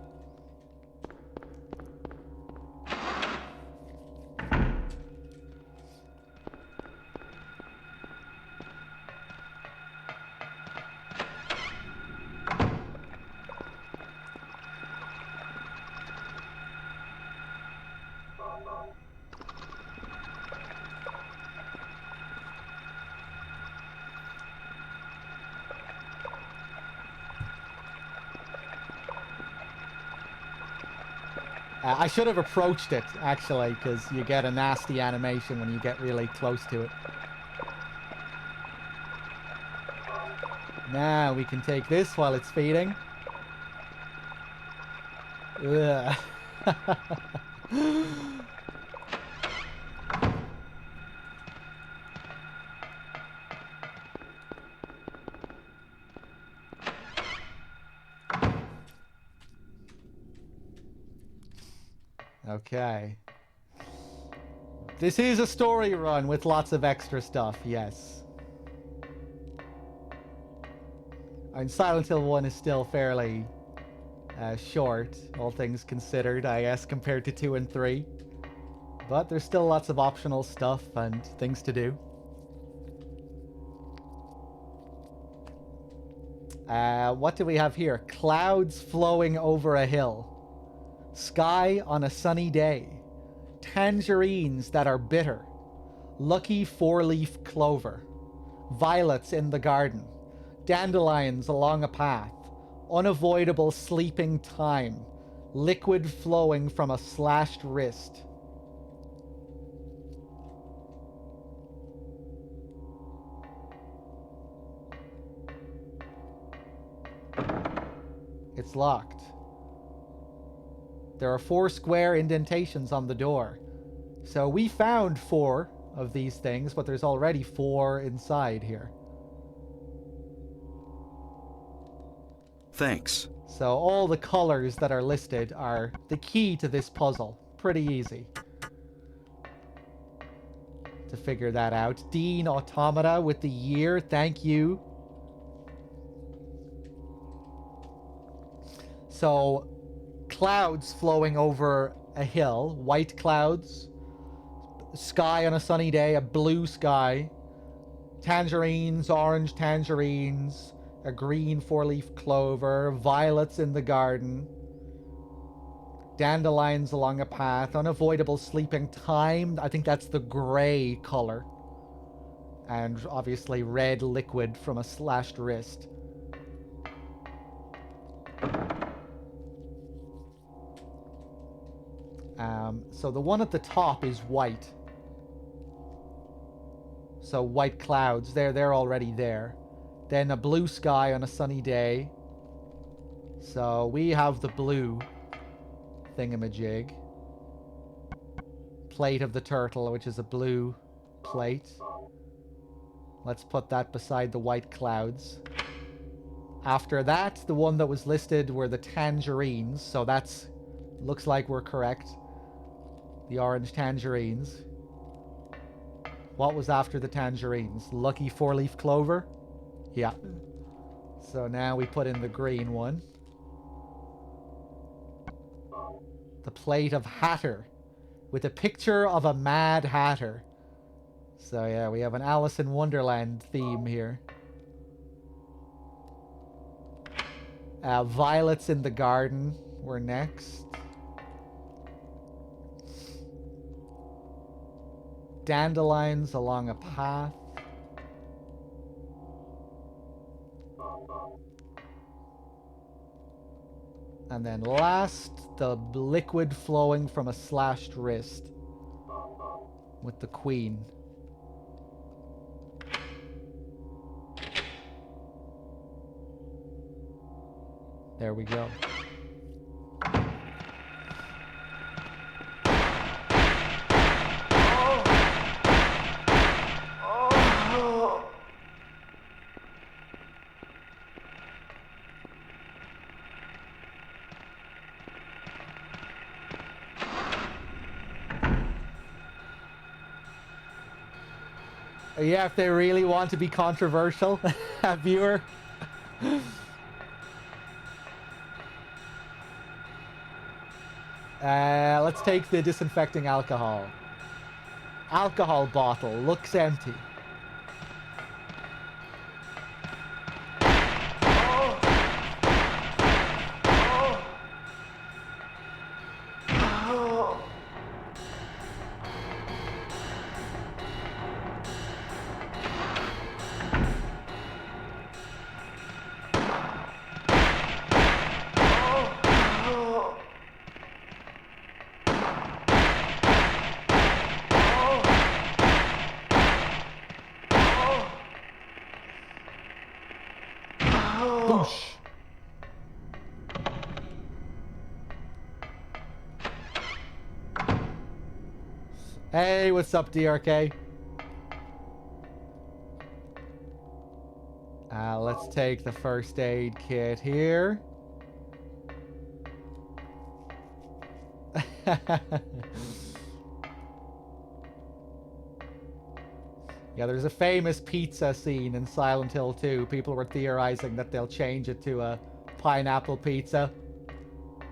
Speaker 2: I should have approached it, actually, because you get a nasty animation when you get really close to it. Now we can take this while it's feeding. Ugh. Okay. This is a story run with lots of extra stuff, yes. And Silent Hill 1 is still fairly short, all things considered, I guess, compared to 2 and 3. But there's still lots of optional stuff and things to do. What do we have here? Clouds flowing over a hill. Sky on a sunny day. Tangerines that are bitter. Lucky 4-leaf clover. Violets in the garden. Dandelions along a path. Unavoidable sleeping time. Liquid flowing from a slashed wrist. It's locked. There are 4 square indentations on the door. So we found 4 of these things, but there's already 4 inside here.
Speaker 1: Thanks.
Speaker 2: So all the colors that are listed are the key to this puzzle. Pretty easy to figure that out. Dean Automata with the year. Thank you. So clouds flowing over a hill, white clouds, sky on a sunny day, a blue sky, tangerines, orange tangerines, a green four-leaf clover, violets in the garden, dandelions along a path, unavoidable sleeping time. I think that's the grey color. And obviously red liquid from a slashed wrist. So the one at the top is white. So white clouds, they're already there. Then a blue sky on a sunny day. So we have the blue thingamajig. Plate of the turtle, which is a blue plate. Let's put that beside the white clouds. After that, the one that was listed were the tangerines. So that's... looks like we're correct. The orange tangerines. What was after the tangerines? Lucky four-leaf clover? Yeah. So now we put in the green one. The plate of Hatter. With a picture of a Mad Hatter. So yeah, we have an Alice in Wonderland theme here. Violets in the garden were next. Dandelions along a path. And then last, the liquid flowing from a slashed wrist. With the queen. There we go. Yeah, if they really want to be controversial, viewer. Let's take the disinfecting alcohol. Alcohol bottle looks empty. Boosh. Hey, what's up, DRK? Let's take the first aid kit here. Yeah, there's a famous pizza scene in Silent Hill 2. People were theorizing that they'll change it to a pineapple pizza.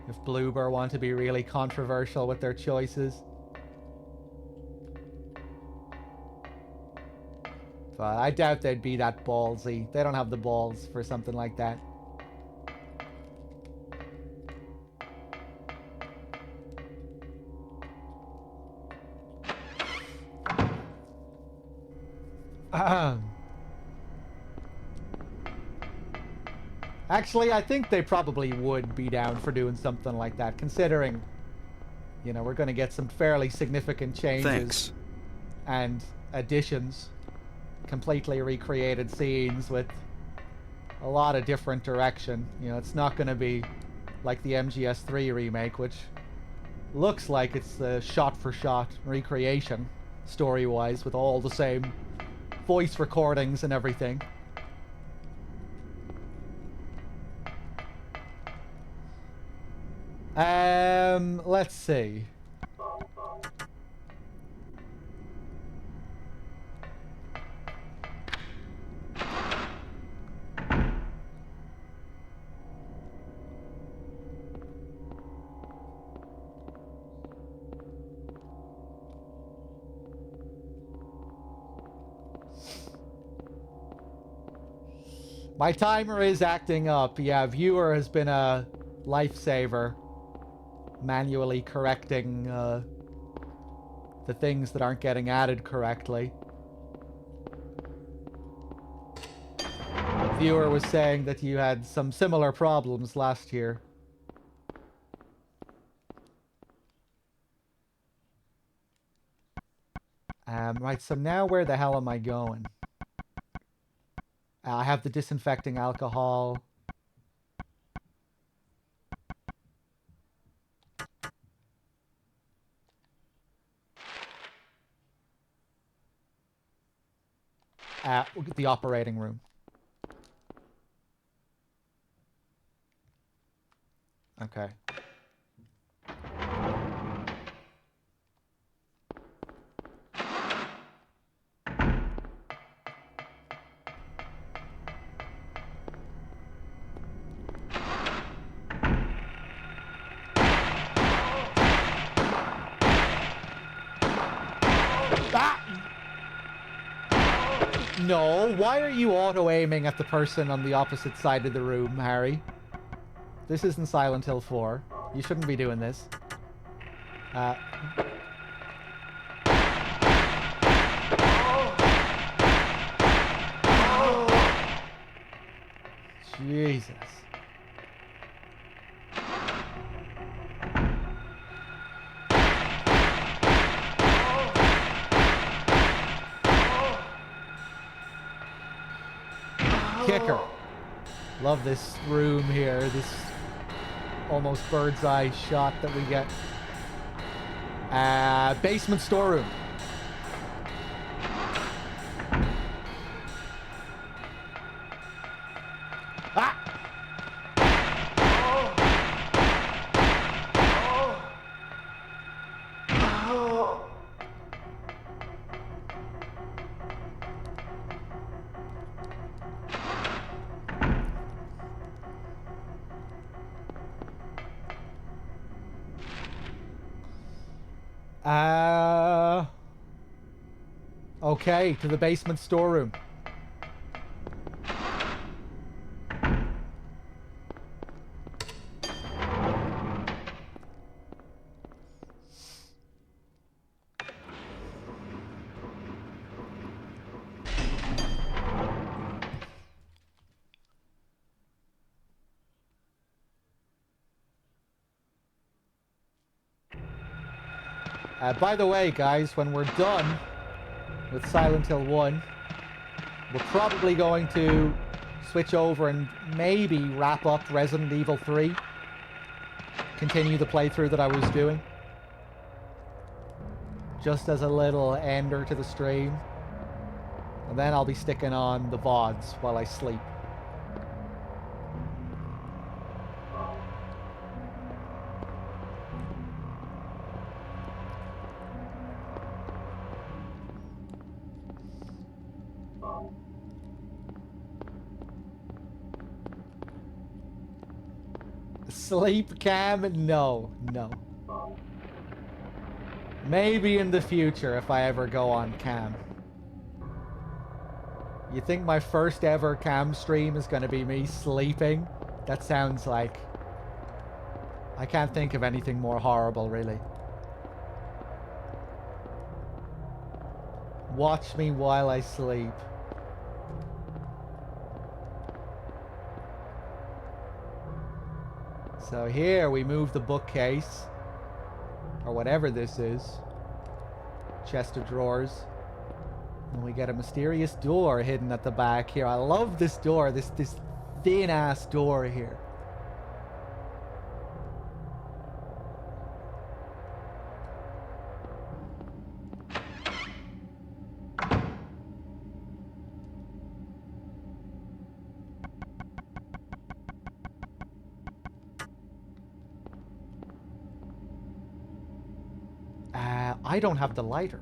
Speaker 2: If Bloober want to be really controversial with their choices. But I doubt they'd be that ballsy. They don't have the balls for something like that. Actually, I think they probably would be down for doing something like that, considering, you know, we're going to get some fairly significant changes.
Speaker 1: Thanks.
Speaker 2: And additions. Completely recreated scenes with a lot of different direction. You know, it's not going to be like the MGS3 remake, which looks like it's a shot-for-shot recreation, story-wise, with all the same voice recordings and everything. Let's see. My timer is acting up. Yeah, viewer has been a lifesaver. Manually correcting the things that aren't getting added correctly. Viewer was saying that you had some similar problems last year. Right, so now where the hell am I going? I have the disinfecting alcohol. The operating room. Okay. No, why are you auto-aiming at the person on the opposite side of the room, Harry? This isn't Silent Hill 4. You shouldn't be doing this. Jesus. Kicker. Love this room here, this almost bird's eye shot that we get. Basement storeroom. Okay, to the basement storeroom. By the way, guys, when we're done with Silent Hill 1, we're probably going to switch over and maybe wrap up Resident Evil 3. Continue the playthrough that I was doing. Just as a little ender to the stream. And then I'll be sticking on the VODs while I sleep. Sleep cam? No. Maybe in the future if I ever go on cam. You think my first ever cam stream is gonna be me sleeping? That sounds like... I can't think of anything more horrible, really. Watch me while I sleep. So here we move the bookcase, or whatever this is, chest of drawers, and we get a mysterious door hidden at the back here. I love this door, this thin ass door here. I don't have the lighter.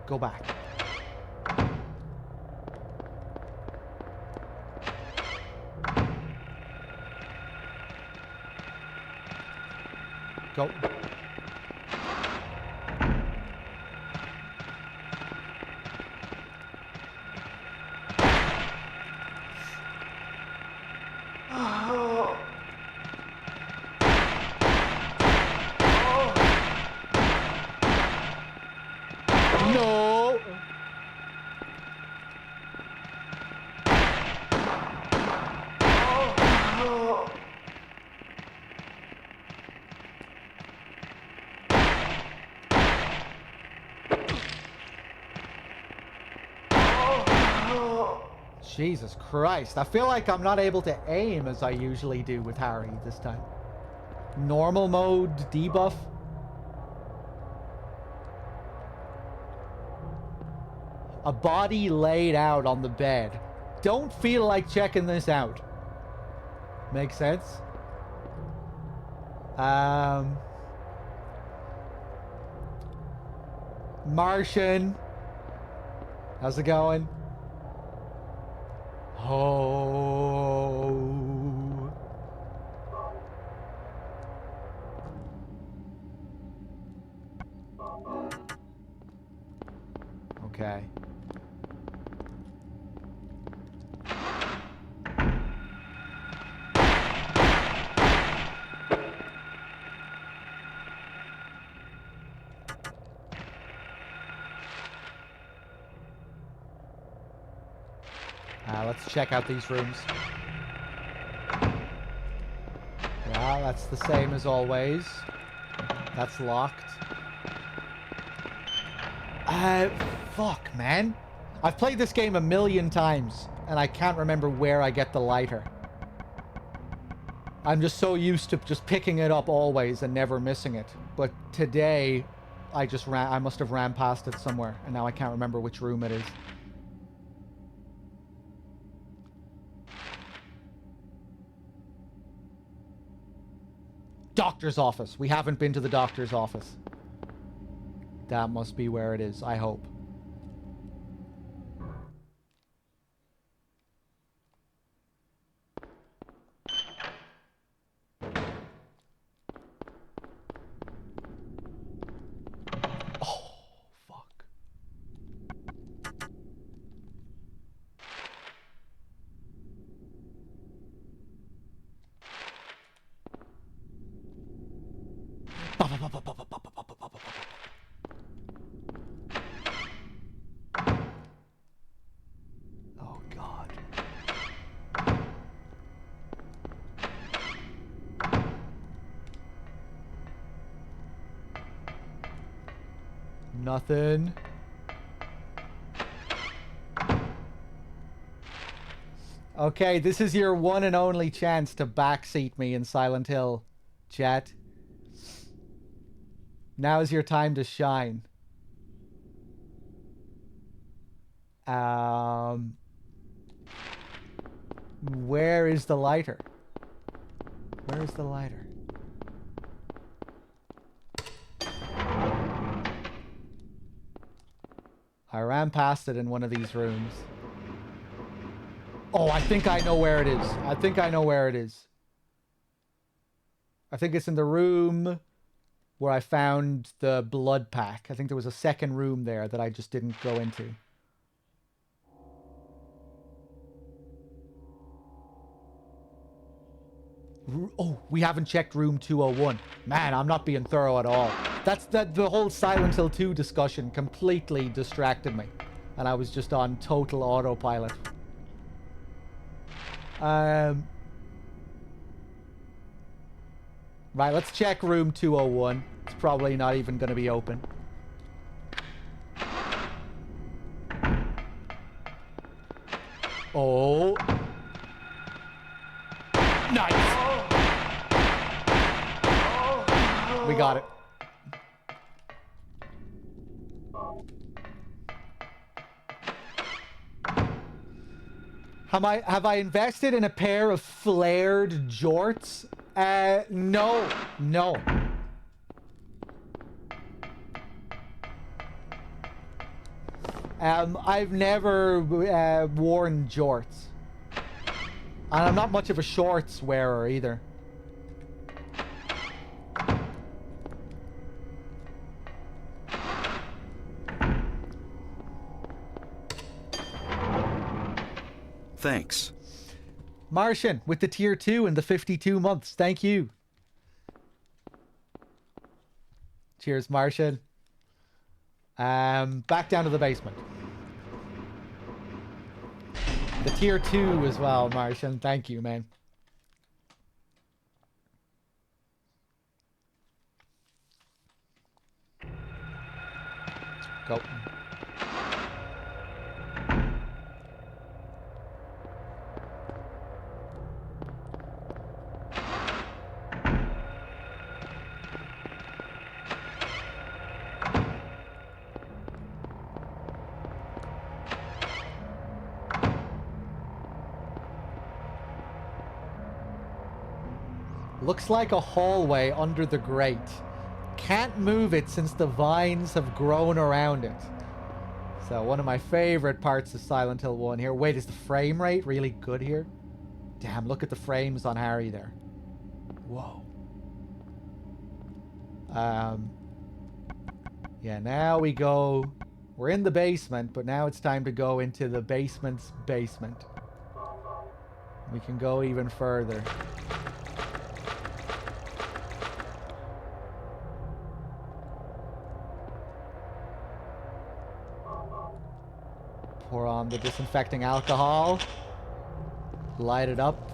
Speaker 2: Go back. Go. Jesus Christ. I feel like I'm not able to aim as I usually do with Harry this time. Normal mode debuff. A body laid out on the bed. Don't feel like checking this out. Makes sense? Martian. How's it going? Oh. Okay. Let's check out these rooms. Yeah, that's the same as always. That's locked. Fuck, man. I've played this game a million times, and I can't remember where I get the lighter. I'm just so used to just picking it up always and never missing it. But today, I must have ran past it somewhere, and now I can't remember which room it is. Doctor's office. We haven't been to the doctor's office. That must be where it is, I hope. Oh, fuck. Oh, God. Nothing. Okay, this is your one and only chance to backseat me in Silent Hill, chat. Now is your time to shine. Where is the lighter? Where is the lighter? I ran past it in one of these rooms. Oh, I think I know where it is. I think I know where it is. I think it's in the room where I found the blood pack. I think there was a second room there that I just didn't go into. Oh, we haven't checked room 201. Man, I'm not being thorough at all. The whole Silent Hill 2 discussion completely distracted me. And I was just on total autopilot. Right, let's check room 201. It's probably not even going to be open. Oh. Nice. We got it. Have I invested in a pair of flared jorts? No. No. I've never worn jorts. And I'm not much of a shorts wearer either.
Speaker 1: Thanks.
Speaker 2: Martian with the tier 2 and the 52 months. Thank you. Cheers, Martian. Back down to the basement. The tier 2 as well, Martian. Thank you, man. Go. Looks like a hallway under the grate. Can't move it since the vines have grown around it. So one of my favorite parts of Silent Hill 1 here. Wait, is the frame rate really good here? Damn, look at the frames on Harry there. Whoa. Yeah, now we go... We're in the basement, but now it's time to go into the basement's basement. We can go even further. Pour on the disinfecting alcohol. Light it up.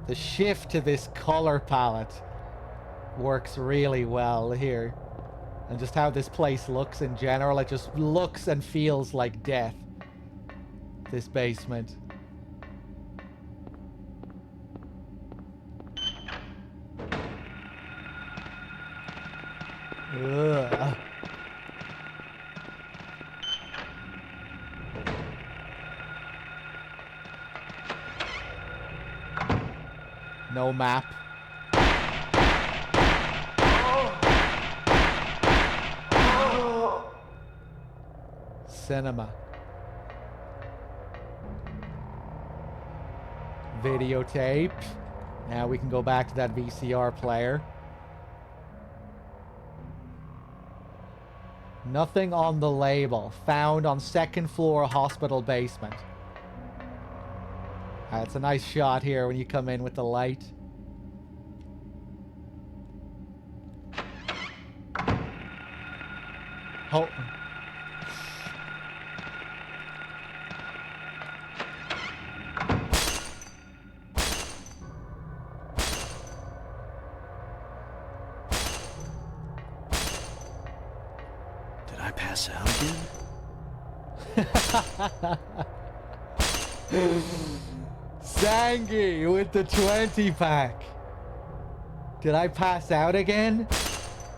Speaker 2: The shift to this color palette works really well here. And just how this place looks in general, it just looks and feels like death. This basement. Ugh. No map. Cinema. Videotape. Now we can go back to that VCR player. Nothing on the label. Found on second floor hospital basement. It's a nice shot here when you come in with the light. Oh.
Speaker 1: Did I pass out again?
Speaker 2: Zangy with the 20-pack. Did I pass out again?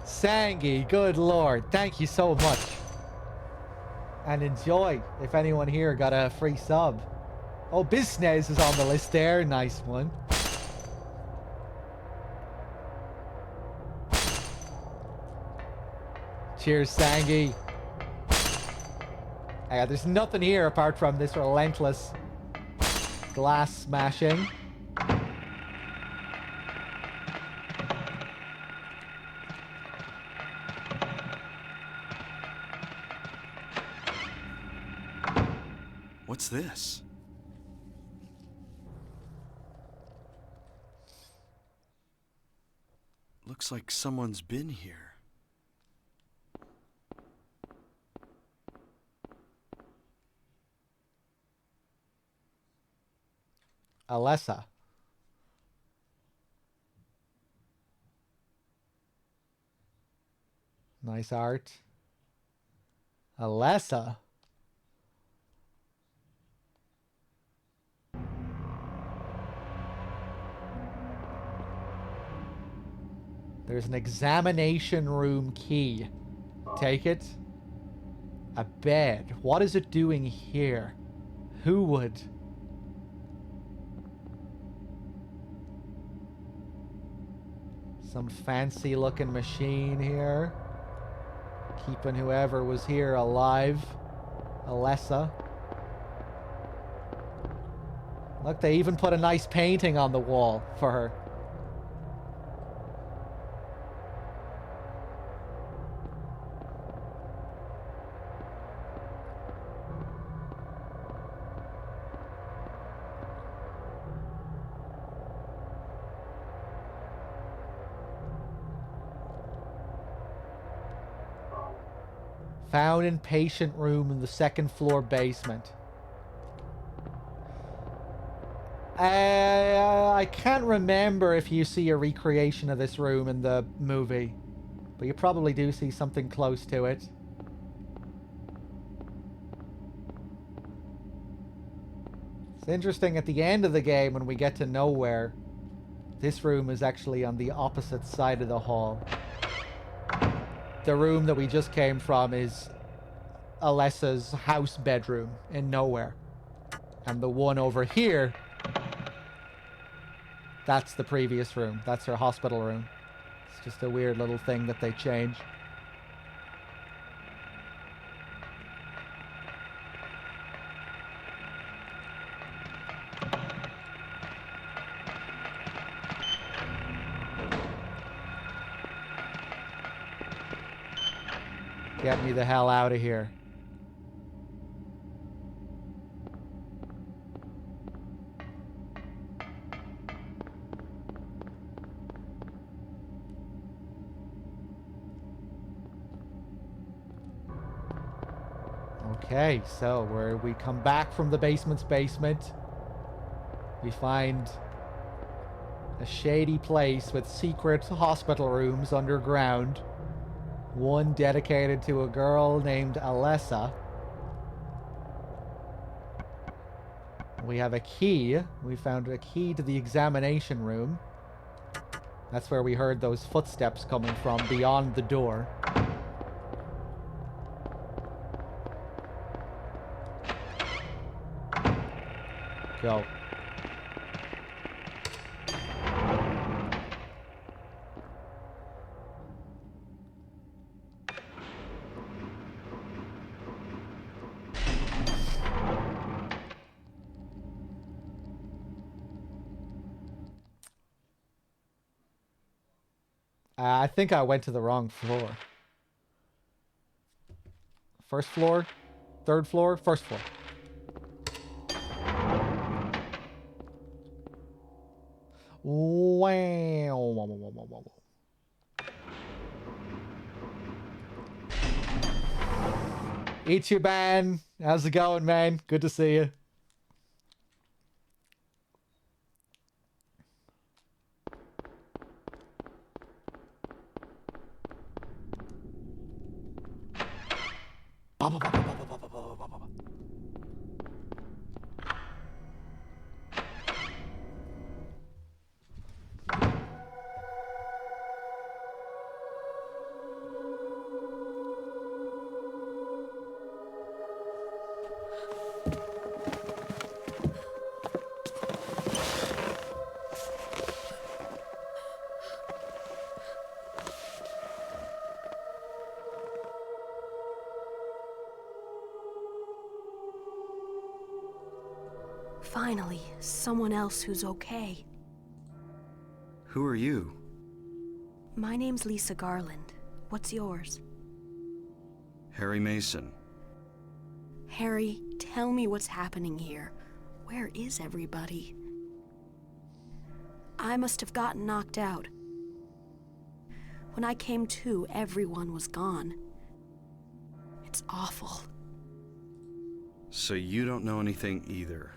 Speaker 2: Zangy, good lord. Thank you so much. And enjoy, if anyone here got a free sub. Oh, Business is on the list there. Nice one. Cheers, Zangy. There's nothing here apart from this relentless glass smashing.
Speaker 1: What's this? Looks like someone's been here.
Speaker 2: Alessa. Nice art. Alessa. There's an examination room key. Take it. A bed. What is it doing here? Who would? Some fancy looking machine here. Keeping whoever was here alive. Alessa. Look, they even put a nice painting on the wall for her. Found in patient room in the second floor basement. I can't remember if you see a recreation of this room in the movie, but you probably do see something close to it. It's interesting at the end of the game when we get to nowhere. This room is actually on the opposite side of the hall. The room that we just came from is Alessa's house bedroom in nowhere. And the one over here, that's the previous room. That's her hospital room. It's just a weird little thing that they change. Get me the hell out of here. Okay, so we come back from the basement's basement. We find a shady place with secret hospital rooms underground. One dedicated to a girl named Alessa. We have a key. We found a key to the examination room. That's where we heard those footsteps coming from beyond the door. Go. I think I went to the wrong floor. First floor? Third floor? First floor. Wow. Ichiban, how's it going, man? Good to see you.
Speaker 6: Finally, someone else who's okay.
Speaker 1: Who are you?
Speaker 6: My name's Lisa Garland. What's yours?
Speaker 1: Harry Mason.
Speaker 6: Harry, tell me what's happening here. Where is everybody? I must have gotten knocked out. When I came to, everyone was gone. It's awful.
Speaker 1: So you don't know anything either.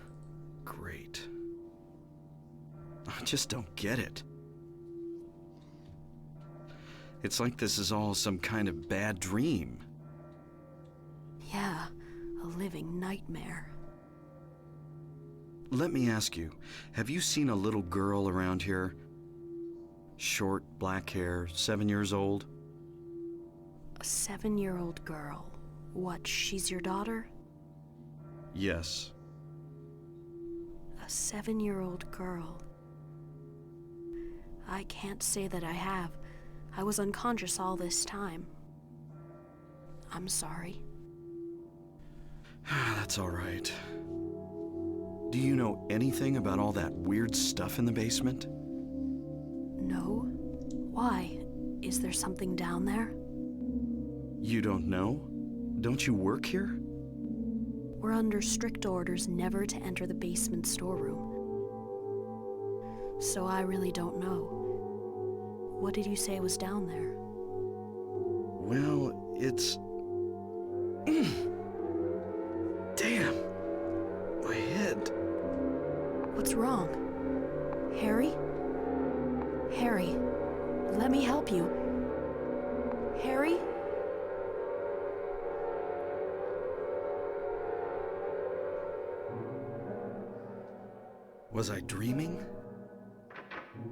Speaker 1: Great. I just don't get it. It's like this is all some kind of bad dream.
Speaker 6: Yeah, a living nightmare.
Speaker 1: Let me ask you, have you seen a little girl around here? Short, black hair, 7 years old?
Speaker 6: A 7-year-old girl. What, she's your daughter?
Speaker 1: Yes.
Speaker 6: A 7-year-old girl. I can't say that I have. I was unconscious all this time. I'm sorry.
Speaker 1: That's all right. Do you know anything about all that weird stuff in the basement?
Speaker 6: No? Why? Is there something down there?
Speaker 1: You don't know? Don't you work here?
Speaker 6: We're under strict orders never to enter the basement storeroom. So I really don't know. What did you say was down there?
Speaker 1: Well, it's... Damn! My head.
Speaker 6: What's wrong? Harry? Harry, let me help you. Harry?
Speaker 1: Was I dreaming?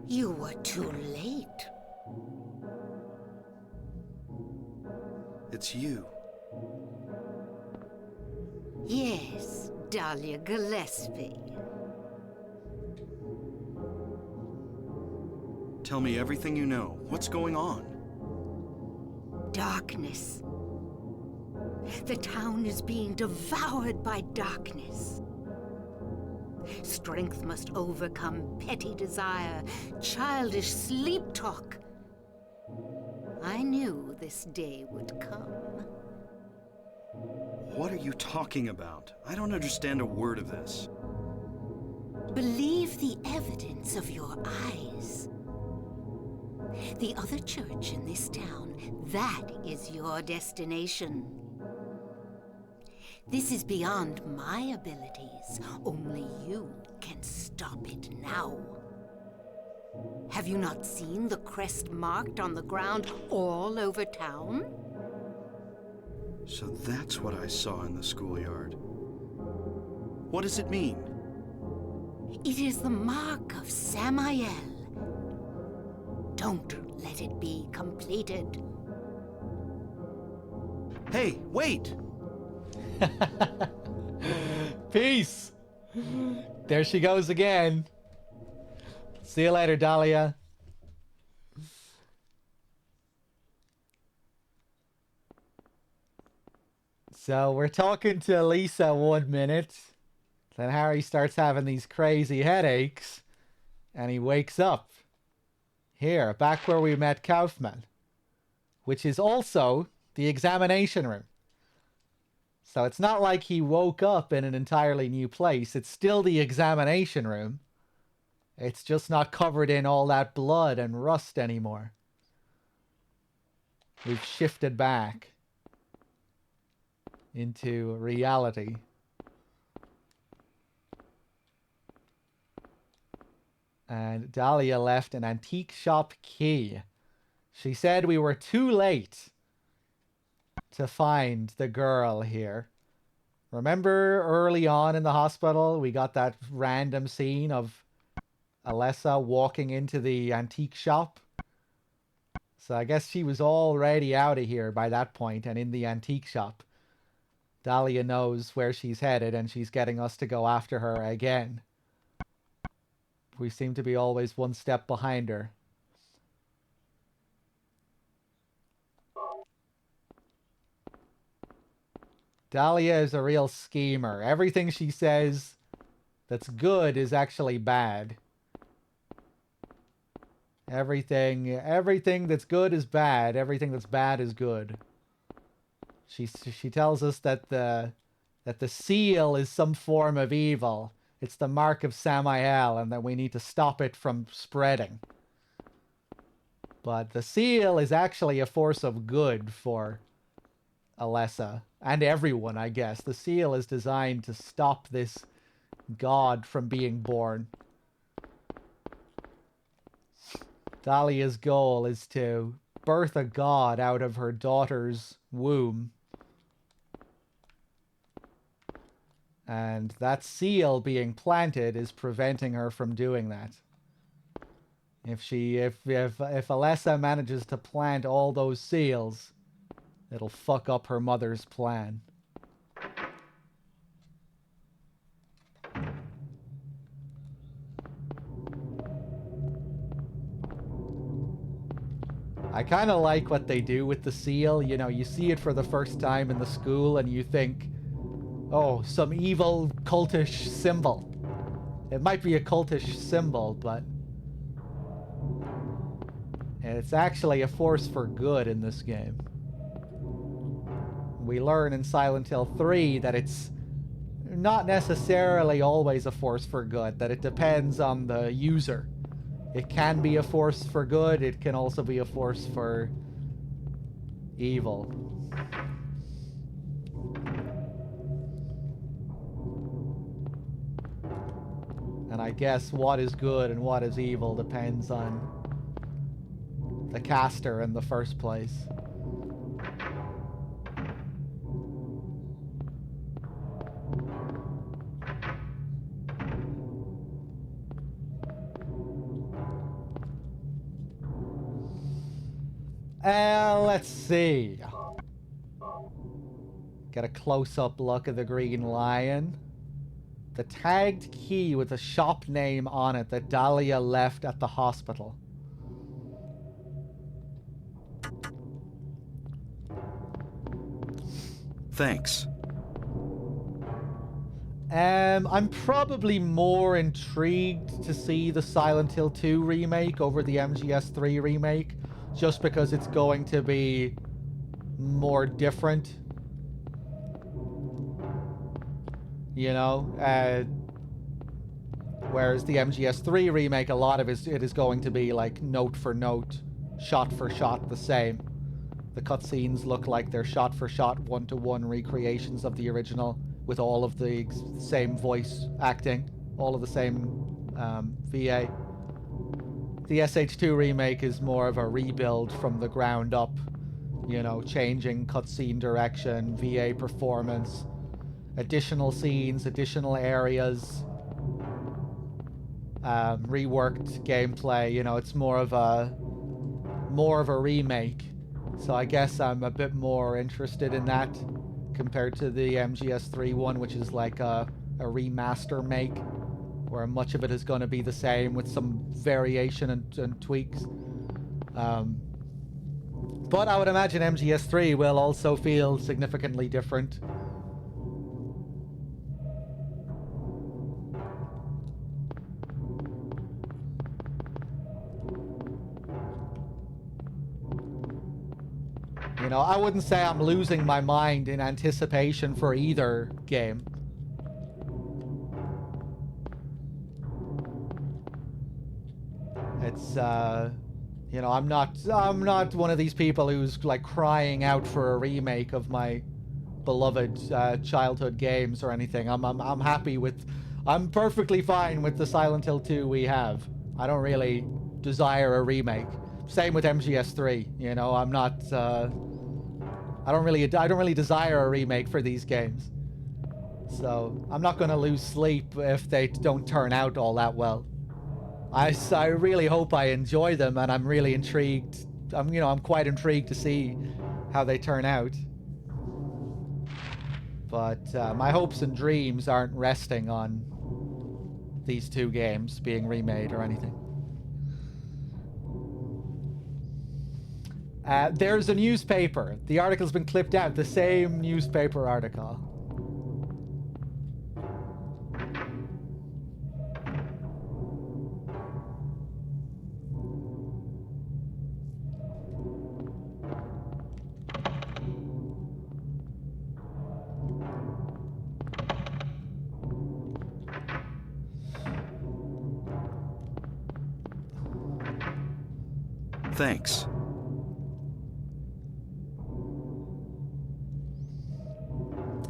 Speaker 4: You were too late.
Speaker 1: It's you.
Speaker 4: Yes, Dahlia Gillespie.
Speaker 1: Tell me everything you know. What's going on?
Speaker 4: Darkness. The town is being devoured by darkness. Strength must overcome petty desire, childish sleep talk. I knew this day would come.
Speaker 1: What are you talking about? I don't understand a word of this.
Speaker 4: Believe the evidence of your eyes. The other church in this town, that is your destination. This is beyond my abilities. Only you can stop it now. Have you not seen the crest marked on the ground all over town?
Speaker 1: So that's what I saw in the schoolyard. What does it mean?
Speaker 4: It is the mark of Samael. Don't let it be completed.
Speaker 1: Hey, wait!
Speaker 2: Peace. There she goes again. See you later, Dahlia. So we're talking to Lisa 1 minute. Then Harry starts having these crazy headaches. And he wakes up. Here, back where we met Kaufman. Which is also the examination room. So it's not like he woke up in an entirely new place. It's still the examination room. It's just not covered in all that blood and rust anymore. We've shifted back into reality. And Dahlia left an antique shop key. She said we were too late to find the girl here. Remember early on in the hospital, we got that random scene of Alessa walking into the antique shop? So I guess she was already out of here by that point and in the antique shop. Dahlia knows where she's headed and she's getting us to go after her again. We seem to be always one step behind her. Dahlia is a real schemer. Everything she says that's good is actually bad. Everything that's good is bad. Everything that's bad is good. She tells us that the seal is some form of evil. It's the mark of Samael, and that we need to stop it from spreading. But the seal is actually a force of good for Alessa and everyone, I guess. The seal is designed to stop this god from being born. Dahlia's goal is to birth a god out of her daughter's womb. And that seal being planted is preventing her from doing that. If Alessa manages to plant all those seals, it'll fuck up her mother's plan. I kind of like what they do with the seal. You know, you see it for the first time in the school and you think, oh, some evil cultish symbol. It might be a cultish symbol, but it's actually a force for good in this game. We learn in Silent Hill 3 that it's not necessarily always a force for good, that it depends on the user. It can be a force for good, it can also be a force for evil. And I guess what is good and what is evil depends on the caster in the first place. Let's see. Get a close-up look at the Green Lion. The tagged key with a shop name on it that Dahlia left at the hospital.
Speaker 1: Thanks.
Speaker 2: I'm probably more intrigued to see the Silent Hill 2 remake over the MGS3 remake, just because it's going to be more different. You know, whereas the MGS3 remake, a lot of it is going to be like note for note, shot for shot the same. The cutscenes look like they're shot for shot, one-to-one recreations of the original, with all of the same voice acting, all of the same VA. The SH2 remake is more of a rebuild from the ground up, you know, changing cutscene direction, VA performance, additional scenes, additional areas, reworked gameplay. You know, it's more of a remake. So I guess I'm a bit more interested in that compared to the MGS3 one, which is like a remaster make, where much of it is going to be the same with some variation and tweaks. But I would imagine MGS3 will also feel significantly different. You know, I wouldn't say I'm losing my mind in anticipation for either game. It's, you know, I'm not one of these people who's like crying out for a remake of my beloved childhood games or anything. I'm happy with, I'm perfectly fine with the Silent Hill 2 we have. I don't really desire a remake. Same with MGS3. You know, I'm not. I don't really desire a remake for these games. So I'm not going to lose sleep if they don't turn out all that well. I really hope I enjoy them, and I'm really intrigued. I'm quite intrigued to see how they turn out. But my hopes and dreams aren't resting on these two games being remade or anything. There's a newspaper. The article's been clipped out. The same newspaper article.
Speaker 1: Thanks.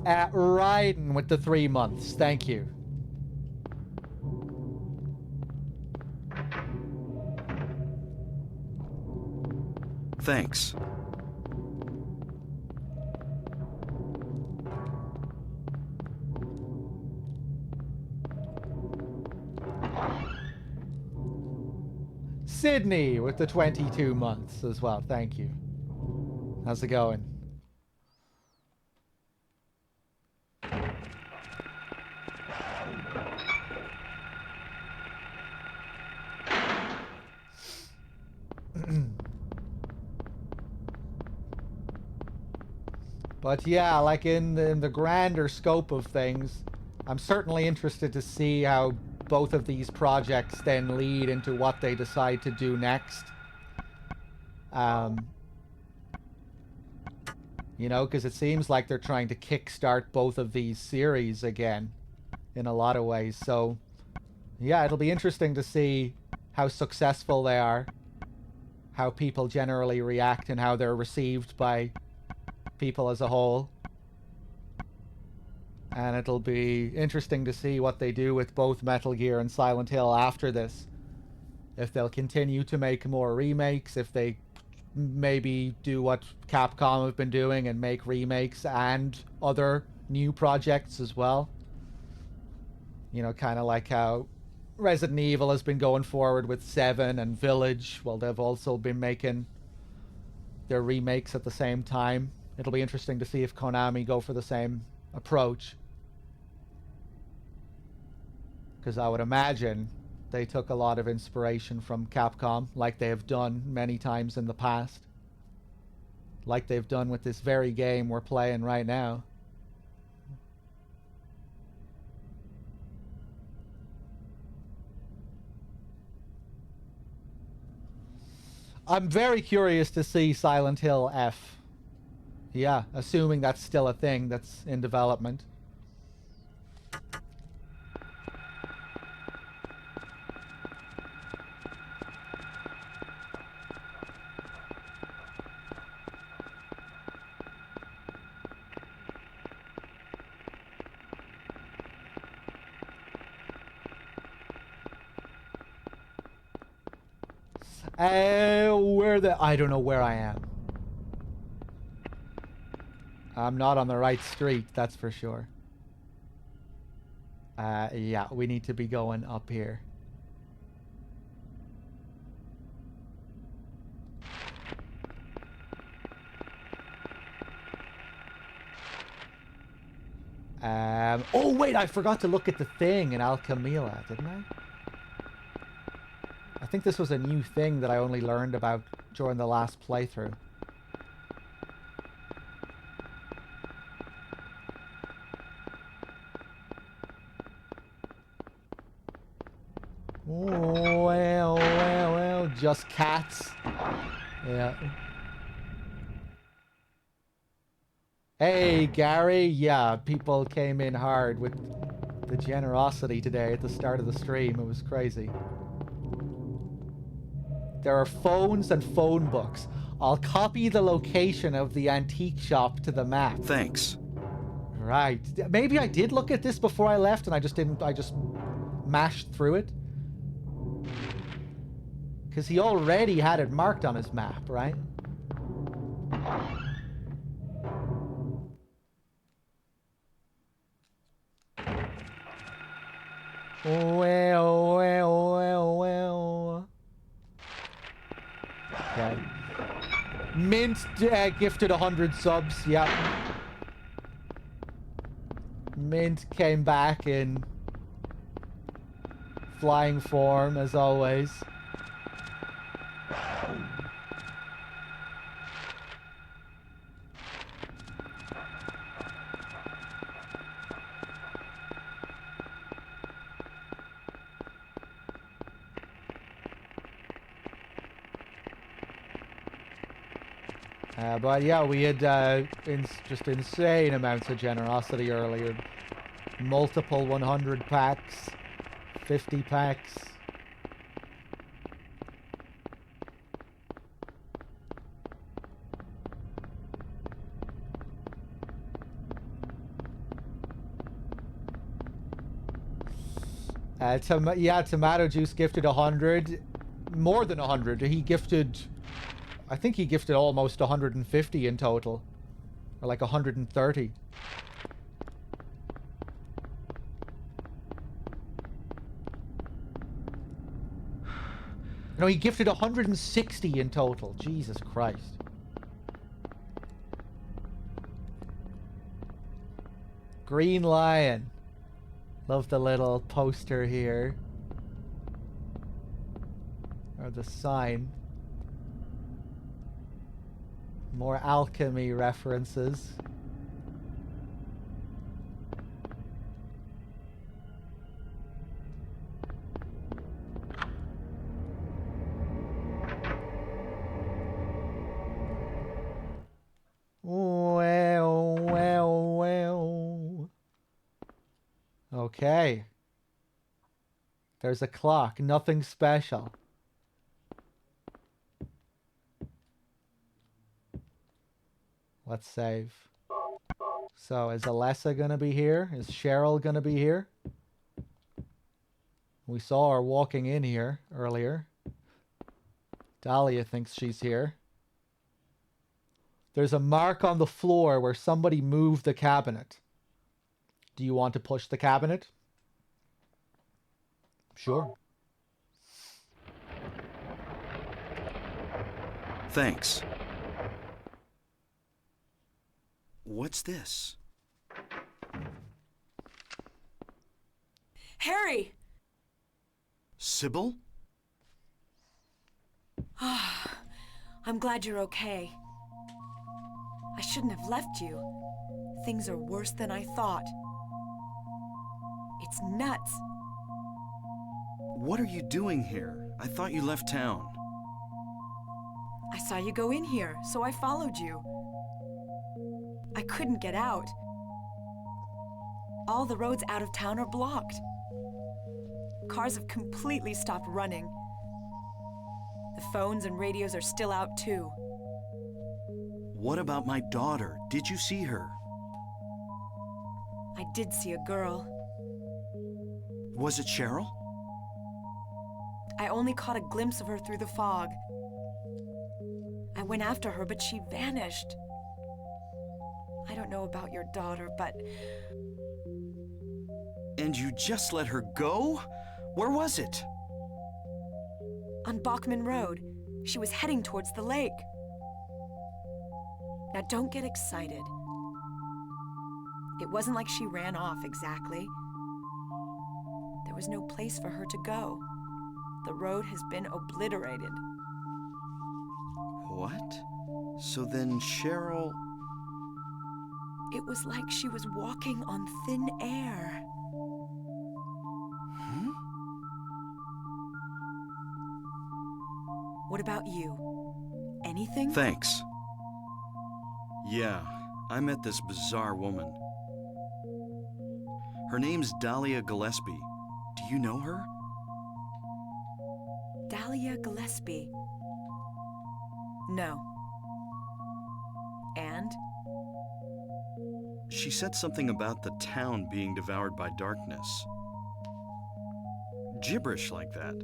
Speaker 2: At Raiden with the 3 months. Thank you.
Speaker 1: Thanks.
Speaker 2: Sydney with the 22 months as well. Thank you. How's it going? But yeah, like in the grander scope of things, I'm certainly interested to see how both of these projects then lead into what they decide to do next. You know, because it seems like they're trying to kickstart both of these series again in a lot of ways. So yeah, it'll be interesting to see how successful they are, how people generally react, and how they're received by people as a whole. And it'll be interesting to see what they do with both Metal Gear and Silent Hill after this. If they'll continue to make more remakes, if they maybe do what Capcom have been doing and make remakes and other new projects as well. You know, kind of like how Resident Evil has been going forward with 7 and Village. Well, they've also been making their remakes at the same time. It'll be interesting to see if Konami go for the same approach. Because I would imagine they took a lot of inspiration from Capcom, like they have done many times in the past. Like they've done with this very game we're playing right now. I'm very curious to see Silent Hill F. Yeah, assuming that's still a thing that's in development. I don't know where I am. I'm not on the right street, that's for sure. Yeah, we need to be going up here. Oh wait, I forgot to look at the thing in Alchemila, didn't I? I think this was a new thing that I only learned about during the last playthrough. Well, just cats. Yeah. Hey, Gary. Yeah, people came in hard with the generosity today at the start of the stream. It was crazy. There are phones and phone books. I'll copy the location of the antique shop to the map.
Speaker 1: Thanks.
Speaker 2: Right. Maybe I did look at this before I left and I just didn't... I just mashed through it. Because he already had it marked on his map, right? Well. Okay. Mint gifted 100 subs, yep. Mint came back in flying form, as always. But yeah, we had just insane amounts of generosity earlier. Multiple 100 packs, 50 packs. Tomato Juice gifted 100. More than 100. He gifted... I think he gifted almost 150 in total. Or like 130. No, he gifted 160 in total. Jesus Christ. Green Lion. Love the little poster here. Or the sign. More alchemy references. Well. Okay. There's a clock. Nothing special. Let's save. So, is Alessa gonna be here? Is Cheryl gonna be here? We saw her walking in here earlier. Dahlia thinks she's here. There's a mark on the floor where somebody moved the cabinet. Do you want to push the cabinet? Sure.
Speaker 1: Thanks. What's this?
Speaker 3: Harry!
Speaker 1: Sybil?
Speaker 3: I'm glad you're okay. I shouldn't have left you. Things are worse than I thought. It's nuts.
Speaker 1: What are you doing here? I thought you left town.
Speaker 3: I saw you go in here, so I followed you. I couldn't get out. All the roads out of town are blocked. Cars have completely stopped running. The phones and radios are still out too.
Speaker 1: What about my daughter? Did you see her?
Speaker 3: I did see a girl.
Speaker 1: Was it Cheryl?
Speaker 3: I only caught a glimpse of her through the fog. I went after her, but she vanished. I don't know about your daughter, but...
Speaker 1: And you just let her go? Where was it?
Speaker 3: On Bachman Road. She was heading towards the lake. Now don't get excited. It wasn't like she ran off exactly. There was no place for her to go. The road has been obliterated.
Speaker 1: What? So then Cheryl...
Speaker 3: It was like she was walking on thin air.
Speaker 1: Hmm?
Speaker 3: What about you? Anything?
Speaker 1: Thanks. Yeah, I met this bizarre woman. Her name's Dahlia Gillespie. Do you know her?
Speaker 3: Dahlia Gillespie. No. And?
Speaker 1: She said something about the town being devoured by darkness. Gibberish like that.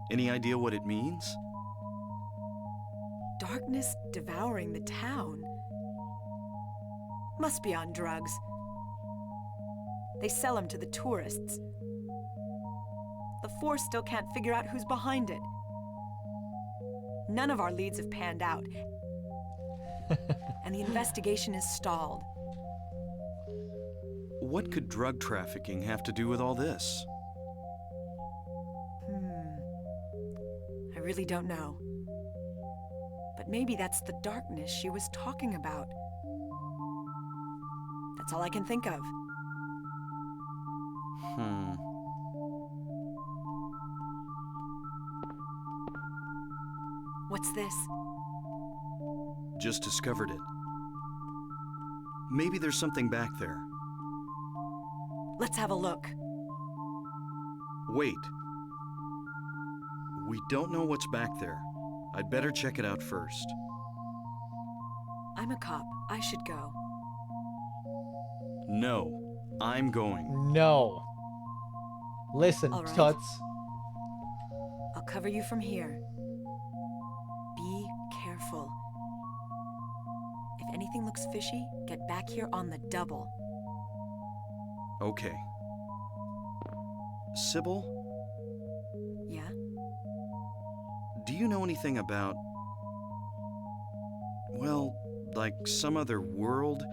Speaker 1: Any idea what it means?
Speaker 3: Darkness devouring the town? Must be on drugs. They sell them to the tourists. The Force still can't figure out who's behind it. None of our leads have panned out. And the investigation is stalled.
Speaker 1: What could drug trafficking have to do with all this?
Speaker 3: I really don't know. But maybe that's the darkness she was talking about. That's all I can think of. What's this?
Speaker 1: Just discovered it. Maybe there's something back there.
Speaker 3: Let's have a look.
Speaker 1: Wait. We don't know what's back there. I'd better check it out first.
Speaker 3: I'm a cop. I should go.
Speaker 1: No, I'm going.
Speaker 2: No. Listen,
Speaker 3: All right.
Speaker 2: Toots.
Speaker 3: I'll cover you from here. Be careful. If anything looks fishy, get back here on the double.
Speaker 1: Okay. Sybil,
Speaker 3: Yeah?
Speaker 1: do you know anything about... well, like some other world?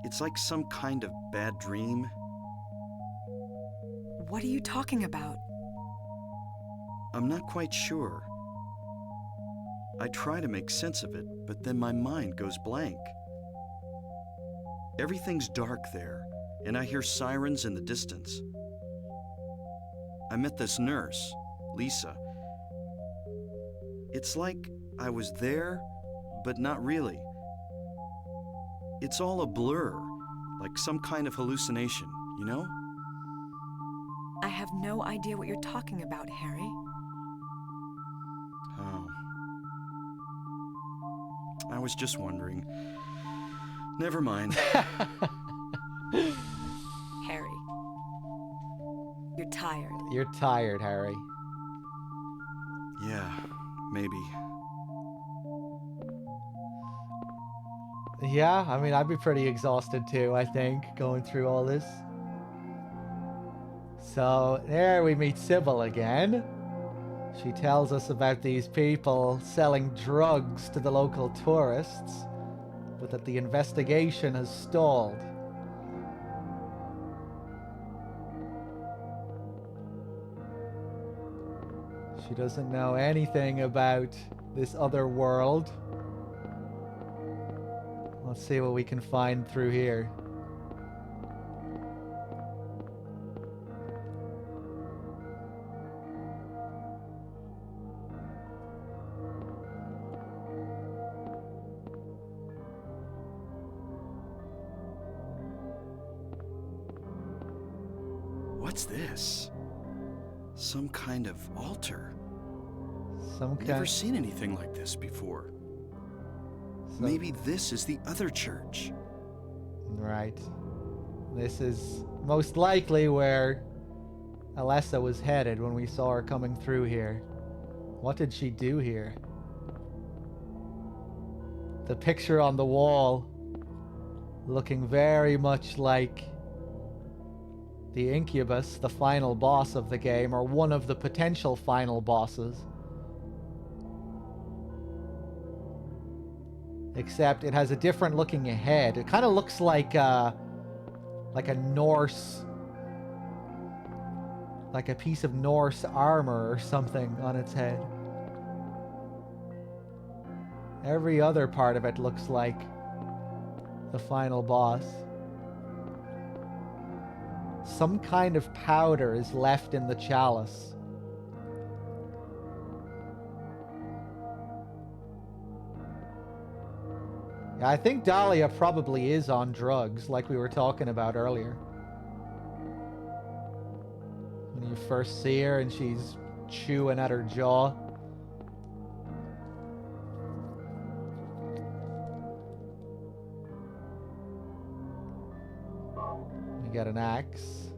Speaker 1: It's like some kind of bad dream.
Speaker 3: What are you talking about?
Speaker 1: I'm not quite sure. I try to make sense of it, but then my mind goes blank. Everything's dark there, and I hear sirens in the distance. I met this nurse, Lisa. It's like I was there, but not really. It's all a blur, like some kind of hallucination, you know?
Speaker 3: I have no idea what you're talking about, Harry.
Speaker 1: Oh. I was just wondering. Never mind.
Speaker 3: Harry. You're tired.
Speaker 2: You're tired, Harry.
Speaker 1: Yeah, maybe.
Speaker 2: Yeah, I mean, I'd be pretty exhausted too, I think, going through all this. So, there we meet Sybil again. She tells us about these people selling drugs to the local tourists. but that the investigation has stalled. She doesn't know anything about this other world. Let's see what we can find through here.
Speaker 1: What's this? Some kind of altar.
Speaker 2: Never
Speaker 1: Never seen anything like this before. Maybe this is the other church.
Speaker 2: Right. This is most likely where Alessa was headed when we saw her coming through here. What did she do here? The picture on the wall looking very much like the Incubus, the final boss of the game, or one of the potential final bosses. Except it has a different looking head. It kind of looks like a Norse, like a piece of Norse armor or something on its head. Every other part of it looks like the final boss. Some kind of powder is left in the chalice. Yeah, I think Dahlia probably is on drugs, like we were talking about earlier. When you first see her and she's chewing at her jaw. We got an axe.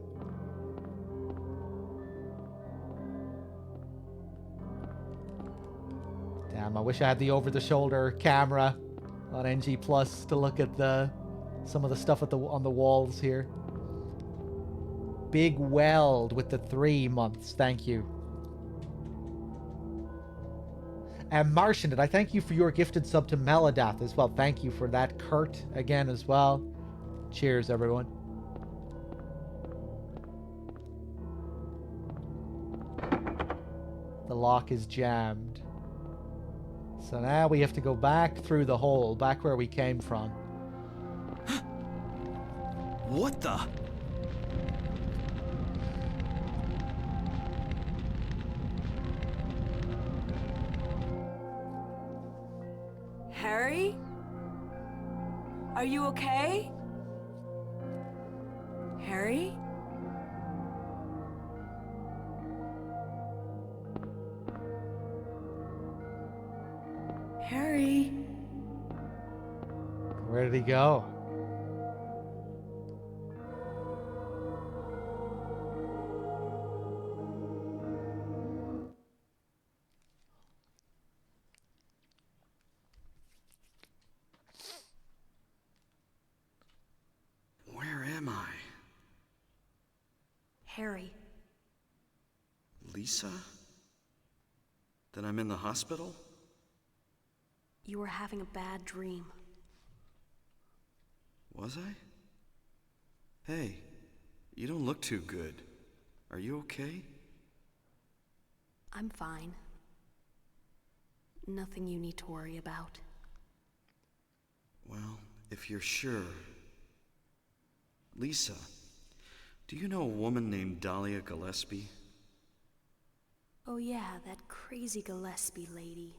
Speaker 2: Damn, I wish I had the over-the-shoulder camera on NG Plus to look at some of the stuff on the walls here. Big Weld with the 3 months. Thank you. And Martian, did I thank you for your gifted sub to Meladath as well? Thank you for that, Kurt, again as well. Cheers, everyone. The lock is jammed. So now we have to go back through the hole, back where we came from.
Speaker 1: What the?
Speaker 3: Harry? Are you okay? Harry? Harry?
Speaker 2: Where did he go?
Speaker 1: Where am I?
Speaker 6: Harry,
Speaker 1: Lisa? Then I'm in the hospital?
Speaker 6: you were having a bad dream.
Speaker 1: Was I? Hey, you don't look too good. Are you okay?
Speaker 6: I'm fine. Nothing you need to worry about.
Speaker 1: Well, if you're sure. Lisa, do you know a woman named Dahlia Gillespie?
Speaker 6: Oh yeah, that crazy Gillespie lady.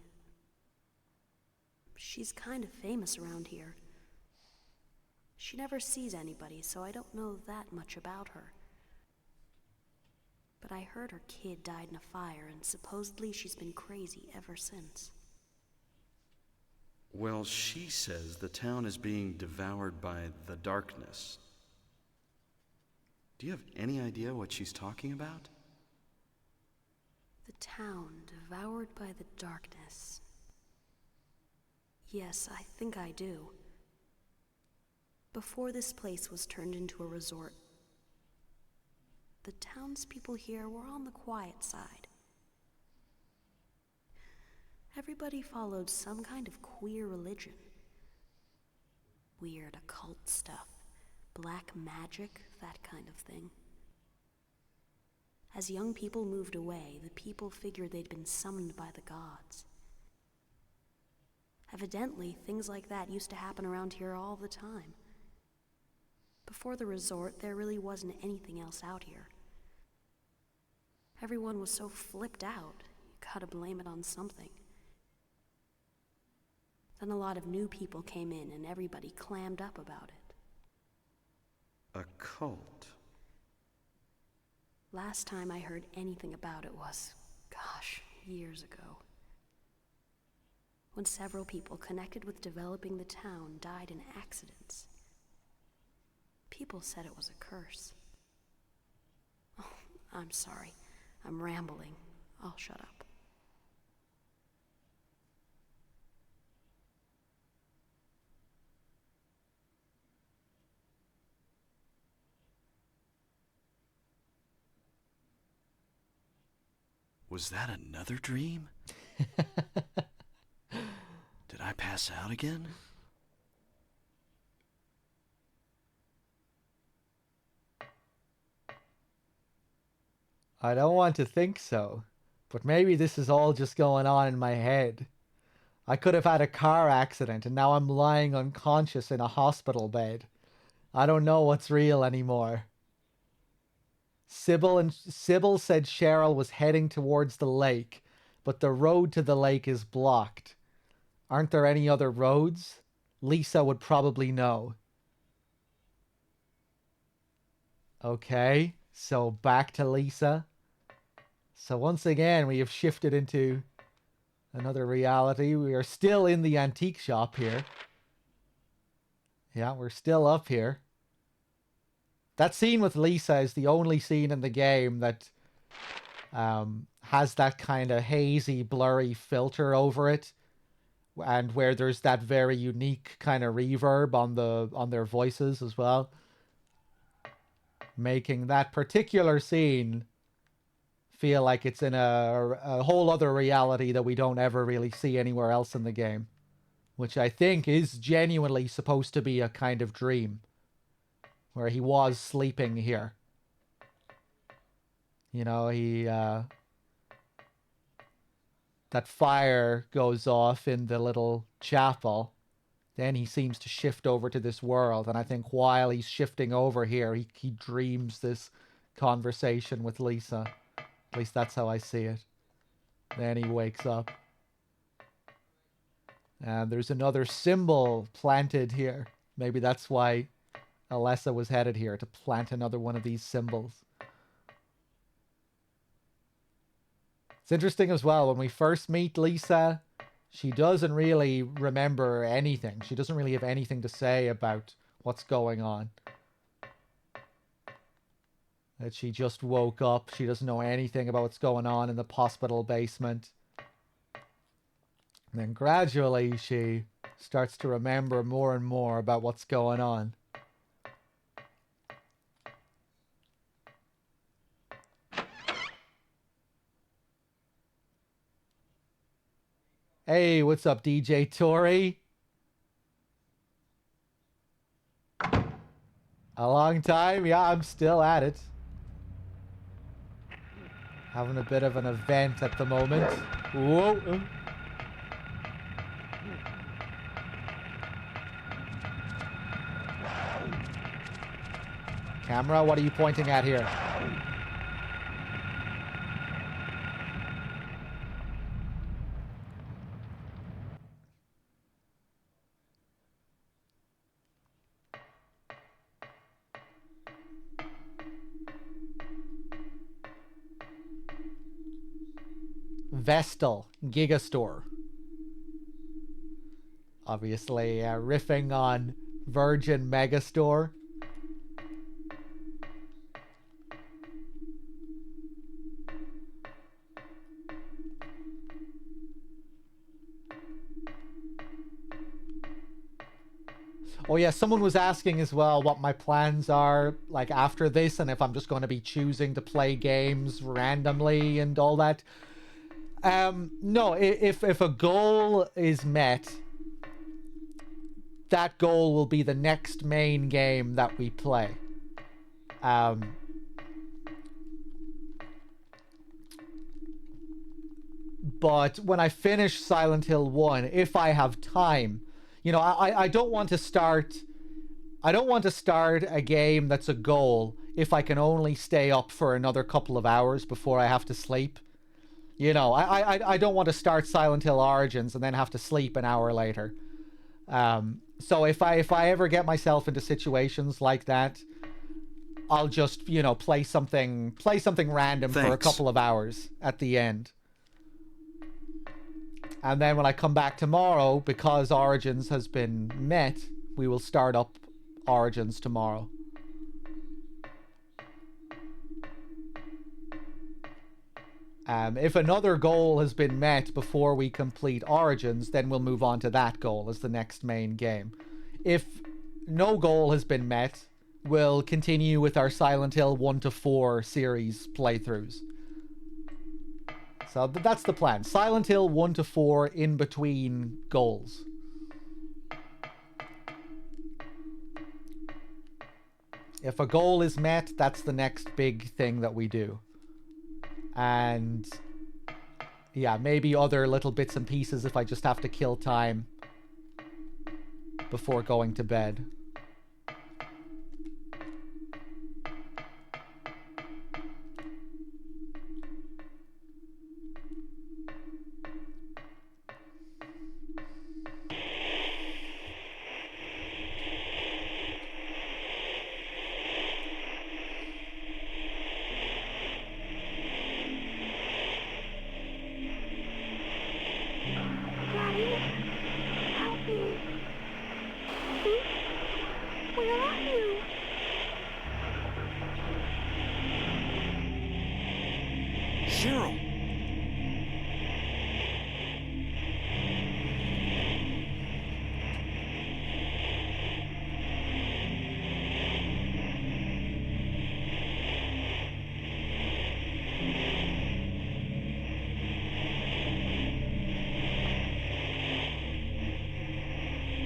Speaker 6: She's kind of famous around here. She never sees anybody, so I don't know that much about her. But I heard her kid died in a fire, and supposedly she's been crazy ever since.
Speaker 1: Well, she says the town is being devoured by the darkness. Do you have any idea what she's talking about?
Speaker 6: The town devoured by the darkness. Yes, I think I do. Before this place was turned into a resort, the townspeople here were on the quiet side. Everybody followed some kind of queer religion. Weird occult stuff. Black magic, that kind of thing. As young people moved away, the people figured they'd been summoned by the gods. Evidently, things like that used to happen around here all the time. Before the resort, there really wasn't anything else out here. Everyone was so flipped out, you gotta blame it on something. Then a lot of new people came in and everybody clammed up about it.
Speaker 1: A cult?
Speaker 6: Last time I heard anything about it was, gosh, years ago. When several people connected with developing the town died in accidents. People said it was a curse. Oh, I'm sorry. I'm rambling. I'll shut up.
Speaker 1: Was that another dream? Did I pass out again?
Speaker 2: I don't want to think so, but maybe this is all just going on in my head. I could have had a car accident and now I'm lying unconscious in a hospital bed. I don't know what's real anymore. Sybil said Cheryl was heading towards the lake, but the road to the lake is blocked. Aren't there any other roads? Lisa would probably know. Okay, so back to Lisa. So once again, we have shifted into another reality. We are still in the antique shop here. Yeah, we're still up here. That scene with Lisa is the only scene in the game that has that kind of hazy, blurry filter over it, and where there's that very unique kind of reverb on their voices as well, making that particular scene feel like it's in a whole other reality that we don't ever really see anywhere else in the game, which I think is genuinely supposed to be a kind of dream, where he was sleeping here. You know, that fire goes off in the little chapel. Then he seems to shift over to this world. And I think while he's shifting over here, he dreams this conversation with Lisa. At least that's how I see it. Then he wakes up. And there's another symbol planted here. Maybe that's why Alessa was headed here, to plant another one of these symbols. It's interesting as well, when we first meet Lisa, she doesn't really remember anything. She doesn't really have anything to say about what's going on. That she just woke up. She doesn't know anything about what's going on in the hospital basement. And then gradually she starts to remember more and more about what's going on. Hey, what's up, DJ Tori? A long time? Yeah, I'm still at it. Having a bit of an event at the moment. Whoa. Camera, what are you pointing at here? Vestal Gigastore. Obviously, riffing on Virgin Megastore. Oh yeah, someone was asking as well what my plans are like after this, and if I'm just going to be choosing to play games randomly and all that. No, if a goal is met, that goal will be the next main game that we play. But when I finish Silent Hill 1, if I have time, you know, I don't want to start... I don't want to start a game that's a goal if I can only stay up for another couple of hours before I have to sleep. You know, I don't want to start Silent Hill Origins and then have to sleep an hour later. So if I ever get myself into situations like that, I'll just, you know, play something random for a couple of hours at the end. And then when I come back tomorrow, because Origins has been met, we will start up Origins tomorrow. If another goal has been met before we complete Origins, then we'll move on to that goal as the next main game. If no goal has been met, we'll continue with our Silent Hill 1 to 4 series playthroughs. So that's the plan. Silent Hill 1 to 4 in between goals. If a goal is met, that's the next big thing that we do. And yeah, maybe other little bits and pieces if I just have to kill time before going to bed.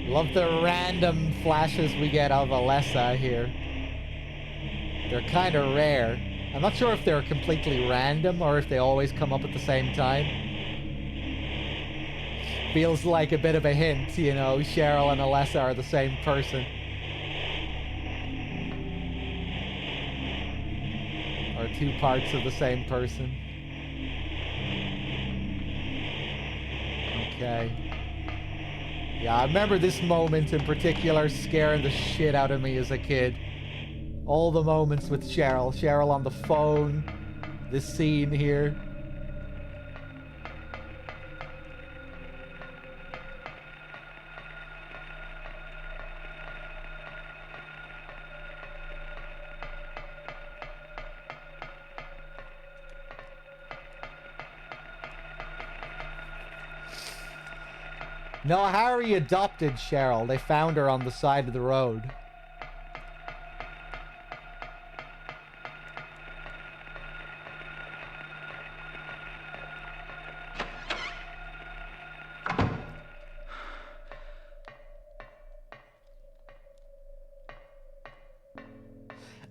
Speaker 2: Love the random flashes we get of Alessa here. They're kind of rare. I'm not sure if they're completely random or if they always come up at the same time. Feels like a bit of a hint, you know, Cheryl and Alessa are the same person. Or two parts of the same person. Okay. Yeah, I remember this moment in particular scaring the shit out of me as a kid. All the moments with Cheryl. Cheryl on the phone. This scene here. No, Harry adopted Cheryl. They found her on the side of the road.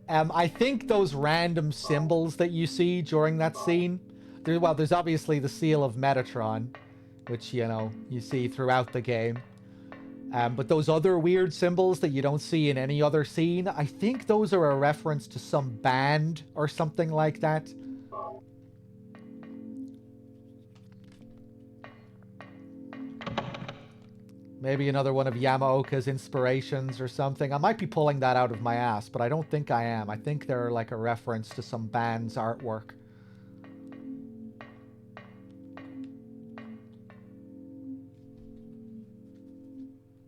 Speaker 2: I think those random symbols that you see during that scene, there's obviously the seal of Metatron, which, you know, you see throughout the game. But those other weird symbols that you don't see in any other scene, I think those are a reference to some band or something like that. Maybe another one of Yamaoka's inspirations or something. I might be pulling that out of my ass, but I don't think I am. I think they're like a reference to some band's artwork.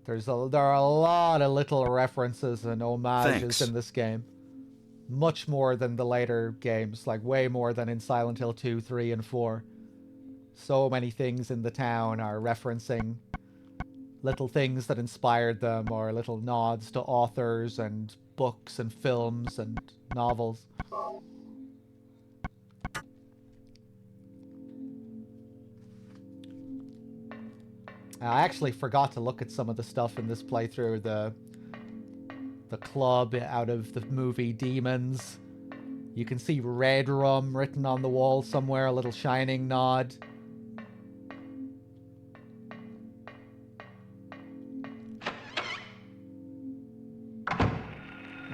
Speaker 2: There are a lot of little references and homages in this game. Much more than the later games, like way more than in Silent Hill 2, 3, and 4. So many things in the town are referencing little things that inspired them, or little nods to authors and books and films and novels. I actually forgot to look at some of the stuff in this playthrough. The club out of the movie Demons. You can see Red Rum written on the wall somewhere, a little shining nod.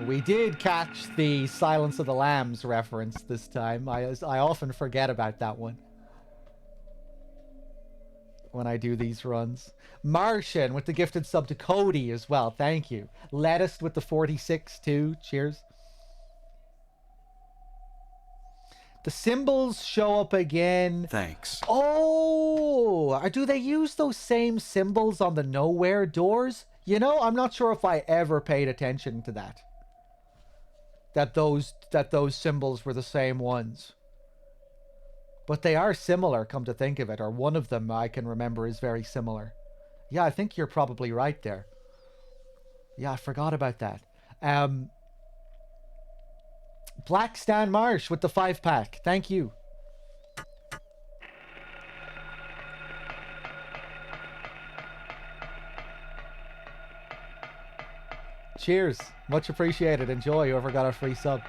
Speaker 2: We did catch the Silence of the Lambs reference this time. I often forget about that one when I do these runs. Martian with the gifted sub to Cody as well. Thank you. Lettuce with the 46 too. Cheers. The symbols show up again.
Speaker 1: Thanks.
Speaker 2: Oh, do they use those same symbols on the nowhere doors? You know, I'm not sure if I ever paid attention to that. That those symbols were the same ones. But they are similar, come to think of it. Or one of them I can remember is very similar. Yeah, I think you're probably right there. Yeah, I forgot about that. Black Stan Marsh with the 5-pack. Thank you. Cheers. Much appreciated. Enjoy whoever got a free sub.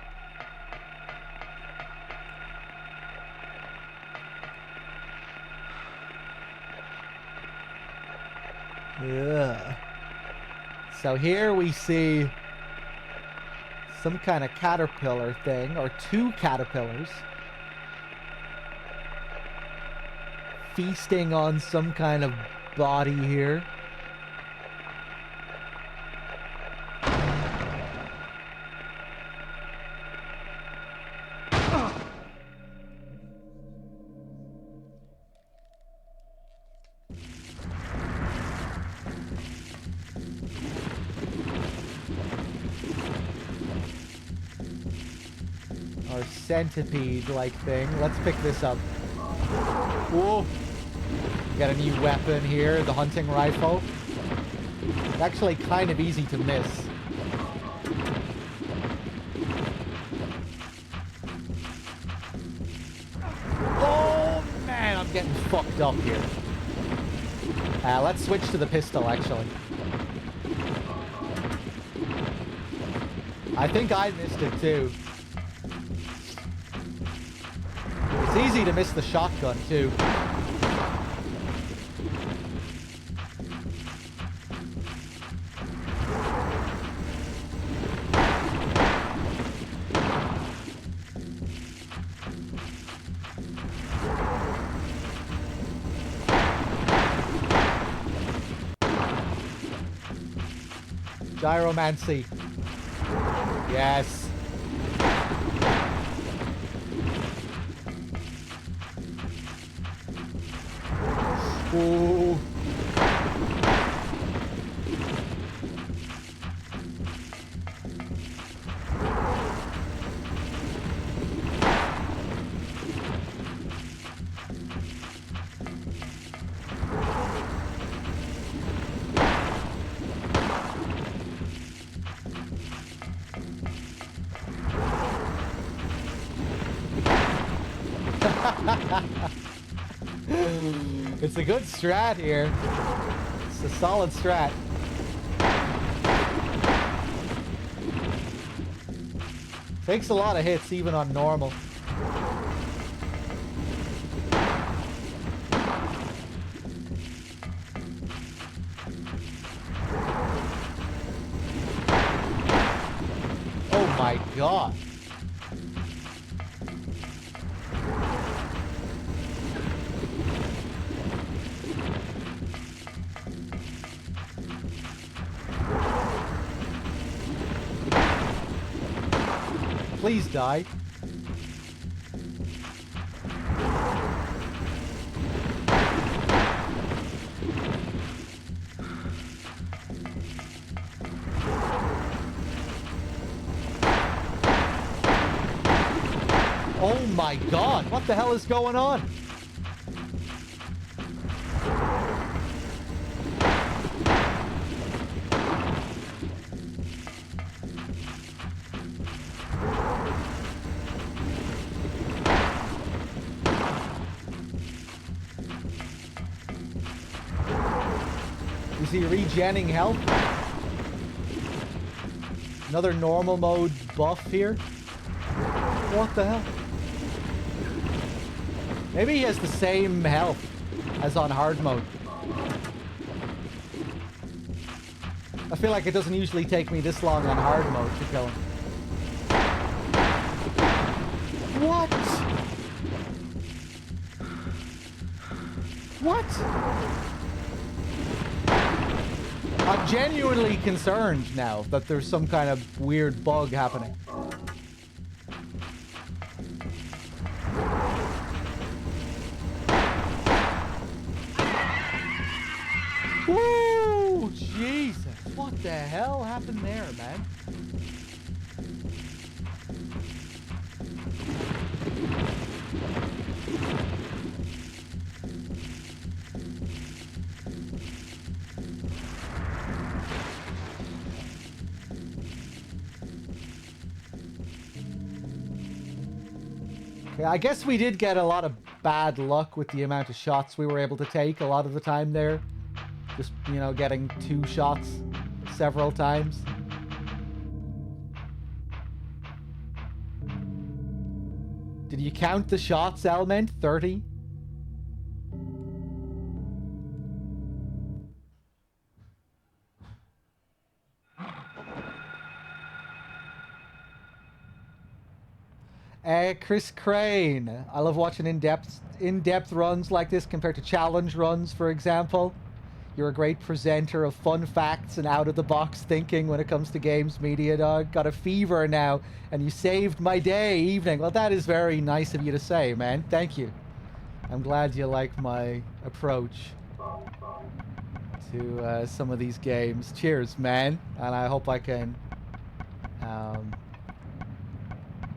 Speaker 2: Yeah. So here we see some kind of caterpillar thing, or two caterpillars feasting on some kind of body here. Centipede-like thing. Let's pick this up. Whoa! Got a new weapon here, the hunting rifle. It's actually kind of easy to miss. Oh man, I'm getting fucked up here. Let's switch to the pistol, actually. I think I missed it too. It's easy to miss the shotgun, too. Gyromancy. Yes. Ooh. It's a good strat here. It's a solid strat. Takes a lot of hits even on normal. Oh my god. Please die. Oh my god, what the hell is going on? Is he regenning health? Another normal mode buff here? What the hell? Maybe he has the same health as on hard mode. I feel like it doesn't usually take me this long on hard mode to kill him. What? What? I'm genuinely concerned now that there's some kind of weird bug happening. Woo! Jesus! What the hell happened there, man? Okay, I guess we did get a lot of bad luck with the amount of shots we were able to take a lot of the time there. Just, you know, getting 2 shots several times. Did you count the shots, Elment? 30? Chris Crane. I love watching in-depth runs like this compared to challenge runs, for example. You're a great presenter of fun facts and out-of-the-box thinking when it comes to games media, dog. Got a fever now, and you saved my evening. Well, that is very nice of you to say, man. Thank you. I'm glad you like my approach to some of these games. Cheers, man. And I hope I can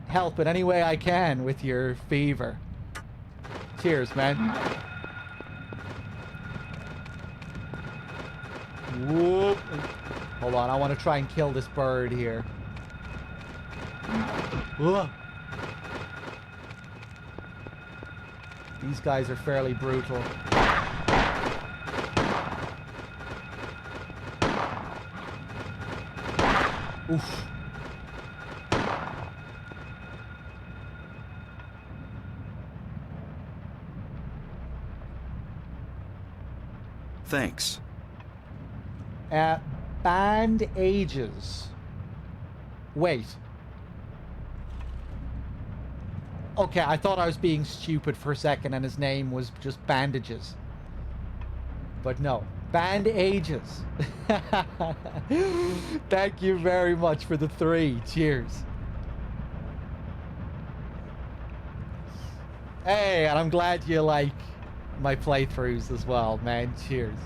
Speaker 2: help in any way I can with your fever. Cheers, man. Whoop. Hold on, I want to try and kill this bird here. Whoa. These guys are fairly brutal. Oof.
Speaker 1: Thanks.
Speaker 2: Band ages. Wait. Okay, I thought I was being stupid for a second and his name was just Bandages. But no. Band ages. Thank you very much for the 3. Cheers. Hey, and I'm glad you like my playthroughs as well, man. Cheers.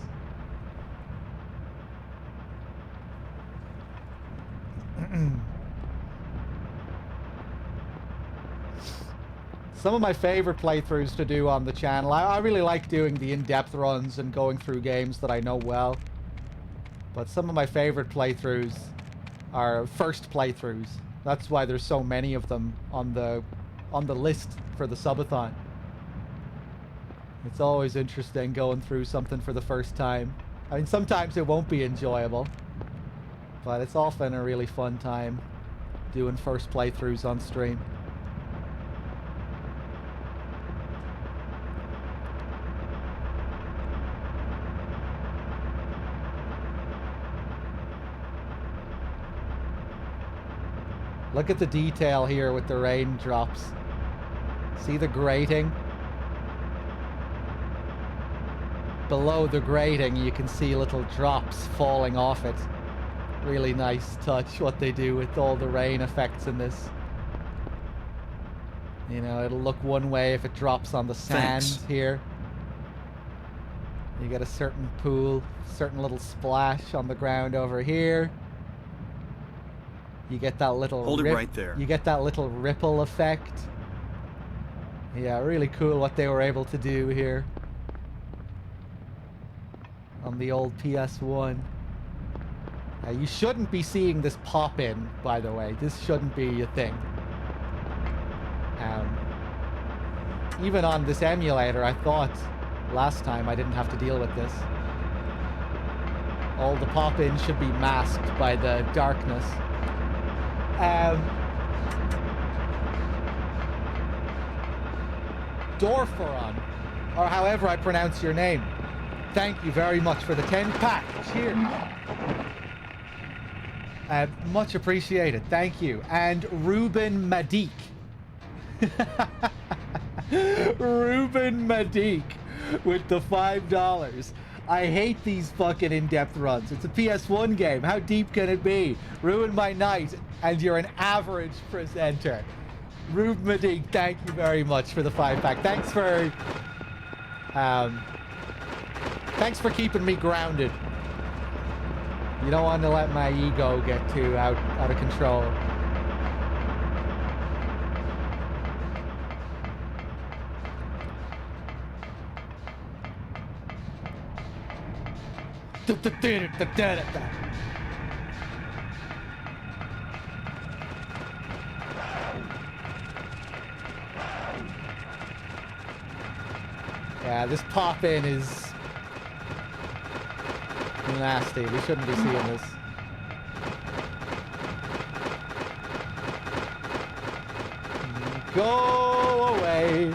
Speaker 2: Some of my favorite playthroughs to do on the channel. I really like doing the in-depth runs and going through games that I know well. But some of my favorite playthroughs are first playthroughs. That's why there's so many of them on the list for the Subathon. It's always interesting going through something for the first time. I mean, sometimes it won't be enjoyable, but it's often a really fun time doing first playthroughs on stream. Look at the detail here with the raindrops. See the grating? Below the grating you can see little drops falling off it. Really nice touch what they do with all the rain effects in this. You know, it'll look one way if it drops on the sand here. You get a certain pool, certain little splash on the ground over here. You get that little
Speaker 1: Hold it right there.
Speaker 2: You get that little ripple effect. Yeah, really cool what they were able to do here on the old PS1. You shouldn't be seeing this pop in, by the way. This shouldn't be a thing. Even on this emulator, I thought last time I didn't have to deal with this. All the pop-ins should be masked by the darkness. Dorferon, or however I pronounce your name. Thank you very much for the 10-pack. Cheers. Much appreciated. Thank you. And Ruben Madik. Ruben Madik with the $5. I hate these fucking in-depth runs. It's a PS1 game. How deep can it be? Ruin my night, and you're an average presenter. Ruben Madik, thank you very much for the 5-pack. Thanks for keeping me grounded. You don't want to let my ego get too out of control. Yeah, this pop-in is nasty. We shouldn't be seeing this. Go away.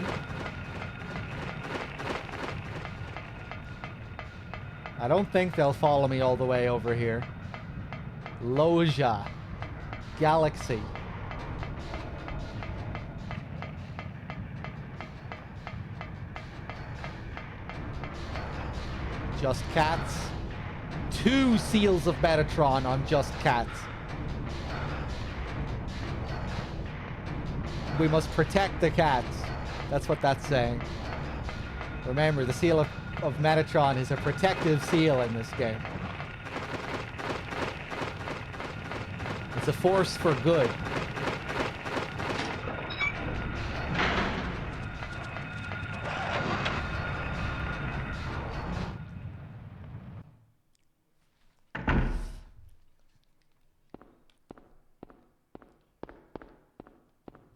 Speaker 2: I don't think they'll follow me all the way over here. Loja. Galaxy. Just Cats. 2 seals of Metatron on Just Cats. We must protect the cats. That's what that's saying. Remember, the seal of Metatron is a protective seal in this game. It's a force for good.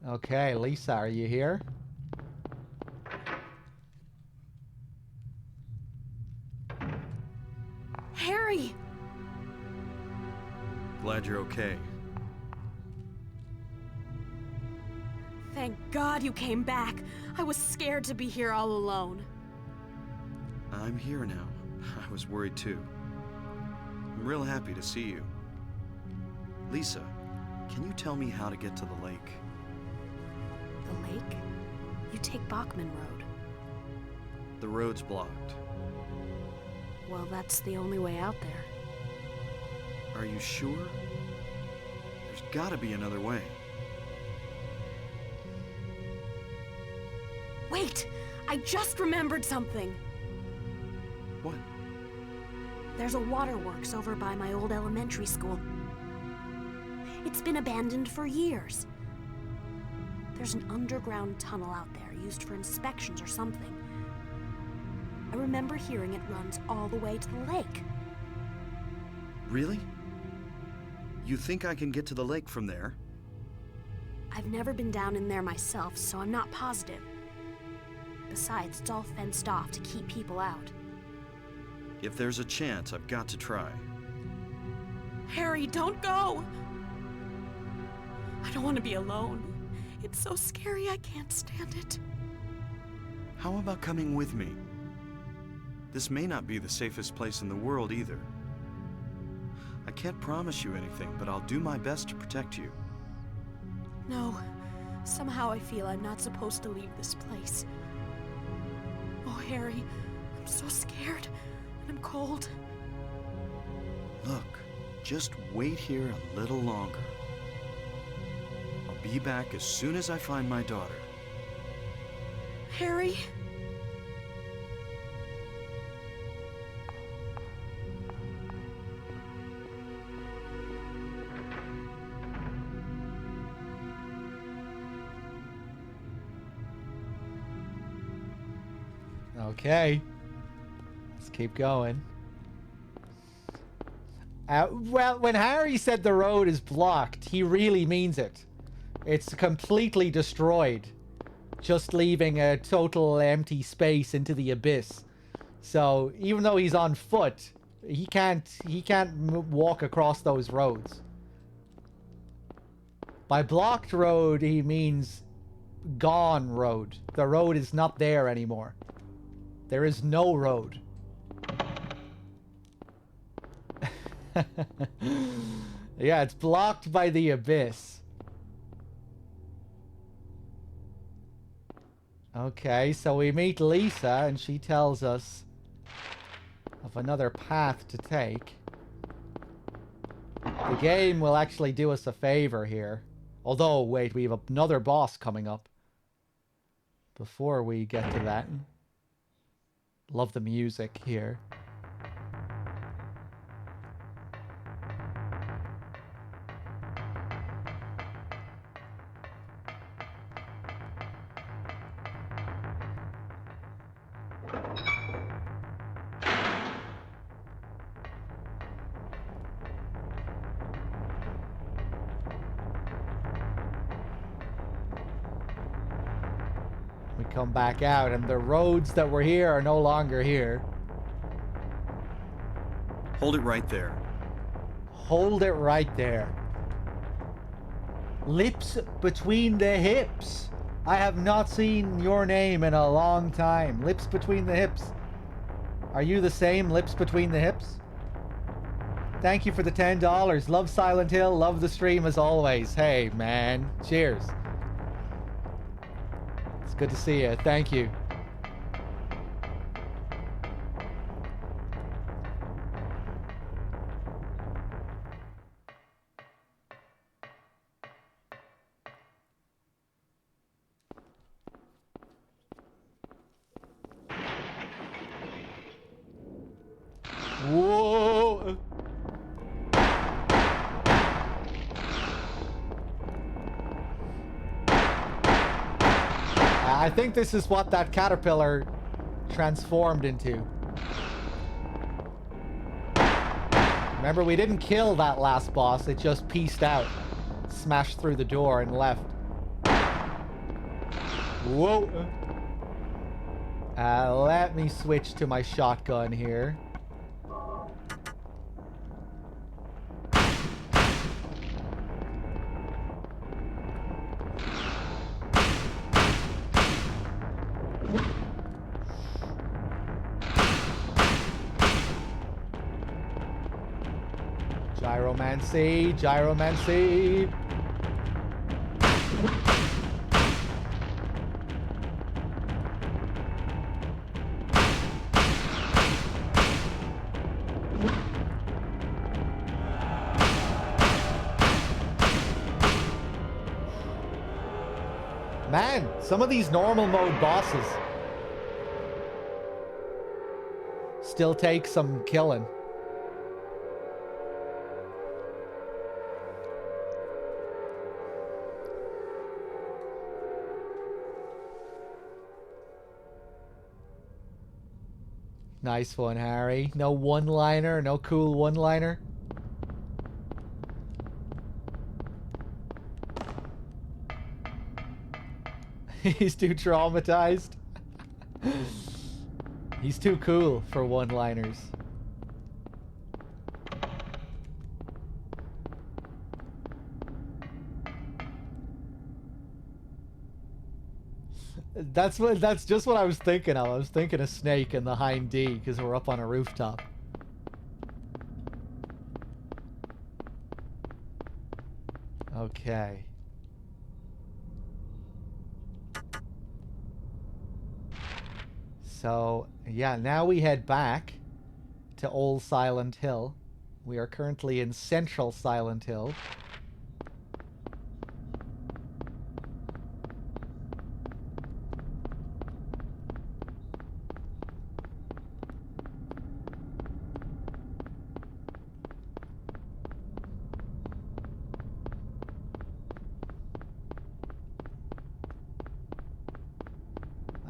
Speaker 2: Okay, Lisa, are you here?
Speaker 3: Harry!
Speaker 1: Glad you're okay.
Speaker 3: Thank God you came back. I was scared to be here all alone.
Speaker 1: I'm here now. I was worried too. I'm real happy to see you. Lisa, can you tell me how to get to the lake?
Speaker 6: The lake? You take Bachman Road.
Speaker 1: The road's blocked.
Speaker 6: Well, that's the only way out there.
Speaker 1: Are you sure? There's gotta be another way.
Speaker 3: Wait! I just remembered something!
Speaker 1: What?
Speaker 6: There's a waterworks over by my old elementary school. It's been abandoned for years. There's an underground tunnel out there used for inspections or something. I remember hearing it runs all the way to the lake.
Speaker 1: Really? You think I can get to the lake from there?
Speaker 6: I've never been down in there myself, so I'm not positive. Besides, it's all fenced off to keep people out.
Speaker 1: If there's a chance, I've got to try.
Speaker 3: Harry, don't go! I don't want to be alone. It's so scary, I can't stand it.
Speaker 1: How about coming with me? This may not be the safest place in the world either. I can't promise you anything, but I'll do my best to protect you.
Speaker 3: No. Somehow I feel I'm not supposed to leave this place. Oh, Harry, I'm so scared, and I'm cold.
Speaker 1: Look, just wait here a little longer. I'll be back as soon as I find my daughter.
Speaker 3: Harry?
Speaker 2: Okay. Let's keep going. Well, when Harry said the road is blocked, he really means it. It's completely destroyed. Just leaving a total empty space into the abyss. So, even though he's on foot, He can't walk across those roads. By blocked road, he means gone road. The road is not there anymore. There is no road. Yeah, it's blocked by the abyss. Okay, so we meet Lisa and she tells us of another path to take. The game will actually do us a favor here. Although, wait, we have another boss coming up. Before we get to that. Love the music here. We come back out and the roads that were here are no longer here.
Speaker 1: Hold it right there.
Speaker 2: Hold it right there. Lips between the hips. I have not seen your name in a long time. Lips between the hips. Are you the same lips between the hips? Thank you for the $10. Love Silent Hill. Love the stream as always. Hey, man. Cheers. It's good to see you. Thank you. Whoa! I think this is what that caterpillar transformed into. Remember, we didn't kill that last boss, it just pieced out. Smashed through the door and left. Whoa! Let me switch to my shotgun here. Gyromancy, gyromancy. Man, some of these normal mode bosses still take some killing. Nice one, Harry. No one-liner, no cool one-liner. He's too traumatized. He's too cool for one-liners. That's just what I was thinking of. I was thinking of Snake and the Hind D because we're up on a rooftop. Okay. So, yeah, now we head back to Old Silent Hill. We are currently in Central Silent Hill.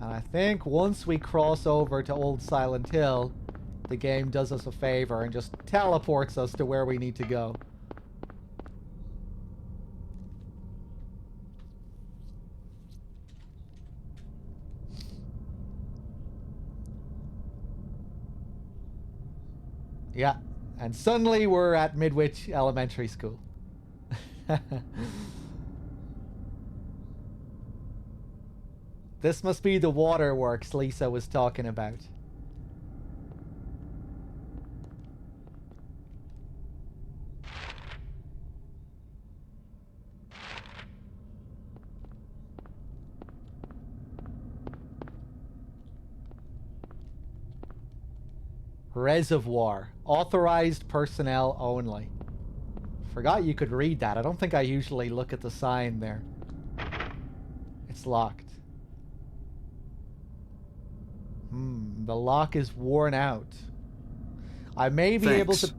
Speaker 2: And I think once we cross over to Old Silent Hill, the game does us a favor and just teleports us to where we need to go. Yeah. And suddenly we're at Midwich Elementary School. This must be the waterworks Lisa was talking about. Reservoir. Authorized personnel only. Forgot you could read that. I don't think I usually look at the sign there. It's locked. The lock is worn out. I may be able to...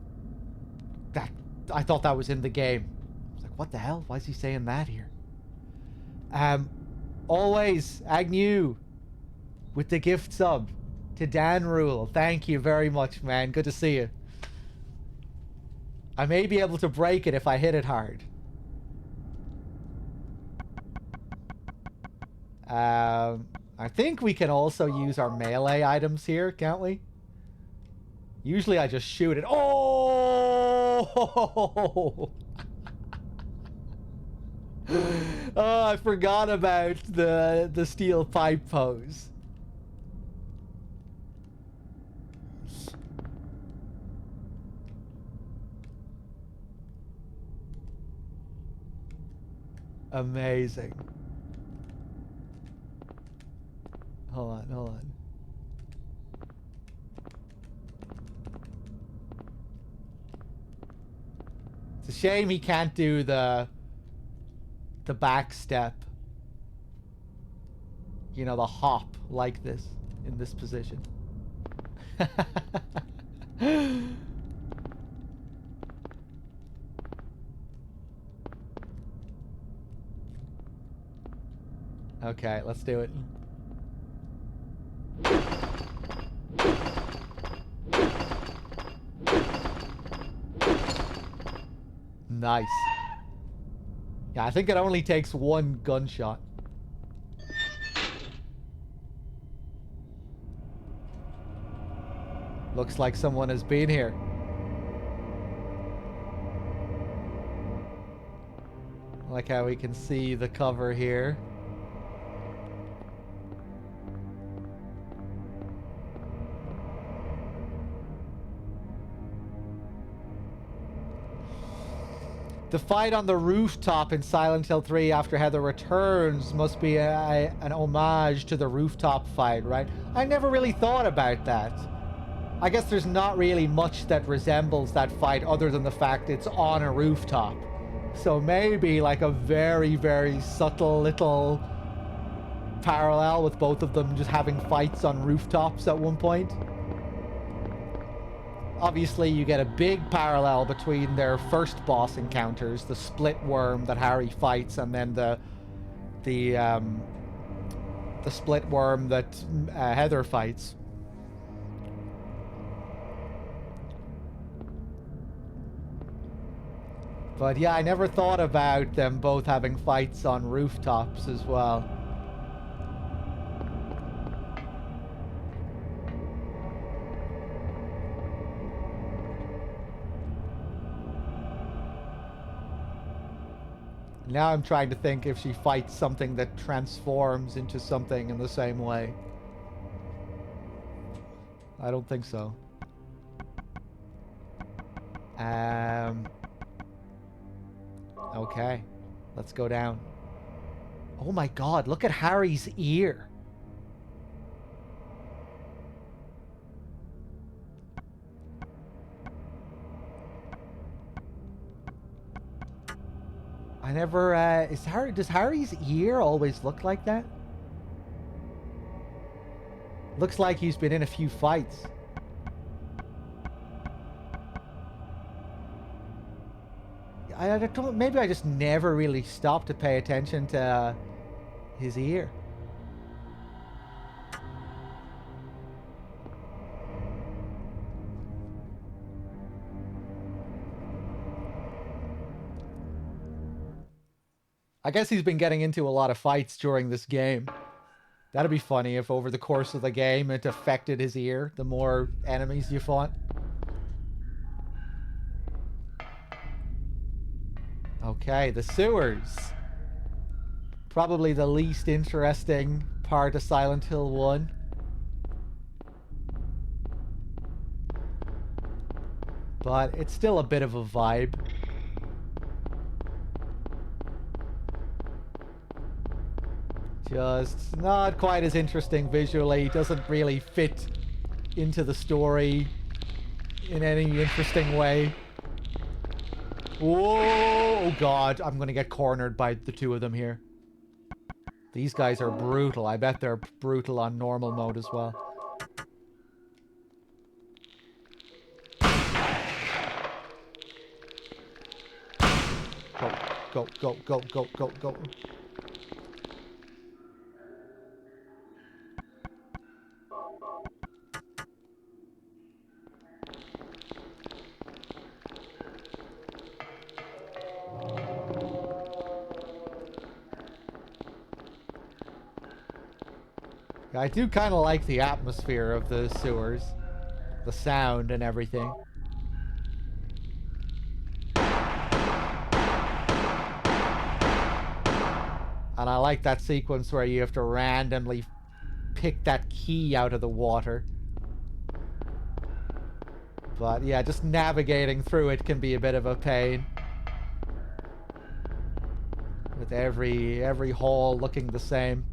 Speaker 2: That, I thought that was in the game. I was like, what the hell? Why is he saying that here? Always, Agnew, with the gift sub to Dan Rule. Thank you very much, man. Good to see you. I may be able to break it if I hit it hard. I think we can also use our melee items here, can't we? Usually I just shoot it. Oh! Oh, I forgot about the steel pipe pose. Amazing. Hold on, hold on. It's a shame he can't do the back step. You know, the hop like this in this position. Okay, let's do it. Nice. Yeah, I think it only takes one gunshot. Looks like someone has been here. I like how we can see the cover here. The fight on the rooftop in Silent Hill 3 after Heather returns must be an homage to the rooftop fight, right? I never really thought about that. I guess there's not really much that resembles that fight other than the fact it's on a rooftop. So maybe like a very, very subtle little parallel with both of them just having fights on rooftops at one point. Obviously, you get a big parallel between their first boss encounters, the split worm that Harry fights, and then the split worm that Heather fights. But yeah, I never thought about them both having fights on rooftops as well. Now I'm trying to think if she fights something that transforms into something in the same way. I don't think so. Okay. Let's go down. Oh my god, look at Harry's ear. I never, does Harry's ear always look like that? Looks like he's been in a few fights. I don't, maybe I just never really stopped to pay attention to his ear. I guess he's been getting into a lot of fights during this game. That'd be funny if over the course of the game it affected his ear, the more enemies you fought. Okay, the sewers. Probably the least interesting part of Silent Hill 1. But it's still a bit of a vibe. Just not quite as interesting visually. Doesn't really fit into the story in any interesting way. Whoa! Oh god, I'm gonna get cornered by the two of them here. These guys are brutal. I bet they're brutal on normal mode as well. Go, go, go, go, go, go, go. I do kind of like the atmosphere of the sewers. The sound and everything. And I like that sequence where you have to randomly pick that key out of the water. But yeah, just navigating through it can be a bit of a pain. With every hall looking the same.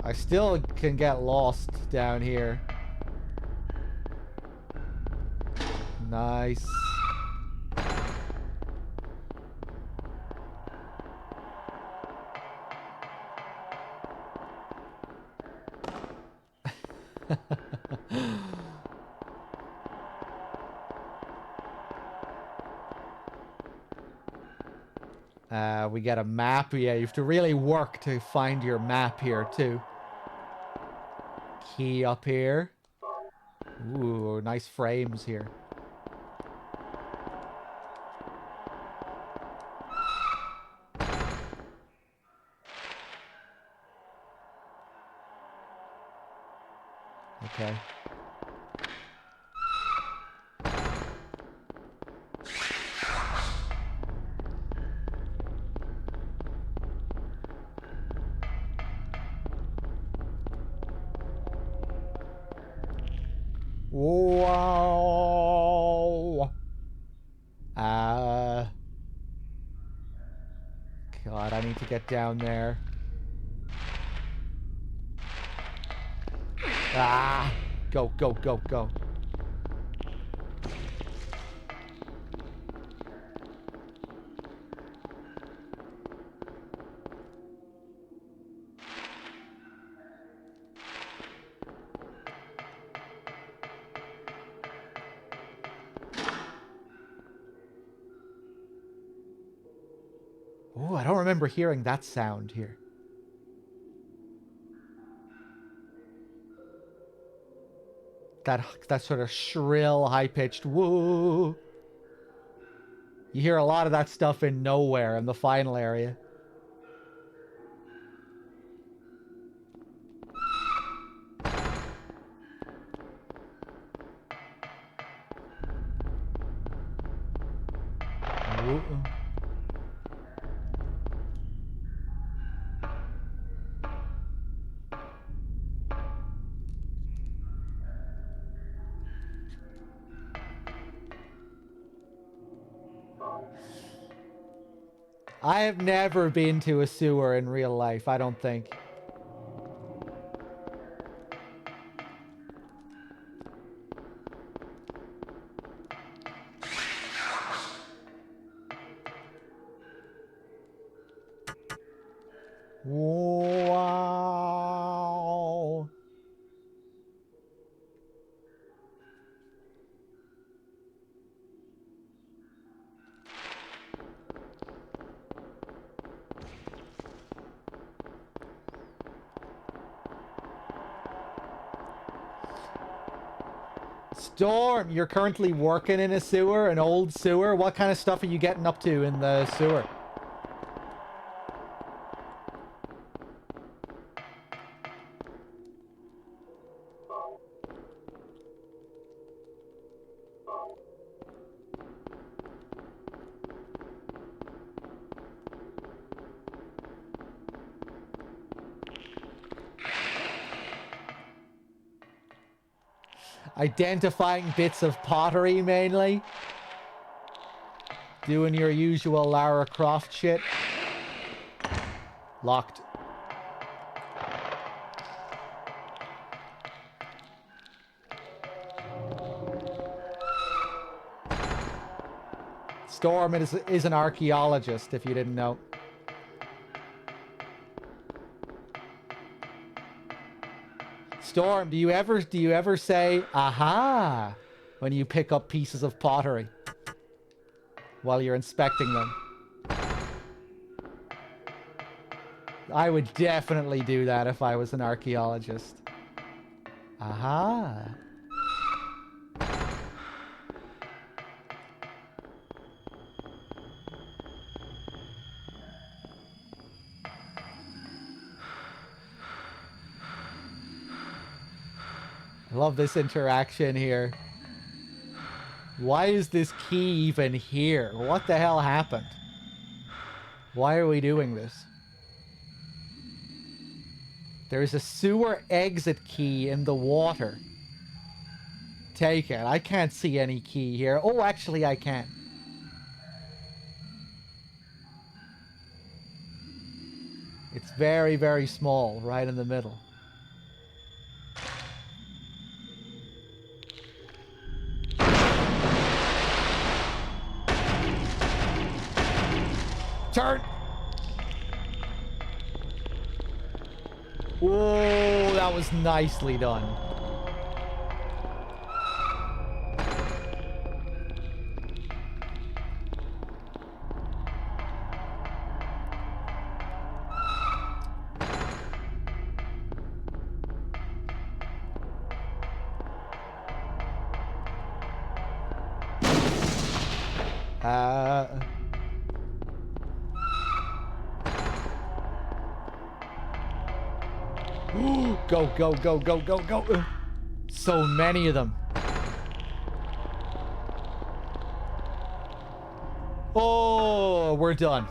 Speaker 2: I still can get lost down here. Nice. We get a map. Yeah, you have to really work to find your map here, too. Key up here. Ooh, nice frames here. Okay. Wow. God, I need to get down there. Ah! Go, go, go, go. Oh, I don't remember hearing that sound here. That sort of shrill, high-pitched woo. You hear a lot of that stuff in Nowhere in the final area. Woo. I have never been to a sewer in real life, I don't think. Wow. Storm, you're currently working in a sewer, an old sewer. What kind of stuff are you getting up to in the sewer? Identifying bits of pottery, mainly. Doing your usual Lara Croft shit. Locked. Storm is an archaeologist, if you didn't know. Storm, do you ever say aha when you pick up pieces of pottery while you're inspecting them? I would definitely do that if I was an archaeologist. Aha. I love this interaction here. Why is this key even here? What the hell happened? Why are we doing this? There's a sewer exit key in the water. Take it. I can't see any key here. Oh, actually I can. It's very, very small, right in the middle. Turn! Whoa, that was nicely done. Go, go, go, go, go, go. So many of them. Oh, we're done.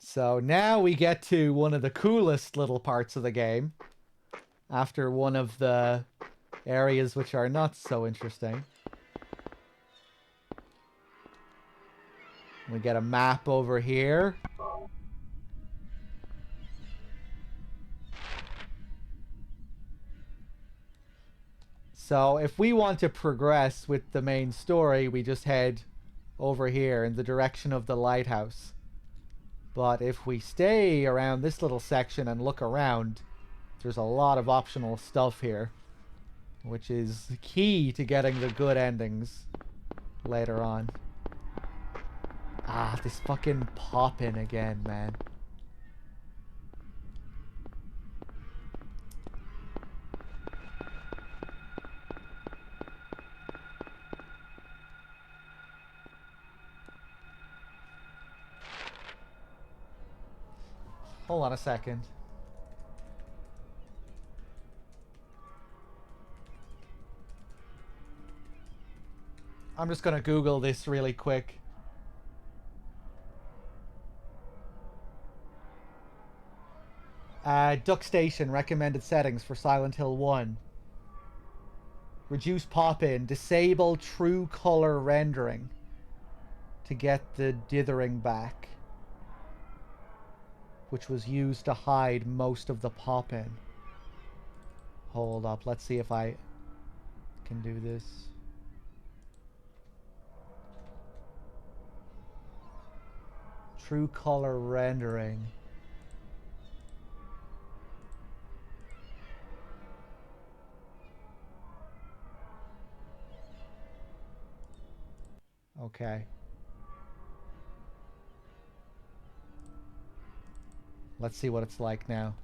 Speaker 2: So now we get to one of the coolest little parts of the game. After one of the areas which are not so interesting. We get a map over here. So if we want to progress with the main story, we just head over here in the direction of the lighthouse. But if we stay around this little section and look around, there's a lot of optional stuff here, which is key to getting the good endings later on. Ah, this fucking pop-in again, man. Hold on a second. I'm just gonna Google this really quick. Duck Station recommended settings for Silent Hill 1. Reduce pop-in. Disable true color rendering to get the dithering back, which was used to hide most of the pop-in. Hold up, let's see if I can do this. True color rendering. Okay. Let's see what it's like now.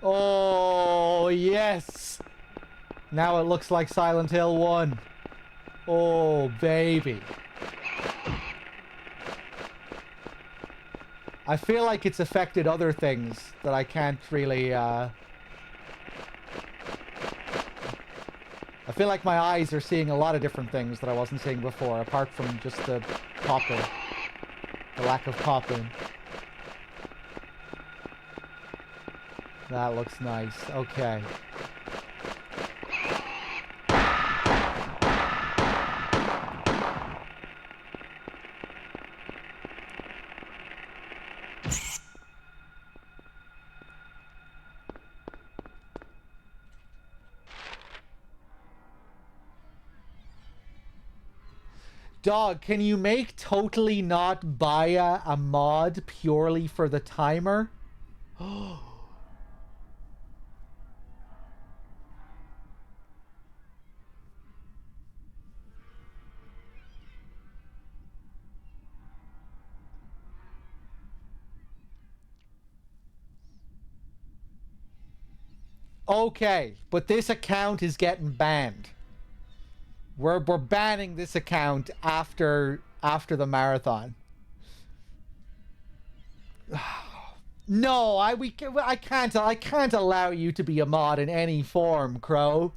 Speaker 2: Oh, yes! Now it looks like Silent Hill 1. Oh, baby. I feel like it's affected other things that I can't really, I feel like my eyes are seeing a lot of different things that I wasn't seeing before, apart from just the popping. The lack of popping. That looks nice. Okay. Dog, can you make Totally Not Baya a mod purely for the timer? Okay, but this account is getting banned. We're banning this account after the marathon. No, I can't allow you to be a mod in any form, Crow.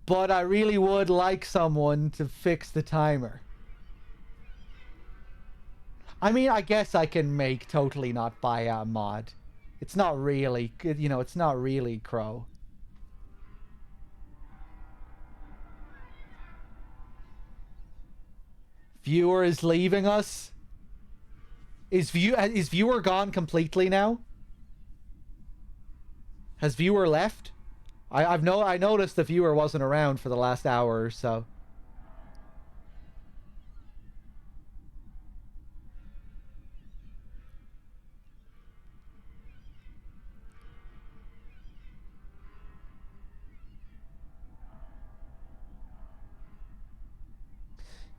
Speaker 2: But I really would like someone to fix the timer. I mean, I guess I can make Totally Not Baya a mod. It's not really, you know, it's not really Crow. Viewer is leaving us. Is viewer gone completely now? Has viewer left? I noticed the viewer wasn't around for the last hour or so.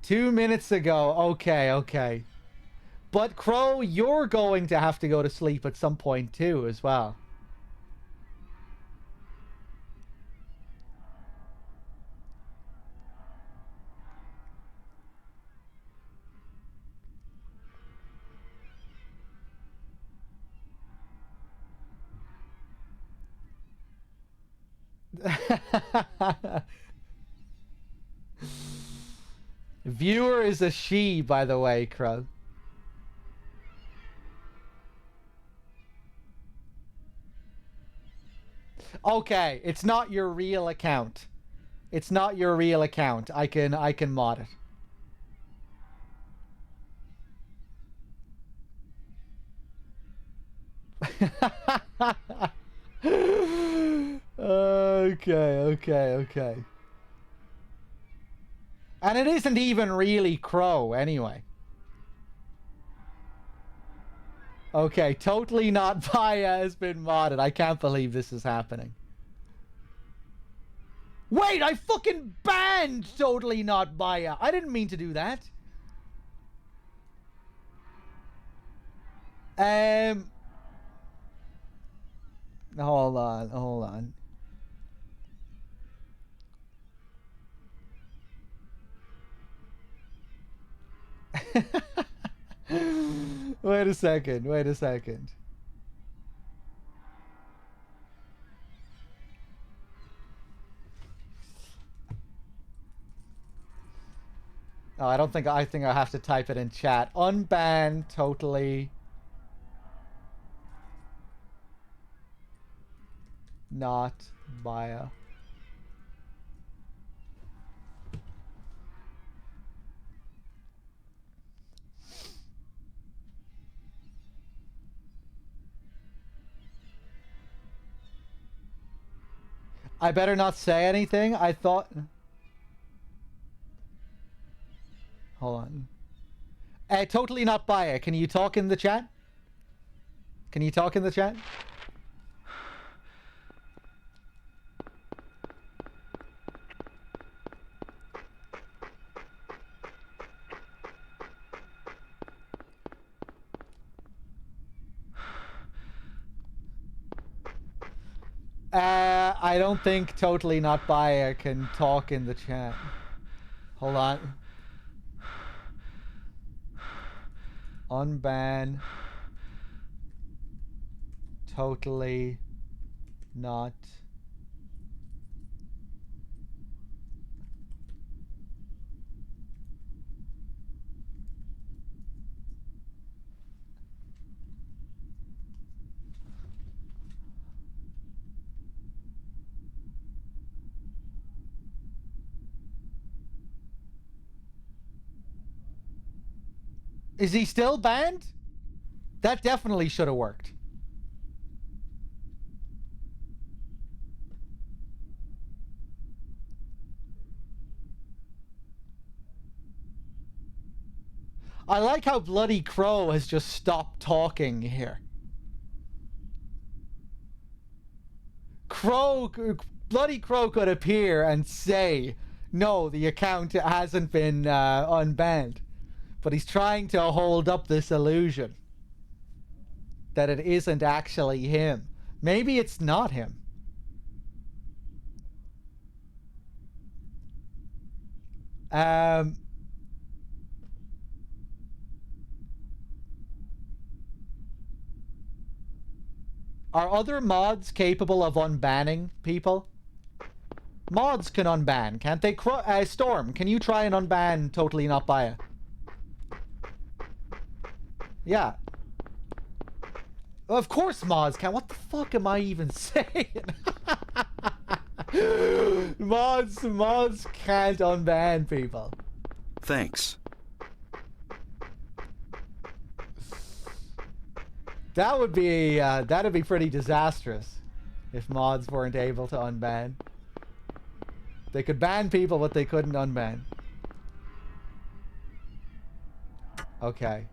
Speaker 2: Two minutes ago. Okay, okay. But Crow, you're going to have to go to sleep at some point too, as well. Viewer is a she, by the way, Crow. Okay, it's not your real account. It's not your real account. I can mod it. Okay. And it isn't even really Crow, anyway. Okay, Totally Not Baya has been modded. I can't believe this is happening. Wait, I fucking banned Totally Not Baya. I didn't mean to do that. Hold on. Wait a second. Oh, I think I have to type it in chat. Unban Totally Not Baya. I better not say anything. I thought... Hold on. Totally Not Baya. Can you talk in the chat? Can you talk in the chat? I don't think Totally Not Buyer can talk in the chat. Hold on. Unban. Totally Not. Is he still banned? That definitely should have worked. I like how Bloody Crow has just stopped talking here. Bloody Crow could appear and say, no, the account hasn't been unbanned. But he's trying to hold up this illusion that it isn't actually him. Maybe it's not him. Are other mods capable of unbanning people? Mods can unban, can't they? Storm, can you try and unban Totally Not Buyer? Yeah. Of course mods can. What the fuck am I even saying? mods can't unban people.
Speaker 1: Thanks.
Speaker 2: That'd be pretty disastrous if mods weren't able to unban. They could ban people, but they couldn't unban. Okay.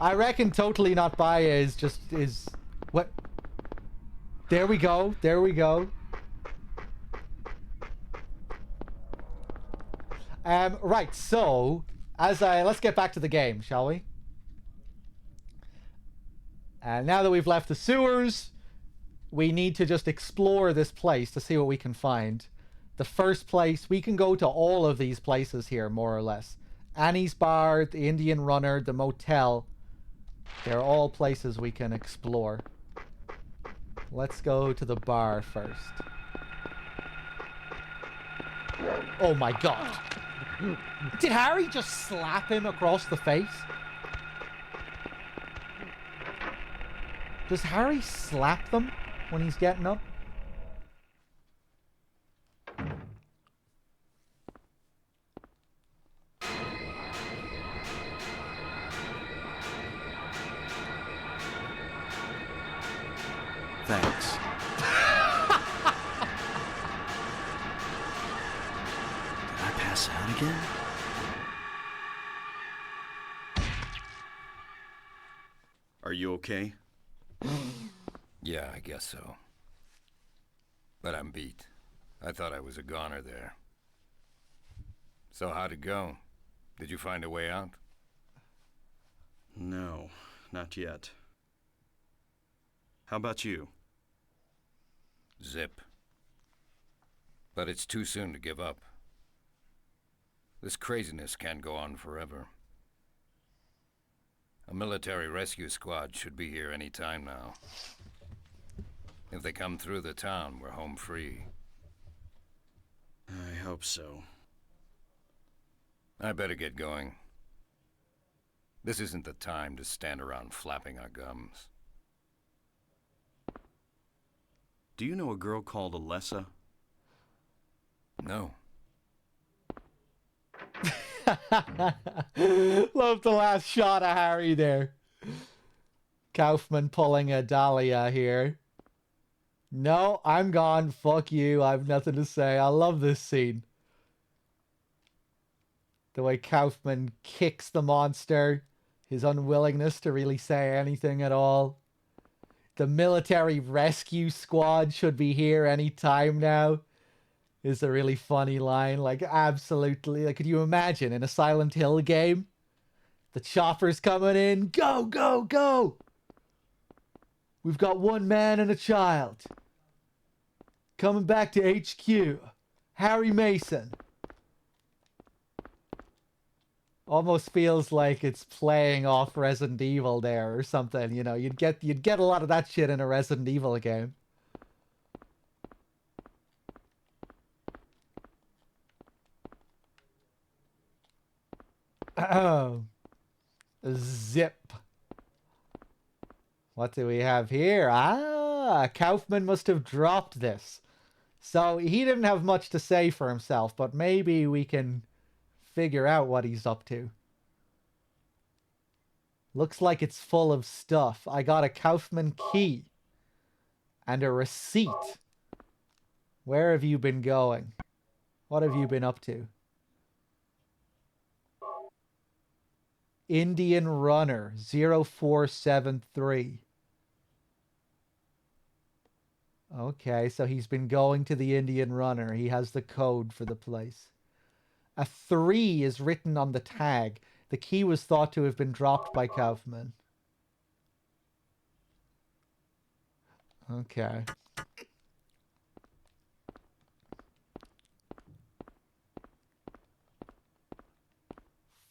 Speaker 2: I reckon Totally Not Buyer is what? There we go. There we go. Right. So, let's get back to the game, shall we? And now that we've left the sewers, we need to just explore this place to see what we can find. The first place, we can go to all of these places here, more or less. Annie's Bar, the Indian Runner, the motel. They're all places we can explore. Let's go to the bar first. Oh my god. Did Harry just slap him across the face? Does Harry slap them when he's getting up?
Speaker 1: Thanks. Did I pass out again? Are you okay?
Speaker 5: Yeah, I guess so. But I'm beat. I thought I was a goner there. So how'd it go? Did you find a way out?
Speaker 1: No, not yet. How about you?
Speaker 5: Zip. But it's too soon to give up. This craziness can't go on forever. A military rescue squad should be here any time now. If they come through the town, we're home free.
Speaker 1: I hope so.
Speaker 5: I better get going. This isn't the time to stand around flapping our gums.
Speaker 1: Do you know a girl called Alessa?
Speaker 5: No.
Speaker 2: Love the last shot of Harry there. Kaufman pulling a Dahlia here. No, I'm gone. Fuck you. I have nothing to say. I love this scene. The way Kaufman kicks the monster. His unwillingness to really say anything at all. The military rescue squad should be here any time now. Is a really funny line. Like, absolutely. Like, could you imagine in a Silent Hill game? The chopper's coming in. Go, go, go! We've got one man and a child. Coming back to HQ. Harry Mason. Almost feels like it's playing off Resident Evil there or something, you know. You'd get a lot of that shit in a Resident Evil game. Zip. What do we have here? Ah, Kaufman must have dropped this. So he didn't have much to say for himself, but maybe we can figure out what he's up to. Looks like it's full of stuff. I got a Kaufman key and a receipt. Where have you been going? What have you been up to? Indian Runner 0473. Okay, so he's been going to the Indian Runner. He has the code for the place. A 3 is written on the tag. The key was thought to have been dropped by Kaufman. Okay.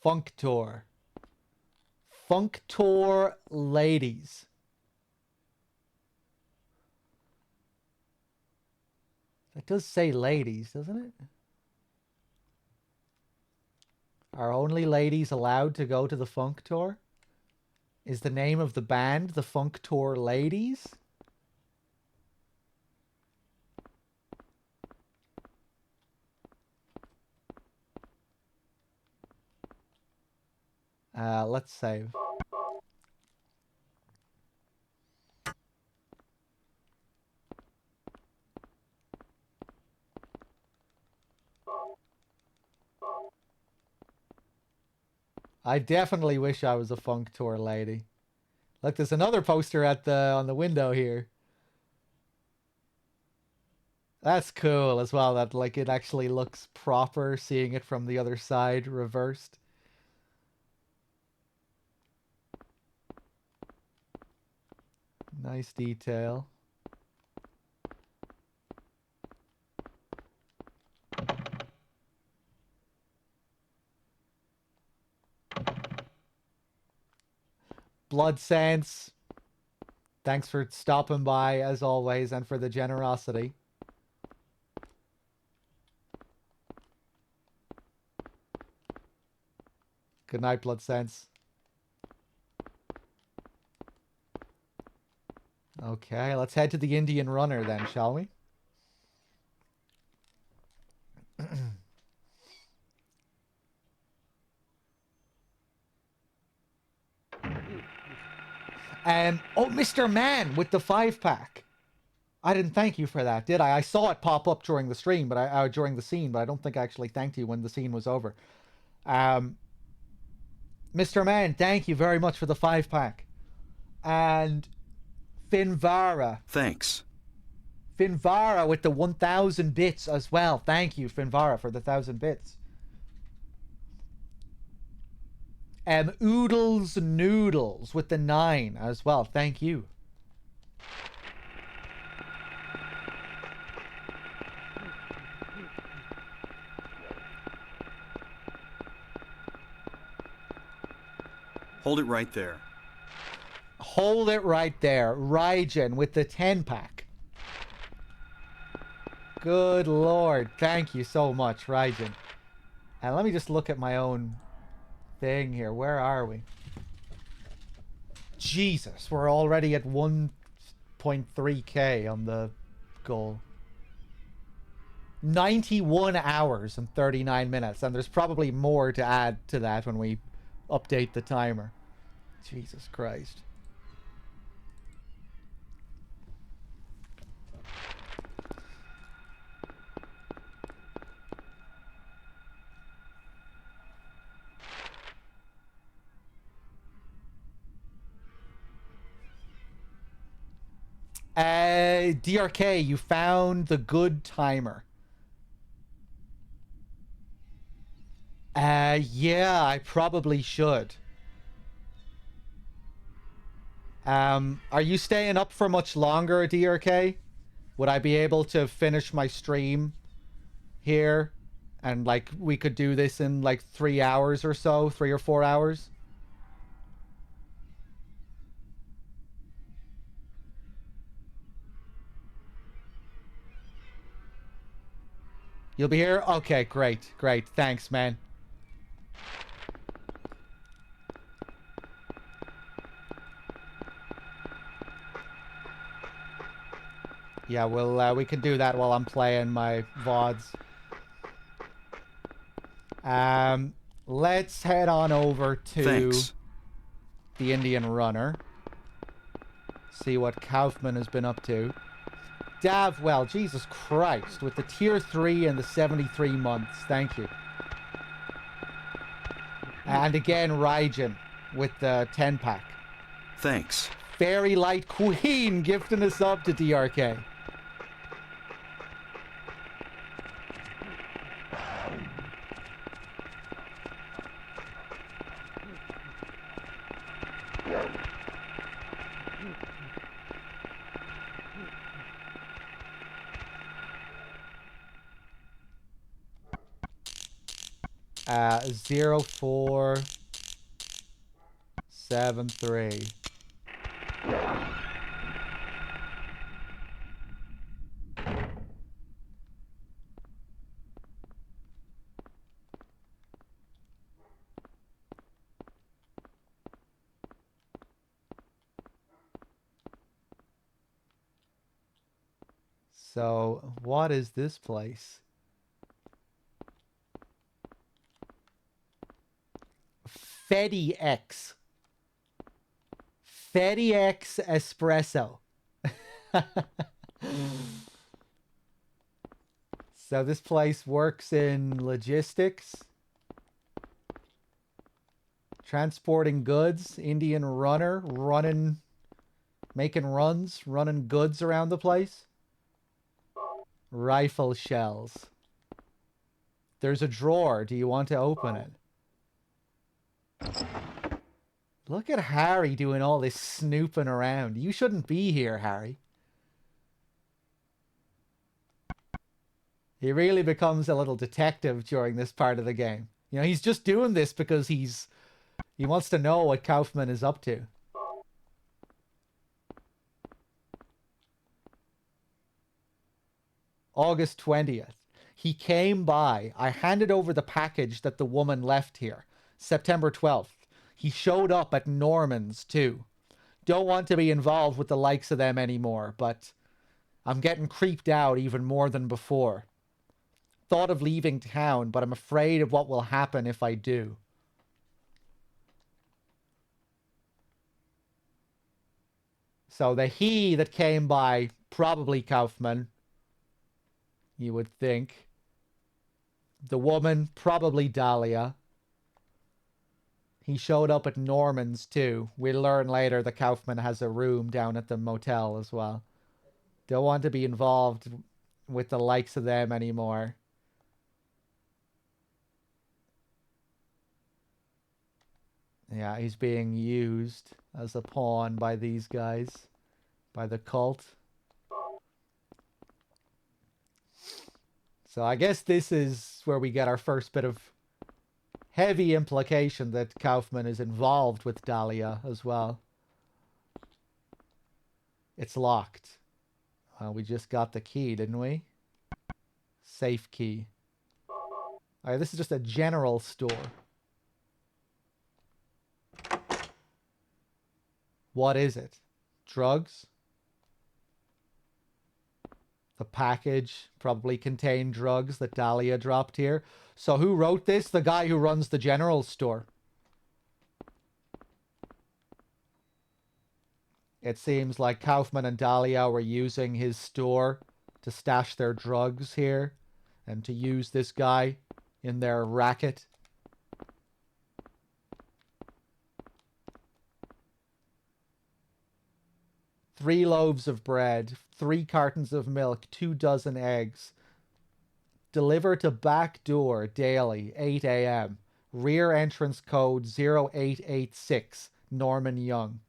Speaker 2: Functor. Functor ladies. That does say ladies, doesn't it? Are only ladies allowed to go to the Functor? Is the name of the band the Functor Ladies? Let's save. I definitely wish I was a Functor lady. Look, there's another poster at on the window here. That's cool as well, that like it actually looks proper, seeing it from the other side, reversed. Nice detail. Blood Sense, thanks for stopping by as always and for the generosity. Good night, Blood Sense. Okay, let's head to the Indian Runner then, shall we? Oh, Mr. Man with the 5-pack. I didn't thank you for that, did I? I saw it pop up during the stream, but during the scene, but I don't think I actually thanked you when the scene was over. Mr. Man, thank you very much for the 5-pack. And Finvara.
Speaker 1: Thanks.
Speaker 2: Finvara with the 1,000 bits as well. Thank you, Finvara, for the 1,000 bits. Oodles Noodles with the 9 as well. Thank you.
Speaker 1: Hold it right there.
Speaker 2: Hold it right there. Raijin with the 10-pack. Good lord. Thank you so much, Raijin. And let me just look at my own thing here. Where are we? Jesus, we're already at 1.3k on the goal. 91 hours and 39 minutes, and there's probably more to add to that when we update the timer. Jesus Christ. DRK, you found the good timer. Yeah, I probably should. Are you staying up for much longer, DRK? Would I be able to finish my stream here? And, like, we could do this in, like, 3 hours or so? 3 or 4 hours? You'll be here? Okay, great. Great. Thanks, man. Yeah, we can do that while I'm playing my VODs. Let's head on over to
Speaker 1: Thanks.
Speaker 2: the Indian Runner. See what Kaufman has been up to. Davwell, Jesus Christ, with the tier 3 and the 73 months. Thank you. And again, Raijin with the 10-pack.
Speaker 1: Thanks.
Speaker 2: Fairy Light Queen gifting us up to DRK. Uh, 0473. So, what is this place? Fetty X. Fetty X Espresso. So this place works in logistics. Transporting goods. Indian runner. Making runs. Running goods around the place. Rifle shells. There's a drawer. Do you want to open it? Look at Harry doing all this snooping around. You shouldn't be here, Harry. He really becomes a little detective during this part of the game. You know, he's just doing this because he wants to know what Kaufman is up to. August 20th. He came by. I handed over the package that the woman left here. September 12th. He showed up at Norman's, too. Don't want to be involved with the likes of them anymore, but I'm getting creeped out even more than before. Thought of leaving town, but I'm afraid of what will happen if I do. So the he that came by, probably Kaufman, you would think. The woman, probably Dahlia. He showed up at Norman's too. We'll learn later that Kaufman has a room down at the motel as well. Don't want to be involved with the likes of them anymore. Yeah, he's being used as a pawn by these guys. By the cult. So I guess this is where we get our first bit of heavy implication that Kaufman is involved with Dahlia as well. It's locked. Well, we just got the key, didn't we? Safe key. Alright, this is just a general store. What is it? Drugs? The package probably contained drugs that Dahlia dropped here. So who wrote this? The guy who runs the general store. It seems like Kaufman and Dahlia were using his store to stash their drugs here and to use this guy in their racket. Three loaves of bread, 3 cartons of milk, 2 dozen eggs. Deliver to back door daily, 8 a.m. Rear entrance code 0886, Norman Young.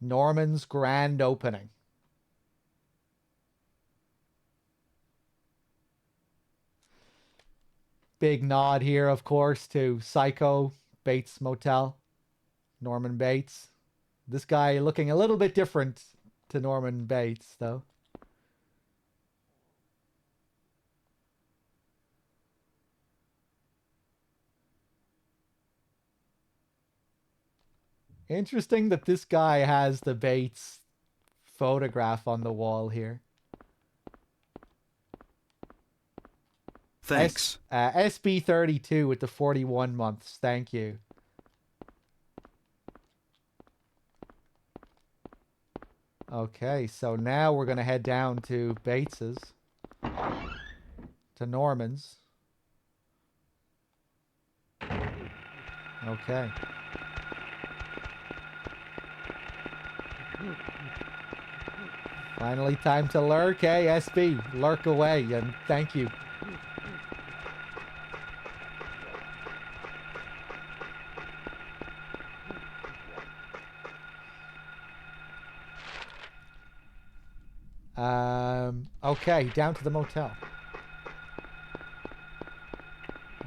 Speaker 2: Norman's grand opening. Big nod here, of course, to Psycho Bates Motel. Norman Bates. This guy looking a little bit different to Norman Bates, though. Interesting that this guy has the Bates photograph on the wall here.
Speaker 1: Thanks.
Speaker 2: SB32 with the 41 months. Thank you. Okay, so now we're going to head down to Bates's. To Norman's. Okay. Finally time to lurk. Hey, SB, lurk away, and thank you. Okay, down to the motel.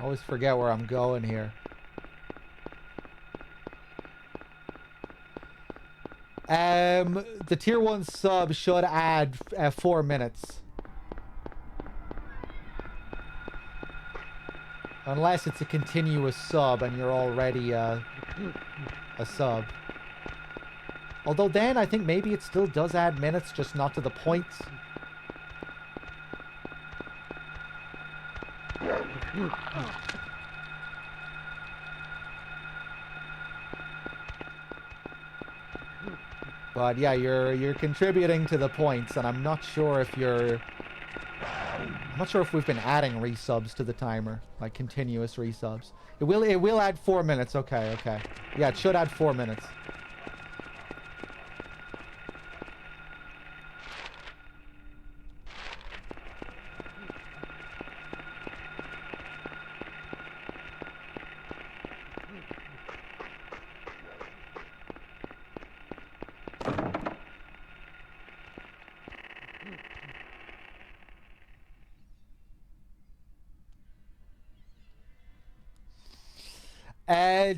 Speaker 2: Always forget where I'm going here. The tier 1 sub should add 4 minutes. Unless it's a continuous sub and you're already a sub. Although then I think maybe it still does add minutes, just not to the points. But yeah, you're contributing to the points, and I'm not sure if we've been adding resubs to the timer, like continuous resubs. It will add 4 minutes. Okay. Yeah, it should add 4 minutes.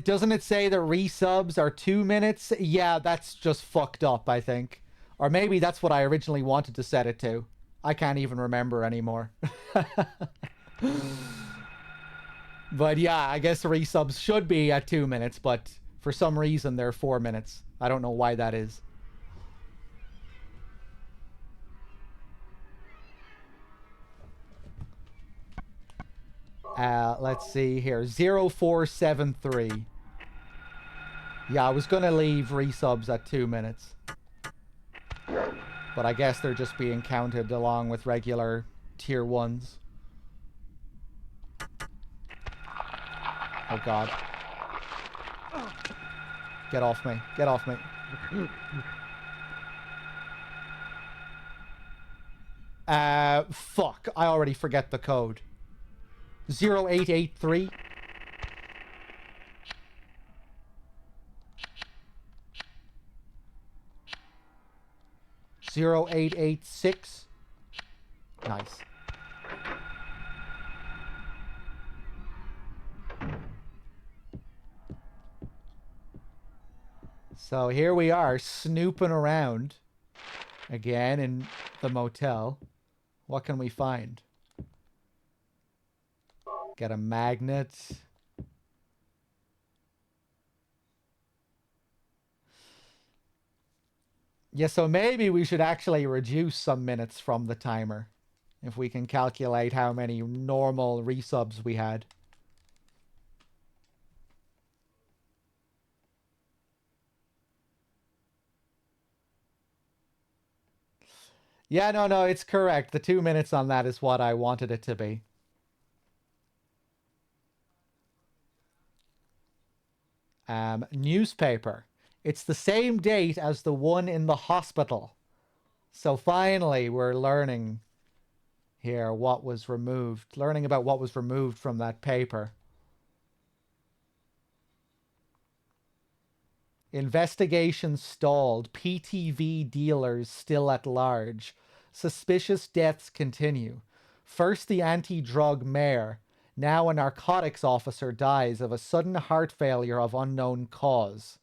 Speaker 2: Doesn't it say that resubs are 2 minutes? Yeah, that's just fucked up, I think. Or maybe that's what I originally wanted to set it to. I can't even remember anymore. But yeah, I guess resubs should be at 2 minutes, but for some reason they're 4 minutes. I don't know why that is. Let's see here. 0473. Yeah, I was going to leave resubs at 2 minutes. But I guess they're just being counted along with regular tier 1s. Oh god. Get off me. Get off me. Fuck. I already forget the code. 0883. Zero 0886. Nice. So here we are, snooping around again in the motel. What can we find? Get a magnet. Yeah, so maybe we should actually reduce some minutes from the timer. If we can calculate how many normal resubs we had. Yeah, no, it's correct. The 2 minutes on that is what I wanted it to be. Newspaper. It's the same date as the one in the hospital. So finally, we're learning here what was removed. Learning about what was removed from that paper. Investigation stalled. PTV dealers still at large. Suspicious deaths continue. First the anti-drug mayor. Now a narcotics officer dies of a sudden heart failure of unknown cause.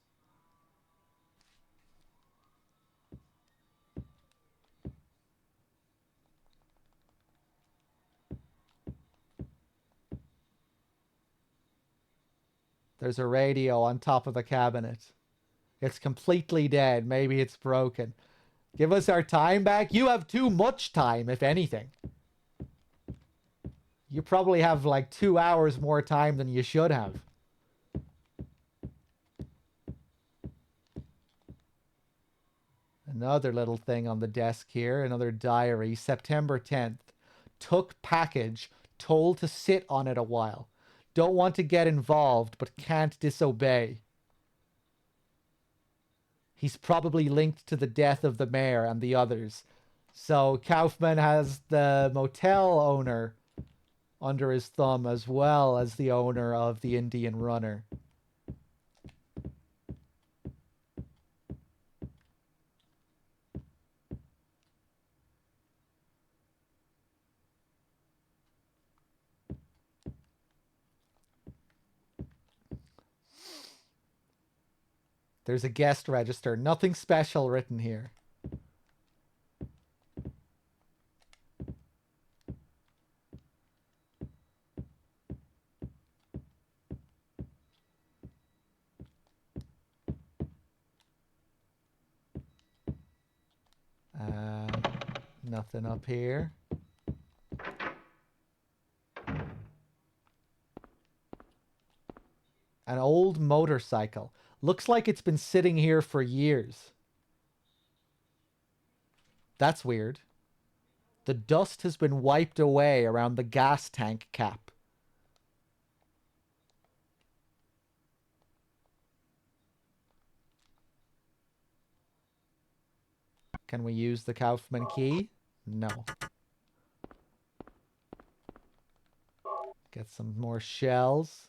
Speaker 2: There's a radio on top of a cabinet. It's completely dead. Maybe it's broken. Give us our time back? You have too much time, if anything. You probably have like 2 hours more time than you should have. Another little thing on the desk here. Another diary. September 10th. Took package. Told to sit on it a while. Don't want to get involved, but can't disobey. He's probably linked to the death of the mayor and the others. So Kaufman has the motel owner under his thumb as well as the owner of the Indian Runner. There's a guest register. Nothing special written here. Nothing up here. An old motorcycle. Looks like it's been sitting here for years. That's weird. The dust has been wiped away around the gas tank cap. Can we use the Kaufman key? No. Get some more shells.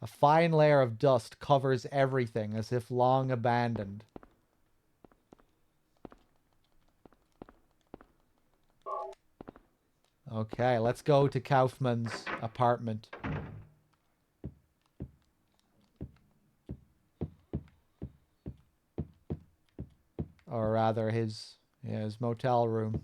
Speaker 2: A fine layer of dust covers everything as if long abandoned. Okay, let's go to Kaufman's apartment. Or rather, his motel room.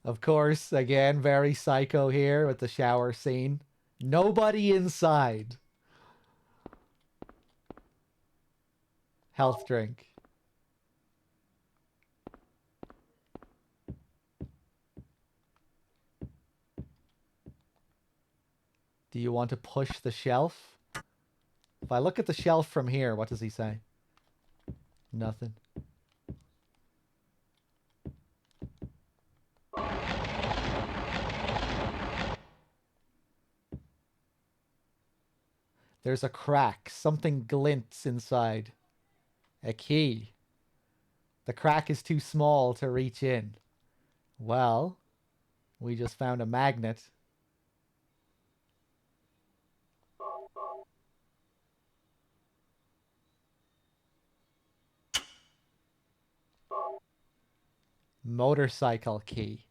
Speaker 2: Of course, again, very psycho here with the shower scene. Nobody inside. Health drink. Do you want to push the shelf? If I look at the shelf from here, what does he say? Nothing. There's a crack. Something glints inside. A key. The crack is too small to reach in. Well, we just found a magnet. Motorcycle key.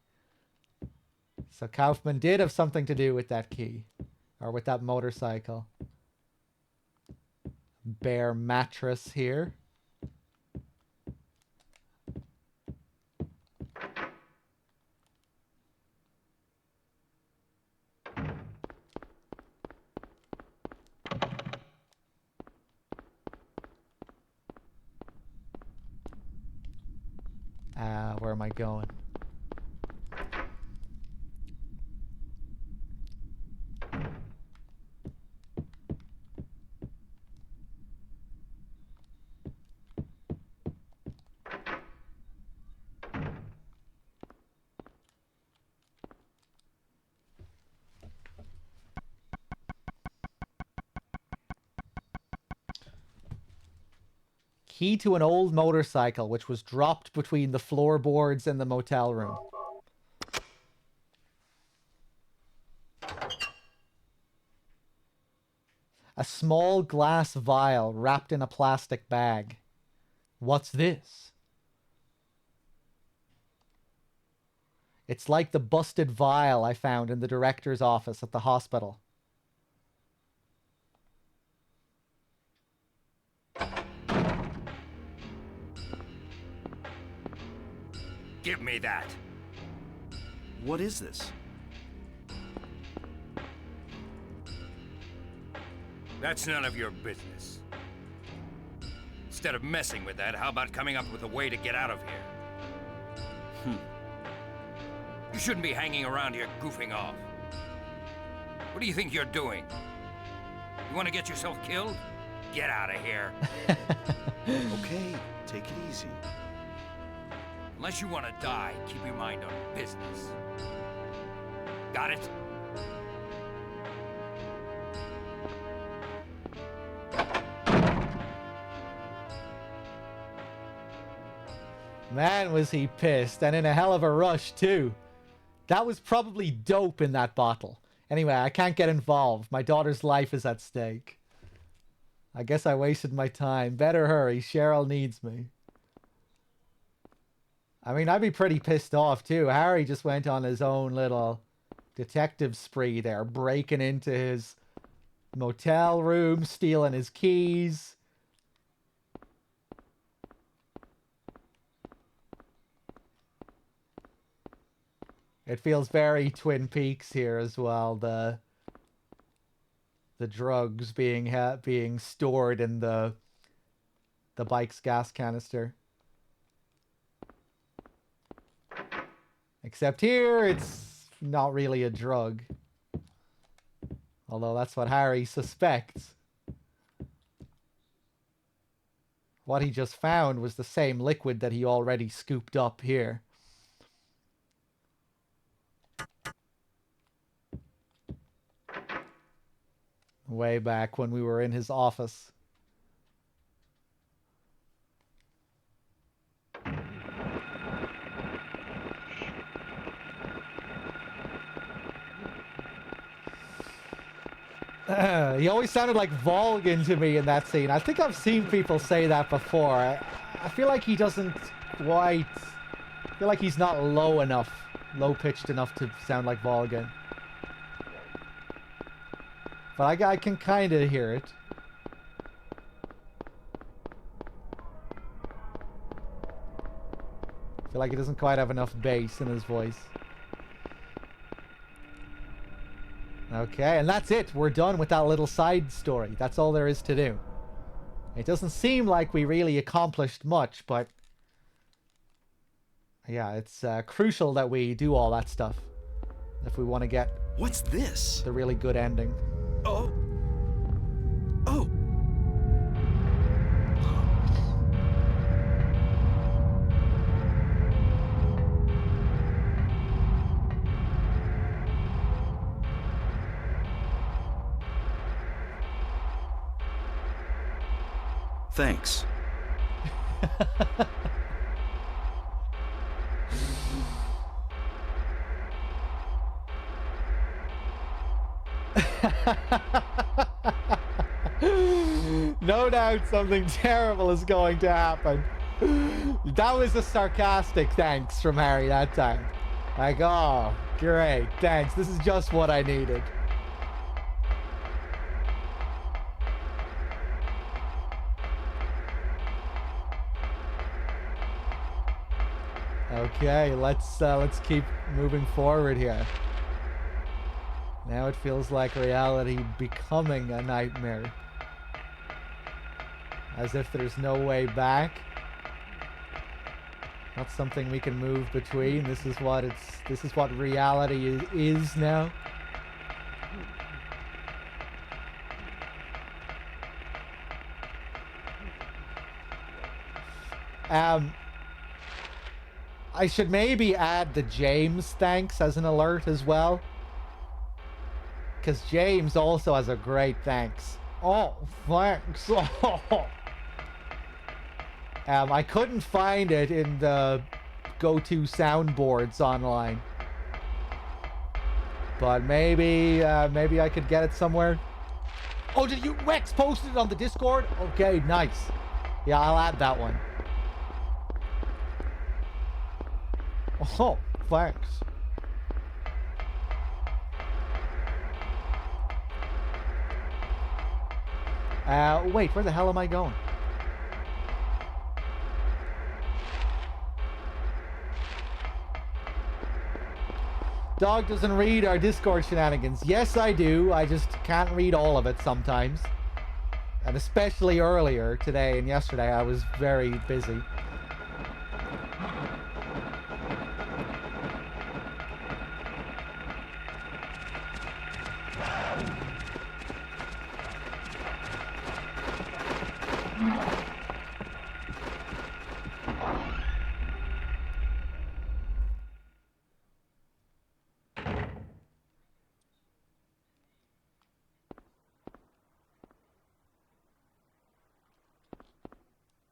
Speaker 2: So Kaufman did have something to do with that key. Or with that motorcycle. Bare mattress here. Where am I going? Key to an old motorcycle which was dropped between the floorboards in the motel room. A small glass vial wrapped in a plastic bag. What's this? It's like the busted vial I found in the director's office at the hospital.
Speaker 5: Give me that.
Speaker 1: What is this?
Speaker 5: That's none of your business. Instead of messing with that, how about coming up with a way to get out of here? You shouldn't be hanging around here goofing off. What do you think you're doing? You want to get yourself killed? Get out of here.
Speaker 1: Okay, take it easy.
Speaker 5: Unless you want to die, keep your mind on business. Got it?
Speaker 2: Man, was he pissed, and in a hell of a rush, too. That was probably dope in that bottle. Anyway, I can't get involved. My daughter's life is at stake. I guess I wasted my time. Better hurry. Cheryl needs me. I mean, I'd be pretty pissed off, too. Harry just went on his own little detective spree there, breaking into his motel room, stealing his keys. It feels very Twin Peaks here as well. The drugs being stored in the bike's gas canister. Except here, it's not really a drug. Although that's what Harry suspects. What he just found was the same liquid that he already scooped up here. Way back when we were in his office. He always sounded like Volgan to me in that scene. I think I've seen people say that before. I feel like he doesn't quite... I feel like he's not low enough, low-pitched enough to sound like Volgan. But I can kind of hear it. I feel like he doesn't quite have enough bass in his voice. Okay, and that's it. We're done with that little side story. That's all there is to do. It doesn't seem like we really accomplished much, but... yeah, it's crucial that we do all that stuff. If we want to get...
Speaker 1: What's this?
Speaker 2: the really good ending.
Speaker 1: Oh. Oh. Thanks.
Speaker 2: No doubt something terrible is going to happen. That was a sarcastic thanks from Harry that time. Like, oh, great, thanks. This is just what I needed. Okay, let's keep moving forward here. Now it feels like reality becoming a nightmare. As if there's no way back. Not something we can move between. This is what reality is now. I should maybe add the James thanks as an alert as well. Because James also has a great thanks. Oh, thanks. I couldn't find it in the go-to soundboards online. But maybe I could get it somewhere. Oh, did you... Wex posted it on the Discord? Okay, nice. Yeah, I'll add that one. Oh, thanks. Wait, where the hell am I going? Dog doesn't read our Discord shenanigans. Yes, I do. I just can't read all of it sometimes. And especially earlier today and yesterday, I was very busy.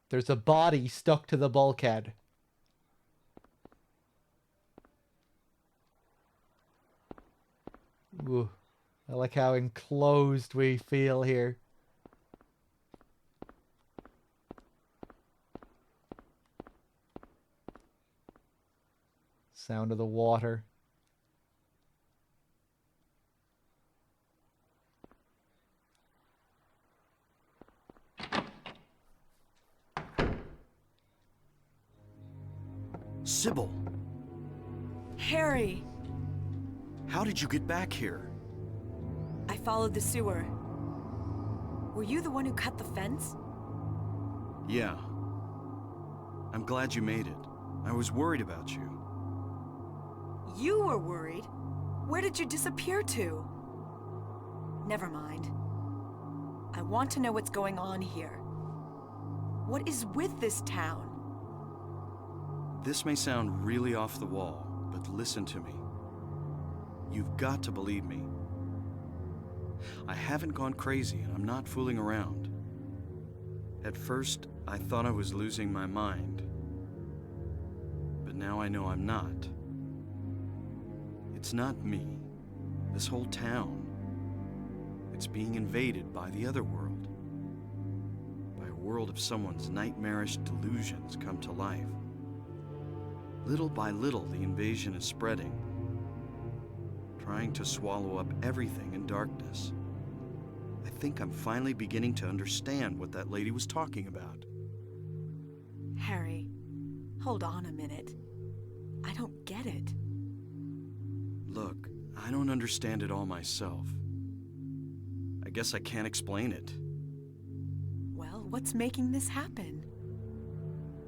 Speaker 2: There's a body stuck to the bulkhead. Ooh, I like how enclosed we feel here. Sound of the water.
Speaker 1: Sybil,
Speaker 3: Harry!
Speaker 1: how did you get back here?
Speaker 3: I followed the sewer. Were you the one who cut the fence?
Speaker 1: Yeah. I'm glad you made it. I was worried about you.
Speaker 3: You were worried? Where did you disappear to? Never mind. I want to know what's going on here. What is with this town?
Speaker 1: This may sound really off the wall, but listen to me. You've got to believe me. I haven't gone crazy and I'm not fooling around. At first, I thought I was losing my mind. But now I know I'm not. It's not me. This whole town. It's being invaded by the other world. By a world of someone's nightmarish delusions come to life. Little by little, the invasion is spreading, trying to swallow up everything in darkness. I think I'm finally beginning to understand what that lady was talking about.
Speaker 3: Harry, hold on a minute. I don't get it.
Speaker 1: Look, I don't understand it all myself. I guess I can't explain it.
Speaker 3: Well, what's making this happen?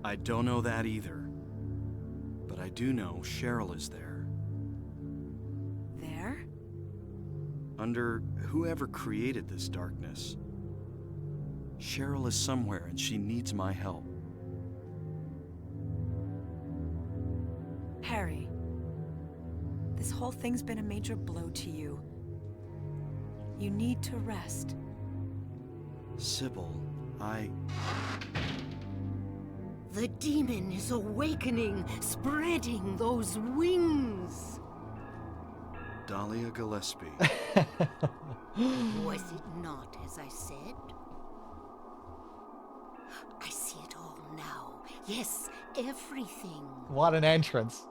Speaker 1: I don't know that either. But I do know Cheryl is there.
Speaker 3: There?
Speaker 1: Under whoever created this darkness. Cheryl is somewhere and she needs my help.
Speaker 3: Harry, this whole thing's been a major blow to you. You need to rest.
Speaker 1: Sybil,
Speaker 4: The demon is awakening, spreading those wings.
Speaker 1: Dahlia Gillespie.
Speaker 4: Was it not as I said? I see it all now. Yes, everything.
Speaker 2: What an entrance.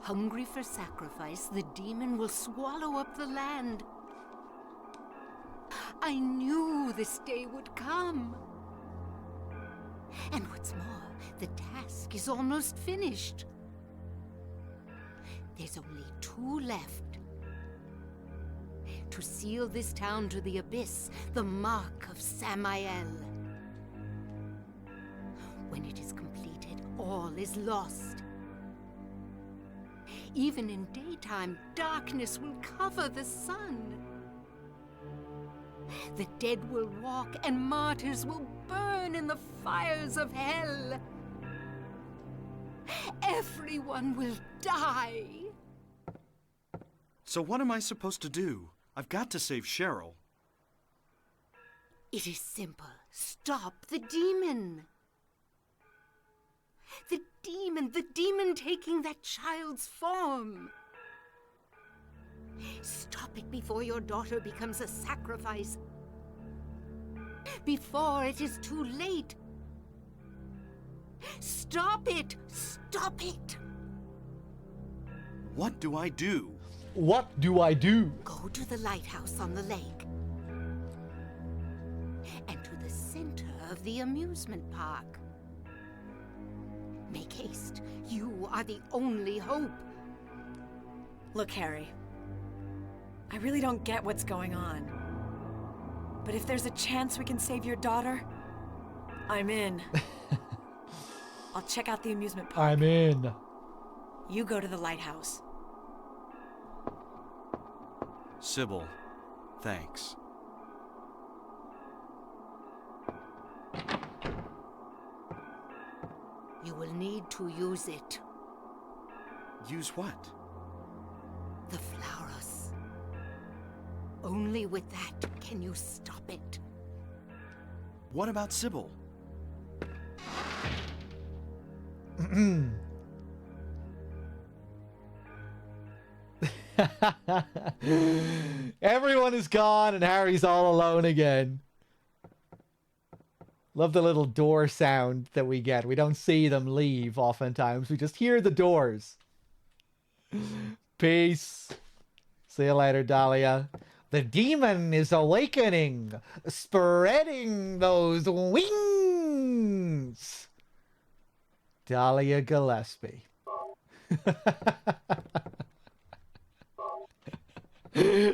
Speaker 4: Hungry for sacrifice, the demon will swallow up the land. I knew this day would come. And what's more, the task is almost finished. There's only 2 left. To seal this town to the abyss, the mark of Samael. When it is completed, all is lost. Even in daytime, darkness will cover the sun. The dead will walk and martyrs will burn in the fires of hell. Everyone will die.
Speaker 1: So what am I supposed to do? I've got to save Cheryl.
Speaker 4: It is simple. Stop the demon. The demon taking that child's form. Stop it before your daughter becomes a sacrifice. Before it is too late. Stop it! Stop it!
Speaker 1: What do I do?
Speaker 2: What do I do?
Speaker 4: Go to the lighthouse on the lake. And to the center of the amusement park. Make haste. You are the only hope.
Speaker 3: Look, Harry. I really don't get what's going on. But if there's a chance we can save your daughter, I'm in. I'll check out the amusement park.
Speaker 2: I'm in.
Speaker 3: You go to the lighthouse.
Speaker 1: Sybil, thanks.
Speaker 4: You will need to use it.
Speaker 1: Use what?
Speaker 4: The Flauros. Only with that can you stop it.
Speaker 1: What about Sybil?
Speaker 2: Everyone is gone and Harry's all alone again. Love the little door sound that we get. We don't see them leave oftentimes. We just hear the doors. Peace. See you later, Dahlia. The demon is awakening, spreading those wings. Dahlia Gillespie.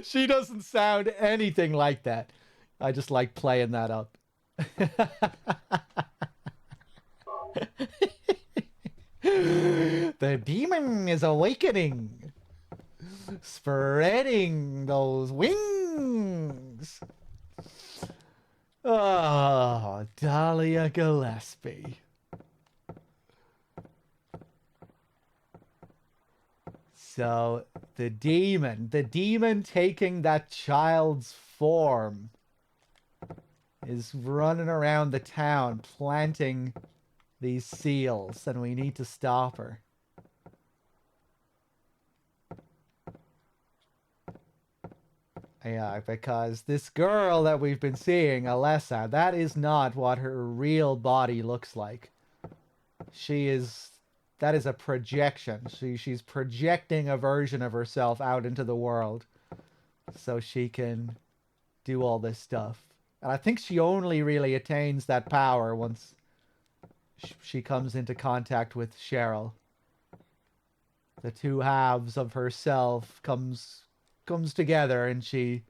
Speaker 2: She doesn't sound anything like that. I just like playing that up. The demon is awakening, spreading those wings. Oh, Dahlia Gillespie. So, the demon taking that child's form is running around the town planting these seals, and we need to stop her. Yeah, because this girl that we've been seeing, Alessa, that is not what her real body looks like. That is a projection. She's projecting a version of herself out into the world so she can do all this stuff. And I think she only really attains that power once she comes into contact with Cheryl. The two halves of herself comes together and she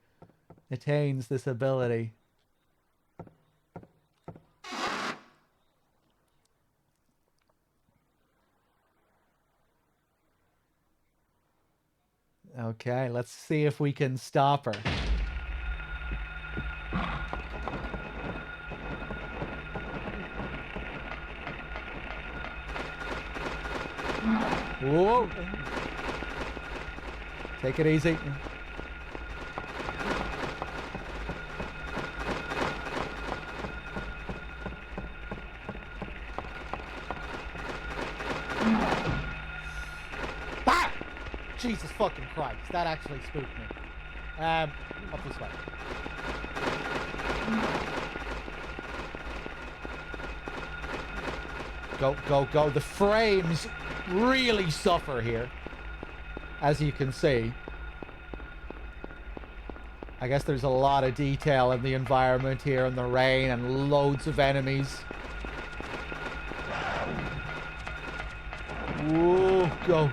Speaker 2: attains this ability. Okay, let's see if we can stop her. Whoa! Take it easy. Ah! Jesus fucking Christ, that actually spooked me. Up this way. Go, go, go. The frames really suffer here, as you can see. I guess there's a lot of detail in the environment here, in the rain, and loads of enemies. Whoa, go.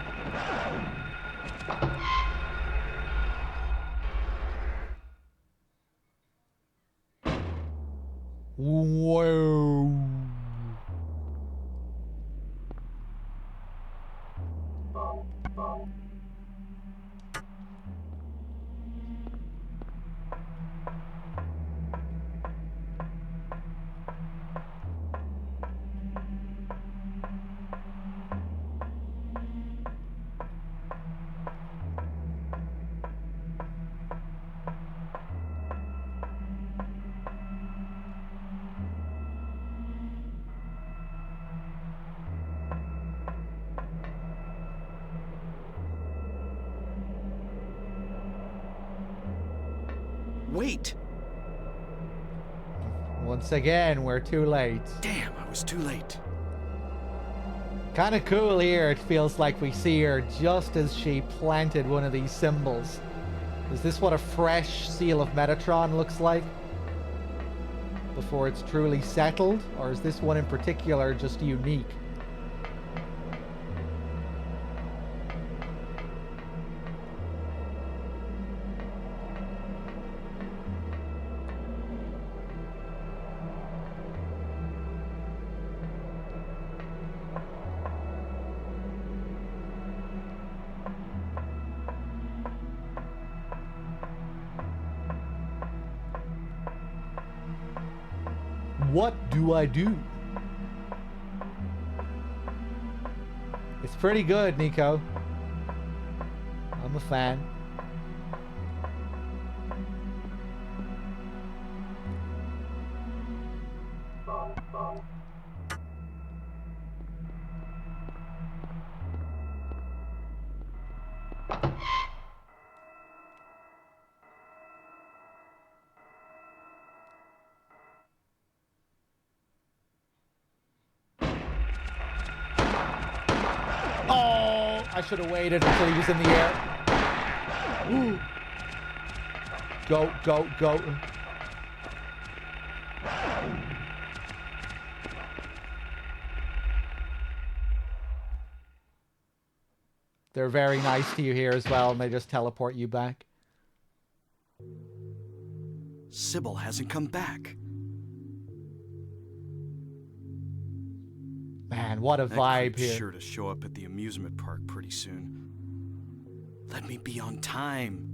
Speaker 2: Whoa.
Speaker 1: Wait!
Speaker 2: Once again, we're too late.
Speaker 1: Damn, I was too late.
Speaker 2: Kind of cool here. It feels like we see her just as she planted one of these symbols. Is this what a fresh seal of Metatron looks like? Before it's truly settled? Or is this one in particular just unique? What do I do? It's pretty good, Nico. I'm a fan. I should have waited until he was in the air. Ooh. Go, go, go. They're very nice to you here as well, and they just teleport you back.
Speaker 1: Sybil hasn't come back.
Speaker 2: Man, what a
Speaker 1: That
Speaker 2: vibe
Speaker 1: creep's
Speaker 2: here.
Speaker 1: sure to show up at the amusement park pretty soon. Let me be on time.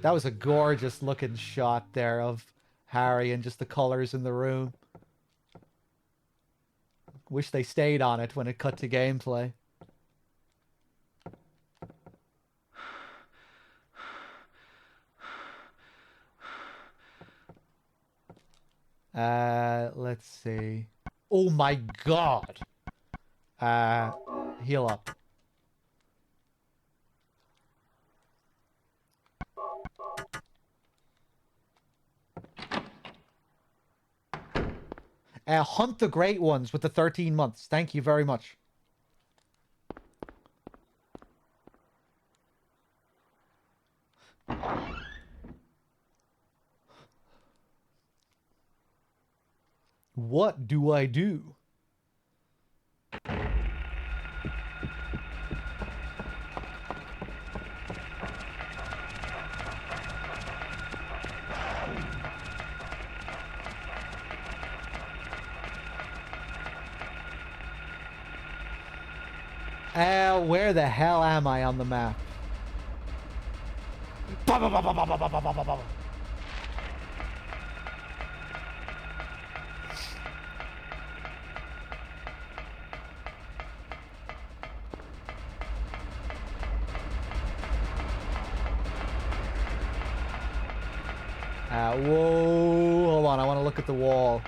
Speaker 2: That was a gorgeous looking shot there of Harry and just the colors in the room. Wish they stayed on it when it cut to gameplay. Let's see. Oh my god. Heal up. Hunt the great ones with the 13 months. Thank you very much. What do I do? Where the hell am I on the map? Whoa, hold on, I want to look at the wall.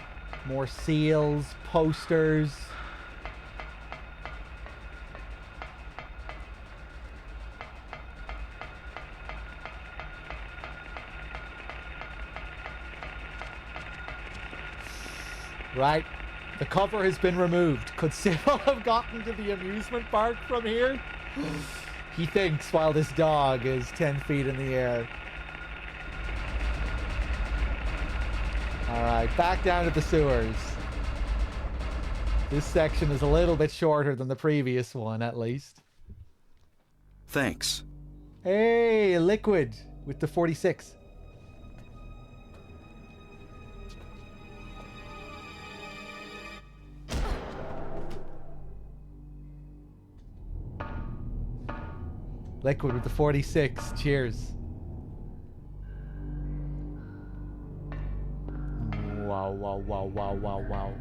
Speaker 2: More seals, posters. Right, the cover has been removed. Could Sybil have gotten to the amusement park from here? He thinks while this dog is 10 feet in the air. Alright, back down to the sewers. This section is a little bit shorter than the previous one, at least.
Speaker 1: Thanks.
Speaker 2: Hey, Liquid with the 46. Liquid with the 46. Cheers. Wow, wow, wow, wow, wow, wow.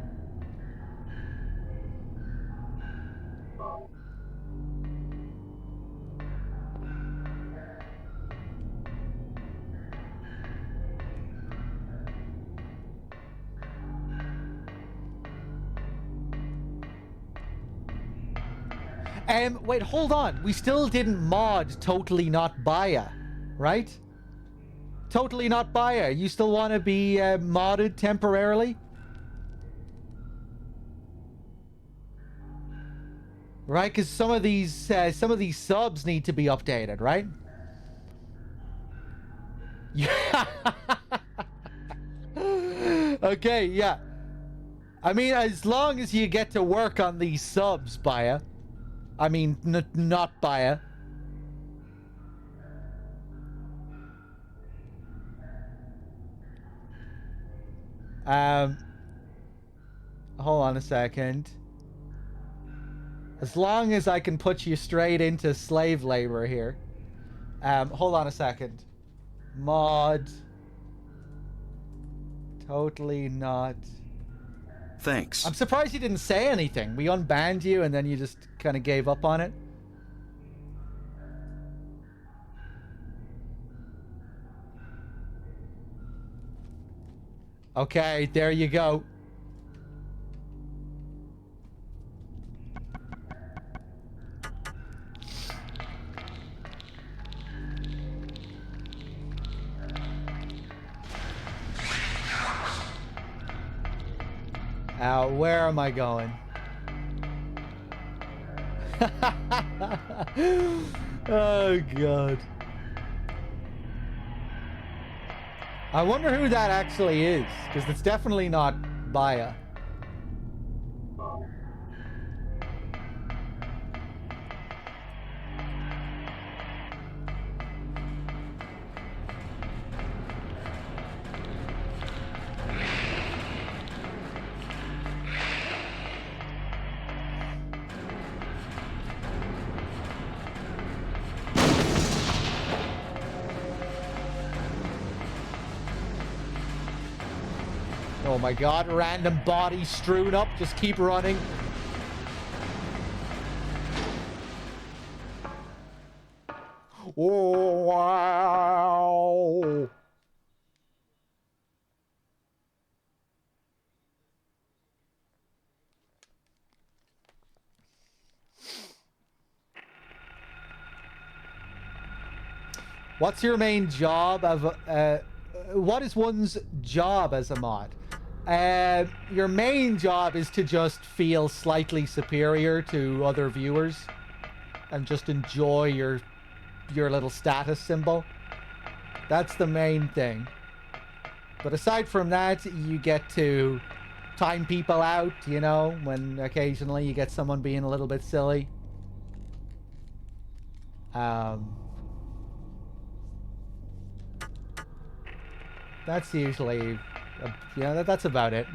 Speaker 2: Wait, hold on. We still didn't mod Totally Not Baya, right? totally not Baya. You still want to be modded temporarily? Right, because some of these subs need to be updated, right? Yeah. Okay, yeah. I mean, as long as you get to work on these subs, Baya. I mean, not Baya. Hold on a second. As long as I can put you straight into slave labor here. Hold on a second. Mod. Totally not.
Speaker 1: Thanks.
Speaker 2: I'm surprised you didn't say anything. We unbanned you and then you just kind of gave up on it. Okay, there you go. Where am I going? Oh, God. I wonder who that actually is, because it's definitely not Baya. Oh my God, random bodies strewn up. Just keep running. Oh, wow. What's your main job of what is one's job as a mod? Your main job is to just feel slightly superior to other viewers and just enjoy your little status symbol. That's the main thing. But aside from that, you get to time people out, you know, when occasionally you get someone being a little bit silly. That's usually, yeah, that's about it.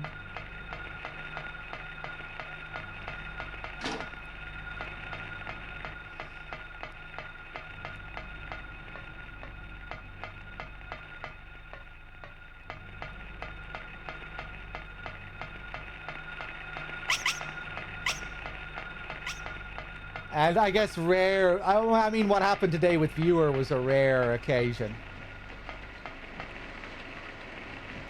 Speaker 2: And I guess rare, I mean, what happened today with Viewer was a rare occasion.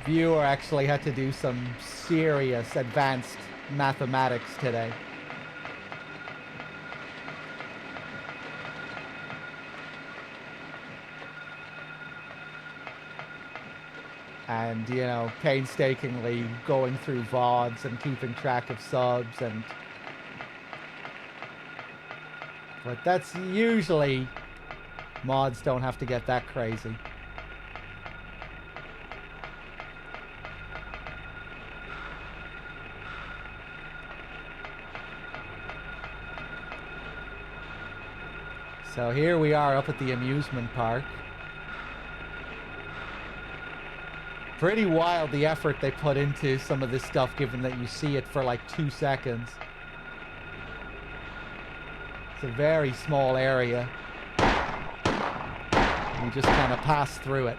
Speaker 2: Viewer actually had to do some serious advanced mathematics today. And, you know, painstakingly going through VODs and keeping track of subs and... But that's usually... Mods don't have to get that crazy. So here we are up at the amusement park. Pretty wild the effort they put into some of this stuff, given that you see it for like 2 seconds. It's a very small area. You just kind of pass through it.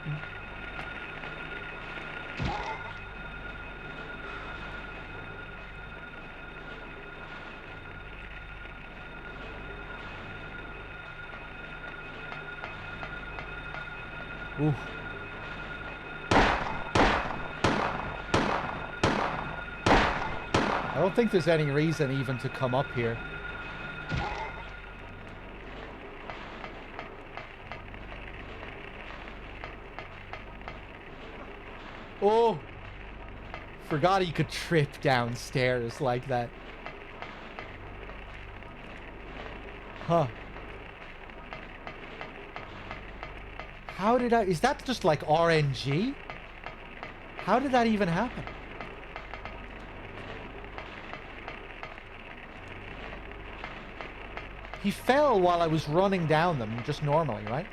Speaker 2: Ooh. I don't think there's any reason even to come up here. Oh! Forgot he could trip downstairs like that. Huh. How did I... Is that just like RNG? How did that even happen? He fell while I was running down them, just normally, right?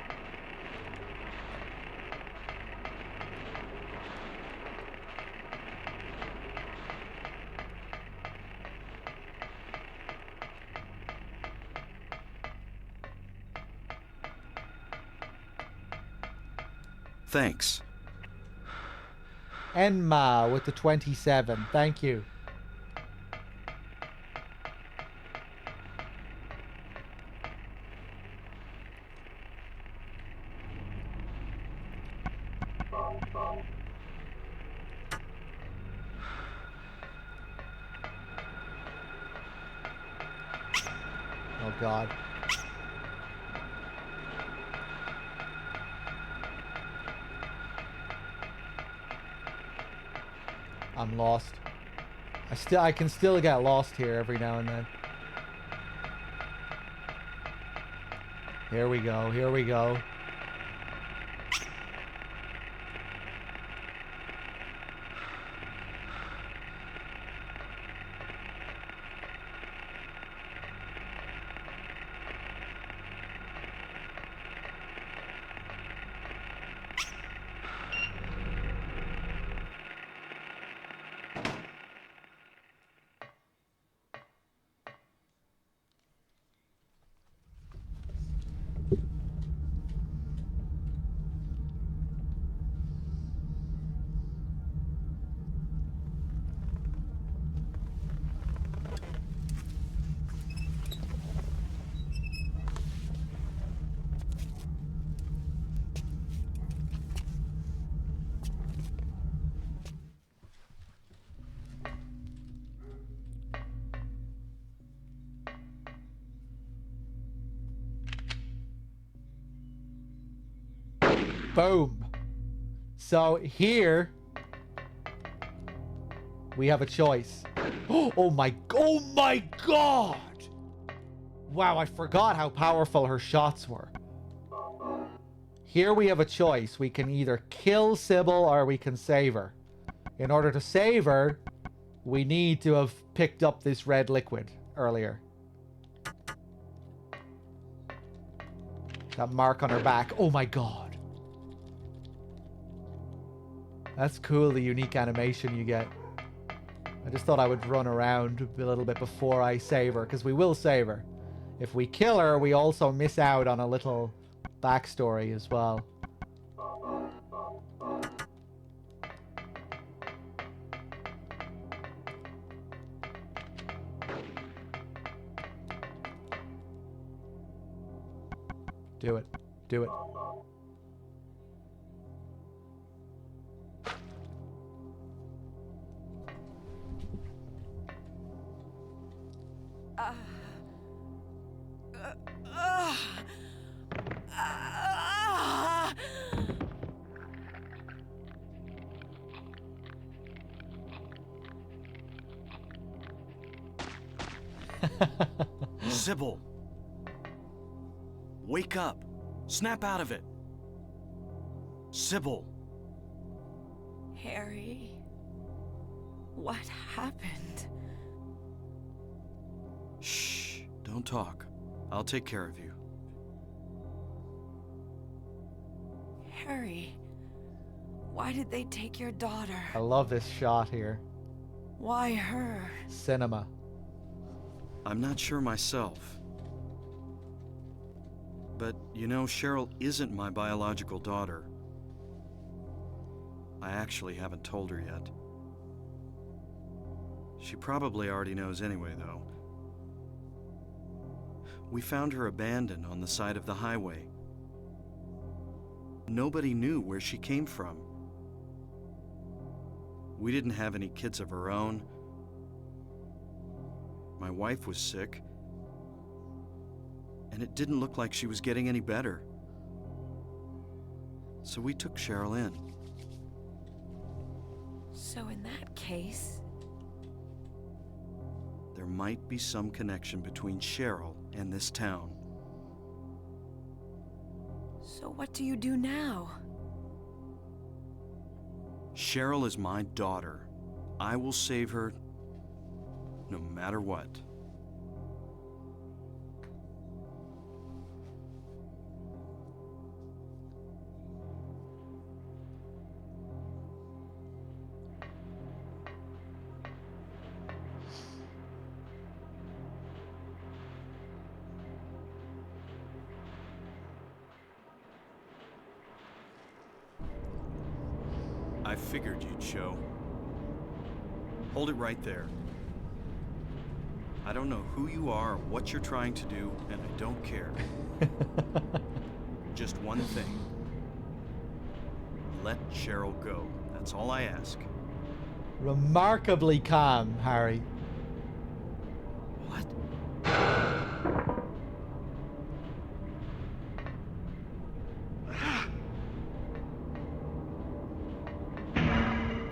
Speaker 1: Thanks.
Speaker 2: Enma with the 27. Thank you. Oh God. I'm lost. I can still get lost here every now and then. Here we go. Here we go. Boom. So here we have a choice. Oh my God. Wow, I forgot how powerful her shots were. Here we have a choice. We can either kill Sybil or we can save her. In order to save her, we need to have picked up this red liquid earlier. That mark on her back. Oh my God. That's cool, the unique animation you get. I just thought I would run around a little bit before I save her, because we will save her. If we kill her, we also miss out on a little backstory as well. Do it. Do it.
Speaker 1: Sybil! Wake up! Snap out of it! Sybil!
Speaker 3: Harry, what happened?
Speaker 1: Shh! Don't talk. I'll take care of you.
Speaker 3: Harry, why did they take your daughter?
Speaker 2: I love this shot here.
Speaker 3: Why her?
Speaker 2: Cinema.
Speaker 1: I'm not sure myself. But, you know, Cheryl isn't my biological daughter. I actually haven't told her yet. She probably already knows anyway, though. We found her abandoned on the side of the highway. Nobody knew where she came from. We didn't have any kids of our own. My wife was sick, and it didn't look like she was getting any better. So we took Cheryl in.
Speaker 3: So in that case...
Speaker 1: There might be some connection between Cheryl and this town.
Speaker 3: So what do you do now?
Speaker 1: Cheryl is my daughter. I will save her no matter what. I figured you'd show. Hold it right there. I don't know who you are or what you're trying to do, and I don't care. Just one thing. Let Cheryl go. That's all I ask.
Speaker 2: Remarkably calm, Harry.
Speaker 1: What?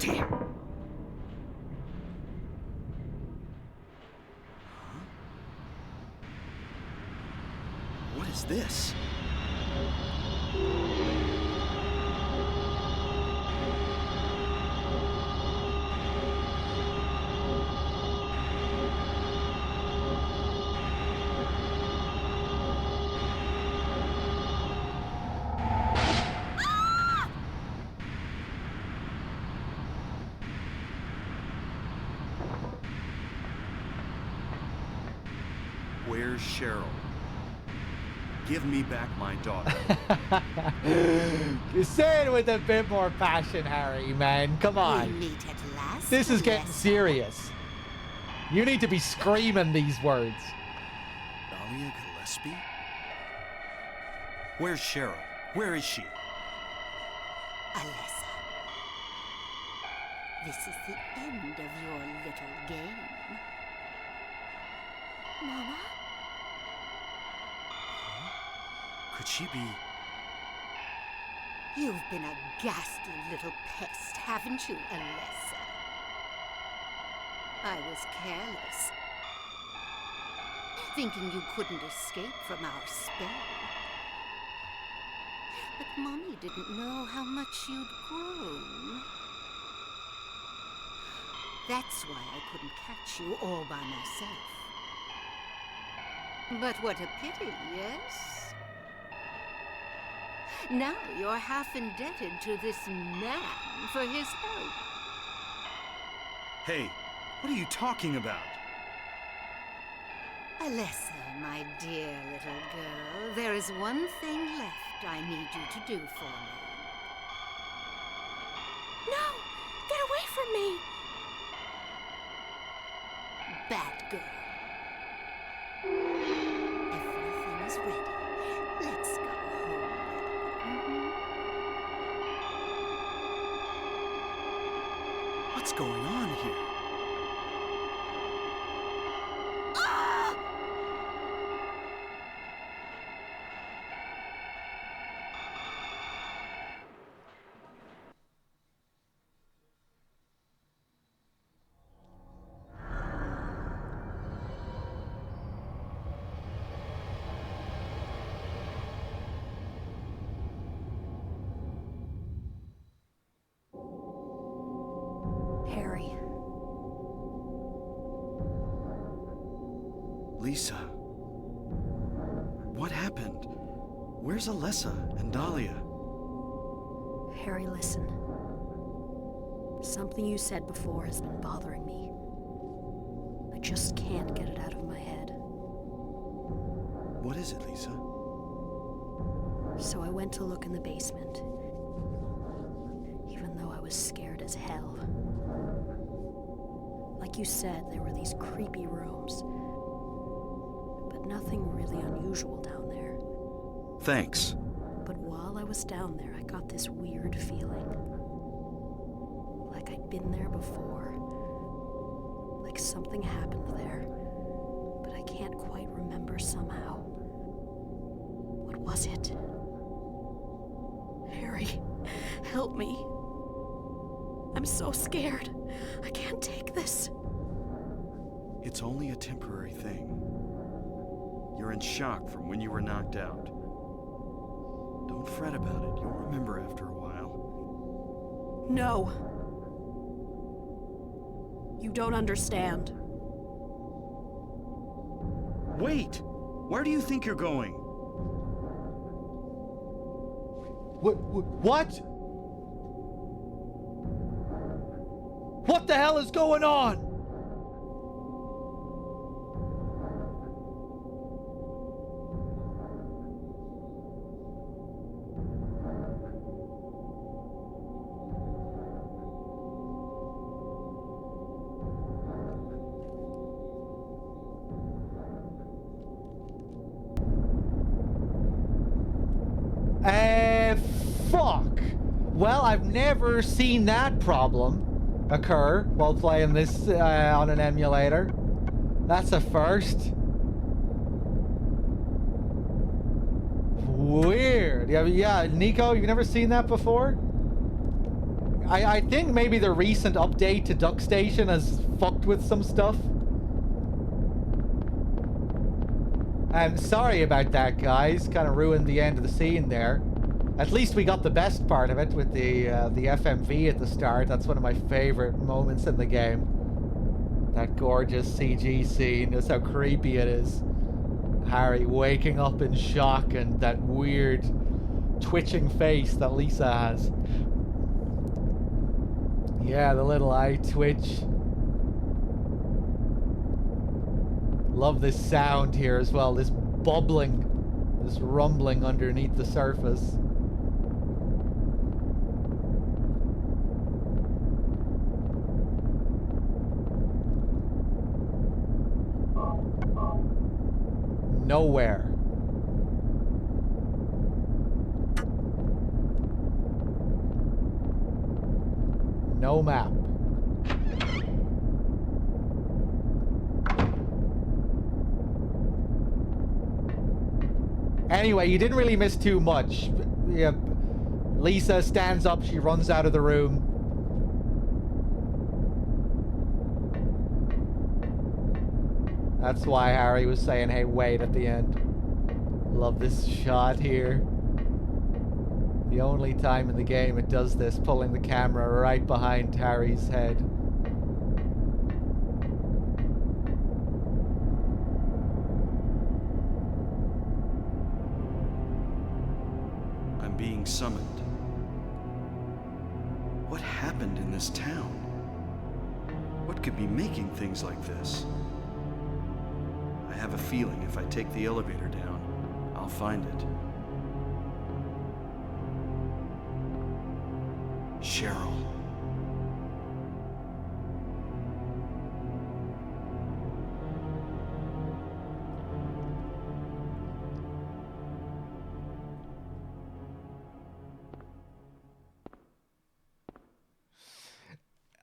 Speaker 1: Damn. What is this? Where's Cheryl? Give me back my daughter.
Speaker 2: You say it with a bit more passion, Harry, man. Come
Speaker 4: We
Speaker 2: on.
Speaker 4: meet at last.
Speaker 2: This is getting
Speaker 4: Alessa.
Speaker 2: serious. You need to be screaming these words.
Speaker 1: Dahlia Gillespie? Where's Cheryl? Where is she?
Speaker 4: Alessa, this is the end of your little game.
Speaker 3: Mama?
Speaker 1: Could she be...
Speaker 4: You've been a ghastly little pest, haven't you, Alessa? I was careless, thinking you couldn't escape from our spell. But Mommy didn't know how much you'd grown. That's why I couldn't catch you all by myself. But what a pity, yes? Now you're half indebted to this man for his help.
Speaker 1: Hey, what are you talking about?
Speaker 4: Alessa, my dear little girl, there is one thing left I need you to do for me.
Speaker 3: No! Get away from me!
Speaker 4: Bad girl. Everything is ready. Let's go home.
Speaker 1: What's going on here?
Speaker 6: Harry,
Speaker 1: Lisa. What happened? Where's Alessa and Dahlia?
Speaker 6: Harry, listen. Something you said before has been bothering me. I just can't get it out of my head.
Speaker 1: What is it, Lisa?
Speaker 6: So I went to look in the basement, even though I was scared as hell. Like you said, there were these creepy rooms, but nothing really unusual down there.
Speaker 1: Thanks.
Speaker 6: But while I was down there, I got this weird feeling. Like I'd been there before. Like something happened there, but I can't quite remember somehow. What was it? Harry, help me. I'm so scared. I can't take this.
Speaker 1: It's only a temporary thing. You're in shock from when you were knocked out. Don't fret about it. You'll remember after a while.
Speaker 6: No. You don't understand.
Speaker 1: Wait! Where do you think you're going?
Speaker 2: What? What the hell is going on? Fuck. Well, I've never seen that problem occur while playing this on an emulator. That's a first. Weird. Yeah, Nico, you've never seen that before? I think maybe the recent update to Duck Station has fucked with some stuff. I'm sorry about that, guys. Kind of ruined the end of the scene there. At least we got the best part of it with the FMV at the start. That's one of my favorite moments in the game. That gorgeous CG scene. Just how creepy it is. Harry waking up in shock and that weird twitching face that Lisa has. Yeah, the little eye twitch. Love this sound here as well. This bubbling, this rumbling underneath the surface. Nowhere. No map. Anyway, you didn't really miss too much. Yeah, Lisa stands up, she runs out of the room. That's why Harry was saying, hey, wait at the end. Love this shot here. The only time in the game it does this, pulling the camera right behind Harry's head.
Speaker 1: I'm being summoned. What happened in this town? What could be making things like this? I have a feeling if I take the elevator down, I'll find it. Cheryl.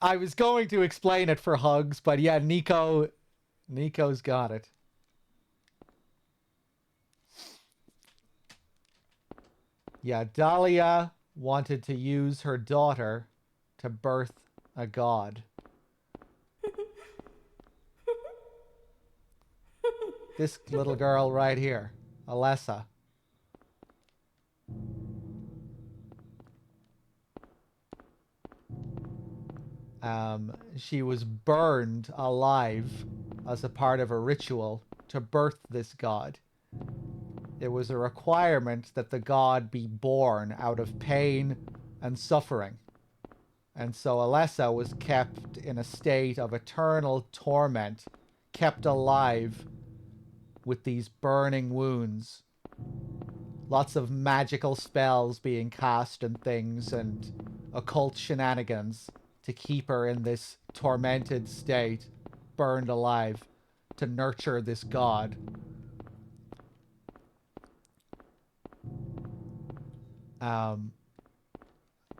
Speaker 2: I was going to explain it for Hugs, but yeah, Nico's got it. Yeah, Dahlia wanted to use her daughter to birth a god. This little girl right here, Alessa. She was burned alive as a part of a ritual to birth this god. It was a requirement that the god be born out of pain and suffering. And so Alessa was kept in a state of eternal torment, kept alive with these burning wounds. Lots of magical spells being cast and things, and occult shenanigans to keep her in this tormented state, burned alive, to nurture this god.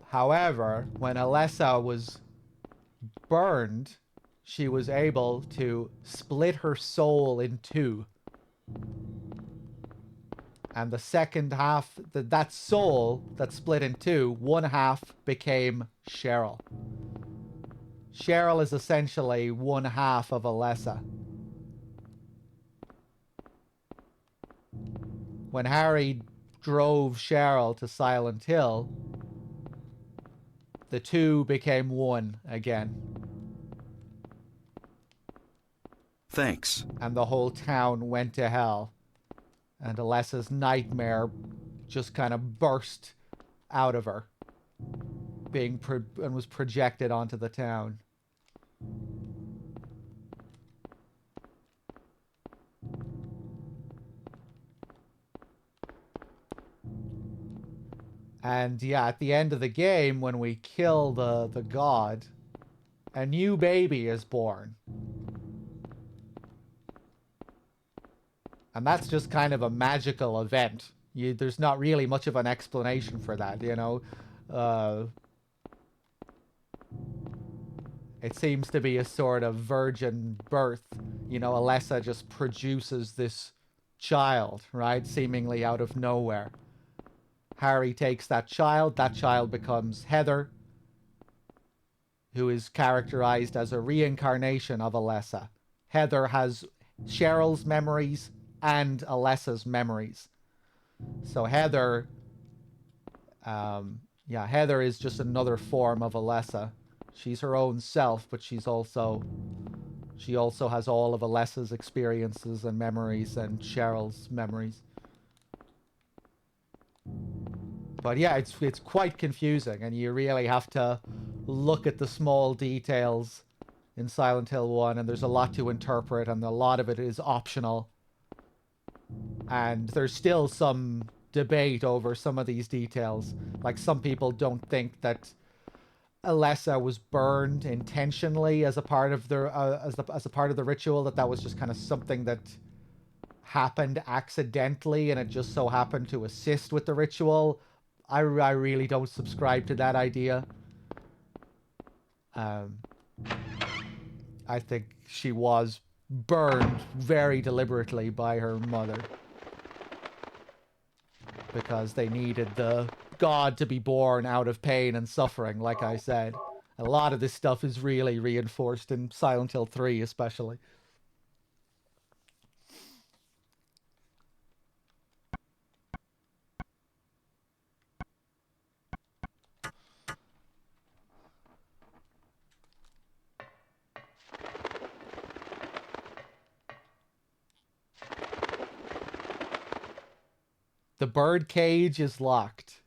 Speaker 2: However, when Alessa was burned, she was able to split her soul in two. And the second half, that soul that split in two, one half became Cheryl. Cheryl is essentially one half of Alessa. When Harry drove Cheryl to Silent Hill, the two became one again.
Speaker 1: Thanks.
Speaker 2: And the whole town went to hell. And Alessa's nightmare just kind of burst out of her, and was projected onto the town. And yeah, at the end of the game, when we kill the god, a new baby is born. And that's just kind of a magical event. There's not really much of an explanation for that, you know? It seems to be a sort of virgin birth. You know, Alessa just produces this child, right? Seemingly out of nowhere. Harry takes that child becomes Heather, who is characterized as a reincarnation of Alessa. Heather has Cheryl's memories and Alessa's memories. So Heather, Heather is just another form of Alessa. She's her own self, but she also has all of Alessa's experiences and memories and Cheryl's memories. But yeah, it's quite confusing, and you really have to look at the small details in Silent Hill 1, and there's a lot to interpret, and a lot of it is optional. And there's still some debate over some of these details. Like, some people don't think that Alessa was burned intentionally as a part of the as a part of the ritual, that was just kind of something that happened accidentally and it just so happened to assist with the ritual. I really don't subscribe to that idea. I think she was burned very deliberately by her mother, because they needed the god to be born out of pain and suffering, like I said. A lot of this stuff is really reinforced in Silent Hill 3 especially. The bird cage is locked.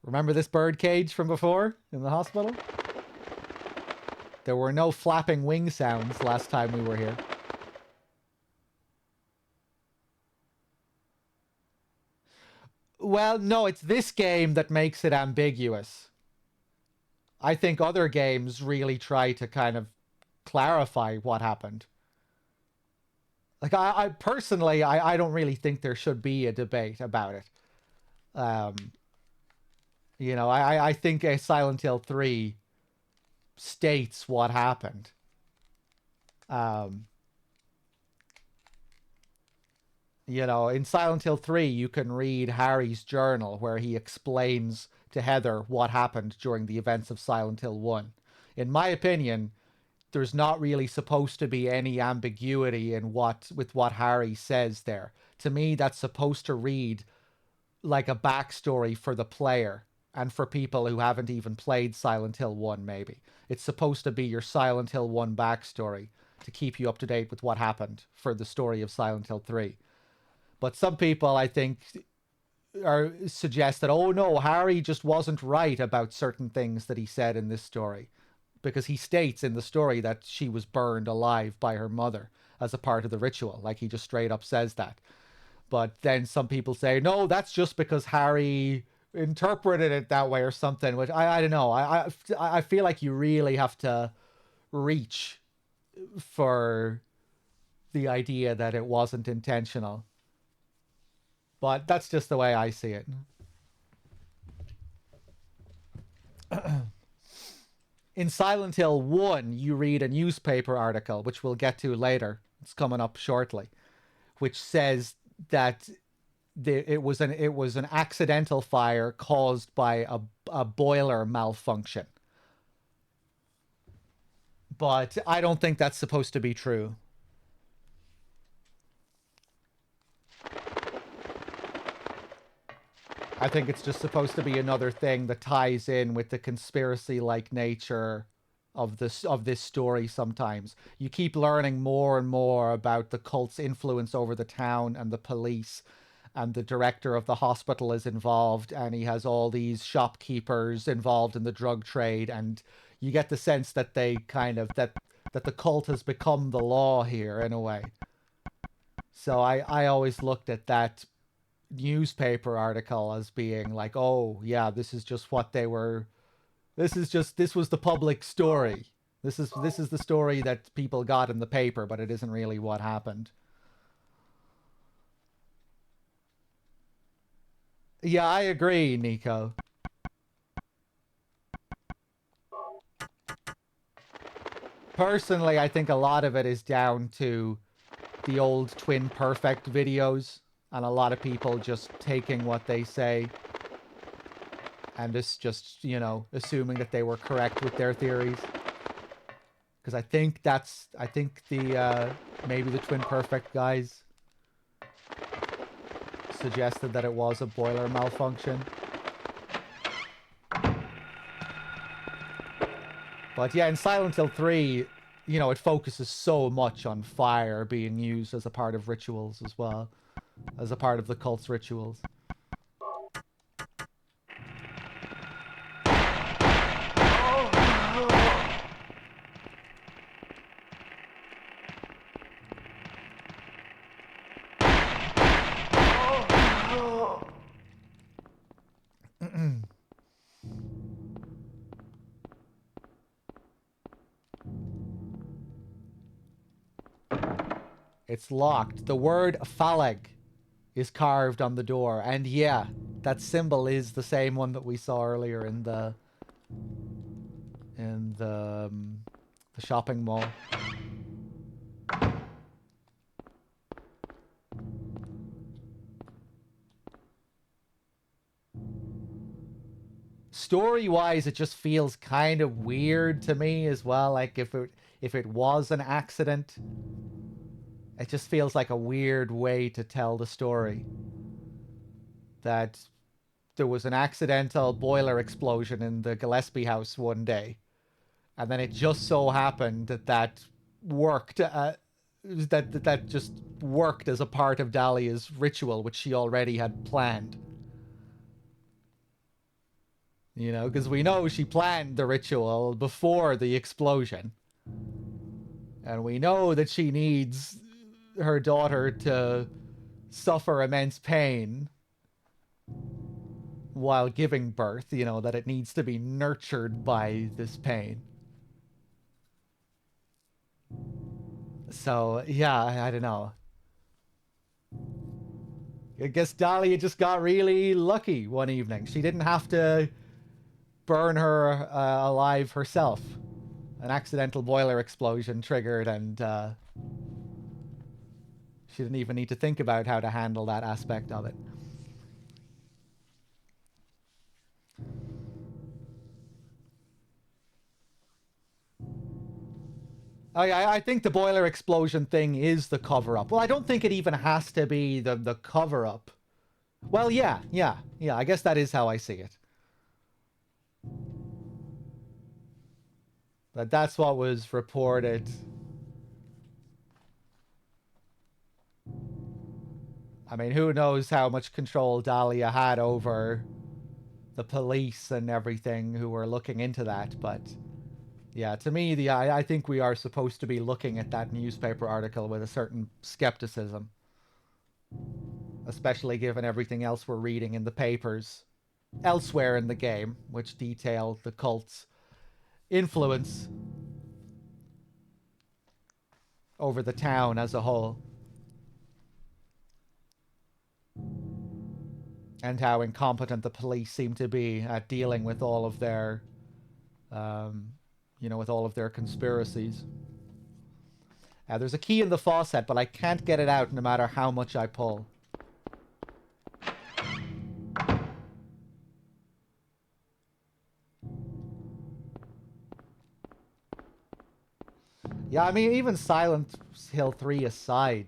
Speaker 2: Remember this bird cage from before in the hospital? There were no flapping wing sounds last time we were here. Well, no, it's this game that makes it ambiguous. I think other games really try to kind of clarify what happened. Like, I personally, I don't really think there should be a debate about it. You know, I think a Silent Hill 3 states what happened. You know, in Silent Hill 3, you can read Harry's journal where he explains to Heather what happened during the events of Silent Hill 1. In my opinion, there's not really supposed to be any ambiguity in what Harry says there. To me, that's supposed to read like a backstory for the player and for people who haven't even played Silent Hill 1, maybe. It's supposed to be your Silent Hill 1 backstory to keep you up to date with what happened for the story of Silent Hill 3. But some people, I think, suggest that, oh no, Harry just wasn't right about certain things that he said in this story, because he states in the story that she was burned alive by her mother as a part of the ritual. Like, he just straight up says that. But then some people say, no, that's just because Harry interpreted it that way or something, which I don't know. I feel like you really have to reach for the idea that it wasn't intentional. But that's just the way I see it. In Silent Hill 1, you read a newspaper article, which we'll get to later. It's coming up shortly, which says that it was an accidental fire caused by a boiler malfunction. But I don't think that's supposed to be true. I think it's just supposed to be another thing that ties in with the conspiracy-like nature of this story sometimes. You keep learning more and more about the cult's influence over the town and the police, and the director of the hospital is involved, and he has all these shopkeepers involved in the drug trade, and you get the sense that they kind of that the cult has become the law here in a way. So I always looked at that newspaper article as being like, oh yeah, this is just what they were, this was the public story. This is the story that people got in the paper, but it isn't really what happened. Yeah, I agree, Nico. Personally, I think a lot of it is down to the old Twin Perfect videos, and a lot of people just taking what they say and just, you know, assuming that they were correct with their theories. Because I think the maybe the Twin Perfect guys suggested that it was a boiler malfunction. But yeah, in Silent Hill 3, you know, it focuses so much on fire being used as a part of rituals as well, as a part of the cult's rituals. It's locked. The word Phaleg is carved on the door. And yeah, that symbol is the same one that we saw earlier in the shopping mall. Story-wise, it just feels kind of weird to me as well. Like if it was an accident, it just feels like a weird way to tell the story. That there was an accidental boiler explosion in the Gillespie house one day, and then it just so happened that worked. That just worked as a part of Dahlia's ritual, which she already had planned. You know, because we know she planned the ritual before the explosion. And we know that she needs her daughter to suffer immense pain while giving birth, you know, that it needs to be nurtured by this pain. So, yeah, I don't know. I guess Dahlia just got really lucky one evening. She didn't have to burn her alive herself. An accidental boiler explosion triggered, and she didn't even need to think about how to handle that aspect of it. I think the boiler explosion thing is the cover-up. Well, I don't think it even has to be the cover-up. Well, yeah, I guess that is how I see it. But that's what was reported. I mean, who knows how much control Dahlia had over the police and everything who were looking into that, but yeah, to me, I think we are supposed to be looking at that newspaper article with a certain skepticism. Especially given everything else we're reading in the papers elsewhere in the game, which detail the cult's influence over the town as a whole. And how incompetent the police seem to be at dealing with all of their, you know, with all of their conspiracies. There's a key in the faucet, but I can't get it out no matter how much I pull. Yeah, I mean, even Silent Hill 3 aside,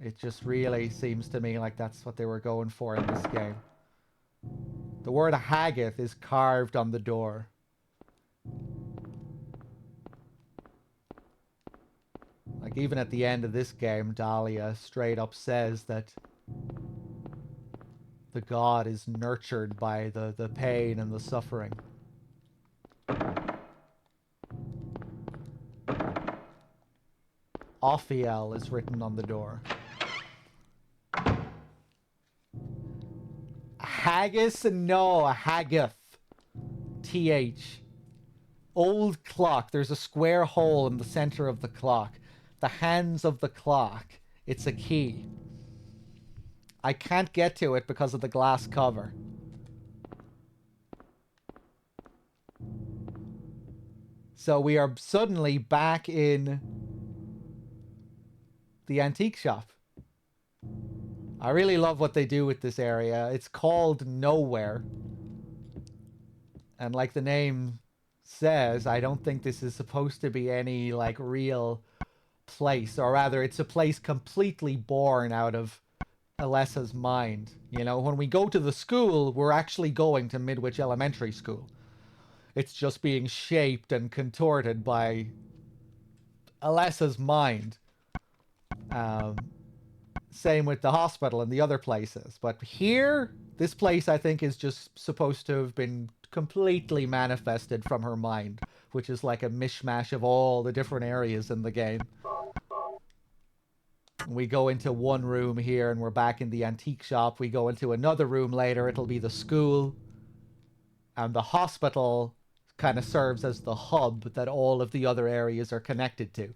Speaker 2: it just really seems to me like that's what they were going for in this game. The word Haggith is carved on the door. Like, even at the end of this game, Dahlia straight up says that the god is nurtured by the pain and the suffering. Ophiel is written on the door. Haggis? No, Haggith. TH. Old clock. There's a square hole in the center of the clock. The hands of the clock. It's a key. I can't get to it because of the glass cover. So we are suddenly back in the antique shop. I really love what they do with this area. It's called Nowhere. And like the name says, I don't think this is supposed to be any like real place, or rather it's a place completely born out of Alessa's mind. You know, when we go to the school, we're actually going to Midwich Elementary School. It's just being shaped and contorted by Alessa's mind. Same with the hospital and the other places. But here, this place I think is just supposed to have been completely manifested from her mind, which is like a mishmash of all the different areas in the game. We go into one room here and we're back in the antique shop. We go into another room later, it'll be the school. And the hospital kind of serves as the hub that all of the other areas are connected to.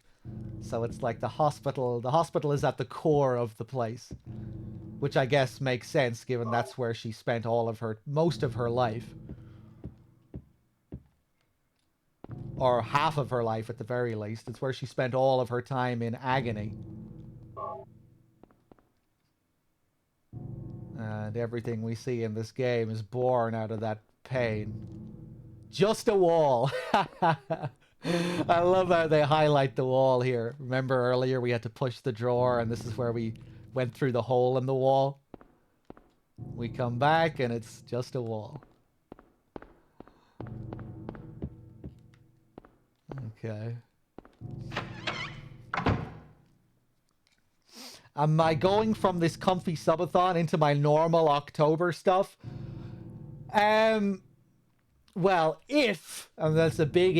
Speaker 2: So it's like the hospital is at the core of the place. Which I guess makes sense given that's where she spent most of her life. Or half of her life at the very least. It's where she spent all of her time in agony. And everything we see in this game is born out of that pain. Just a wall. I love how they highlight the wall here. Remember earlier we had to push the drawer and this is where we went through the hole in the wall? We come back and it's just a wall. Okay. Am I going from this comfy subathon into my normal October stuff? Well, if, and that's a big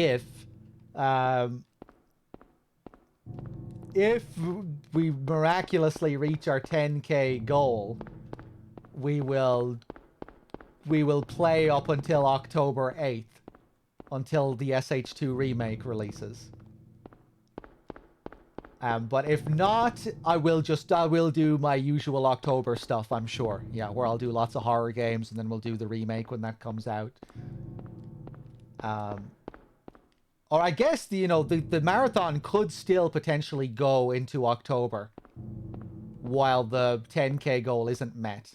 Speaker 2: if we miraculously reach our 10k goal, we will play up until October 8th, until the SH2 remake releases. But if not, I will do my usual October stuff, I'm sure. Yeah, where I'll do lots of horror games and then we'll do the remake when that comes out. Or I guess, the marathon could still potentially go into October while the 10k goal isn't met.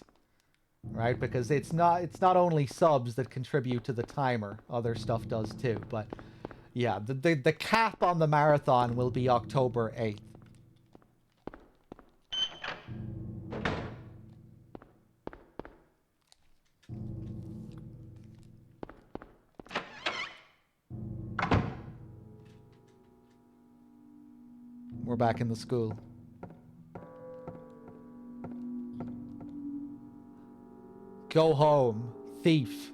Speaker 2: Right? Because it's not only subs that contribute to the timer, other stuff does too, but yeah, the cap on the marathon will be October 8th. We're back in the school. Go home, thief.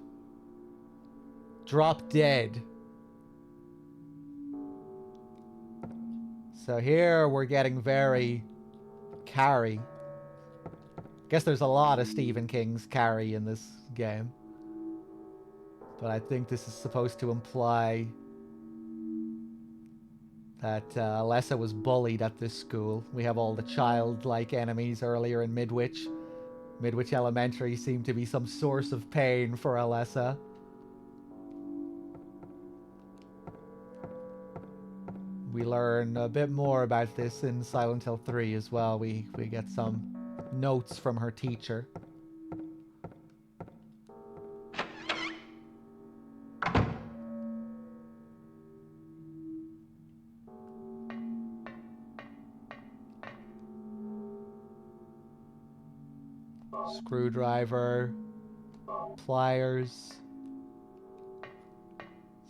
Speaker 2: Drop dead. So here we're getting very Carrie. Guess there's a lot of Stephen King's Carrie in this game. But I think this is supposed to imply that Alessa was bullied at this school. We have all the childlike enemies earlier in Midwich. Midwich Elementary seemed to be some source of pain for Alessa. We learn a bit more about this in Silent Hill 3 as well. We get some notes from her teacher. Screwdriver. Pliers.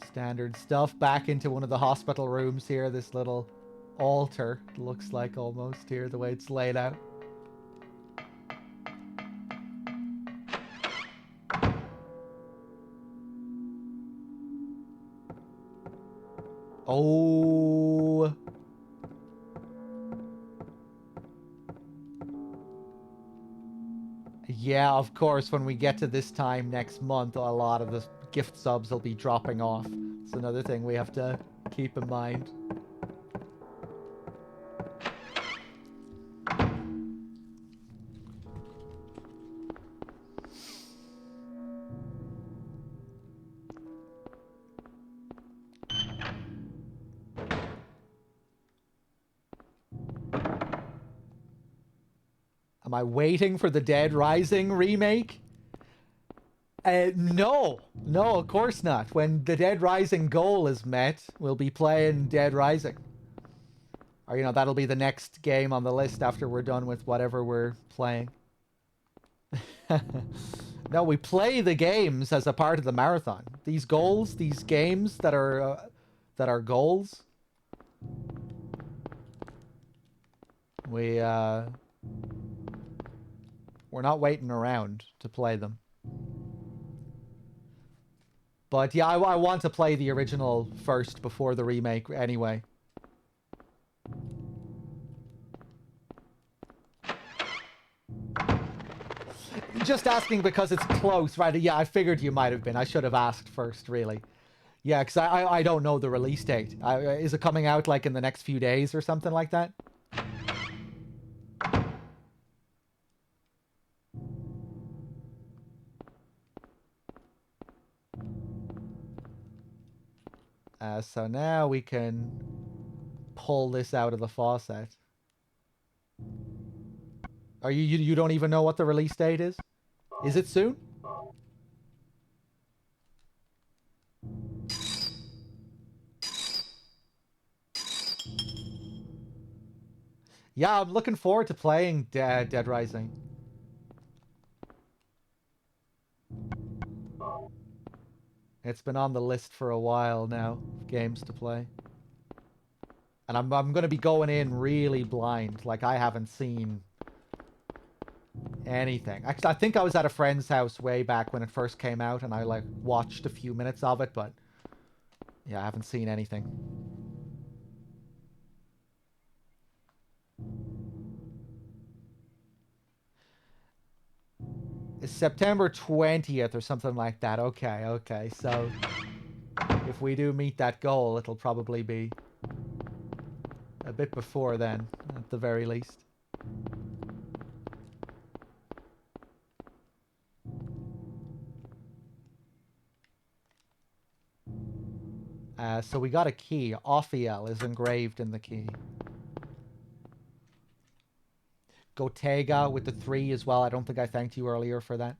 Speaker 2: Standard stuff. Back into one of the hospital rooms here. This little altar, it looks like almost here, the way it's laid out. Oh. Yeah, of course, when we get to this time next month, a lot of the gift subs will be dropping off. It's another thing we have to keep in mind. Am I waiting for the Dead Rising remake? No. No, of course not. When the Dead Rising goal is met, we'll be playing Dead Rising. Or, you know, that'll be the next game on the list after we're done with whatever we're playing. No, we play the games as a part of the marathon. These goals, these games that are goals. We're not waiting around to play them. But yeah, I want to play the original first before the remake anyway. Just asking because it's close, right? Yeah, I figured you might have been. I should have asked first, really. Yeah, because I don't know the release date. Is it coming out like in the next few days or something like that? So now we can pull this out of the faucet. Are you don't even know what the release date is? Is it soon? Yeah, I'm looking forward to playing Dead Rising. It's been on the list for a while now, games to play. And I'm going to be going in really blind, like I haven't seen anything. Actually, I think I was at a friend's house way back when it first came out, and I like watched a few minutes of it, but yeah, I haven't seen anything. It's September 20th or something like that. Okay, okay. So if we do meet that goal, it'll probably be a bit before then, at the very least. So we got a key. Ophiel is engraved in the key. Gotega with the 3 as well. I don't think I thanked you earlier for that.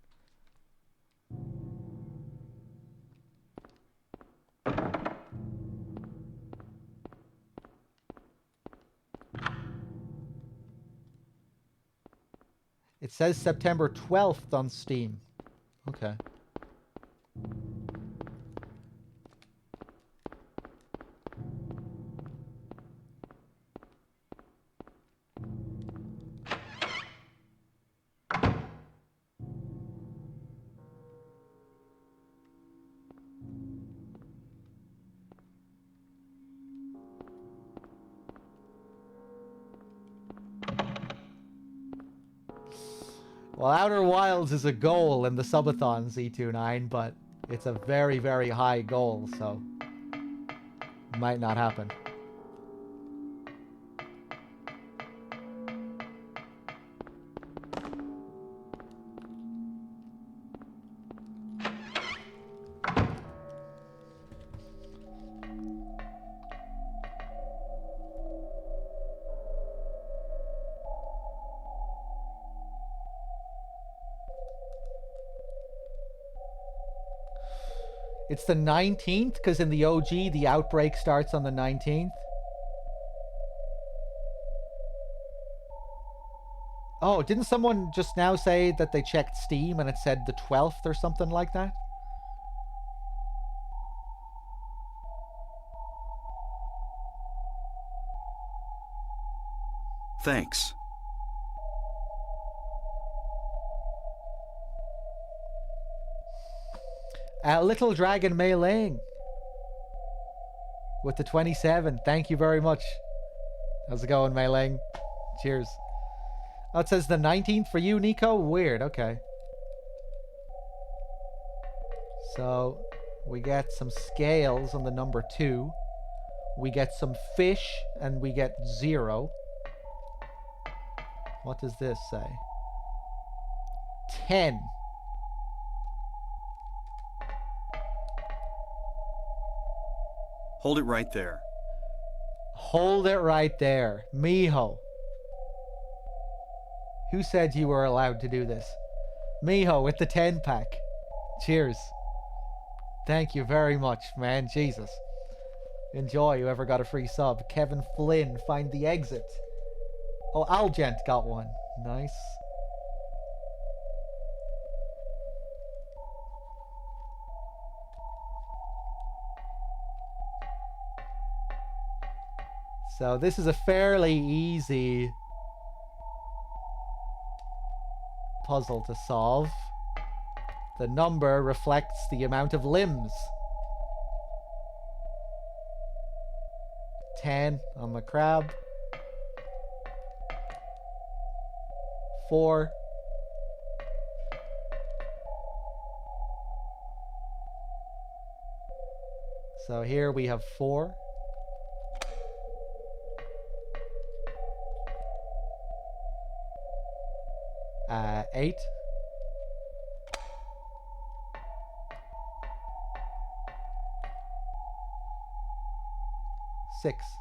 Speaker 2: It says September 12th on Steam. Okay. Well, Outer Wilds is a goal in the Subathon Z29, but it's a very, very high goal, so it might not happen. It's the 19th, because in the OG, the outbreak starts on the 19th. Oh, didn't someone just now say that they checked Steam and it said the 12th or something like that?
Speaker 1: Thanks.
Speaker 2: Little Dragon Mei-Ling with the 27. Thank you very much. How's it going, Mei-Ling? Cheers. Oh, it says the 19th for you, Nico? Weird, okay. So, we get some scales on the number 2. We get some fish, and we get 0. What does this say? 10.
Speaker 1: Hold it right there.
Speaker 2: Hold it right there. Miho. Who said you were allowed to do this? Miho with the 10 pack. Cheers. Thank you very much, man. Jesus. Enjoy whoever got a free sub. Kevin Flynn, find the exit. Oh, Algent got one. Nice. So this is a fairly easy puzzle to solve. The number reflects the amount of limbs. 10 on the crab. 4. So here we have 4. 8. 6.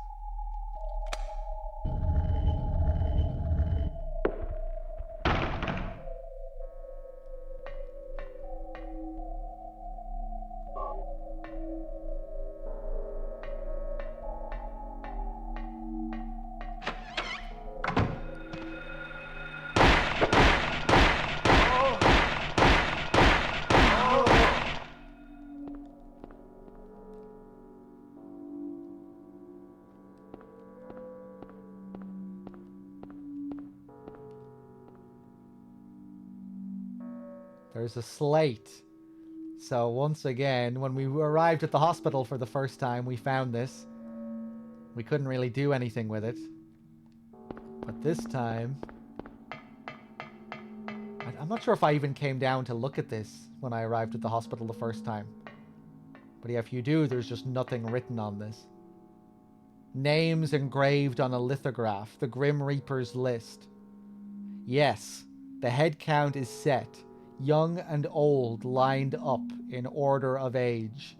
Speaker 2: There's a slate. So once again, when we arrived at the hospital for the first time, we found this. We couldn't really do anything with it. But this time... I'm not sure if I even came down to look at this when I arrived at the hospital the first time. But yeah, if you do, there's just nothing written on this. Names engraved on a lithograph. The Grim Reaper's list. Yes, the head count is set. Young and old lined up in order of age.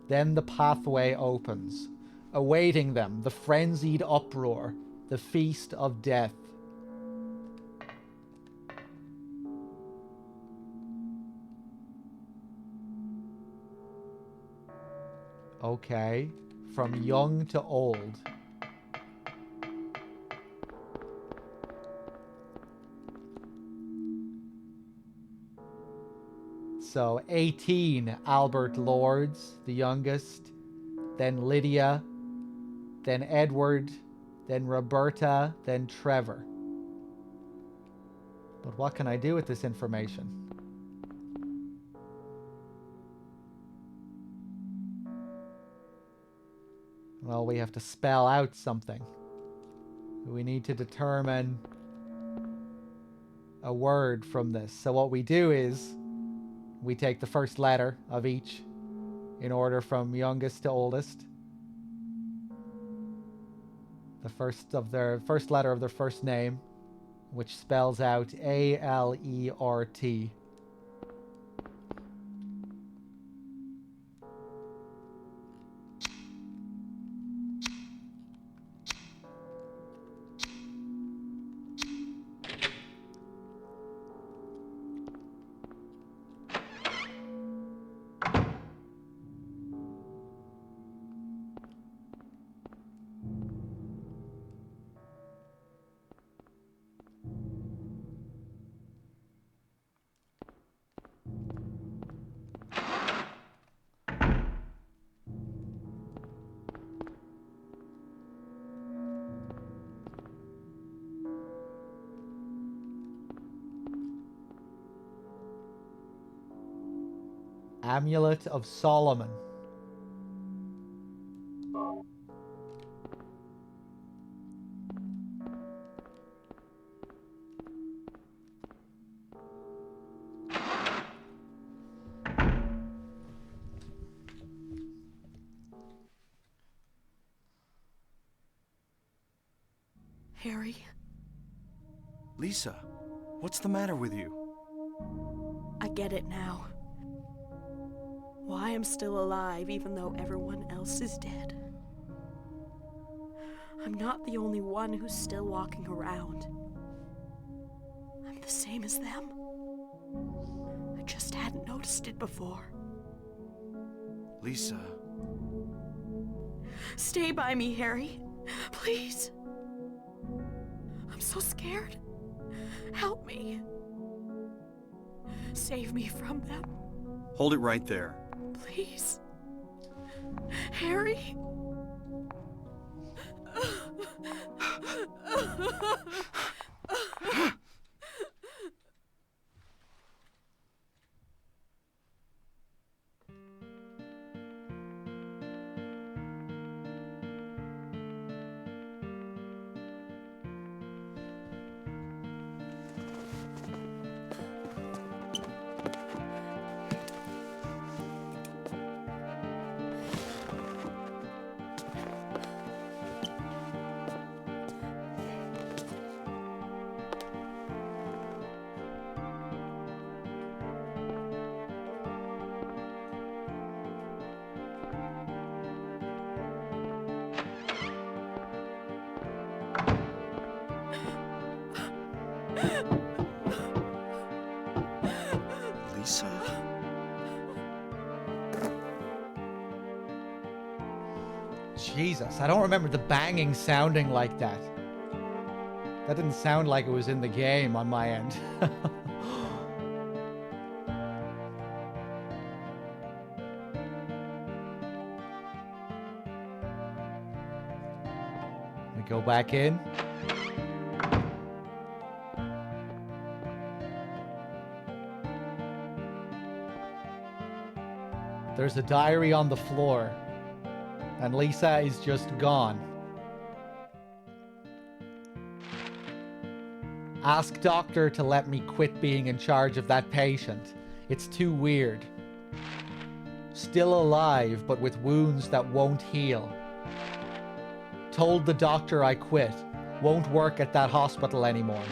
Speaker 2: Then the pathway opens. Awaiting them, the frenzied uproar. The feast of death. Okay. From young to old. So 18, Albert Lords, the youngest. Then Lydia. Then Edward. Then Roberta. Then Trevor. But what can I do with this information? Well, we have to spell out something. We need to determine a word from this. So what we do is we take the first letter of each in order from youngest to oldest. The first letter of their first name, which spells out A-L-E-R-T. Amulet of Solomon.
Speaker 3: Harry,
Speaker 1: Lisa, what's the matter with you?
Speaker 3: I get it now. Why I'm still alive even though everyone else is dead. I'm not the only one who's still walking around. I'm the same as them. I just hadn't noticed it before.
Speaker 1: Lisa.
Speaker 3: Stay by me, Harry. Please. I'm so scared. Help me. Save me from them.
Speaker 1: Hold it right there.
Speaker 3: Please. Harry?
Speaker 1: Lisa?
Speaker 2: Jesus, I don't remember the banging sounding like that. That didn't sound like it was in the game on my end. We go back in. There's a diary on the floor, and Lisa is just gone. Ask doctor to let me quit being in charge of that patient. It's too weird. Still alive, but with wounds that won't heal. Told the doctor I quit. Won't work at that hospital anymore.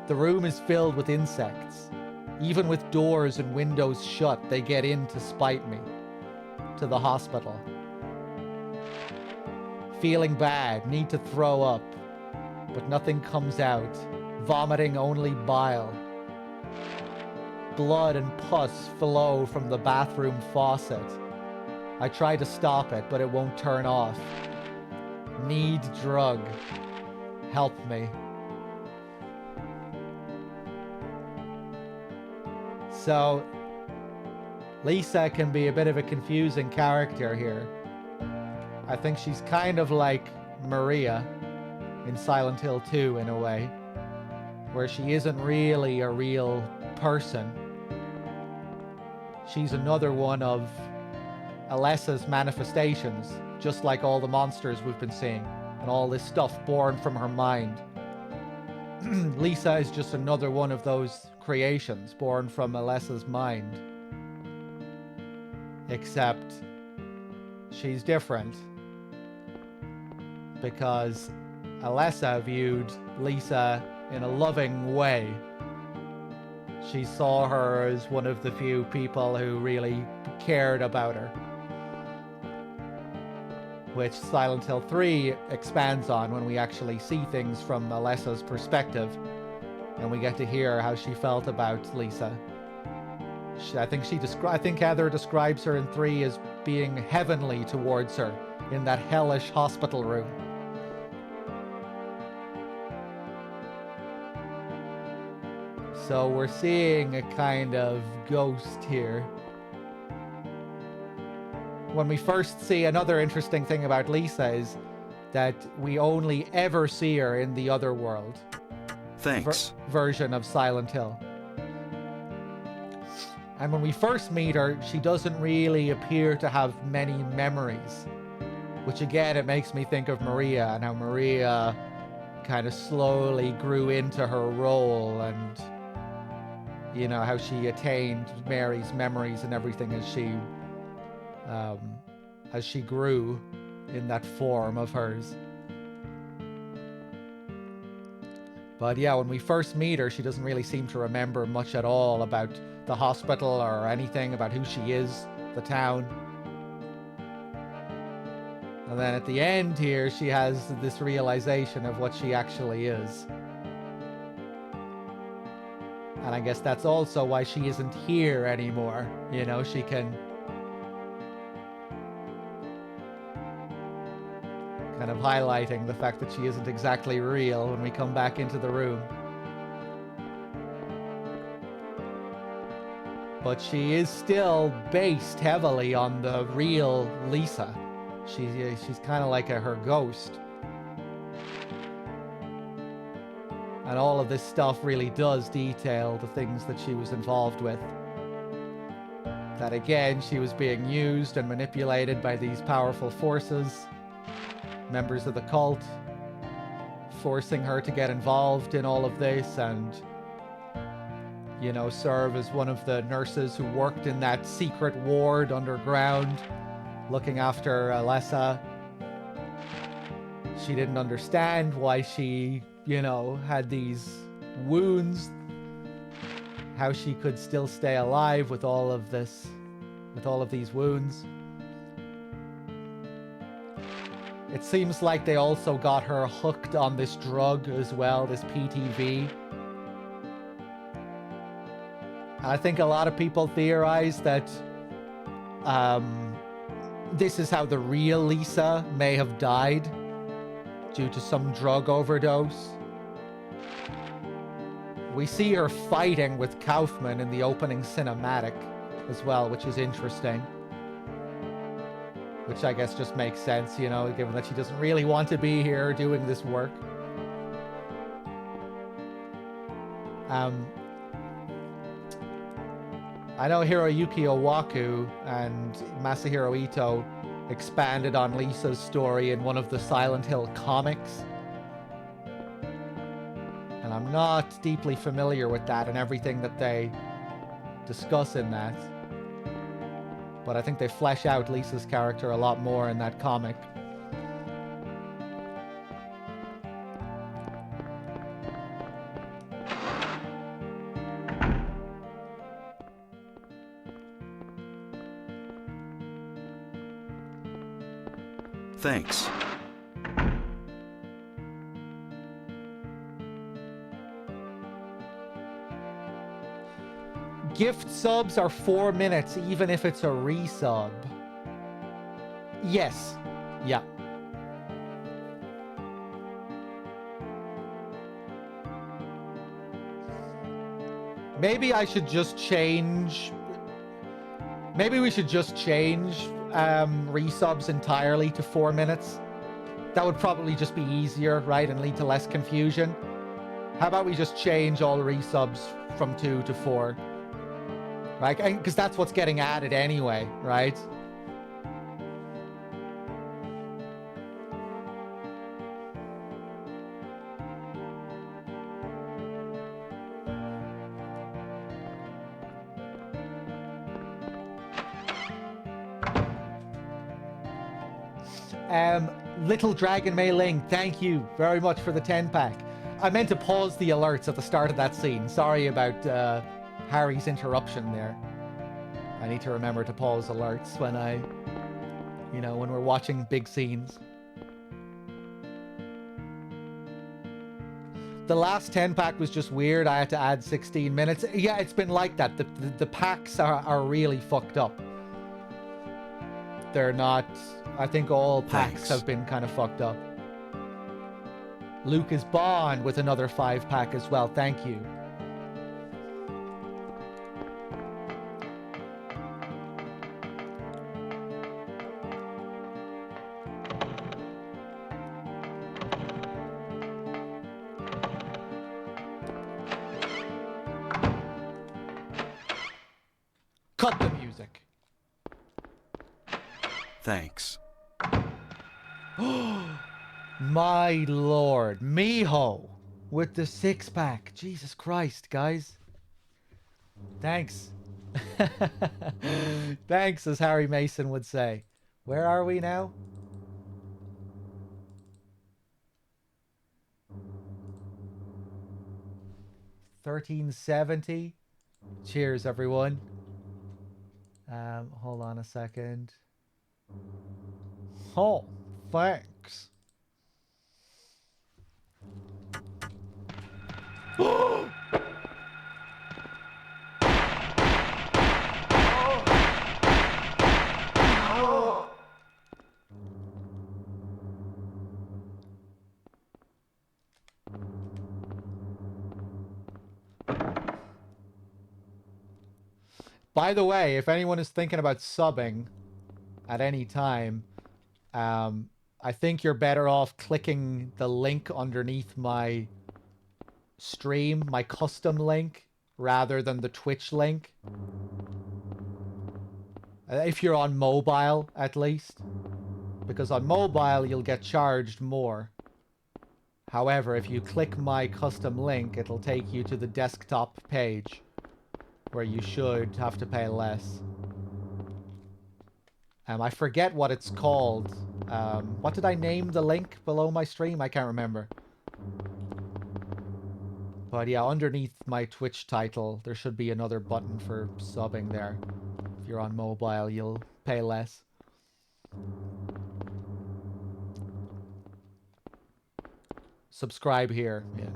Speaker 2: The room is filled with insects. Even with doors and windows shut, they get in to spite me. To the hospital. Feeling bad, need to throw up. But nothing comes out. Vomiting only bile. Blood and pus flow from the bathroom faucet. I try to stop it, but it won't turn off. Need drug. Help me. So, Lisa can be a bit of a confusing character here. I think she's kind of like Maria in Silent Hill 2 in a way, where she isn't really a real person. She's another one of Alessa's manifestations, just like all the monsters we've been seeing, and all this stuff born from her mind. Lisa is just another one of those creations born from Alessa's mind. Except she's different. Because Alessa viewed Lisa in a loving way. She saw her as one of the few people who really cared about her. Which Silent Hill 3 expands on when we actually see things from Alessa's perspective. And we get to hear how she felt about Lisa. I think Heather describes her in 3 as being heavenly towards her in that hellish hospital room. So we're seeing a kind of ghost here. When we first see, another interesting thing about Lisa is that we only ever see her in the other world.
Speaker 1: Thanks.
Speaker 2: Version of Silent Hill. And when we first meet her, she doesn't really appear to have many memories. Which again, it makes me think of Maria and how Maria kind of slowly grew into her role, and you know how she attained Mary's memories and everything as she grew in that form of hers. But yeah, when we first meet her, she doesn't really seem to remember much at all about the hospital or anything about who she is, the town. And then at the end here, she has this realization of what she actually is. And I guess that's also why she isn't here anymore. You know, she can kind of highlighting the fact that she isn't exactly real when we come back into the room. But she is still based heavily on the real Lisa. She's kind of like her ghost. And all of this stuff really does detail the things that she was involved with. That again, she was being used and manipulated by these powerful forces, members of the cult, forcing her to get involved in all of this and, you know, serve as one of the nurses who worked in that secret ward underground, looking after Alessa. She didn't understand why she, you know, had these wounds, how she could still stay alive with all of this, with all of these wounds. It seems like they also got her hooked on this drug as well, this PTV. And I think a lot of people theorize that this is how the real Lisa may have died, due to some drug overdose. We see her fighting with Kaufman in the opening cinematic as well, which is interesting. Which I guess just makes sense, you know, given that she doesn't really want to be here doing this work. I know Hiroyuki Owaku and Masahiro Ito expanded on Lisa's story in one of the Silent Hill comics. And I'm not deeply familiar with that and everything that they discuss in that. But I think they flesh out Lisa's character a lot more in that comic.
Speaker 1: Thanks.
Speaker 2: Gift subs are 4 minutes, even if it's a resub. Yes. Yeah. Maybe I should just change... Maybe we should just change resubs entirely to 4 minutes. That would probably just be easier, right? And lead to less confusion. How about we just change all the resubs from 2 to 4? Right? Because that's what's getting added anyway, right? Little Dragon Mei Ling, thank you very much for the 10-pack. I meant to pause the alerts at the start of that scene. Sorry about Harry's interruption there. I need to remember to pause alerts when when we're watching big scenes. The last 10-pack was just weird. I had to add 16 minutes. Yeah, it's been like that. The packs are really fucked up. They're not... I think all packs have been kind of fucked up. Lucas Bond with another 5-pack as well. Thank you. Cut the music.
Speaker 1: Thanks.
Speaker 2: My lord. Miho. With the six-pack. Jesus Christ, guys. Thanks. Thanks, as Harry Mason would say. Where are we now? $13.70. Cheers, everyone. Hold on a second. Oh, thanks. By the way, if anyone is thinking about subbing at any time, I think you're better off clicking the link underneath my stream, my custom link, rather than the Twitch link. If you're on mobile, at least. Because on mobile, you'll get charged more. However, if you click my custom link, it'll take you to the desktop page, where you should have to pay less. I forget what it's called. What did I name the link below my stream? I can't remember. But yeah, underneath my Twitch title, there should be another button for subbing there. If you're on mobile, you'll pay less. Subscribe here. Yeah.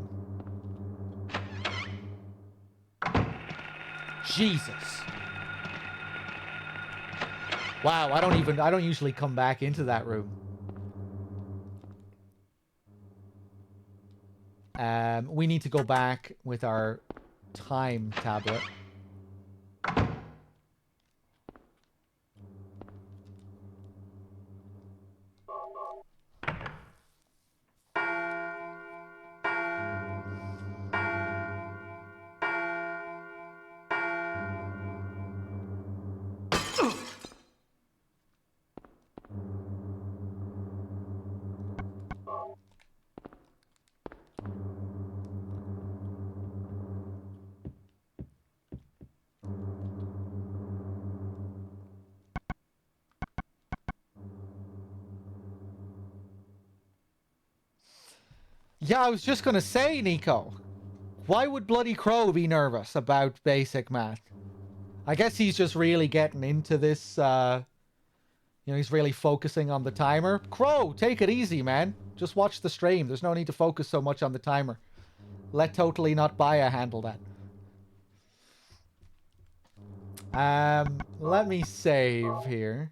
Speaker 2: Jesus. Wow, I don't usually come back into that room. We need to go back with our time tablet. Yeah, I was just gonna say, Nico. Why would Bloody Crow be nervous about basic math? I guess he's just really getting into this, he's really focusing on the timer. Crow, take it easy, man. Just watch the stream. There's no need to focus so much on the timer. Let Totally Not Baya handle that. Let me save here.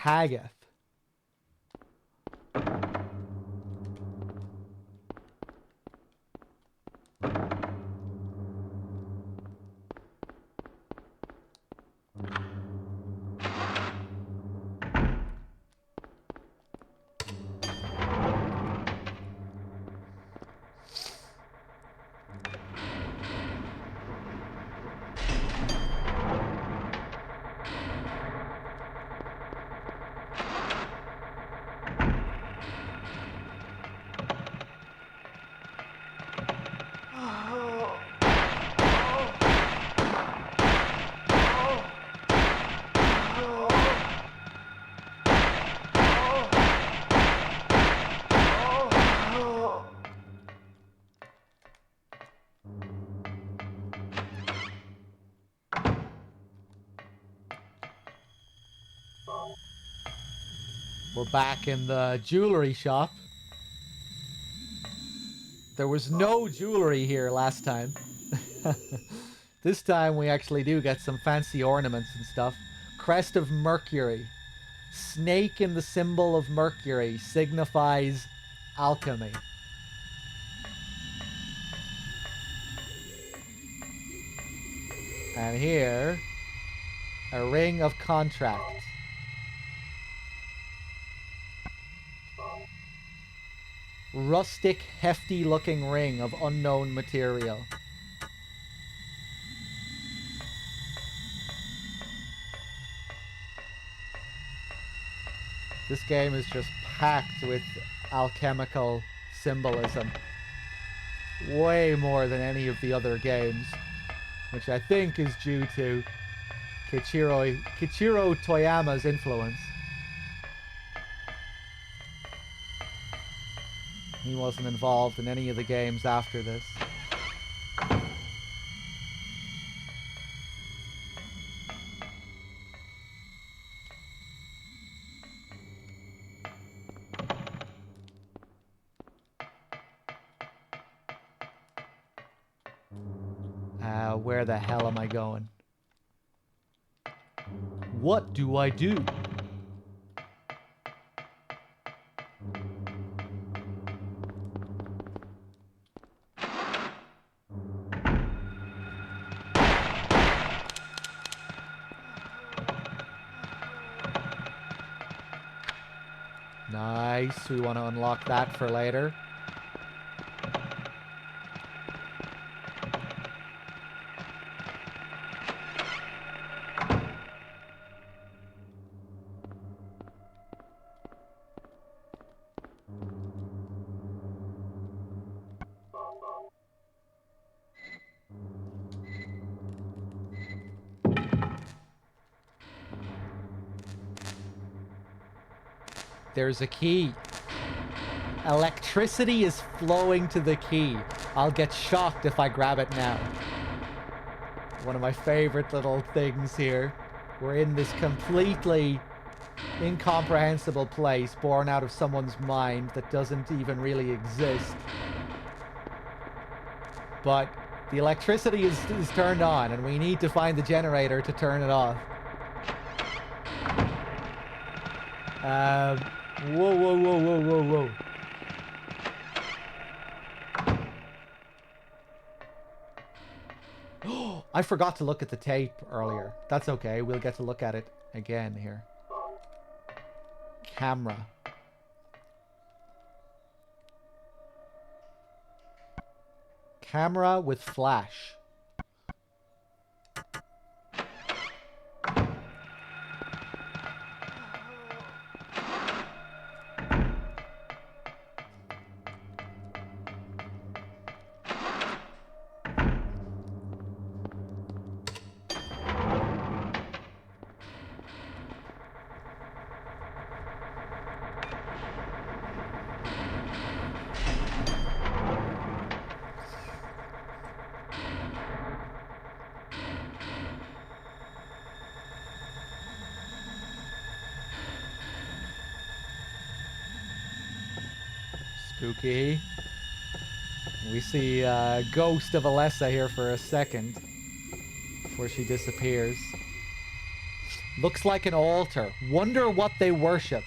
Speaker 2: Haggath. We're back in the jewelry shop. There was no jewelry here last time. This time we actually do get some fancy ornaments and stuff. Crest of Mercury. Snake in the symbol of Mercury signifies alchemy. And here A ring of contract. Rustic, hefty-looking ring of unknown material. This game is just packed with alchemical symbolism. Way more than any of the other games. Which I think is due to Kichiro Toyama's influence. He wasn't involved in any of the games after this. Where the hell am I going? What do I do? Nice. We want to unlock that for later. There's a key. Electricity is flowing to the key. I'll get shocked if I grab it now. One of my favorite little things here. We're in this completely incomprehensible place born out of someone's mind that doesn't even really exist. But the electricity is turned on and we need to find the generator to turn it off. Whoa, whoa, whoa, whoa, whoa, whoa. I forgot to look at the tape earlier. That's okay. We'll get to look at it again here. Camera. Camera with flash. Spooky. We see ghost of Alessa here for a second before she disappears. Looks like an altar. Wonder what they worship.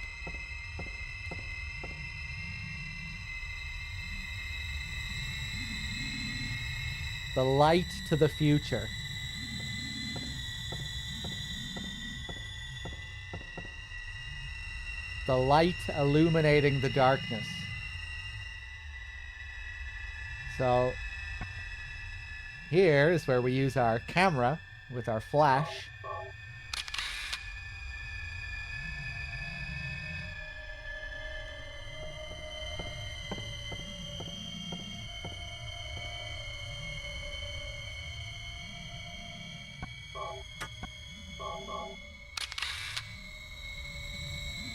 Speaker 2: The light to the future. The light illuminating the darkness. So here is where we use our camera with our flash.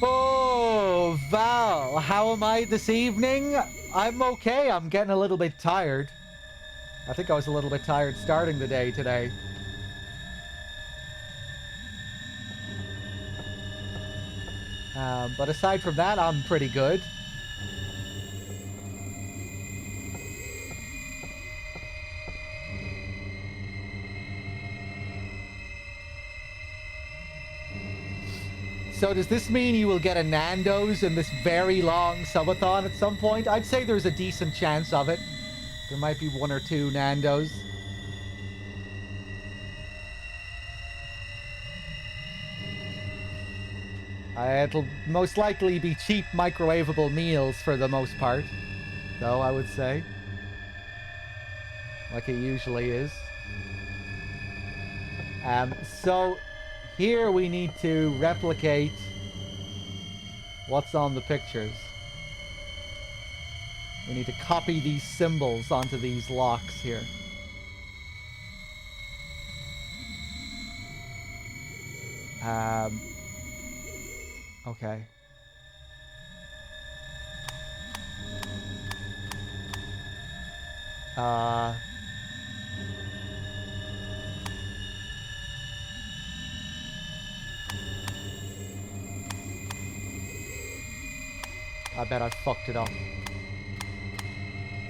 Speaker 2: Oh, Val, how am I this evening? I'm okay. I'm getting a little bit tired. I think I was a little bit tired starting the day today. But aside from that, I'm pretty good. So does this mean you will get a Nando's in this very long subathon at some point? I'd say there's a decent chance of it. There might be one or two Nando's. It'll most likely be cheap microwavable meals for the most part, though, I would say. Like it usually is. So here we need to replicate what's on the pictures. We need to copy these symbols onto these locks here. Okay. I bet I fucked it up.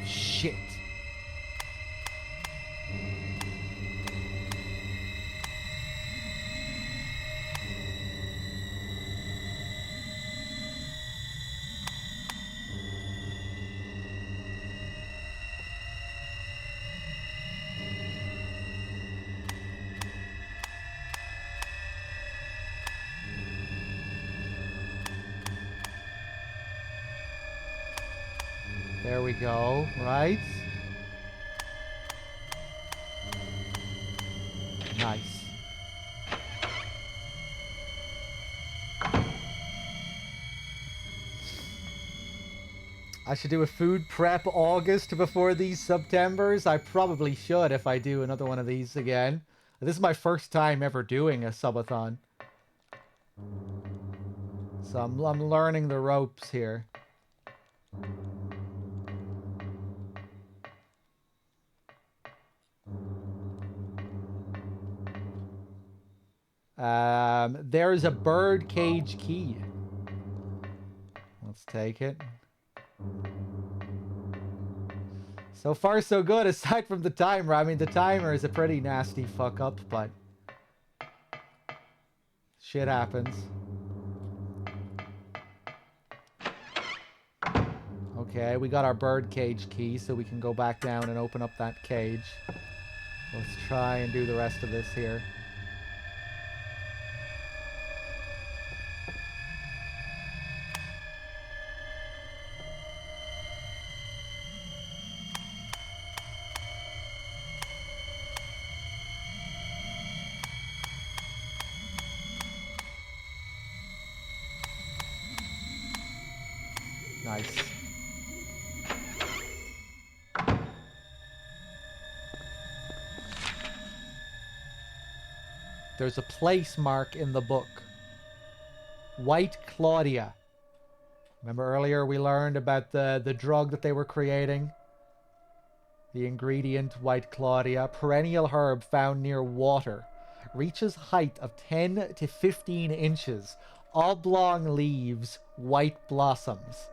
Speaker 2: Shit. There we go, right? Nice. I should do a food prep August before these Septembers. I probably should if I do another one of these again. This is my first time ever doing a subathon. So I'm learning the ropes here. There's a bird cage key. Let's take it. So far, so good, aside from the timer. I mean, the timer is a pretty nasty fuck up, but shit happens. Okay, we got our bird cage key, so we can go back down and open up that cage. Let's try and do the rest of this here. Nice. There's a place mark in the book. White Claudia. Remember earlier we learned about the drug that they were creating? The ingredient, White Claudia, perennial herb found near water. Reaches height of 10 to 15 inches. Oblong leaves, white blossoms.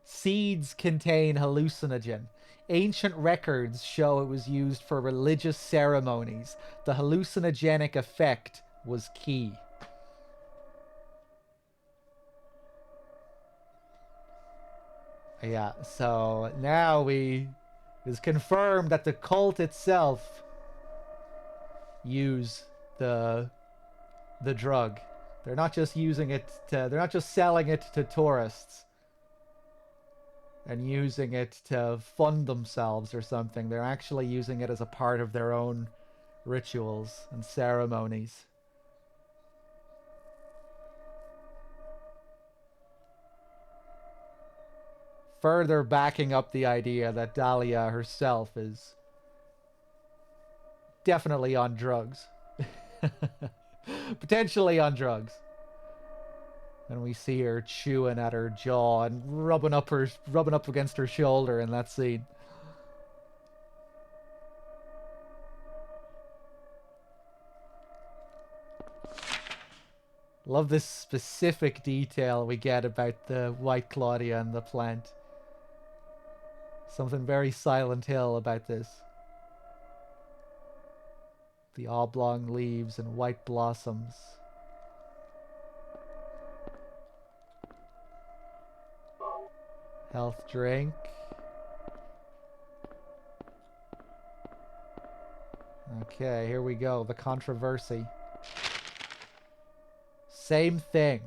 Speaker 2: Seeds contain hallucinogen. Ancient records show it was used for religious ceremonies. The hallucinogenic effect was key. Yeah, so now it's confirmed that the cult itself use the drug. They're not just using it to, they're not just selling it to tourists and using it to fund themselves or something. They're actually using it as a part of their own rituals and ceremonies. Further backing up the idea that Dahlia herself is definitely on drugs. Potentially on drugs. And we see her chewing at her jaw and rubbing up against her shoulder in that scene. Love this specific detail we get about the White Claudia and the plant. Something very Silent Hill about this. The oblong leaves and white blossoms. Health drink. Okay, here we go. The controversy. Same thing.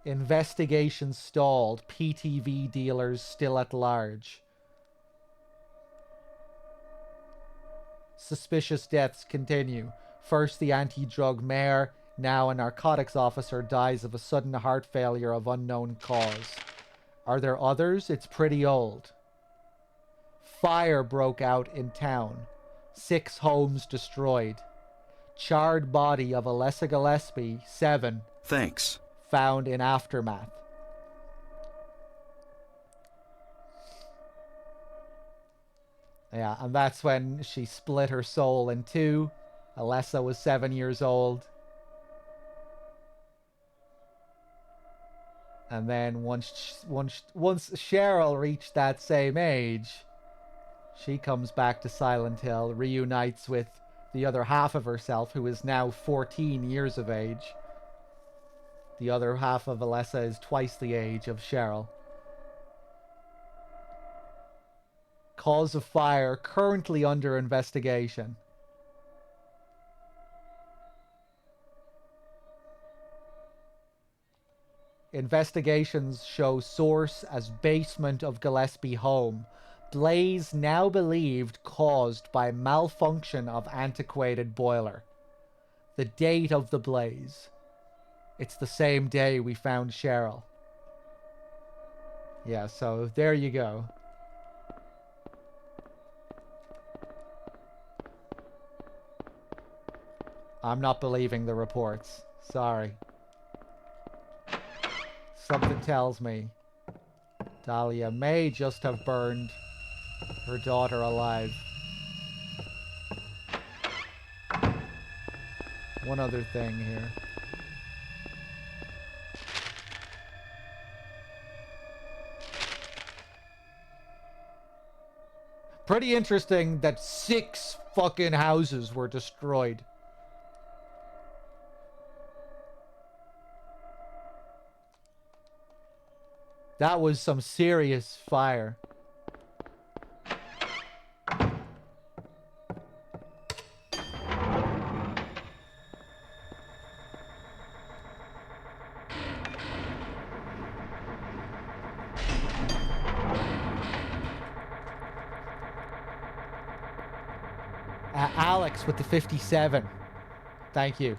Speaker 2: Investigation stalled. PTV dealers still at large. Suspicious deaths continue. First, the anti-drug mayor, now a narcotics officer, dies of a sudden heart failure of unknown cause. Are there others? It's pretty old. Fire broke out in town. 6 homes destroyed. Charred body of Alessa Gillespie, 7,
Speaker 1: Thanks.
Speaker 2: found in aftermath. Yeah, and that's when she split her soul in 2. Alessa was 7 years old. And then once Cheryl reached that same age, she comes back to Silent Hill, reunites with the other half of herself, who is now 14 years of age. The other half of Alessa is twice the age of Cheryl. Cause of fire currently under investigation. Investigations show source as basement of Gillespie home. Blaze now believed caused by malfunction of antiquated boiler. The date of the blaze. It's the same day we found Cheryl. Yeah, so there you go. I'm not believing the reports. Sorry. Something tells me Dahlia may just have burned her daughter alive. One other thing here. Pretty interesting that 6 fucking houses were destroyed. That was some serious fire. Alex with the 57. Thank you.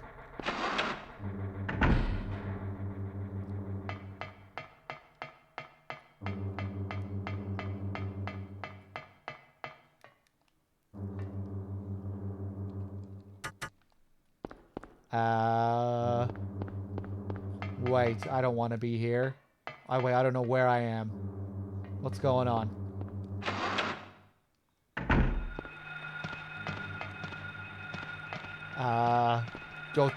Speaker 2: Wait, I don't want to be here. Wait, I don't know where I am. What's going on? Go.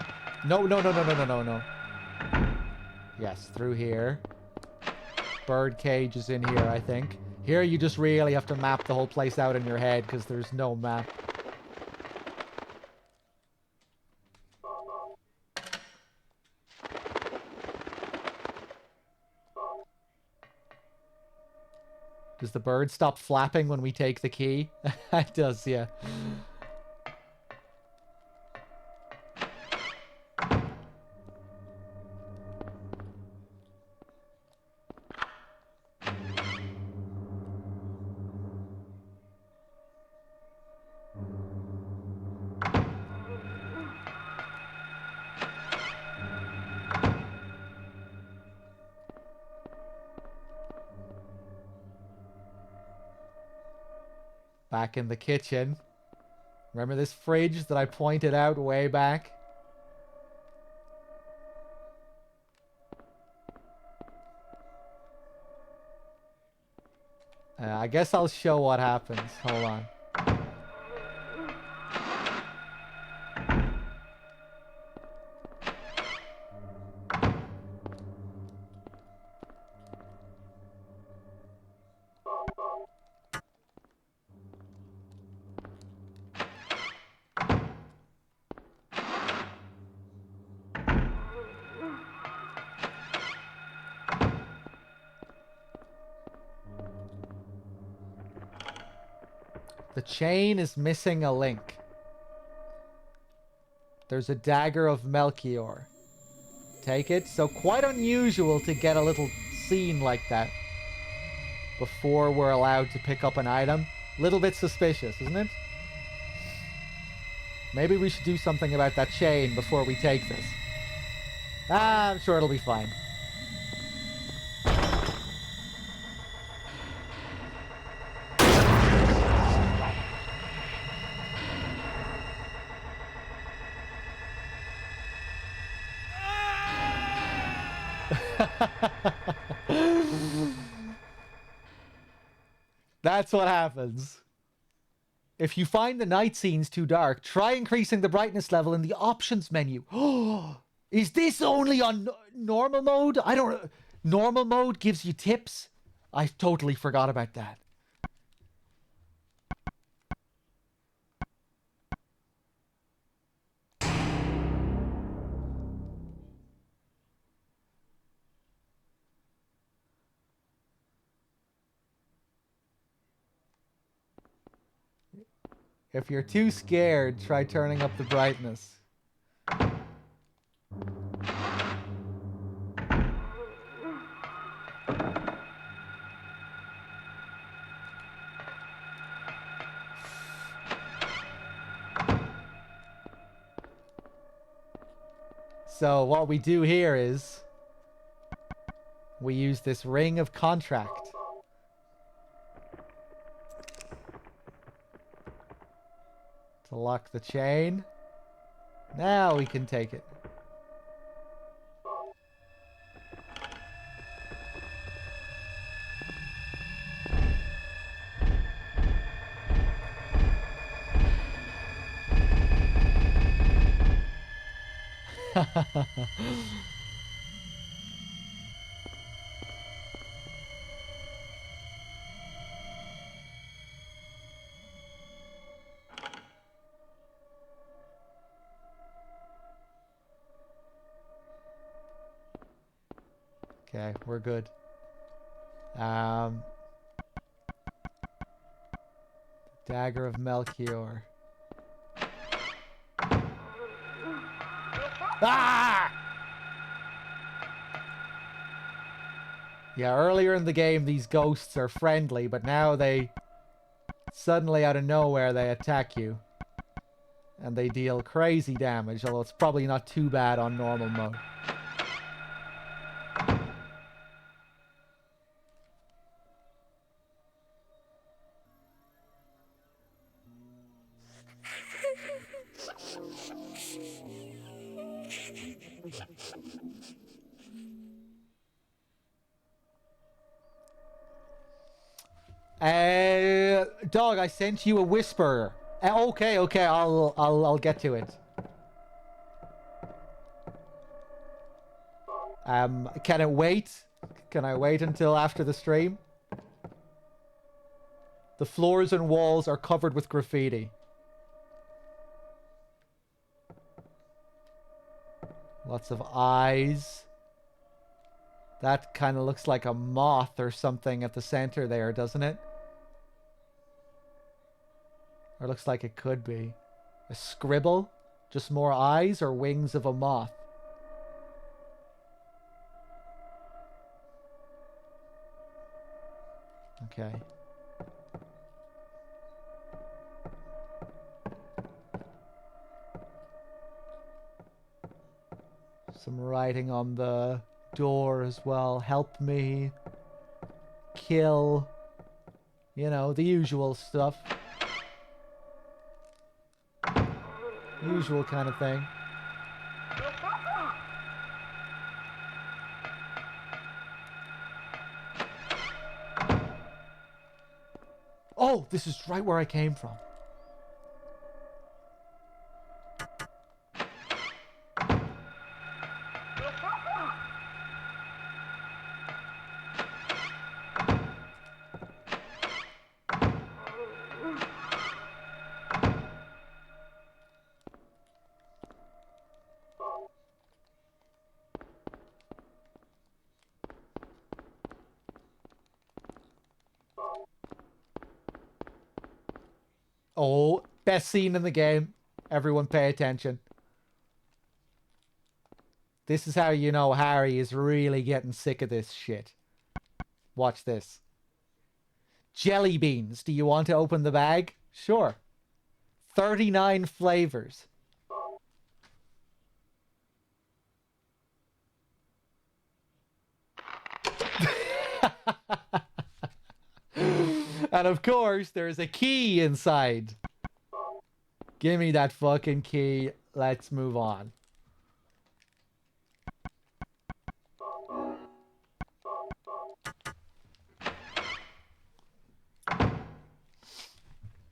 Speaker 2: No. Yes, through here. Bird cage is in here, I think. Here you just really have to map the whole place out in your head because there's no map. Does the bird stop flapping when we take the key? It does, yeah. Back in the kitchen. Remember this fridge that I pointed out way back? I guess I'll show what happens. Hold on. The chain is missing a link. There's a dagger of Melchior. Take it. So quite unusual to get a little scene like that before we're allowed to pick up an item. Little bit suspicious, isn't it? Maybe we should do something about that chain before we take this. I'm sure it'll be fine. That's what happens. If you find the night scenes too dark, try increasing the brightness level in the options menu. Oh, is this only on normal mode? I don't... Normal mode gives you tips? I totally forgot about that. If you're too scared, try turning up the brightness. So what we do here is we use this ring of contract. To lock the chain. Now we can take it. Okay, we're good. Dagger of Melchior. Ah! Yeah, earlier in the game these ghosts are friendly, but now they suddenly out of nowhere they attack you. And they deal crazy damage, although it's probably not too bad on normal mode. Dog, I sent you a whisper. Okay, I'll get to it. Can it wait? Can I wait until after the stream? The floors and walls are covered with graffiti. Lots of eyes. That kind of looks like a moth or something at the center there, doesn't it? Or looks like it could be. A scribble? Just more eyes or wings of a moth? Okay. Some writing on the door as well. Help me. Kill. You know, the usual stuff. Usual kind of thing. Oh, this is right where I came from. Oh, best scene in the game. Everyone pay attention. This is how you know Harry is really getting sick of this shit. Watch this. Jelly beans. Do you want to open the bag? Sure. 39 flavors. And of course, there's a key inside. Give me that fucking key. Let's move on.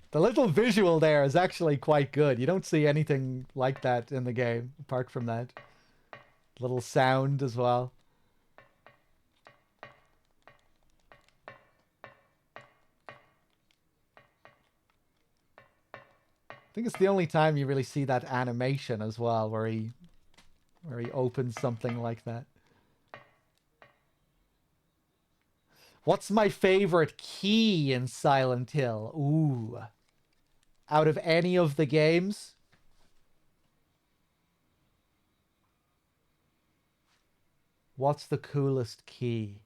Speaker 2: The little visual there is actually quite good. You don't see anything like that in the game, apart from that. Little sound as well. I think it's the only time you really see that animation as well, where he opens something like that. What's my favorite key in Silent Hill? Ooh. Out of any of the games? What's the coolest key?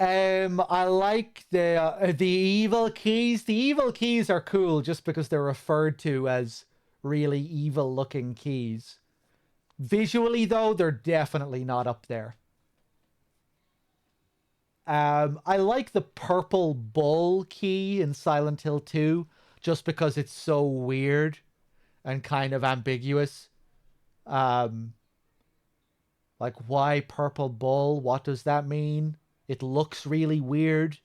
Speaker 2: I like the evil keys. The evil keys are cool just because they're referred to as really evil looking keys. Visually though, they're definitely not up there. I like the purple bull key in Silent Hill 2 just because it's so weird and kind of ambiguous. Like, why purple bull? What does that mean? It looks really weird.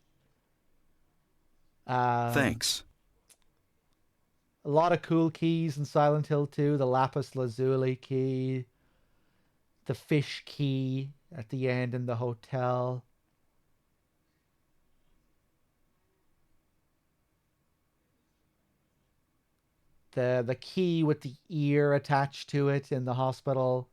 Speaker 1: Thanks.
Speaker 2: A lot of cool keys in Silent Hill 2. The lapis lazuli key. The fish key at the end in the hotel. The key with the ear attached to it in the hospital.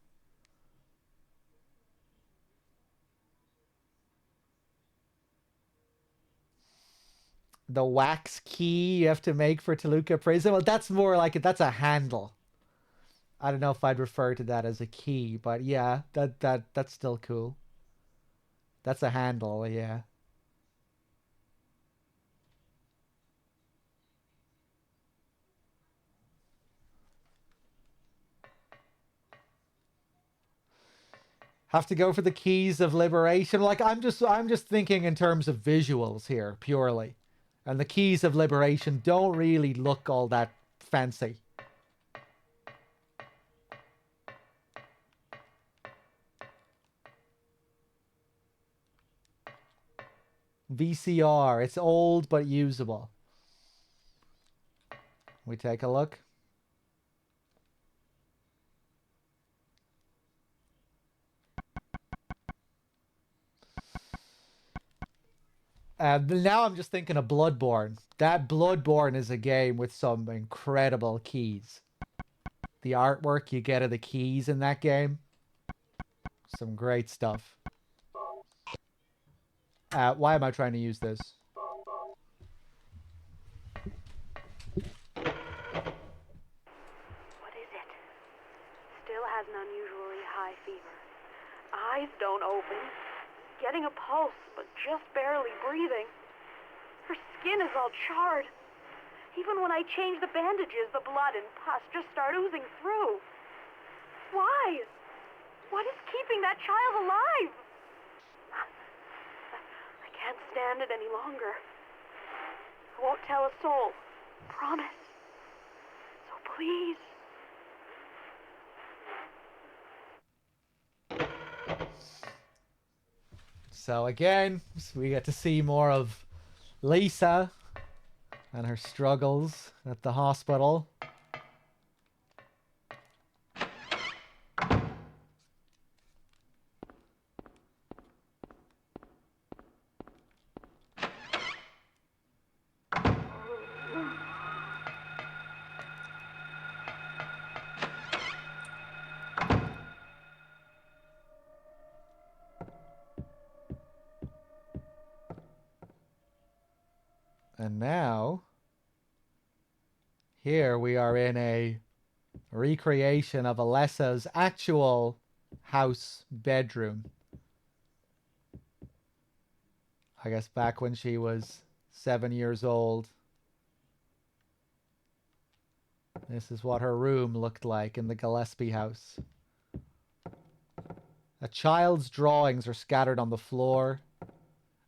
Speaker 2: The wax key you have to make for Toluca Prison. Well, that's more like it. That's a handle. I don't know if I'd refer to that as a key, but yeah, that's still cool. That's a handle, yeah. Have to go for the keys of liberation. Like I'm just thinking in terms of visuals here purely. And the keys of liberation don't really look all that fancy. VCR. It's old but usable. We take a look. Now I'm just thinking of Bloodborne. That Bloodborne is a game with some incredible keys. The artwork you get of the keys in that game. Some great stuff. Why am I trying to use this?
Speaker 7: What is it? Still has an unusually high fever. Eyes don't open. Getting a pulse, but just barely breathing. Her skin is all charred. Even when I change the bandages, the blood and pus just start oozing through. Why? What is keeping that child alive? I can't stand it any longer. I won't tell a soul. Promise. So please.
Speaker 2: So again, we get to see more of Lisa and her struggles at the hospital. And now, here we are in a recreation of Alessa's actual house bedroom. I guess back when she was 7 years old. This is what her room looked like in the Gillespie house. A child's drawings are scattered on the floor.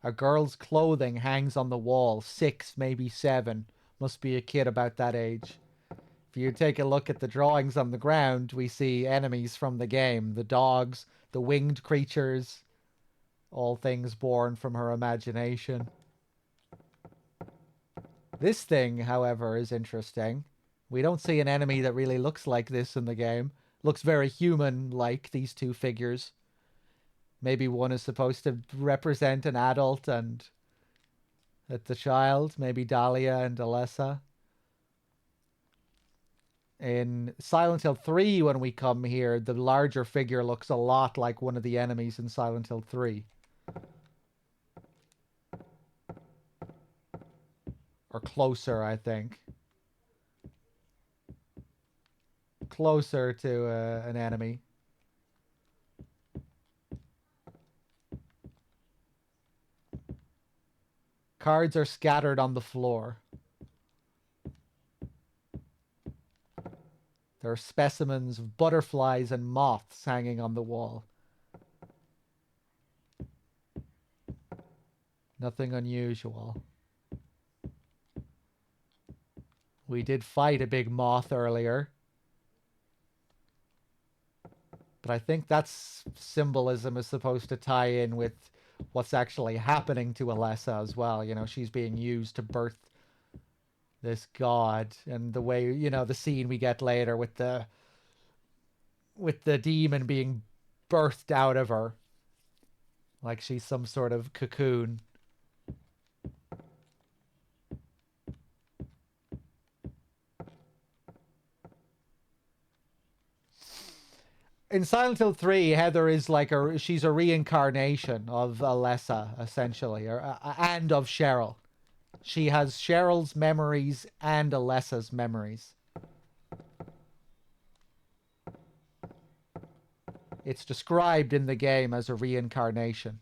Speaker 2: A girl's clothing hangs on the wall, 6, maybe 7. Must be a kid about that age. If you take a look at the drawings on the ground, we see enemies from the game. The dogs, the winged creatures, all things born from her imagination. This thing, however, is interesting. We don't see an enemy that really looks like this in the game. Looks very human-like, these two figures. Maybe one is supposed to represent an adult and the child. Maybe Dahlia and Alessa. In Silent Hill 3, when we come here, the larger figure looks a lot like one of the enemies in Silent Hill 3. Or closer, I think. Closer to an enemy. Cards are scattered on the floor. There are specimens of butterflies and moths hanging on the wall. Nothing unusual. We did fight a big moth earlier. But I think that's symbolism is supposed to tie in with what's actually happening to Alessa as well. You know, she's being used to birth this god. And the way, you know, the scene we get later with the demon being birthed out of her. Like she's some sort of cocoon. In Silent Hill 3, Heather is like she's a reincarnation of Alessa, essentially, and of Cheryl. She has Cheryl's memories and Alessa's memories. It's described in the game as a reincarnation.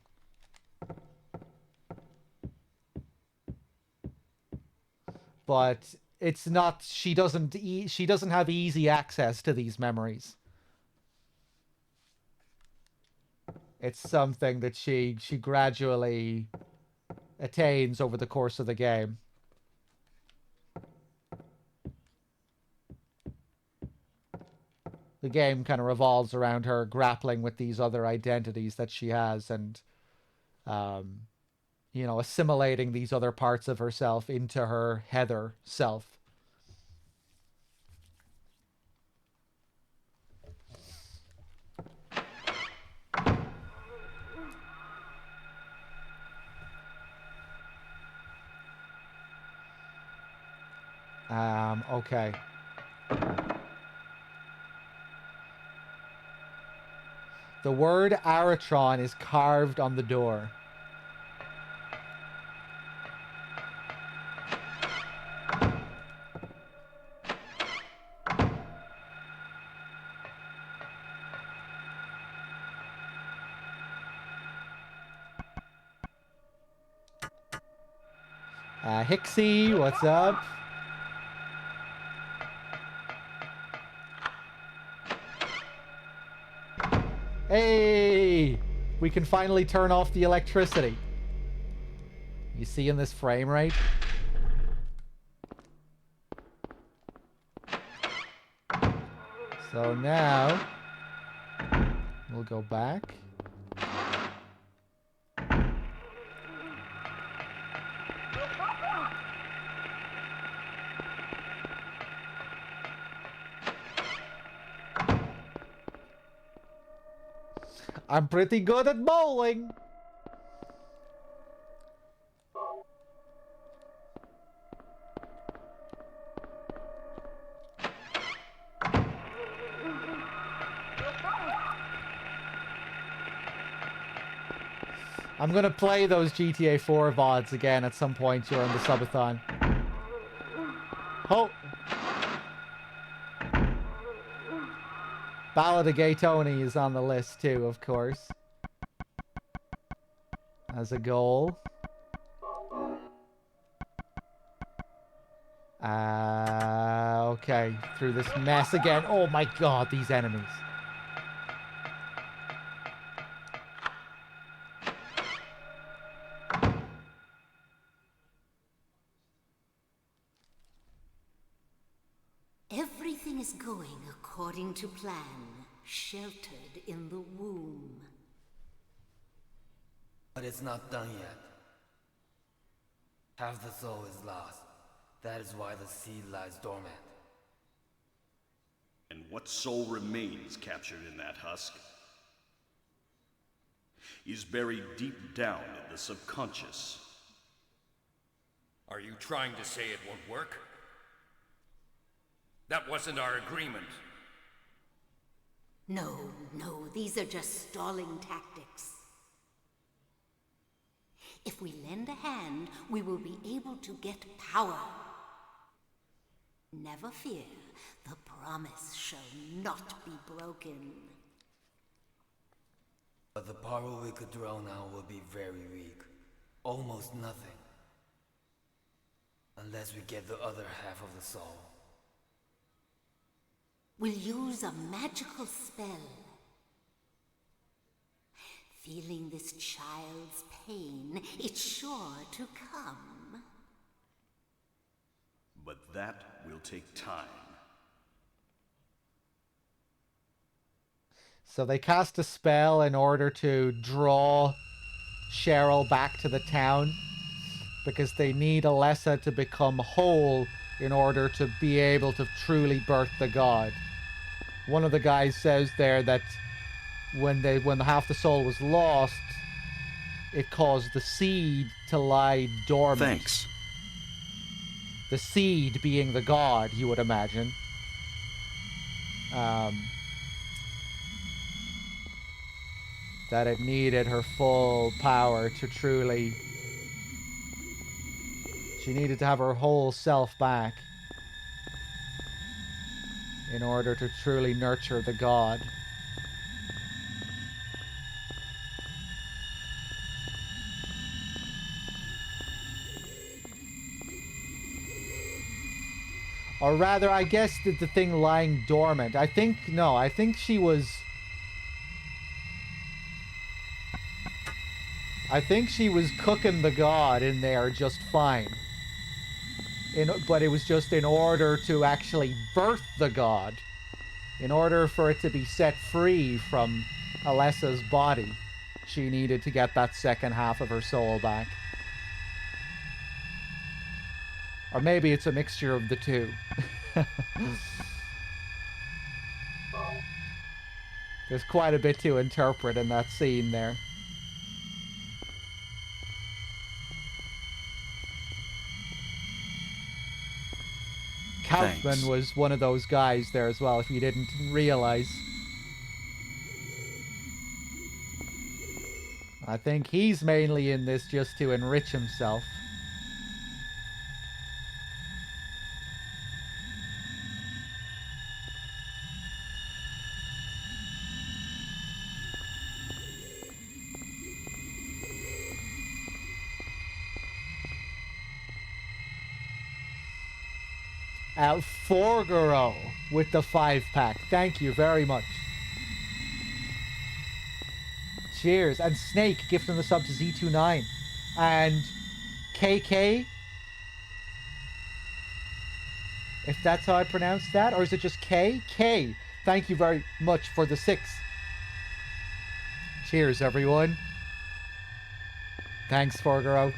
Speaker 2: But it's not, she doesn't have easy access to these memories. It's something that she gradually attains over the course of the game. The game kind of revolves around her grappling with these other identities that she has and, you know, assimilating these other parts of herself into her Heather self. Okay. The word Aratron is carved on the door. Hixie, what's up? Hey! We can finally turn off the electricity. You see in this frame rate? So now, we'll go back. I'm pretty good at bowling. I'm gonna play those GTA 4 VODs again at some point during the subathon. Oh! Ballad of Gay Tony is on the list too, of course. As a goal. Okay, through this mess again. Oh my god, these enemies.
Speaker 4: Everything is going according to plan, sheltered in the womb.
Speaker 8: But it's not done yet. Half the soul is lost. That is why the seed lies dormant.
Speaker 9: And what soul remains captured in that husk is buried deep down in the subconscious.
Speaker 5: Are you trying to say it won't work? That wasn't our agreement.
Speaker 4: No, these are just stalling tactics. If we lend a hand, we will be able to get power. Never fear, the promise shall not be broken.
Speaker 8: But the power we could draw now will be very weak. Almost nothing. Unless we get the other half of the soul.
Speaker 4: We'll use a magical spell. Feeling this child's pain, it's sure to come.
Speaker 9: But that will take time.
Speaker 2: So they cast a spell in order to draw Cheryl back to the town because they need Alessa to become whole in order to be able to truly birth the god. One of the guys says there that when half the soul was lost, it caused the seed to lie dormant.
Speaker 1: Thanks.
Speaker 2: The seed being the god, you would imagine. That it needed her full power to truly... She needed to have her whole self back in order to truly nurture the god. Or rather, I guess the thing lying dormant. I think she was... I think she was cooking the god in there just fine. But it was just in order to actually birth the god. In order for it to be set free from Alessa's body, she needed to get that second half of her soul back. Or maybe it's a mixture of the two. There's quite a bit to interpret in that scene there. Kaufman was one of those guys there as well, if you didn't realize. I think he's mainly in this just to enrich himself. Forgaro with the 5-pack. Thank you very much. Cheers. And Snake gifting the sub to Z29. And KK, if that's how I pronounce that, or is it just K? K. Thank you very much for the 6. Cheers, everyone. Thanks, Forgaro.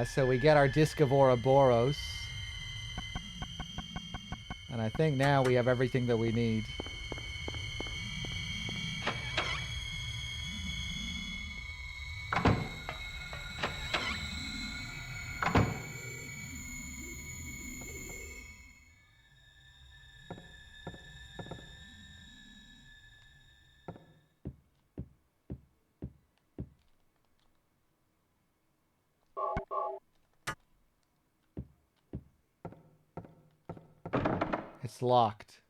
Speaker 2: So we get our Disc of Ouroboros. And I think now we have everything that we need. It's locked.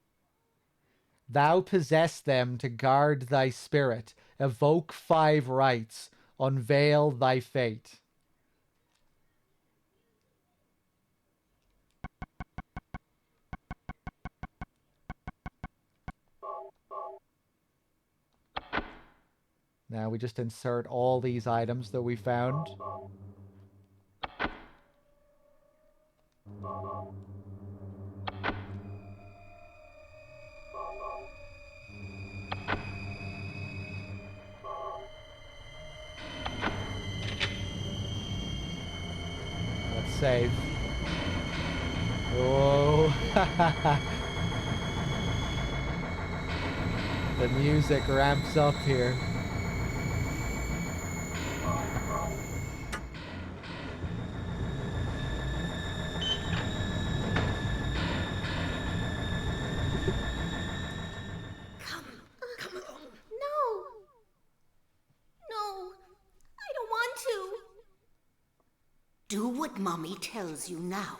Speaker 2: Thou possess them to guard thy spirit. Evoke 5 rites. Unveil thy fate. Now we just insert all these items that we found. Let's save. Oh. The music ramps up here.
Speaker 4: Come along. No. No. I don't want to. Do what Mommy tells you now.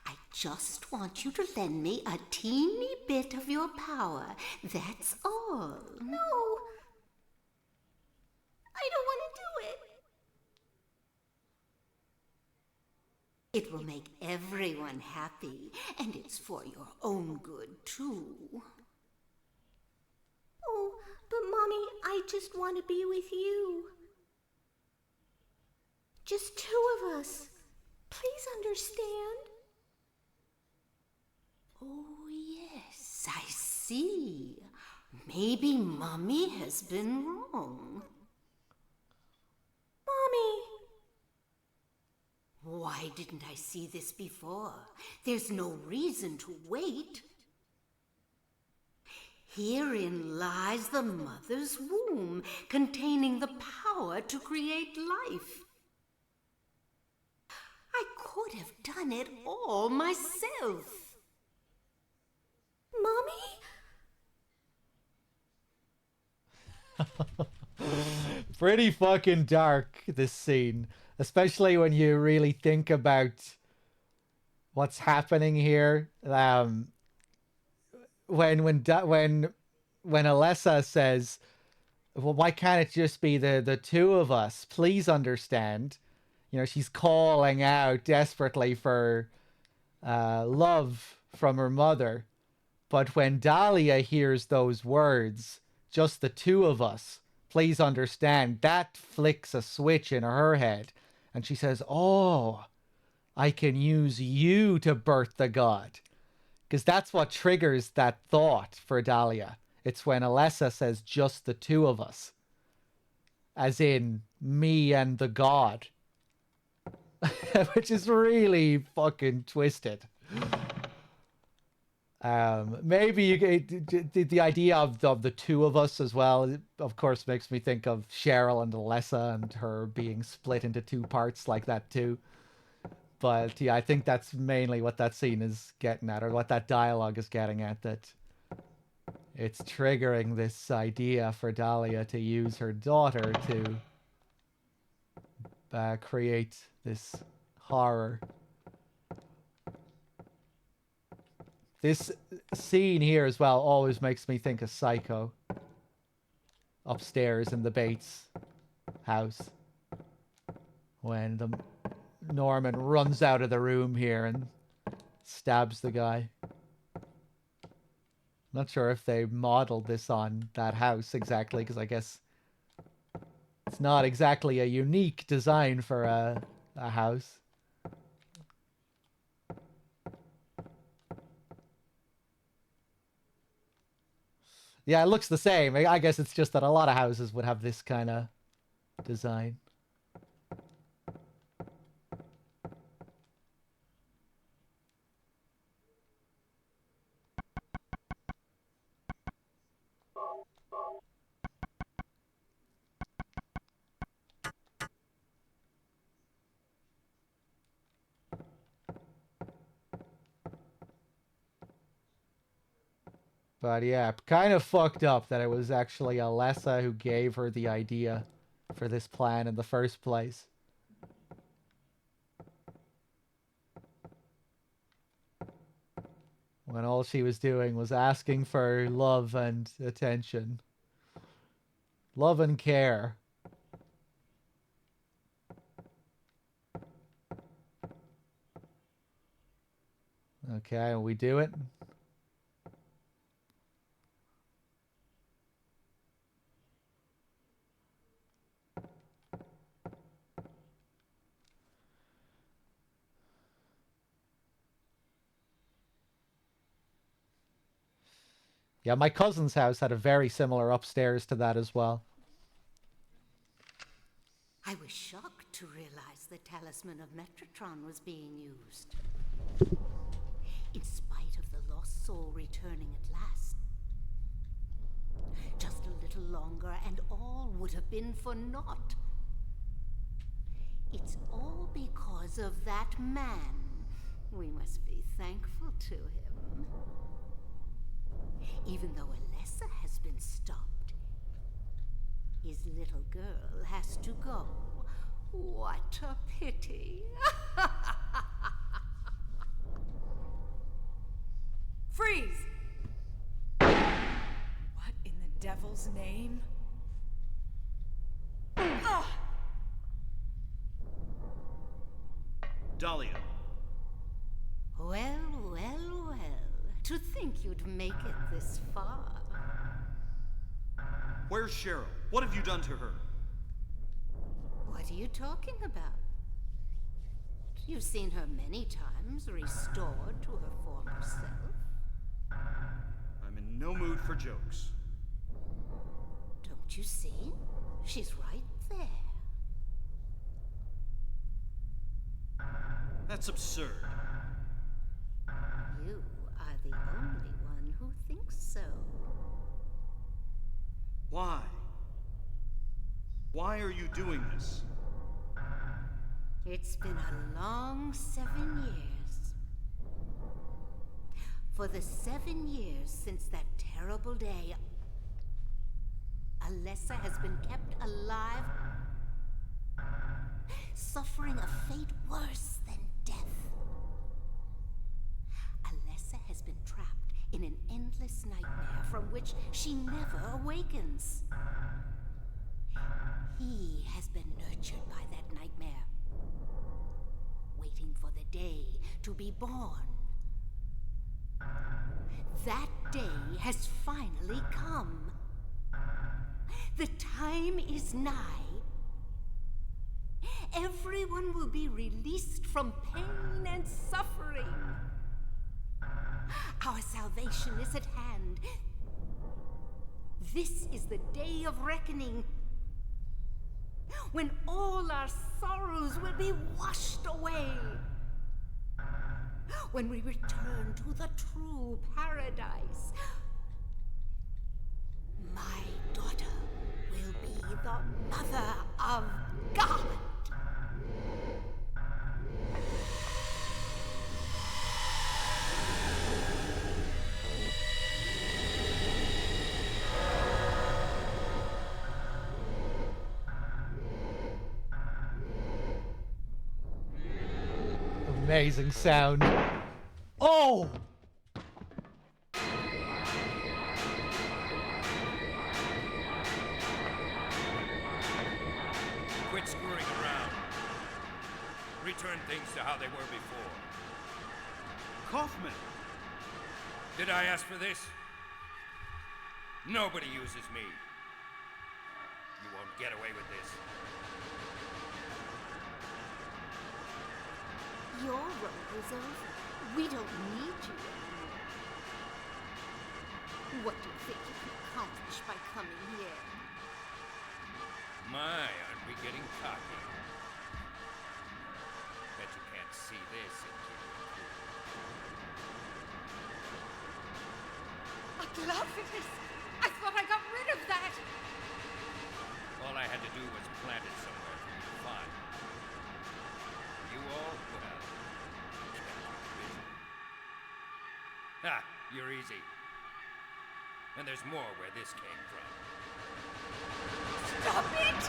Speaker 4: I just want you to lend me a teeny bit of your power. That's all. No. I don't want to do it. It will make everyone happy, and it's for your own good, too. Oh, but Mommy, I just want to be with you. Just 2 of us. Please understand. Oh, yes, I see. Maybe Mommy has been wrong. Mommy! Why didn't I see this before? There's no reason to wait. Herein lies the mother's womb, containing the power to create life. I could have done it all myself. Mommy?
Speaker 2: Pretty fucking dark, this scene. Especially when you really think about what's happening here. When Alessa says, well, why can't it just be the 2 of us? Please understand. You know, she's calling out desperately for love from her mother. But when Dahlia hears those words, just the 2 of us, please understand, that flicks a switch in her head. And she says, oh, I can use you to birth the god. Because that's what triggers that thought for Dahlia. It's when Alessa says just the 2 of us. As in, me and the god. Which is really fucking twisted. Maybe you the idea of the 2 of us as well, of course, makes me think of Cheryl and Alessa and her being split into 2 parts like that too. But yeah, I think that's mainly what that scene is getting at, or what that dialogue is getting at, that it's triggering this idea for Dahlia to use her daughter to create this horror. This scene here as well always makes me think of Psycho. Upstairs in the Bates house. When Norman runs out of the room here and stabs the guy. Not sure if they modeled this on that house exactly, because I guess it's not exactly a unique design for a house. Yeah, it looks the same. I guess it's just that a lot of houses would have this kind of design. But yeah, kind of fucked up that it was actually Alessa who gave her the idea for this plan in the first place. when all she was doing was asking for love and attention. Love and care. Okay, we do it. Yeah, my cousin's house had a very similar upstairs to that as well.
Speaker 4: I was shocked to realize the talisman of Metatron was being used. In spite of the lost soul returning at last. Just a little longer and all would have been for naught. It's all because of that man. We must be thankful to him. Even though Alessa has been stopped, his little girl has to go. What a pity.
Speaker 3: Freeze! What in the devil's name? Ah!
Speaker 9: Dahlia.
Speaker 4: Well, well, well. To think you'd make it this far.
Speaker 9: Where's Cheryl? What have you done to her?
Speaker 4: What are you talking about? You've seen her many times, restored to her former self.
Speaker 9: I'm in no mood for jokes.
Speaker 4: Don't you see? She's right there.
Speaker 9: That's absurd.
Speaker 4: You are the only one who thinks so.
Speaker 9: Why? Why are you doing this?
Speaker 4: It's been a long 7 years. For the 7 years since that terrible day, Alessa has been kept alive, suffering a fate worse than death. Alessa has been trapped in an endless nightmare from which she never awakens. He has been nurtured by that nightmare, waiting for the day to be born. That day has finally come. The time is nigh. Everyone will be released from pain and suffering. Our salvation is at hand. This is the day of reckoning, when all our sorrows will be washed away. When we return to the true paradise. My daughter will be the mother of God.
Speaker 2: Amazing sound. Oh!
Speaker 5: Quit screwing around. Return things to how they were before.
Speaker 9: Kaufman!
Speaker 5: Did I ask for this? Nobody uses me. You won't get away with this.
Speaker 4: Your role is over. We don't need you anymore. What do you think you can accomplish by coming here?
Speaker 5: My, aren't we getting cocky? Bet you can't see this into
Speaker 4: A gloviness! I thought I got rid of that!
Speaker 5: All I had to do was plant it somewhere for you to find. You all, well, kept you busy. Ha! You're easy. And there's more where this came from.
Speaker 4: Stop it!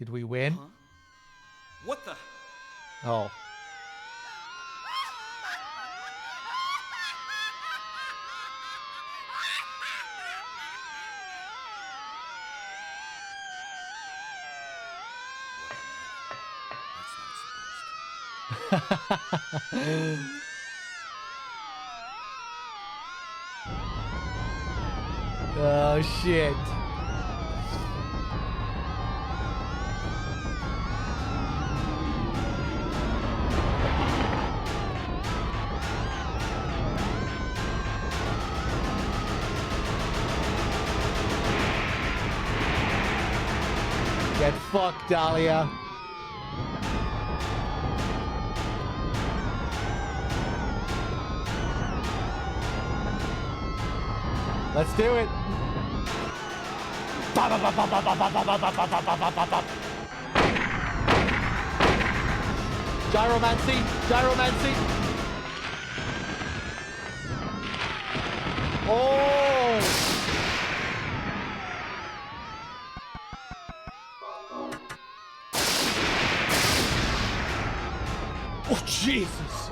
Speaker 2: Did we win?
Speaker 1: Huh? What the?
Speaker 2: Oh.
Speaker 5: That's not supposed to.
Speaker 2: Oh, shit. Get fucked, Dahlia. Let's do it. Gyromancy, gyromancy. Oh! Oh, Jesus!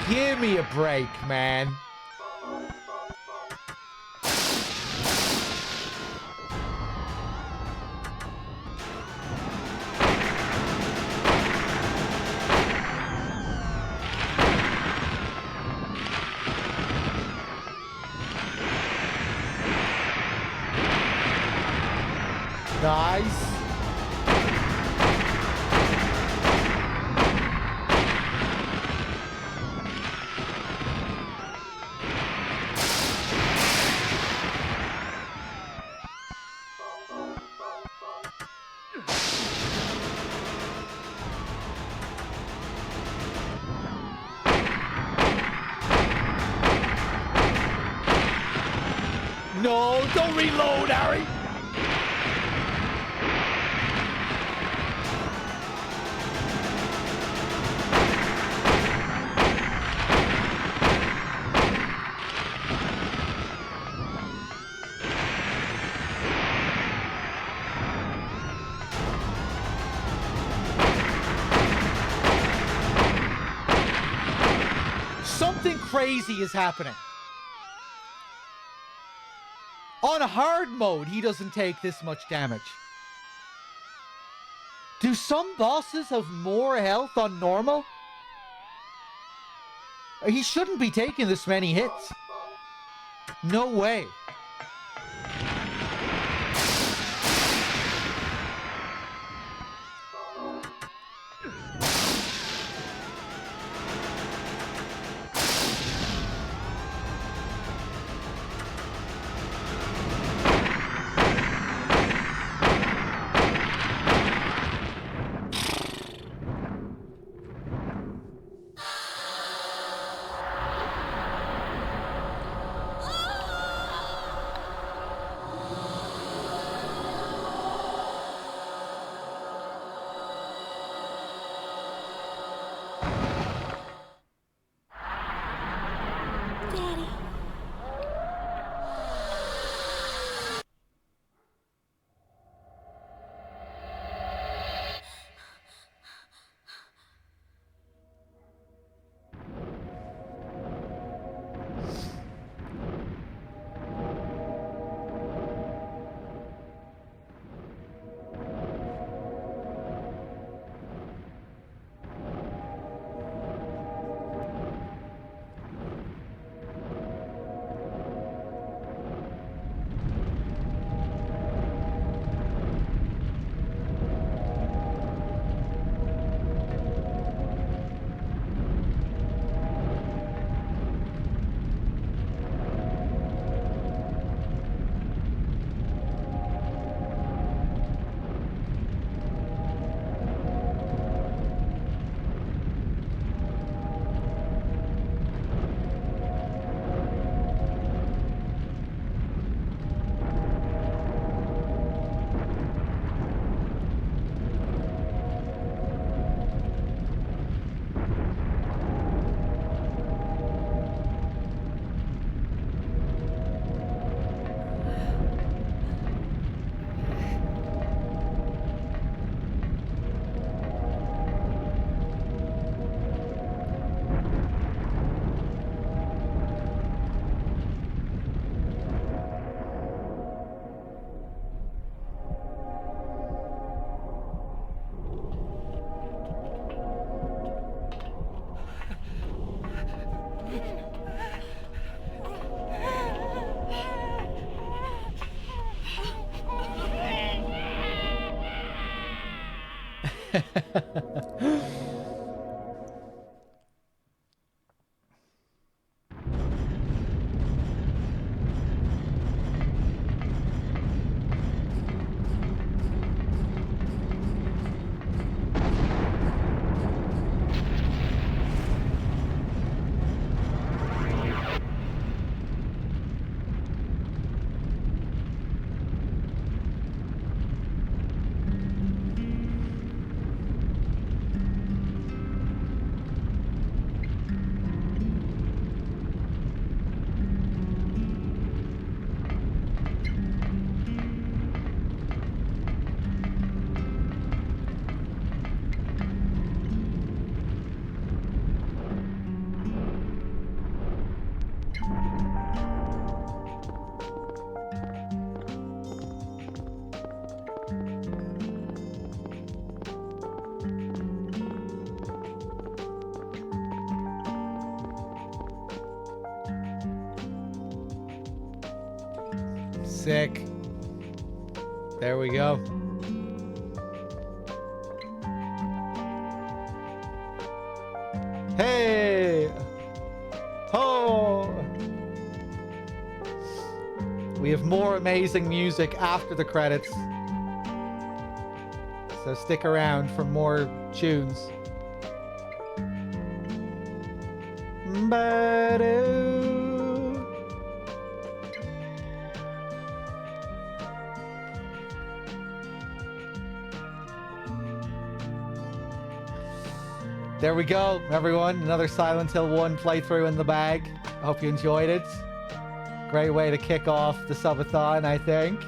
Speaker 2: Give me a break, man. Nice. No, don't reload, Harry. Something crazy is happening. On hard mode, he doesn't take this much damage. Do some bosses have more health on normal? He shouldn't be taking this many hits. No way. Sick. There we go. Hey! Ho! We have more amazing music after the credits. So stick around for more tunes. Ba-do. There we go, everyone. Another Silent Hill 1 playthrough in the bag. I hope you enjoyed it. Great way to kick off the subathon, I think.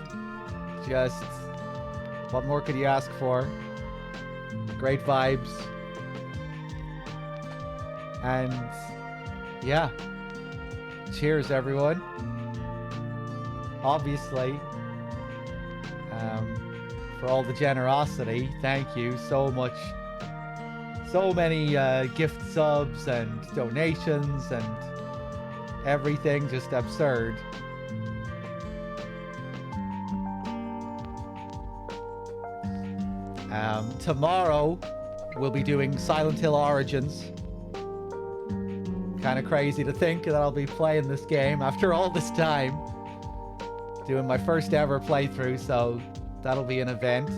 Speaker 2: Just, what more could you ask for? Great vibes. And, yeah. Cheers, everyone. Obviously, for all the generosity, thank you so much. So many gift subs and donations and everything, just absurd. Tomorrow we'll be doing Silent Hill Origins. Kind of crazy to think that I'll be playing this game after all this time. Doing my first ever playthrough, so that'll be an event.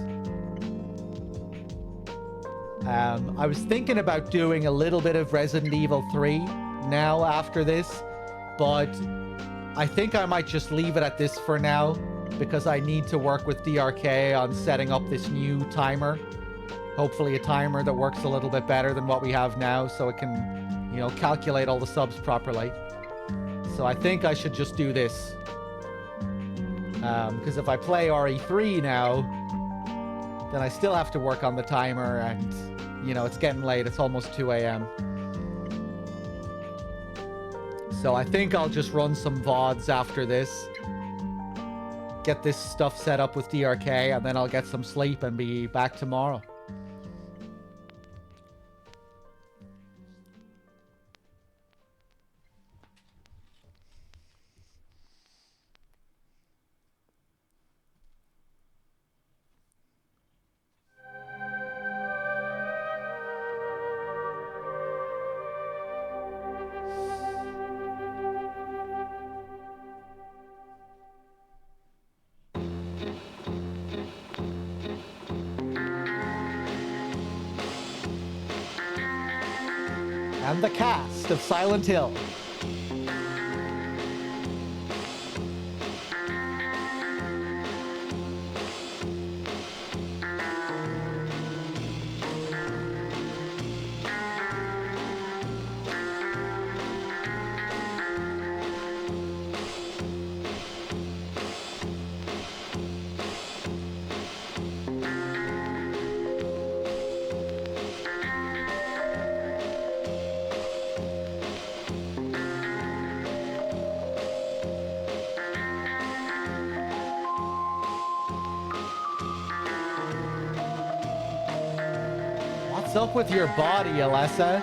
Speaker 2: I was thinking about doing a little bit of Resident Evil 3 now after this, but I think I might just leave it at this for now because I need to work with DRK on setting up this new timer. Hopefully a timer that works a little bit better than what we have now so it can, you know, calculate all the subs properly. So I think I should just do this. Because if I play RE3 now, then I still have to work on the timer and, you know, it's getting late. It's almost 2 a.m. So I think I'll just run some VODs after this. Get this stuff set up with DRK, and then I'll get some sleep and be back tomorrow. And the cast of Silent Hill. What's up with your body, Alessa?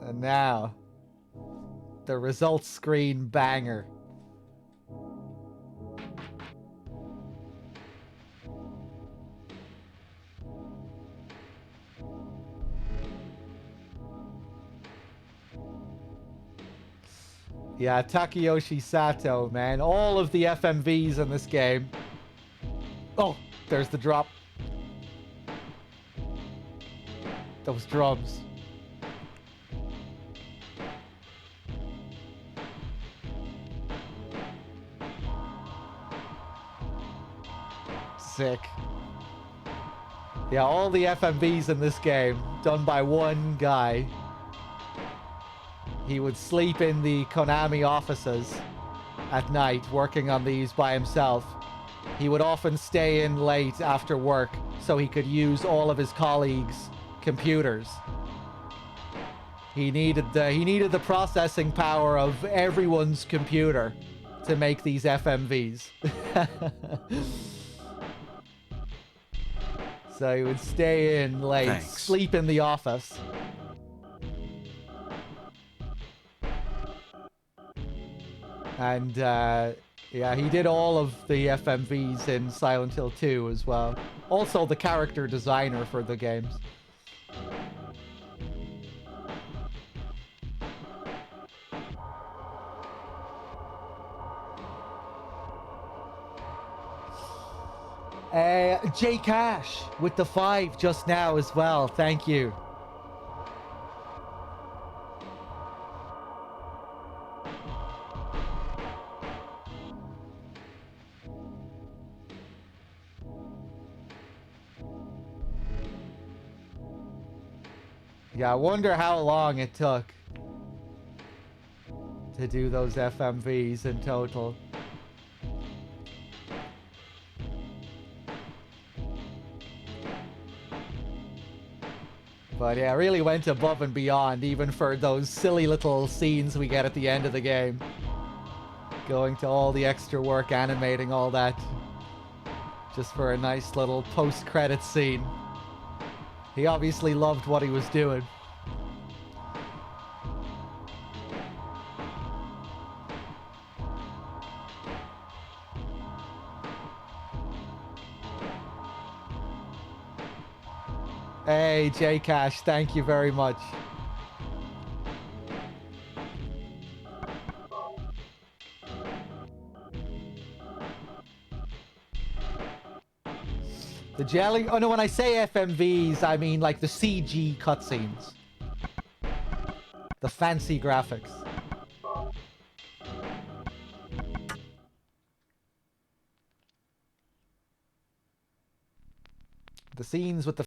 Speaker 2: And now, the results screen banger. Yeah, Takayoshi Sato, man. All of the FMVs in this game. Oh, there's the drop. Those drums. Sick. Yeah, all the FMVs in this game done by one guy. He would sleep in the Konami offices at night working on these by himself. He would often stay in late after work so he could use all of his colleagues' computers. He needed the processing power of everyone's computer to make these FMVs. So he would stay in late,
Speaker 1: Thanks.
Speaker 2: sleep in the office. And yeah, he did all of the FMVs in Silent Hill 2 as well. Also the character designer for the games. J Cash with the 5 just now as well. Thank you. Yeah, I wonder how long it took to do those FMVs in total. But yeah, really went above and beyond, even for those silly little scenes we get at the end of the game. Going to all the extra work animating all that. Just for a nice little post-credit scene. He obviously loved what he was doing. Hey, J Cash, thank you very much. The jelly... Oh no, when I say FMVs, I mean like the CG cutscenes. The fancy graphics. The scenes with the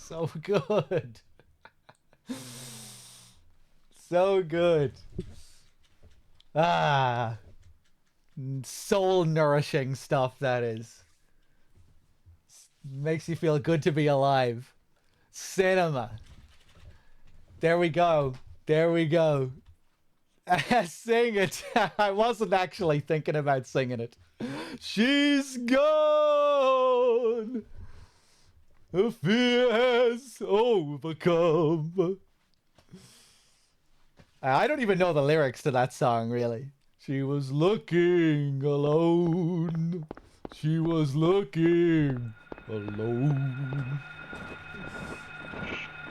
Speaker 2: So good. So good. Ah, soul nourishing stuff that is. Makes you feel good to be alive. Cinema. There we go. There we go. Sing it. I wasn't actually thinking about singing it. She's gone. The fear has overcome. I don't even know the lyrics to that song, really. She was looking alone. She was looking alone.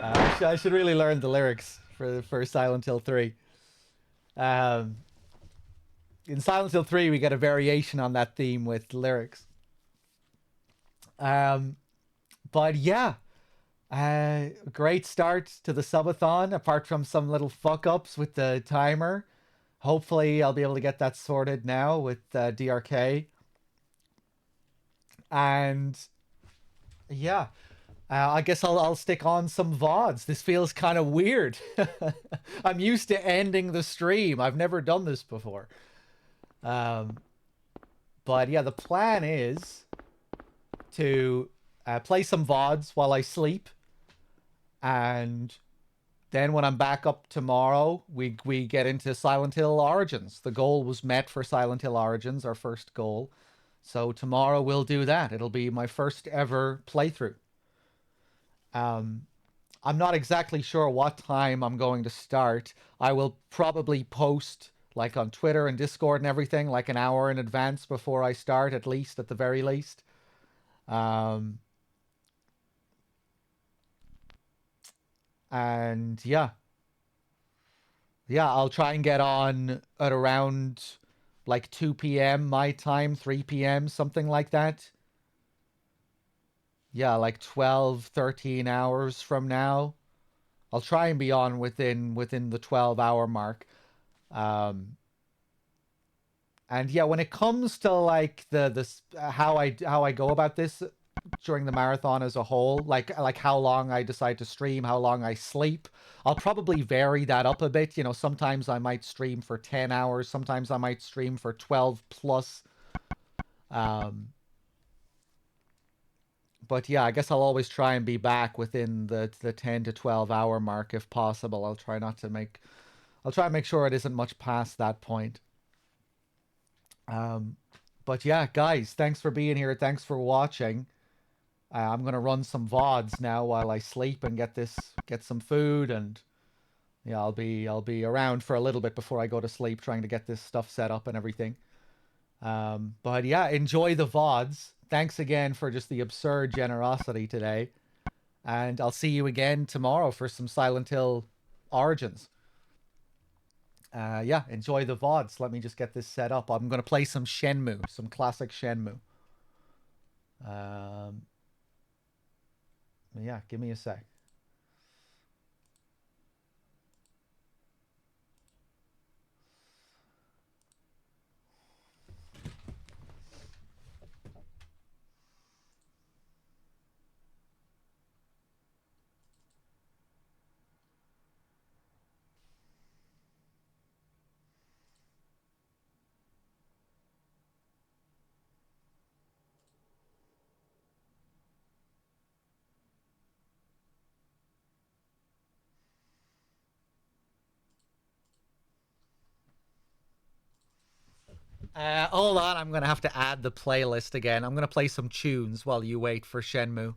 Speaker 2: I should really learn the lyrics for Silent Hill 3. In Silent Hill 3, we get a variation on that theme with lyrics. But yeah, great start to the subathon, apart from some little fuck-ups with the timer. Hopefully, I'll be able to get that sorted now with DRK. And yeah, I guess I'll stick on some VODs. This feels kind of weird. I'm used to ending the stream. I've never done this before. But yeah, the plan is to play some VODs while I sleep. And then when I'm back up tomorrow, we get into Silent Hill Origins. The goal was met for Silent Hill Origins, our first goal. So tomorrow we'll do that. It'll be my first ever playthrough. I'm not exactly sure what time I'm going to start. I will probably post like on Twitter and Discord and everything like an hour in advance before I start, at least, at the very least. And yeah, I'll try and get on at around like 2 p.m. my time, 3 p.m., something like that. Yeah, like 12, 13 hours from now. I'll try and be on within the 12-hour mark. And yeah, when it comes to like the how I go about this during the marathon as a whole, like how long I decide to stream, how long I sleep, I'll probably vary that up a bit. You know, sometimes I might stream for 10 hours, sometimes I might stream for 12 plus. But yeah, I guess I'll always try and be back within the 10 to 12 hour mark if possible. I'll try and make sure it isn't much past that point. But yeah, guys, thanks for being here. Thanks for watching. I'm gonna run some VODs now while I sleep and get some food, and yeah, I'll be around for a little bit before I go to sleep, trying to get this stuff set up and everything. But yeah, enjoy the VODs. Thanks again for just the absurd generosity today. And I'll see you again tomorrow for some Silent Hill Origins. Yeah, enjoy the VODs. Let me just get this set up. I'm going to play some Shenmue, some classic Shenmue. Yeah, give me a sec. Hold on, I'm going to have to add the playlist again. I'm going to play some tunes while you wait for Shenmue.